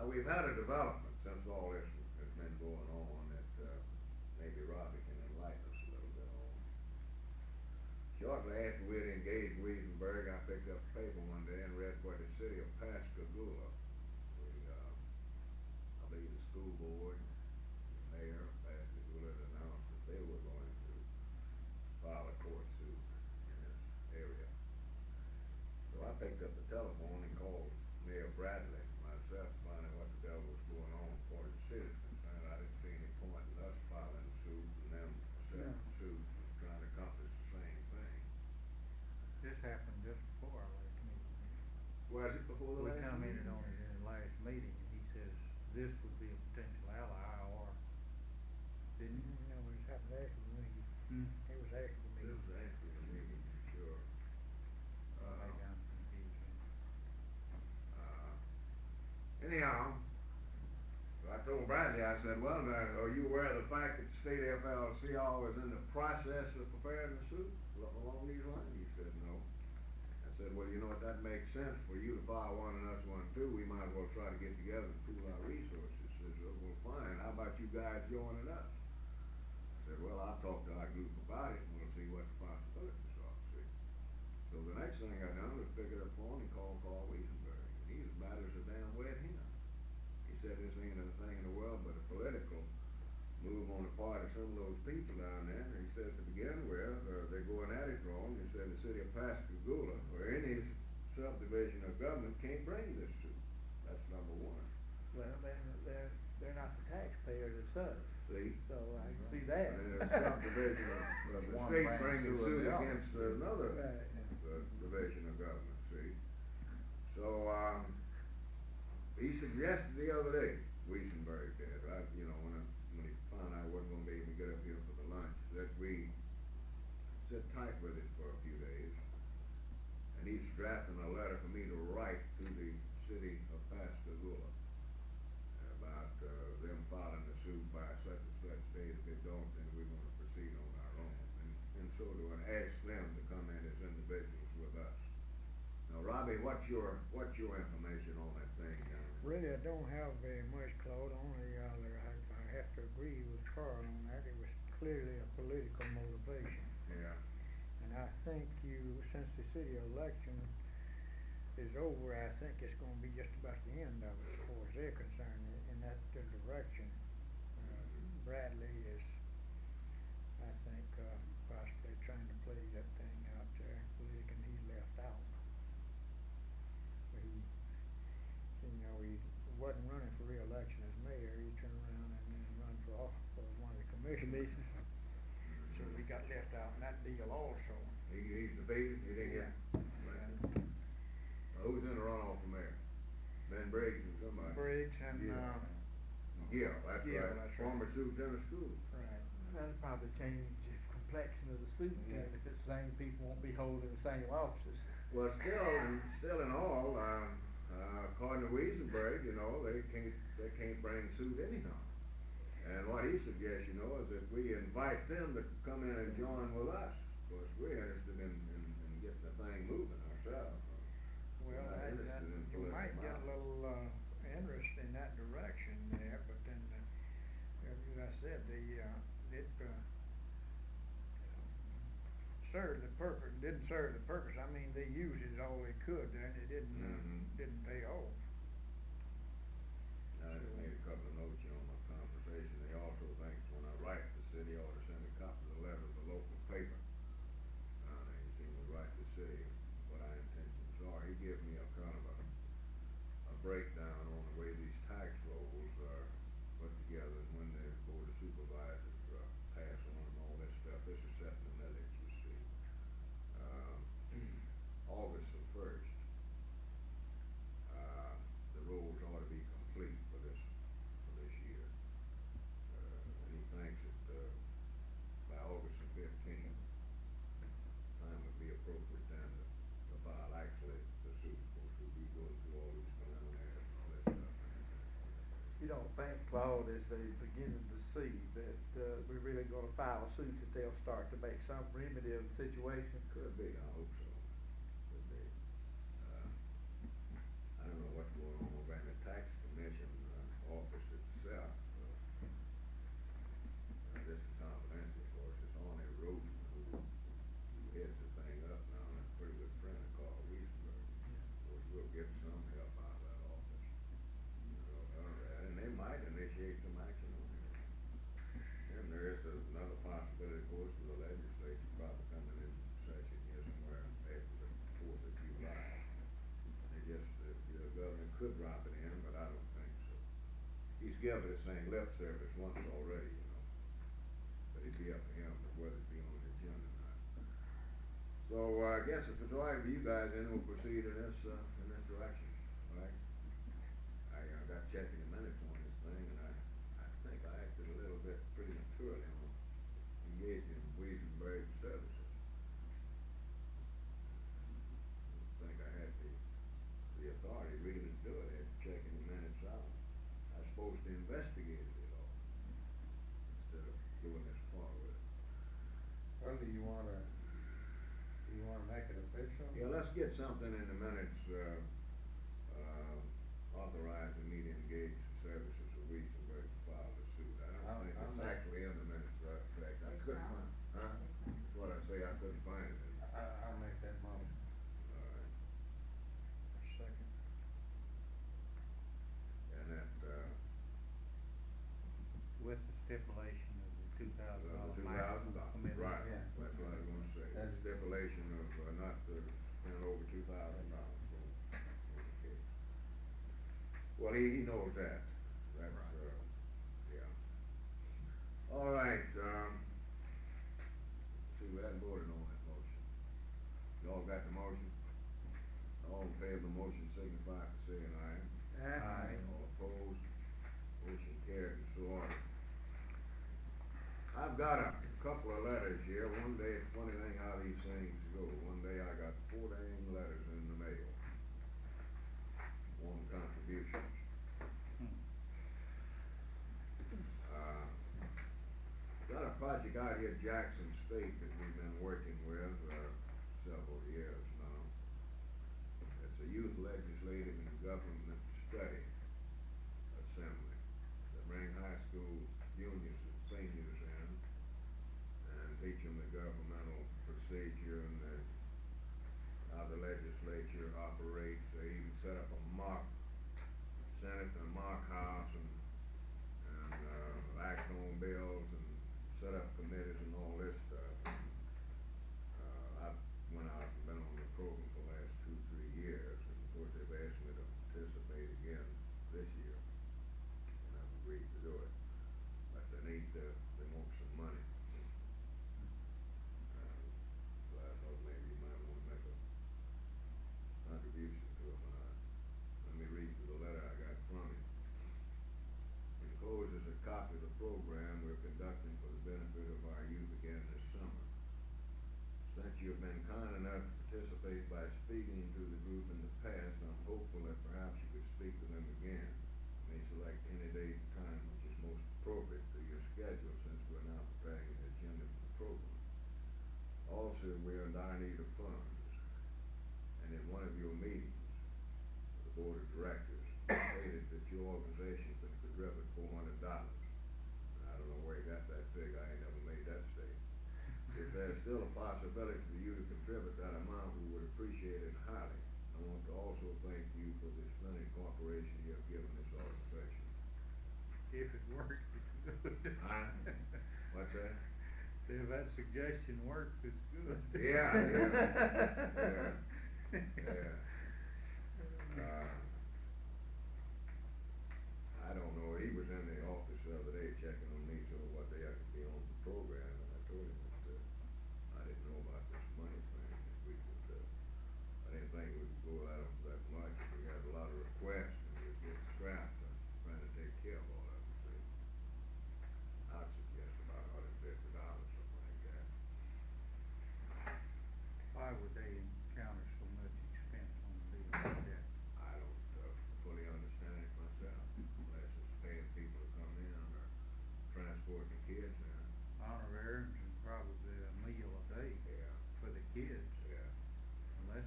Now, we've had a development since all this has been going on that, maybe Robbie can enlighten us a little bit on. Shortly after we had engaged Weissenberg, I picked up the paper one day and read where the city of Pascagoula, I believe the school board, the mayor of Pascagoula had announced that they were going to file a court suit in this area. So I picked up the telephone and called Mayor Bradley myself to find out what the devil was going on for the city concerned. I didn't see any point in us filing suit and them settling suit and trying to accomplish the same thing. This happened just before our last meeting. Was it before the last We commented meeting? on it in the last meeting, and he says this would be a potential ally, or, didn't he? No, it was happened after the meeting. Hmm. It was after the It meeting. was after the meeting, sure. Maybe I'm confused. Anyhow, so I told Bradley, I said, well, now, are you aware of the fact that the state FLCR was in the process of preparing the suit along these lines? He said, no. I said, well, you know what, that makes sense for you to file one and us one too. We might as well try to get together and pool our resources. He says, well, fine, how about you guys joining us? I said, well, I'll talk to our group about it and we'll see what the possibilities are, see. So the next thing I done was pick up the phone and call Carl Weissenberg. He's as bad as a damn wet hen. He said this ain't a thing in the world but a political move on the part of some of those people down there. And he said to begin with, they're going at it wrong. He said the city of Pascagoula or any subdivision of government can't bring this suit. That's number one. Well, they're not the taxpayers as such, See? so I can see that. And then a subdivision of the One state brings brings a to suit the other. against another Right. division of government, see? So, he suggested the other day, Weissenberg did, when he found out I wasn't gonna be able to get up here for the lunch, that we sit tight with it for a few days. And he's drafting a letter for me to write to the city of Pascagoula about, them filing the suit by such and such date. If they don't, then we're gonna proceed on our own. And so do I ask them to come in as individuals with us. Now, Robbie, what's your information on that thing? Really, I don't have very much, Claude, only, I have to agree with Carl on that. It was clearly a political motivation. Yeah. And I think since the city election is over, I think it's gonna be just about the end of it as far as they're concerned in that direction. Bradley is, I think, possibly trying to play that thing out there politically, and he's left out. He wasn't running for re-election as mayor. He turned around and then run for one of the commissioners. So he got left out in that deal also. He's defeated, he didn't get. Who's in the runoff for mayor? Ben Briggs and somebody. Briggs and, Gill, that's Gill, right. that's right. Former superintendent of schools. Right. That'll probably change the complexion of the suit, then, if it's the same people won't be holding the same offices. Well, still in all, according to Weissenberg, they can't bring suit anyhow. And what he suggests, is that we invite them to come in and join with us. Of course, we're interested in getting the thing moving ourselves. Well, We're not interested in you might political get a malice. little, interest in that direction there, but then, as I said, it didn't serve the purpose. I mean, they used it all they could there, and it didn't pay off. I just made a couple of notes here on my conversation. They also think when I write the city, I ought to send a copy of the letter to the local paper. He seemed to write the city what our intentions are. He gave me a kind of a breakdown on the way these tax rolls are put together and when the board of supervisors pass on and all this stuff. This is set in the minutes, you see. don't think, Claude, as they beginning to see that, we're really gonna file a suit that they'll start to make some remedy of the situation? Could be, I hope so. Could be. I don't know what's going on over in the tax commission, office itself. This is confidential, of course, it's Arnie Roden who heads the thing up now, and that's a pretty good friend of Carl Weissenberg. Of course, we'll get some help out of that office. And they might initiate some action on it. And there is another possibility, of course, of the legislature probably coming in session here somewhere after the 4th of July. They just, the governor could drop it in, but I don't think so. He's given it saying lip service once already, you know. But it'd be up to him whether it be on the agenda or not. So, I guess if it's all right with you guys, then we'll proceed in this direction, all right? I got checking the minutes on this thing, and I think I acted a little bit prematurely on engaging in Weissenberg services. I think I had the authority really to do it, after checking the minutes out. I was supposed to investigate it all, instead of doing this far with it. Well, do you wanna make it official? Yeah, let's get something in the minutes, authorizing me to engage the services of Weissenberg to file the suit. I don't think it's actually in the minutes, in fact, I couldn't find, huh? That's what I say, I couldn't find it. I'll make that motion. All right, Second. and that, With the stipulation of the $2,000 $2,000, commitment. right, Yeah. that's what I was gonna say. That's- Stipulation of, not to spend over $2,000 for the case. Well, he knows that, that's, yeah. All right, see, we hadn't voted on that motion. Y'all got the motion? All in favor of the motion signify by saying aye. Aye. All opposed, motion carried, and so ordered. I've got a couple of letters here. One day, it's a funny thing how these things go. One day I got 4 dang letters in the mail. One contributions. Got a project out here at Jackson State that we've been working with, several years now. It's a youth legislative and government study assembly. They bring high school juniors and seniors in and teach them the governmental procedure and how the legislature operates. They even set up a mock Senate and a mock House and act on bills and set up committees and all this stuff. I went out and been on the program for the last 2-3 years, and of course they've asked me to participate again this year, and I've agreed to do it. But they want some money. So I thought maybe you might want to make a contribution to it. Let me read you the letter I got from him. Enclosed is a copy of the program we're conducting for the benefit of our youth again this summer. Since you've been kind enough to participate by speaking to the group in the past, I'm hopeful that perhaps you could speak to them again. You may select any date and time which is most appropriate to your schedule, since we're now preparing the agenda for the program. Also, we're in dire need of funds, and in one of your meetings, the board of directors stated that your organization could contribute $400. I don't know where he got that figure, I ain't never made that statement. If there's still a possibility for you to contribute that amount, we would appreciate it highly. I want to also thank you for the splendid cooperation you have given this organization. If it works, it's good. Huh? What's that? Say if that suggestion works, it's good. Yeah. I don't know, he was in the office the other day checking on me, so what they had to be on the program, and I told him that, I didn't know about this money thing, that we could, I didn't think we could go that much, if we had a lot of requests, and we'd get strapped, trying to take care of all of them, see. I'd suggest about $150, something like that. Why would they encounter so much expense on a deal like that? I don't fully understand it myself, unless it's paying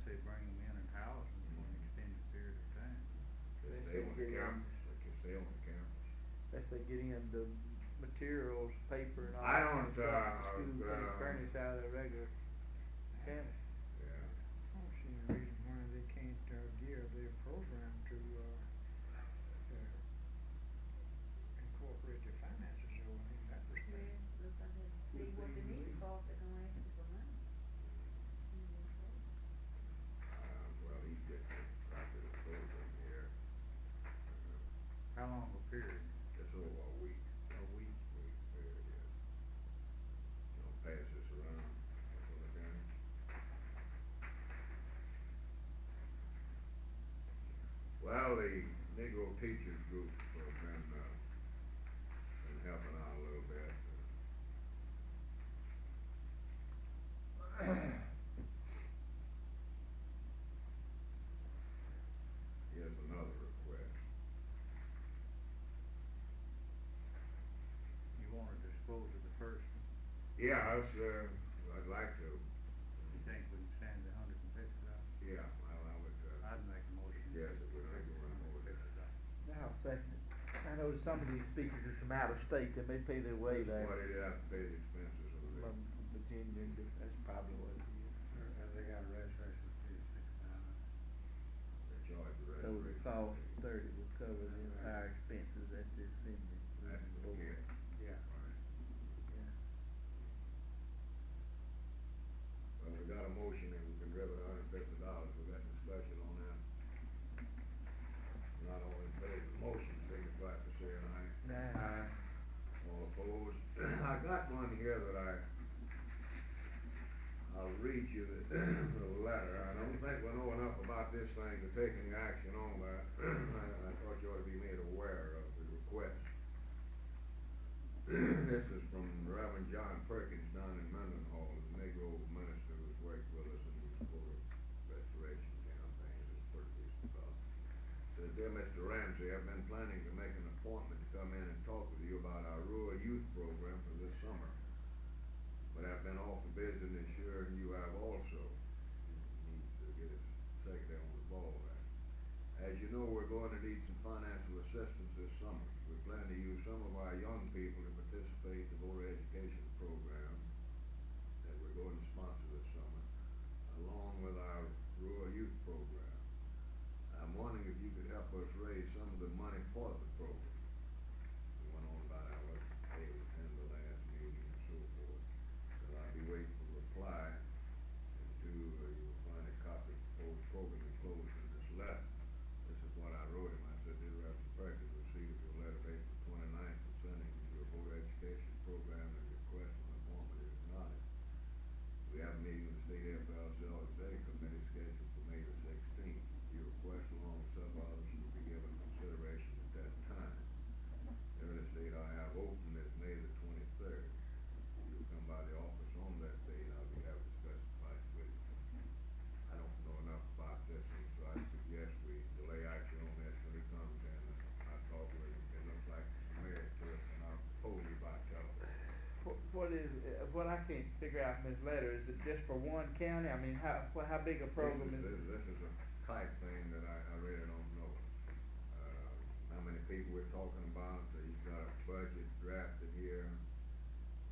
say bring them in and house them for an extended period of time. They Stay say on the get in, campus, they can stay on the campus. they say get in the materials, paper and all I that kind don't, of stuff, the school uh, can't furnish out of their regular campus. Yeah. I don't see any reason why they can't, gear their program to, incorporate their finances over in that respect. Yeah, look like they see what they need for, if they're gonna ask you for money. Well, he's getting a copy of the program here. How long a period? Just over a week. A week. Week period, yeah. You know, pass this around, take a look at it. Well, the Negro Teachers Group have been helping out a little bit. Here's another request. You wanna dispose of the first one? Yeah, I'd like to. You think we can stand $150? Yeah, I would, I'd make a motion. suggest that we make it $150. Now, second, I know some of these speakers are from out of state, they may pay their way there. What it is, pay the expenses of the From Virginia, that's probably what it is. Have they got a registration fee of $6? They charge the So the registration. cost 30 will cover the entire expenses at the assembly. That's the board. kid. Yeah. Right. Yeah. Well, we got a motion and we've been driven $150, we got discussion on that. Not all in favor of the motion, signify by saying aye. Nah. All opposed? I got one here that I'll read you the letter. I don't think we know enough about this thing to take any action on that. I thought you ought to be made aware of the request. This is from Reverend John Perkins down in Mendenhall, the Negro minister who's worked with us in the voter restoration campaigns. It's pretty decent stuff. Says, dear Mr. Ramsey, I've been planning to make an appointment to come in and talk with you about our rural youth program for this summer. But I've been awful busy this year, and you have also. He needs to get his secretary on the ball there. As you know, we're going to need some financial assistance this summer. We plan to use some of our young people to participate in the voter education program that we're going to sponsor this summer, along with our rural youth program. I'm wondering if you could help us raise some of the money for the program. We went on about how much they attend the last meeting and so forth. So I'll be waiting for a reply. And two, you'll find a copy of the program enclosed in this letter. This is what I wrote him. I said, dear Reverend Perkins, received your letter of April 29th concerning your voter education program and request for an appointment is acknowledged. We have a meeting with the state FLCL executive committee scheduled for May the 16th. Your request along with several others will be given consideration at that time. The earliest date I have open is May the 23rd. You'll come by the office on that date and I'll be happy to specify it with you. I don't know enough about this, and so I suggest we delay action on this when he comes in. I'll talk with him. It looks like some merit to it, and I'll poll you by telephone. What I can't figure out from this letter, is it just for one county? I mean, how big a program is it? This is a type thing that I really don't know. How many people we're talking about, so he's got a budget drafted here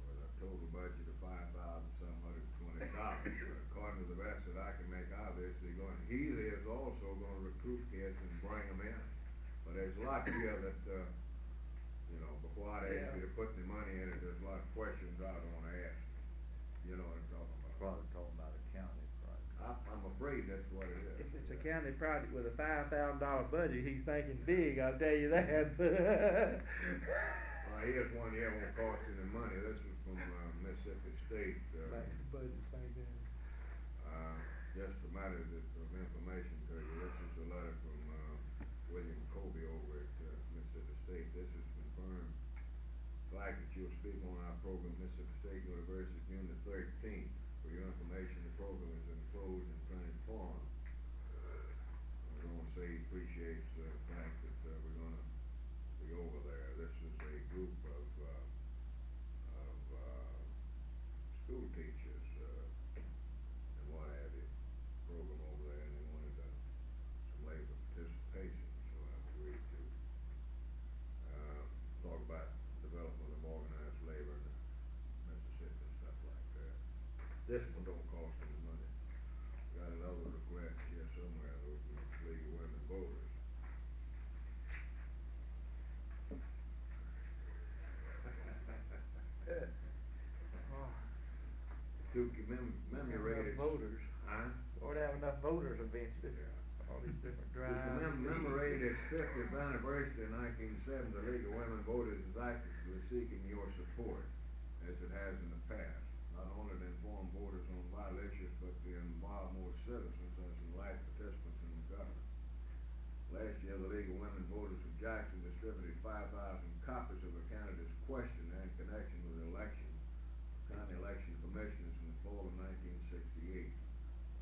with a total budget of $5,720. According to the best that I can make out of this, he is also gonna recruit kids and bring them in. But there's a lot here that, before I ask you to put any money in it, there's a lot of questions I don't wanna ask. You know what I'm talking about? Probably talking about a county project. I'm afraid that's what it is. If it's a county project with a $5,000 budget, he's thinking big, I'll tell you that. Here's one here won't cost any money. This is from Mississippi State. Budget thing there. Just a matter of information to you. This is a letter from William Colby over at Mississippi State. This is confirmed. Like that you'll speak on our program, Mississippi State University, June the 13th. For your information, the program is enclosed in printed form. I don't want to say he appreciates the fact that we're going to be over there. This is a group of school teachers and what have you. Program over Huh? Or to have enough voters eventually, all these different To drives. commemorate its 50th anniversary in 1970, the League of Women Voters is actively seeking your support, as it has in the past, not only to inform voters on vital issues, but to involve more citizens as life participants in the government. Last year, the League of Women Voters of Jackson distributed 5,000 copies of a candidate's questionnaire in connection with the election of county election commissioners in the fall of 1968.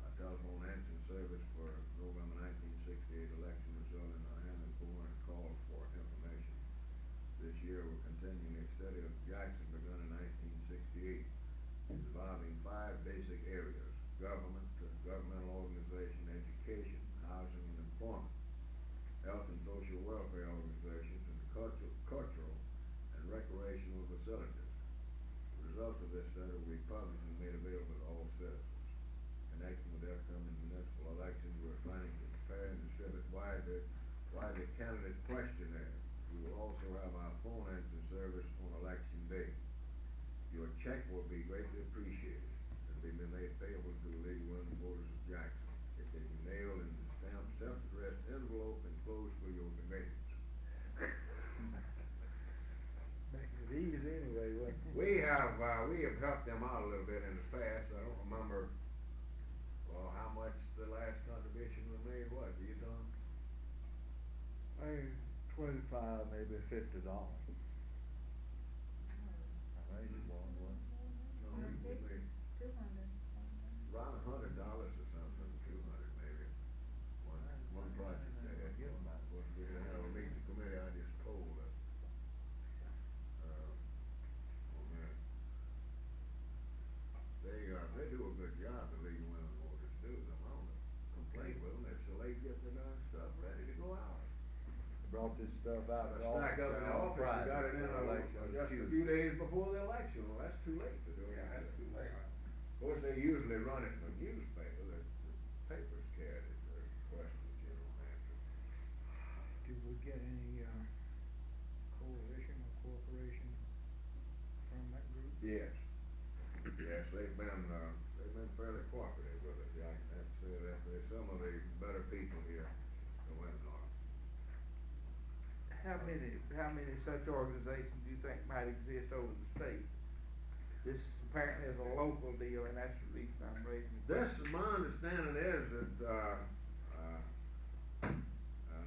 Our telephone answering service for November 1968 election resulted in a hand-and-born call for information. This year, we're continuing a study of Jackson begun in 1968, involving 5 basic areas: government, governmental organization, education, housing, and employment, health and social welfare organizations, and cultural and recreational facilities. The results of this study will be published and made available to all citizens. In connection with the upcoming municipal elections, we're planning to prepare and distribute widely candidate questionnaires. We will also have our phone answering service on election day. Your check will be greatly appreciated and be made payable to the League of Women Voters of Jackson. It can be mailed in the stamped, self-addressed envelope enclosed for your convenience. Making it easy anyway, wasn't it? We have helped them out a little bit in the past. I don't remember, well, how much the last contribution we made was, do you, Tom? Maybe 25, maybe $50. I think it was, wasn't it? No, we made $200. around $100 or something, 200 maybe. One project they had given out. Of course, we didn't have a meeting committee, I just told it. On that. They do a good job, the League of Women Voters do. I'm on the complaint with them, it's so late getting the darn stuff ready to go out. Brought this stuff out I of the office. stack up in the on office, Friday we got it in for election just a Tuesday. few days before the election. Well, that's too late to do it. Yeah, that's too late. Of course, they usually run it in the newspaper, the papers carry it, the questions you don't answer. Did we get any, coalition or cooperation from that group? Yes. Yes, they've been fairly cooperative with us. Yeah, I can have to say that. They're some of the better people here in Winton. How many such organizations do you think might exist over the state? This apparently is a local deal, and that's the reason I'm raising the question. My understanding is that,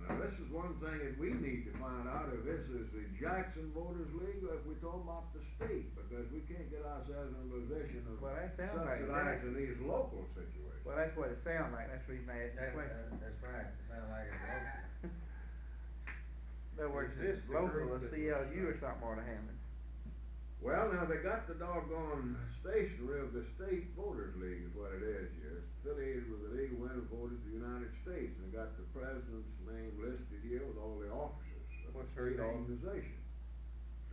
now this is one thing that we need to find out if this is the Jackson Voters League or if we're talking about the state, because we can't get ourselves in a position of Well, that sounds like subsidizing these local situations. Well, that's what it sounds like, that's the reason I asked the question. That's right, it sounds like it's local. In other words, This is this the local group or that- CLU or something ought to handle it. Well, now they got the doggone stationery of the State Voters League is what it is here. It's affiliated with the League of Women Voters of the United States, and they got the president's name listed here with all the officers of the What's her state name? organization.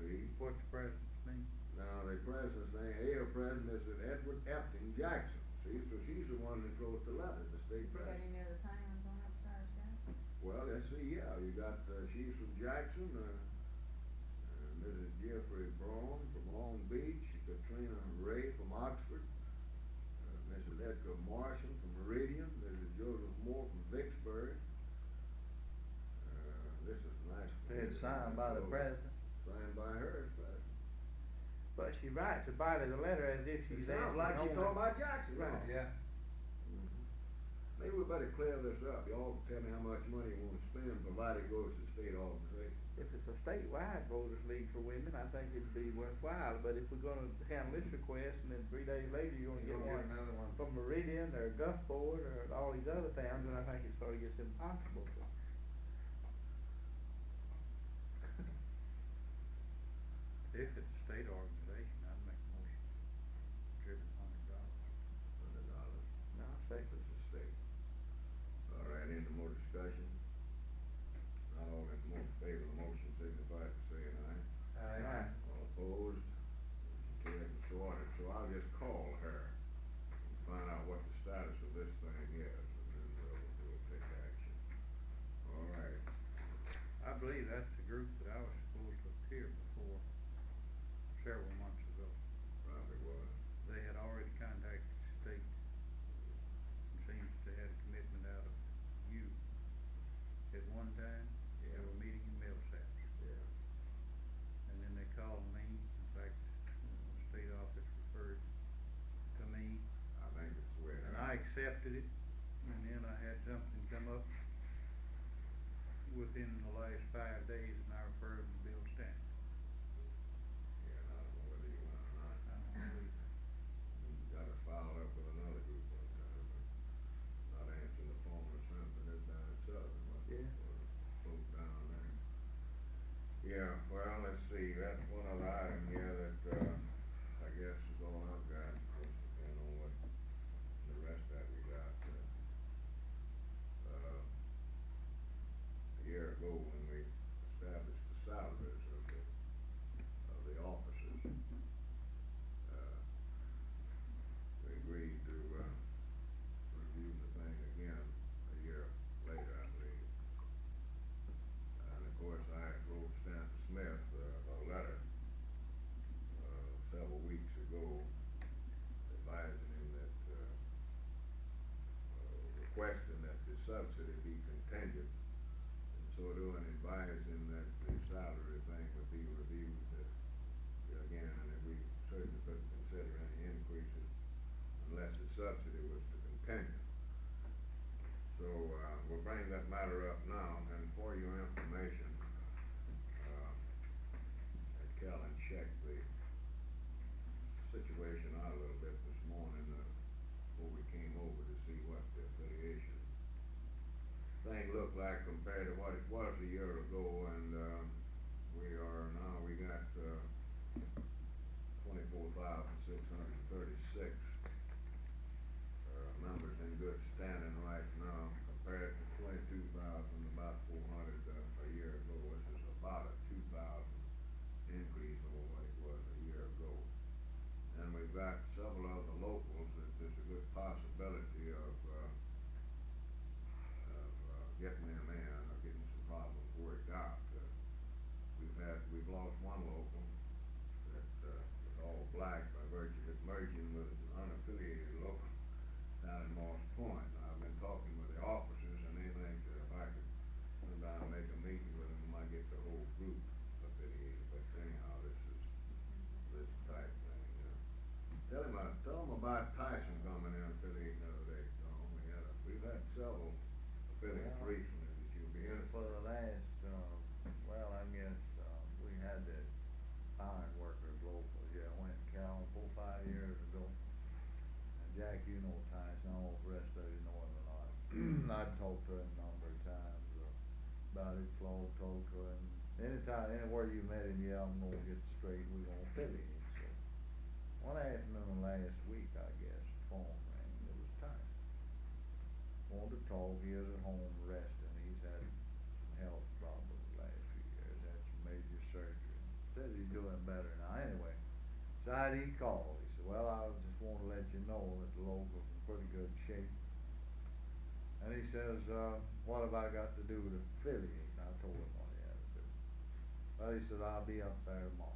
See? What's the president's name? Now, the president's name, her president is Edward Epting Jackson. See, so she's the one that wrote the letter, the state Got president. any other towns on upstairs, Jackson? Well, let's see, yeah, you got, she's from Jackson, Mrs. Jeffrey Braun from Long Beach, Katrina Ray from Oxford, Mrs. Edgar Marshall from Meridian, Mrs. Joseph Moore from Vicksburg. This is nice. It's signed by the president. Signed by her as president. But she writes about it, a letter as if she's It sounds asking like she's only- talking about Jackson. Right. Yeah. Maybe we better clear this up. Y'all tell me how much money you wanna spend, provided it goes to the state organization. If it's a statewide voters league for women, I think it'd be worthwhile, but if we're gonna handle this request and then 3 days later you're gonna get You're gonna one get another one. from Meridian or Gulfport or all these other towns, then I think it sort of gets impossible. If it's a state organization, I'd make a motion, contribute $100. $100. No, I say, This is state. All right, any more discussion? Not all in favor of the motion, signify by saying aye. Aye. All opposed? Motion carried and so ordered. So I'll just call her and find out what the status of this thing is, and then we'll take action. All right. I believe that's the group that I was supposed to appear before several And then I had something come up within the last 5 days, and I referred to Bill Stanton. Yeah, and I don't know whether you went or not. I don't know either. You got us fouled up with another group one time, but not answering the phone or something, it's down in Southern, was it? Yeah. Or the folk down there. Yeah, well, let's see, that's one other item here that, I guess is all I've got, of course, depending on what the rest that we got, a year ago when we established the salaries of the officers, we agreed to, review the thing again a year later, I believe. And of course, I wrote Stanton Smith, a letter, several weeks ago advising him that, requesting that the subsidy be contingent, and so doing advising that the salary thing would be reviewed, again, and that we certainly couldn't consider any increases unless the subsidy was to continue. So, we'll bring that matter up now, and for your information, Kellen checked the situation out a little bit this morning, before we came over to see what the affiliation thing looked like compared to what it was a year ago, and, we got, 24,636, members in good standing right now, compared to 22,000, about 400, a year ago. This is about a 2,000 increase over what it was a year ago. And we've got several other locals that there's a good possibility of getting them in, or getting some problems worked out. We've lost one local that, was all black by virtue of merging with an unaffiliated local down in Moss Point. Now, I've been talking with the officers, and they think that if I could come down and make a meeting with them, we might get the whole group affiliated, but anyhow, this type thing, Tell them about Tyson coming in affiliating the other day, Tom. We've had several affiliates Yeah. recently that you'll be interested. For the last, well, I guess, we had the iron workers local here, I went to Cal 4 or 5 years ago. And Jack, you know Tyson, all the rest of you know him or not. I'd talked to him a number of times, about it, Claude talked to him. Anywhere you met him, yeah, I'm gonna get straight, we're gonna affiliate, so. One afternoon last week, I guess, phone rang, it was Tyson. Wanted to talk, he was at home resting, he's had some health problems the last few years, had some major surgery. Said he's doing better now, anyway. Decided he called, he said, well, I just want to let you know that the local's in pretty good shape. And he says, what have I got to do to affiliate? And I told him what he had to do. Well, he said, I'll be up there tomorrow.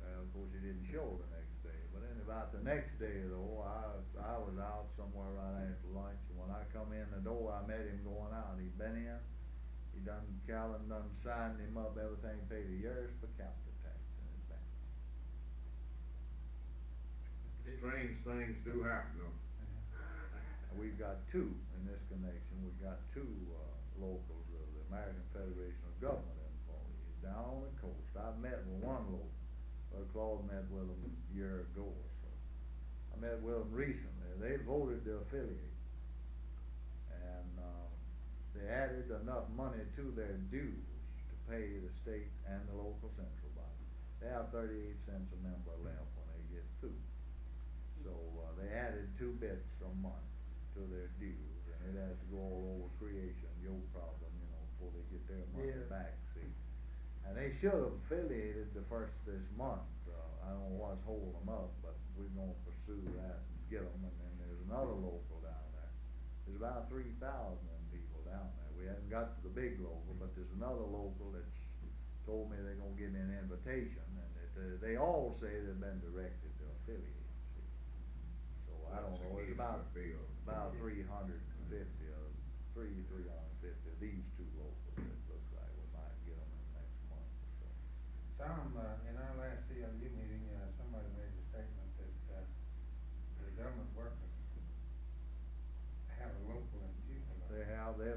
Of course, he didn't show the next day, but then about the next day though, I was out somewhere right after lunch, and when I come in the door, I met him going out. He'd been in, Callan done signed him up, everything, paid a year's per capita tax in his bank. Strange things do happen, though. And we've got two in this connection, we've got two, locals of the American Federation of Government Employees down on the coast. I've met with one local. Claude met with them a year ago or so. I met with them recently. They voted to affiliate. And, they added enough money to their dues to pay the state and the local central body. They have 38 cents a member left when they get through. So, they added 2 bits of money to their dues, and it has to go all over creation, your problem, before they get their money back, see. And they should have affiliated the first of this month. I don't know what's holding them up, but we're gonna pursue that and get them. And then there's another local down there. There's about 3,000 people down there. We haven't got to the big local, but there's another local that's told me they're gonna give me an invitation, and they all say they've been directed to affiliate, see. So I don't know, it's about 350 of these two locals, it looks like we might get them in the next month or so. Tom, in our last CLU meeting, somebody made the statement that, the government workers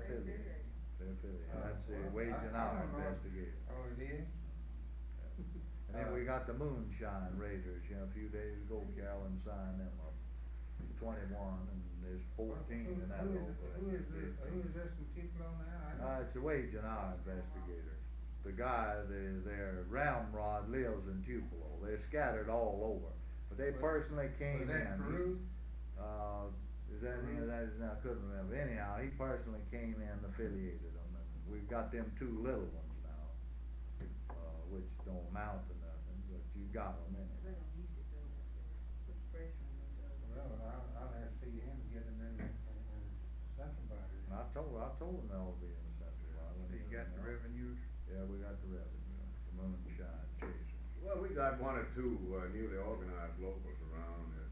they're affiliated. They're affiliated. That's the Wage and Hour Investigator. Oh, it is? And then we got the Moonshine Raiders, you know, a few days ago, Carolyn signed them up. 21, and there's 14 in that local. Who is this in Tupelo now? It's the Wage and Hour Investigator. The guy, their ramrod lives in Tupelo. They're scattered all over. But they personally came in. Was that Peru? Is that any of that? I couldn't remember. Anyhow, he personally came in and affiliated them. And we've got them two little ones now, which don't amount to nothing, but you got them in it. They don't use it though, put pressure on those. Well, I'll have to see him get them in Central Valley. And I told them they'll be in the Central Valley. You got the revenues? Yeah, we got the revenue, the Moonshine Chasers. Well, we got one or two, newly organized locals around that,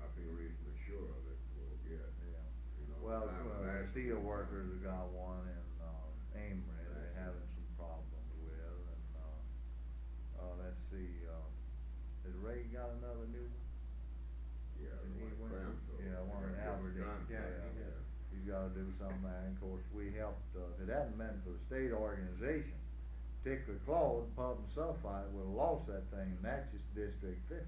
I feel reasonably sure that we'll get. Yeah. You know, Well, time of the national- steel workers have got one in, Amory, they're having some problems with, and, let's see, has Ray got another new one? Yeah, Did he one win? Cransville. Yeah, one in Yeah, Aberdeen. Cransville, He's gotta do something there, and of course, we helped, if it hadn't been for the state organization, particularly Claude, Pub and Sulphite would've lost that thing, and that's just District 50.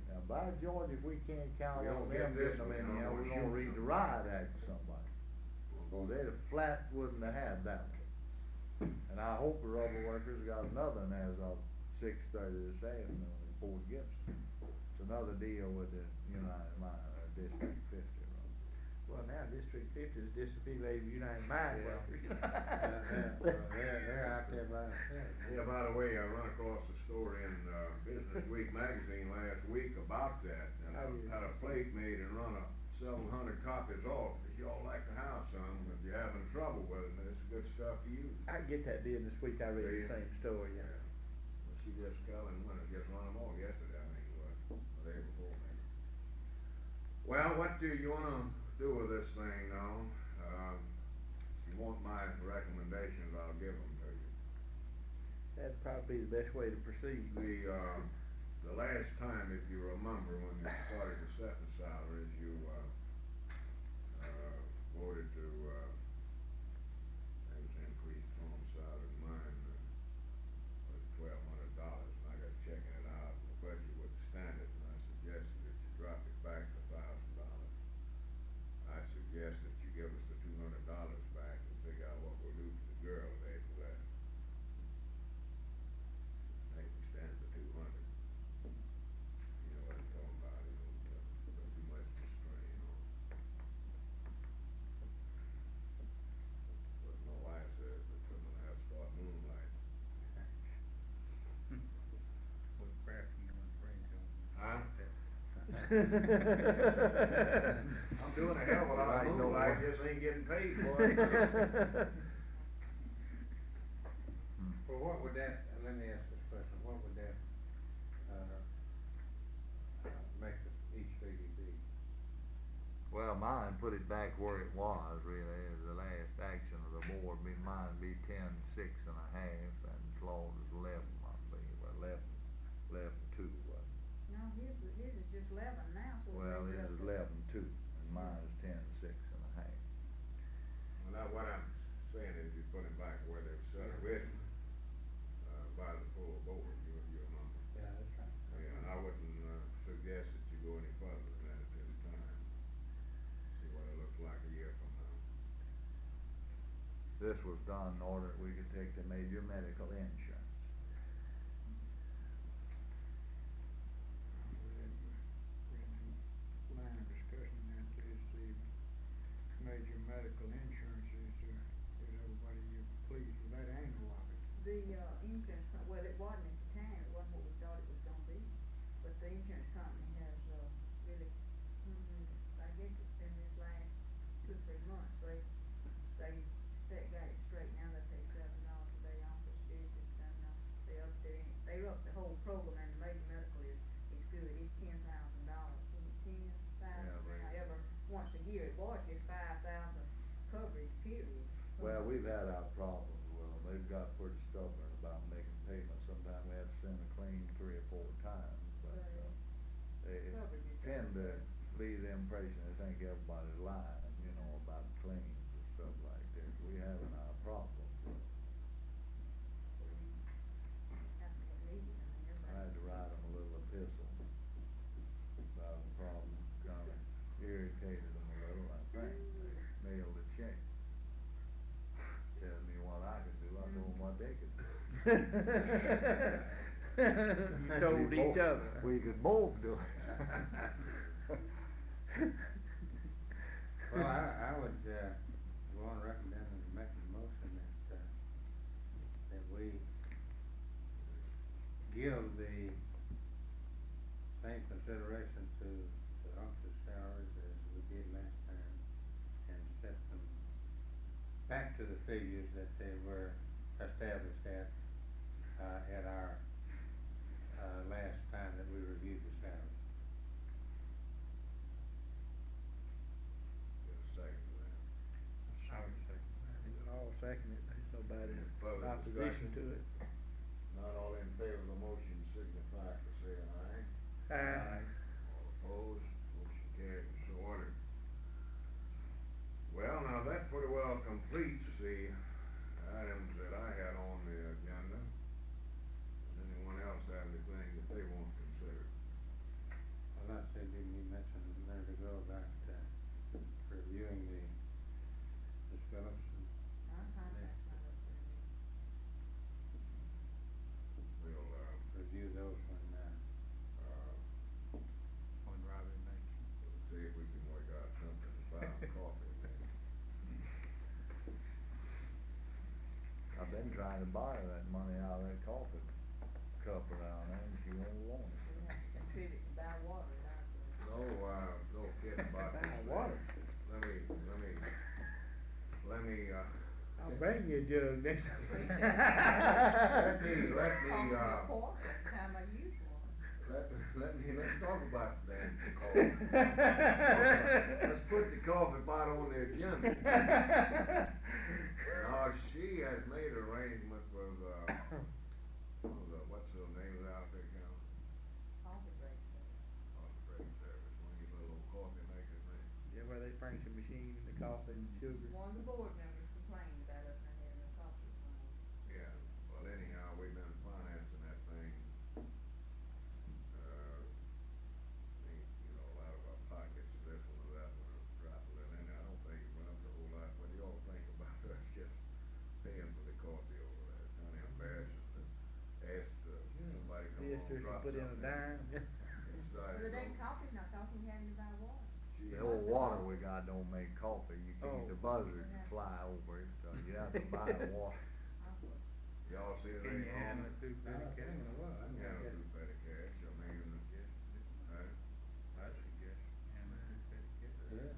Now, by George, if we can't count We on don't get them this getting them one, in you know, here, we'll we're gonna shoot read the some. riot act to somebody. Well, they'd have flat wouldn't have had that one. And I hope the rubber workers got another one as of 6:30 this afternoon in Fort Gibson. It's another deal with the United Mine, District 50. Well, now District 50 is Disaffiliated United Mine Yeah. Workers. They're out there by themselves. Yeah, by the way, I run across a story in, Business Week magazine last week about that, and I had a plate made and run several hundred copies off. If y'all like the house, son, if you're having trouble with it, it's good stuff to use. I get that deal this week, I read the Yeah. same story, yeah. Well, she just fell and went, just run them off yesterday, I think it was, or the day before maybe. Well, what do you wanna do with this thing now? If you want my recommendations, I'll give them to you. That'd probably be the best way to proceed. The last time, if you remember, when you started to set the salaries, you, voted to, it was increased from salary, mine, was $1,200, and I got checking it out, and the budget would stand it, and I suggested that you drop it back to $1,000. I suggest that you give us the $200 back and figure out what we'll do to the girls after that. Make them stand for 200. You know what I'm talking about, put too much strain on. But my wife says that I'm gonna have to start moonlight. What craft you gonna bring to them? Huh? I'm doing a hell of a lot Right, of no moonlight, more. just ain't getting paid for it. Well, what would that, let me ask this question, what would that, make each figure be? Well, mine put it back where it was, really, as the last action of the board, mine be 10.6 1/2, and Claude's 11, I believe, or 11.2, No, his is just 11 now, so. well, maybe his up is to- 11.2, and mine is 10.6 1/2. Well, now, what I'm saying is you put it back where they were set originally, by the full board, you remember. Yeah, that's right. Yeah, and I wouldn't, suggest that you go any further than that at this time. See what it looks like a year from now. This was done in order that we could take the major medical insurance. Line of discussion there is the major medical insurance is everybody pleased with that angle of it? The, insurance, well, it wasn't at the time, it wasn't what we thought it was gonna be, but the insurance company has, really, I guess it's been this last 2 or 3 months, they got it straight now, they pay $7 a day office visits, and, they upped the whole program, and the major medical is good, it's $10,000, isn't it 10,000 right. now, once a year, it was just 5,000 coverage, period. Well, we've had our problems with them, they've got pretty stubborn about making payments, sometimes we have to send a claim 3 or 4 times, but, they Coverage is tend to leave the impression they think everybody's lying, about claims and stuff like this, we having our problems. I had to write them a little epistle about the problem, kinda irritated them a little, I think. They mailed a check, telling me what I could do, I told them what they could do. You told We each both- other. We could both do it. Well, I would, go on recommend and make a motion that we give the same consideration to officer salaries as we did last time and set them back to the figures that they were established at our, last time that we reviewed the salaries. Get a second to that. I would second that. All second it, there's nobody in Further opposition to discussion? it. Not all in favor of the motion signify by saying aye. Aye. All opposed, motion carried, so ordered. Well, now that pretty well completes the items that I had on the agenda. Does anyone else have anything that they want considered? Well, I said, didn't you mention a minute ago about, reviewing the Phillips and We'll, review those when Robbie makes. see if we can work out something to buy them coffee. I've been trying to borrow that money out of that coffee cup around there, and she won't loan it. Contribute to buy water, No kidding about this. Buy thing. water. Let me, I'll bring you a jug next time. let me, time I use one. let's talk about the damn coffee. Let's put the coffee pot on the agenda. Now, she has made arrangements with, what's the name of the outfit, Cal? Coffee break. Coffee break service, one of these little old coffee makers, man. Yeah, where they furnish the machine, the coffee and sugar. One of the board members complained about us not having a coffee machine. Yeah, well anyhow, we've been financing that thing, out of our pockets, this one or that one, or drop a little in there. I don't think it went up a whole lot. What do y'all think about us just paying for the coffee over there? It's kinda embarrassing to ask, somebody come Yes, on, sir, drop put in a something dime. Inside, The day coffee's not talking, you having to buy water. The old water we got don't make coffee, you can, Oh. the buzzards fly over it, so you have to buy the water. Y'all see Can anything you wrong? handle it through petty cash? Yeah, do petty cash, I mean, I suggest handle it through petty cash. Yeah,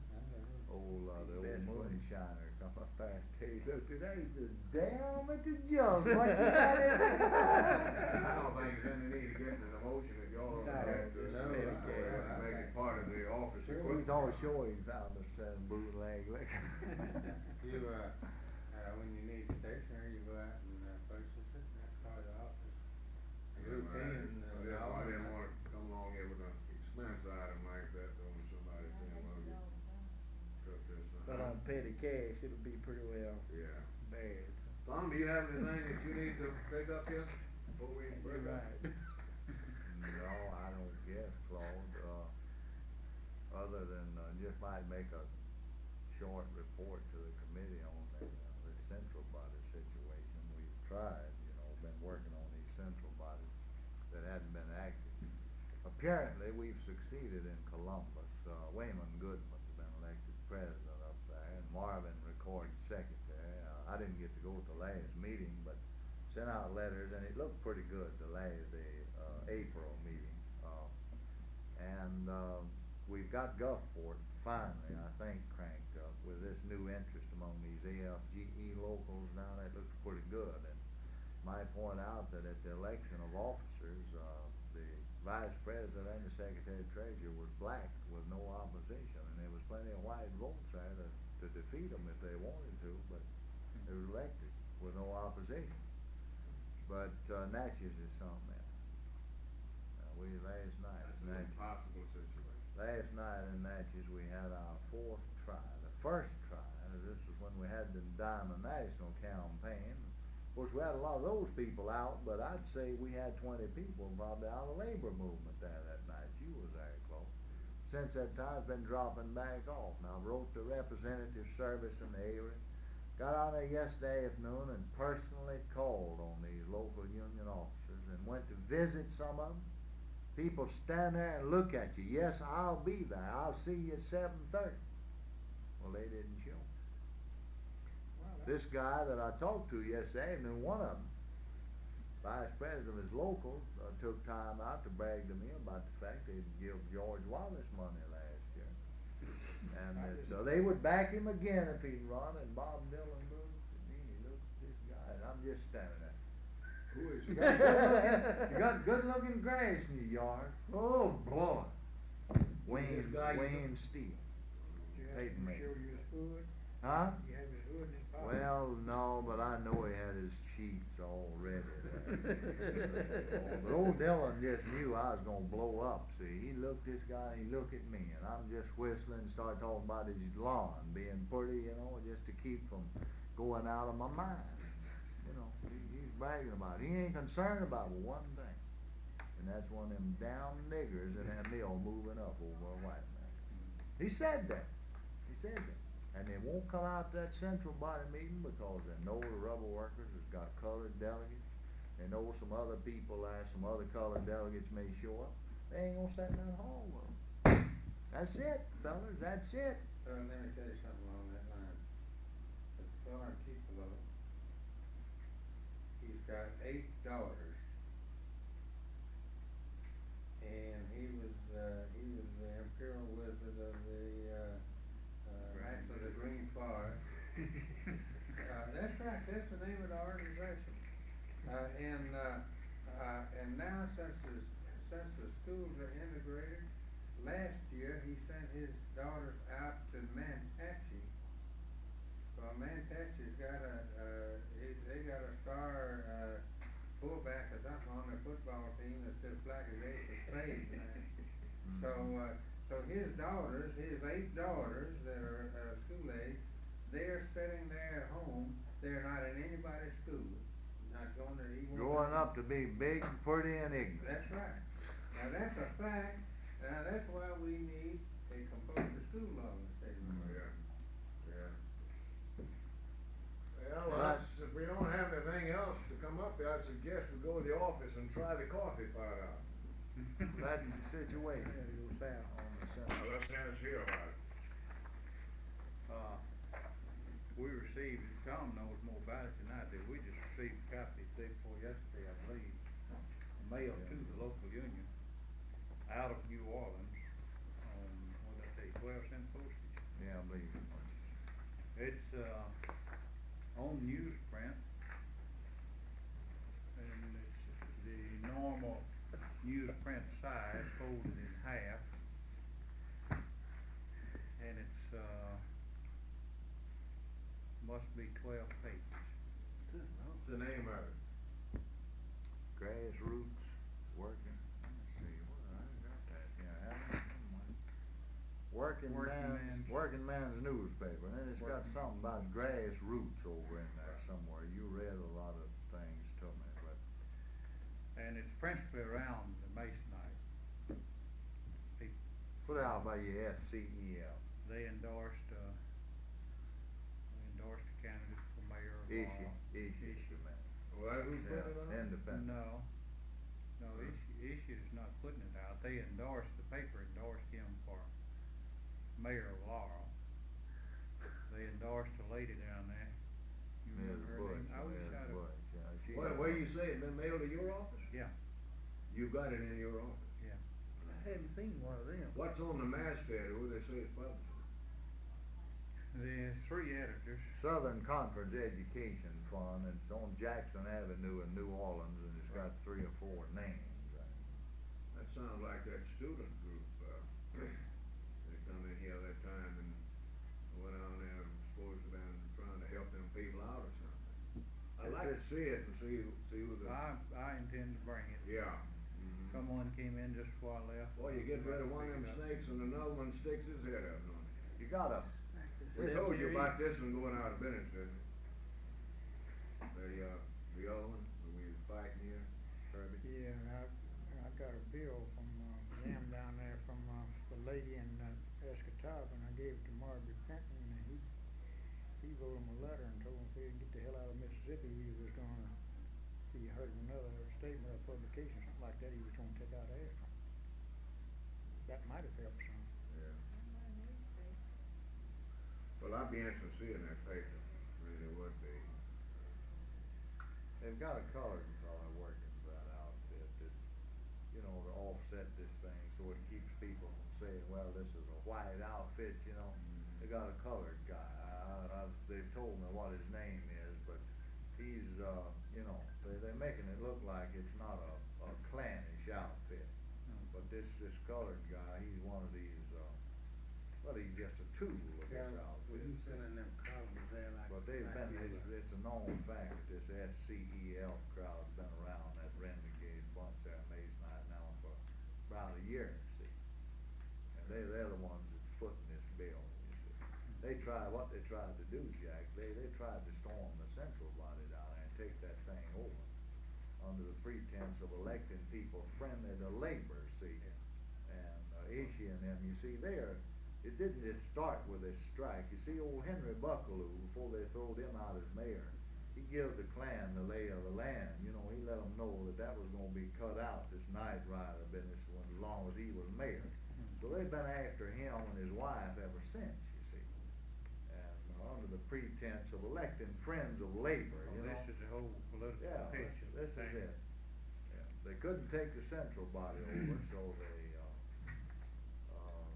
The old Best way. moonshiner come up past, hey, look, today's the damn at the jump, what you got in there? I don't think there's any need of getting an emotion if y'all don't No, have to, no, make it part of the office We equipment. don't show him how to send bootleg liquor. You, when you need stationery, you go out and, purchase it, that's part of the office. Routine, I didn't wanna come along here with an expense item like that, though, when somebody came over, took this. But on petty cash, it'll be pretty well Yeah. bad. Tom, do you have anything that you need to pick up here before we break You're up? right. No, I don't guess, Claude, other than, just might make a short report to the committee on the central body situation. We've tried, been working on these central bodies that hadn't been active. Apparently, we've succeeded in Columbus. Wayman Goodman's been elected president up there, and Marvin recorded secretary. I didn't get to go to the last meeting, but sent out letters, and it looked pretty good, the April meeting. We've got Gulfport finally, I think, cranked up with this new interest among these AFGE locals down there. It looks pretty good, and might point out that at the election of officers, the vice president and the secretary treasurer was black with no opposition, and there was plenty of white votes there to defeat them if they wanted to, but they were elected with no opposition. But Natchez is something else. Impossible situation. Last night in Natchez, we had our fourth try. The first try, this was when we had sometime a national campaign. Of course, we had a lot of those people out, but I'd say we had 20 people probably out of the labor movement there that night. You was there, close. Since that time, it's been dropping back off. Now, I wrote to representative service in the area, got out there yesterday afternoon and personally called on these local union officers and went to visit some of them. People stand there and look at you. Yes, I'll be there. I'll see you at 7:30. Well, they didn't show. This guy that I talked to yesterday, and one of them, vice president of his local, took time out to brag to me about the fact they'd give George Wallace money last year. And so they would back him again if he'd run, and Bob Dylan looked at me, he looked at this guy, and I'm just standing there. Who is You he? got good looking grass in your yard. Oh, boy. This guy you Wayne Steele. Did you have Tape him maker. show you his hood? Huh? You have his hood in his pocket? Well, no, but I know he had his sheets all ready there. But old Dylan just knew I was gonna blow up, see. He looked this guy, he looked at me, and I'm just whistling and started talking about his lawn being pretty, just to keep from going out of my mind. He's bragging about it. He ain't concerned about one thing. And that's one of them damn niggers in that mill moving up over a white man. He said that. He said that. And they won't come out to that central body meeting because they know the rubber workers has got colored delegates. They know some other people there, some other colored delegates may show up. They ain't gonna sit in that hall with them. That's it, fellas, that's it. Let me tell you something along that line. The fella in Tupelo, he's got 8 daughters. And he was the imperial wizard of the, actually the Green Forest. That's right, that's the name of the organization. And now since the schools are integrated, last year he sent his daughters out to Manhatchee. Well, Manhatchee's got they got a star, fullback or something on their football team that's as black as Ace of Spades, man. So his daughters, his 8 daughters that are school age, they're sitting there at home. They're not in anybody's school. Not going to even. Growing up to be big, pretty, and ignorant. That's right. Now that's a fact. Now that's why we need a compulsory school law in the state of Missouri. Well, if we don't have anything else to come up here, I suggest we go to the office and try the coffee pot out. That's the situation. Now, let's ask here about it. We received, Tom knows more about it than I do, we just received a copy the day before yesterday, I believe, mailed to the local union out of New Orleans on, what did I say, 12-cent postage. Yeah, I believe it. It's, on newsprint, and it's the normal newsprint size folded in half, and it's, must be 12 pages. What's the name of it? Grassroots working. Let's see, I got that. Yeah, haven't I? Working man's newspaper, and then it's got something about grassroots over in there somewhere. You read a lot of things to me, but. And it's principally around the Masonite. Put out by your SCEL. They endorsed a candidate for mayor of Laurel. Issue, man. Well, who put it on? Independent. No, Issue's not putting it out. They endorsed, the paper endorsed him for mayor of Laurel. They endorsed a lady down there. You remember her name? I wish I'd have. Where you say it been mailed to your office? Yeah, You got it in your office? yeah. I haven't seen one of them. What's on the masthead, who they say it's published? There's 3 editors. Southern Conference Education Fund, and it's on Jackson Avenue in New Orleans, and it's got 3 or 4 names. That sounds like that student group, they come in here that time and went on there and supposed to been trying to help them people out or something. I'd like to see it and see who the. I intend to bring it. Yeah. Someone came in just before I left. Well, you get rid of one of them snakes and another one sticks his head up on it. You gotta. We told you about this one going out of business, didn't we? The other one, when we was fighting here, Kirby? Yeah, I got a bill from, them down there from, the lady in, Escatawpa, and I gave it to Margaret Fenton, and he wrote him a letter and told him if he didn't get the hell out of Mississippi, he was gonna, if he heard of another statement or publication, something like that, he was gonna take out after him. That might have helped some. Yeah. Well, I'd be interested in seeing that paper, really would be. They've got a colored fellow working for that outfit that, you know, to offset this thing so it keeps people from saying, well, this is a white outfit, you know. They got a colored guy. They've told me what his name is, but he's, you know, they're making it look like it's not a clannish outfit. But this colored guy, he's one of these, well, he's just a tool of this outfit. Were you selling them columns there like? But they've been, it's a known fact that this SCEL crowd's been around that Renegade bunch there, Maze Night now for about a year, see. And they're the ones that's footing this bill, you see. What they tried to do, Jack, they tried to storm the central body down there and take that thing over under the pretense of electing people friendly to labor, see. And Ishii and them, you see, it didn't just start with this strike. You see, old Henry Buckaloo, before they throwed him out as mayor, he gave the Klan the lay of the land. You know, he let them know that was gonna be cut out, this night rider business, as long as he was mayor. So they've been after him and his wife ever since, you see. And under the pretense of electing friends of labor, you know. This is the whole political picture. This is it. Yeah, they couldn't take the central body over, so they,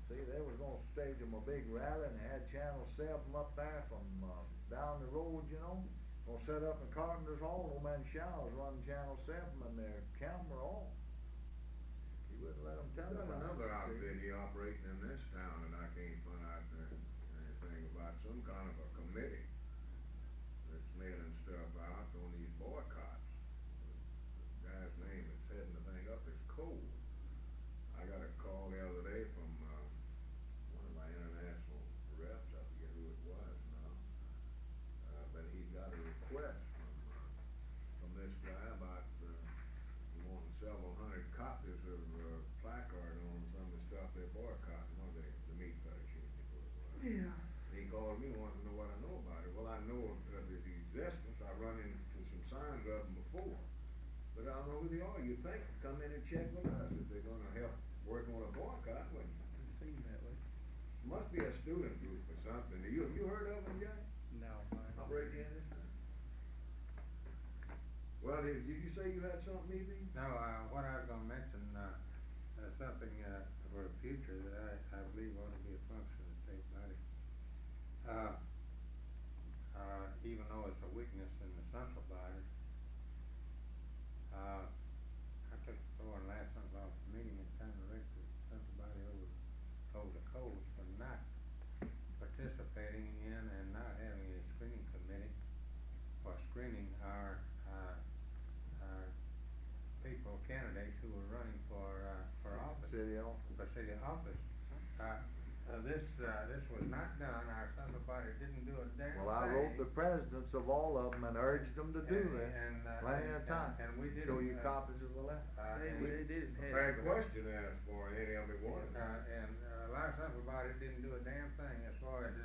see, they was gonna stage them a big rally, and they had Channel 7 up there from, down the road, you know. Gonna set up in Carpenter's Hall, old man Showers running Channel 7 and their camera off. He wouldn't let them tell There's them. another outfit he operating in this town, and I can't find out anything about some kind of a committee that's mailing stuff out on these boycotts. The guy's name is heading the thing up is Cole. I got a call the other day from, one of my international reps, I forget who it was now. But he got a request from this guy about, he wanted several hundred copies of, placard on some of the stuff they boycotting, one of the meat cutters union, what it was. Yeah. He called me, wanted to know what I know about it. Well, I know of his existence. I run into some signs of them before. But I don't know who they are. You'd think to come in and check with us if they're gonna help working on a boycott, wouldn't you? Didn't seem that way. Must be a student group or something. You heard of them, Jack? No, Operating in this thing? Well, did you say you had something, E.B.? No, what I was gonna mention, something, for the future that I believe ought to be a function of the state body. Even though it's a weakness in the central body, I took the floor in last month's meeting and kind of raked the central body over the coals for not participating in and not having a screening committee or screening our people, candidates who were running for office. City office. For city office. This was not done, our central body didn't do a damn thing. Well, I wrote the presidents of all of them and urged them to do that, plenty of time. And we didn't. Show you copies of the letter. They didn't have. Fair question asked for, any of it was. And a lot of central body didn't do a damn thing as far as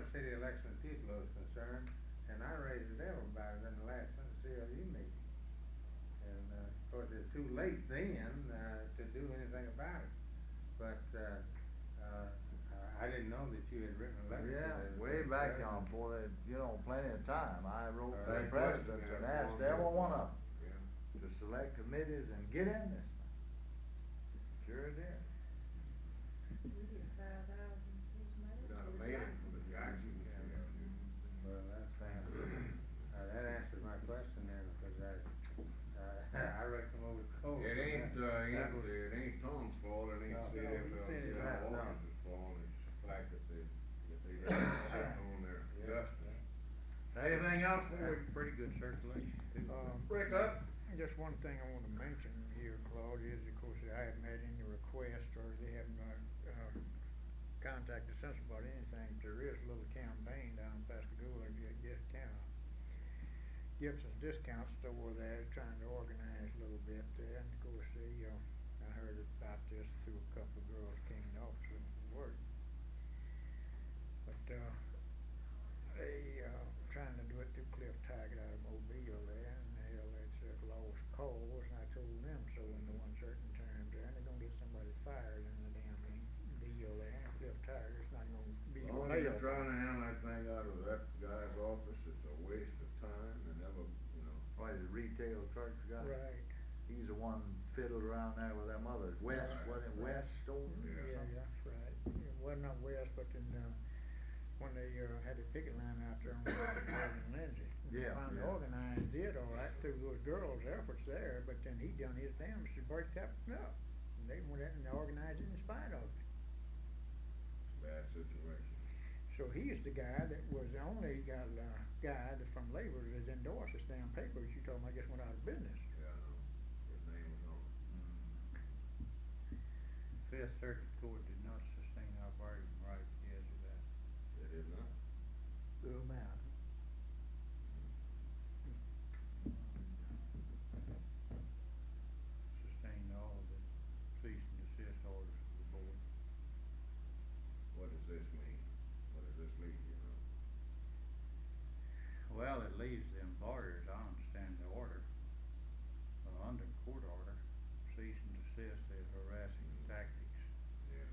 city election people is concerned. And I raised it everybody in the last CLU meeting. And, of course, it's too late then, to do anything about it. But, I didn't know that you had written a letter. Yeah, way back on, boy, you know, plenty of time. I wrote the Fair presidents question and asked asked for every them. one of them Yeah. to select committees and get in this thing. Sure did. We get 5,000 Done a mailing for the Jackson. Well, that answers my question then, because I reckon over the coast. It ain't, that was- it ain't Tom's fault, it ain't No, City no, he FLC, said it or right, no. Washington's fault, it's the fact that they sitting on their justice. Anything else for you? Pretty good circulation, too. Break up? Just one thing I wanna mention here, Claude, is of course I haven't had any requests or they haven't, contacted Central about anything. There is a little campaign down in Pascagoula, Yes County. Gibson's Discount Store there, trying to organize a little bit there, and of course, I heard about this through a couple of girls came in the office looking for work. But, trying to do it through Cliff Taggart out of Mobile there, and hell, it's a lost cause, and I told them so in the uncertain terms there, and they're gonna get somebody fired in the damn deal there, and Cliff Taggart's not gonna be As long as you're trying to handle that thing out of that guy's office, it's a waste of time and never, you know. Right, the retail trucks guy? Right. He's the one fiddled around there with them others, West, Right, wasn't it right. West Store? Yeah, that's right. Well, not West, but in, when they, had the picket line out there on Morgan and Lindsay. Yeah, Finally yeah. organized, did all right through those girls' efforts there, but then he done his damnedest to break that up. And they went in and organized it in spite of it. It's a bad situation. So he's the guy that was the only guy that from labor that endorsed this damn paper that you told me I just went out of business. Yeah, I know. His name was on it. Fifth Circuit Court did not sustain our bargaining rights because of that. They did not. Bill Mountain. Sustained all of the cease and desist orders of the board. What does this mean? What does this leave, you know? Well, it leaves the employers, I understand the order, under court order, cease and desist their harassing tactics, Yeah.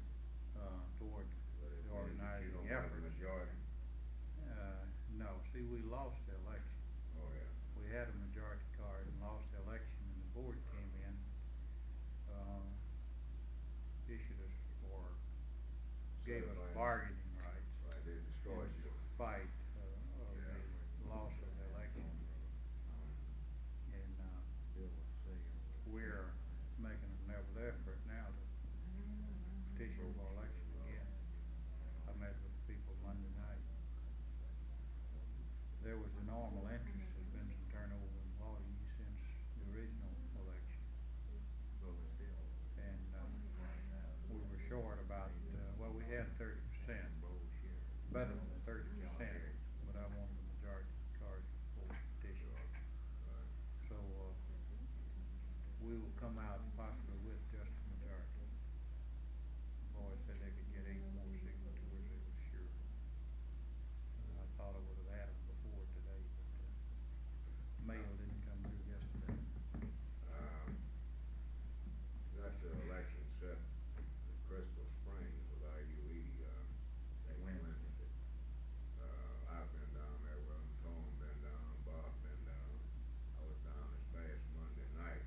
toward But it the means that organizing you don't have a efforts. majority. No, see, we lost the election. Oh, yeah. We had a majority card and lost the election, and the board came in, issued us, or gave us Certified. bargaining rights. Right, they destroyed in you. spite, of Yeah. the loss of the election. And, we're making another effort now to petition for election again. I met with people Monday night. There was a normal interest, there's been some turnover in employees since the original election. And, we were short about, well, we had 30%, better than 30%, but I wanted the majority card for petition. So, we will come out possibly with just a majority. Boys said they could get 8 more signatures, they were sure. I thought I would have had them before today, but, mail didn't come through yesterday. Got the election set at Crystal Springs with IUE, next Wednesday. I've been down there with them, Tom been down, Bob been down. I was down this past Monday night.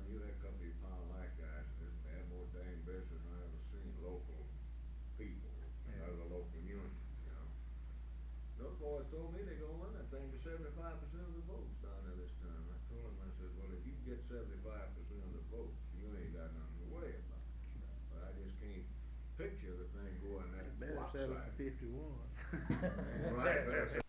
You had a couple of pound like guys, they had more dang business than I ever seen, local people, and Yeah. other local unions, you know. Those boys told me they gonna run that thing to 75% of the votes down there this time. I told them, I said, well, if you get 75% of the votes, you ain't got nothing to worry about. But I just can't picture the thing going that Better lopsided. settle for 51. Right, better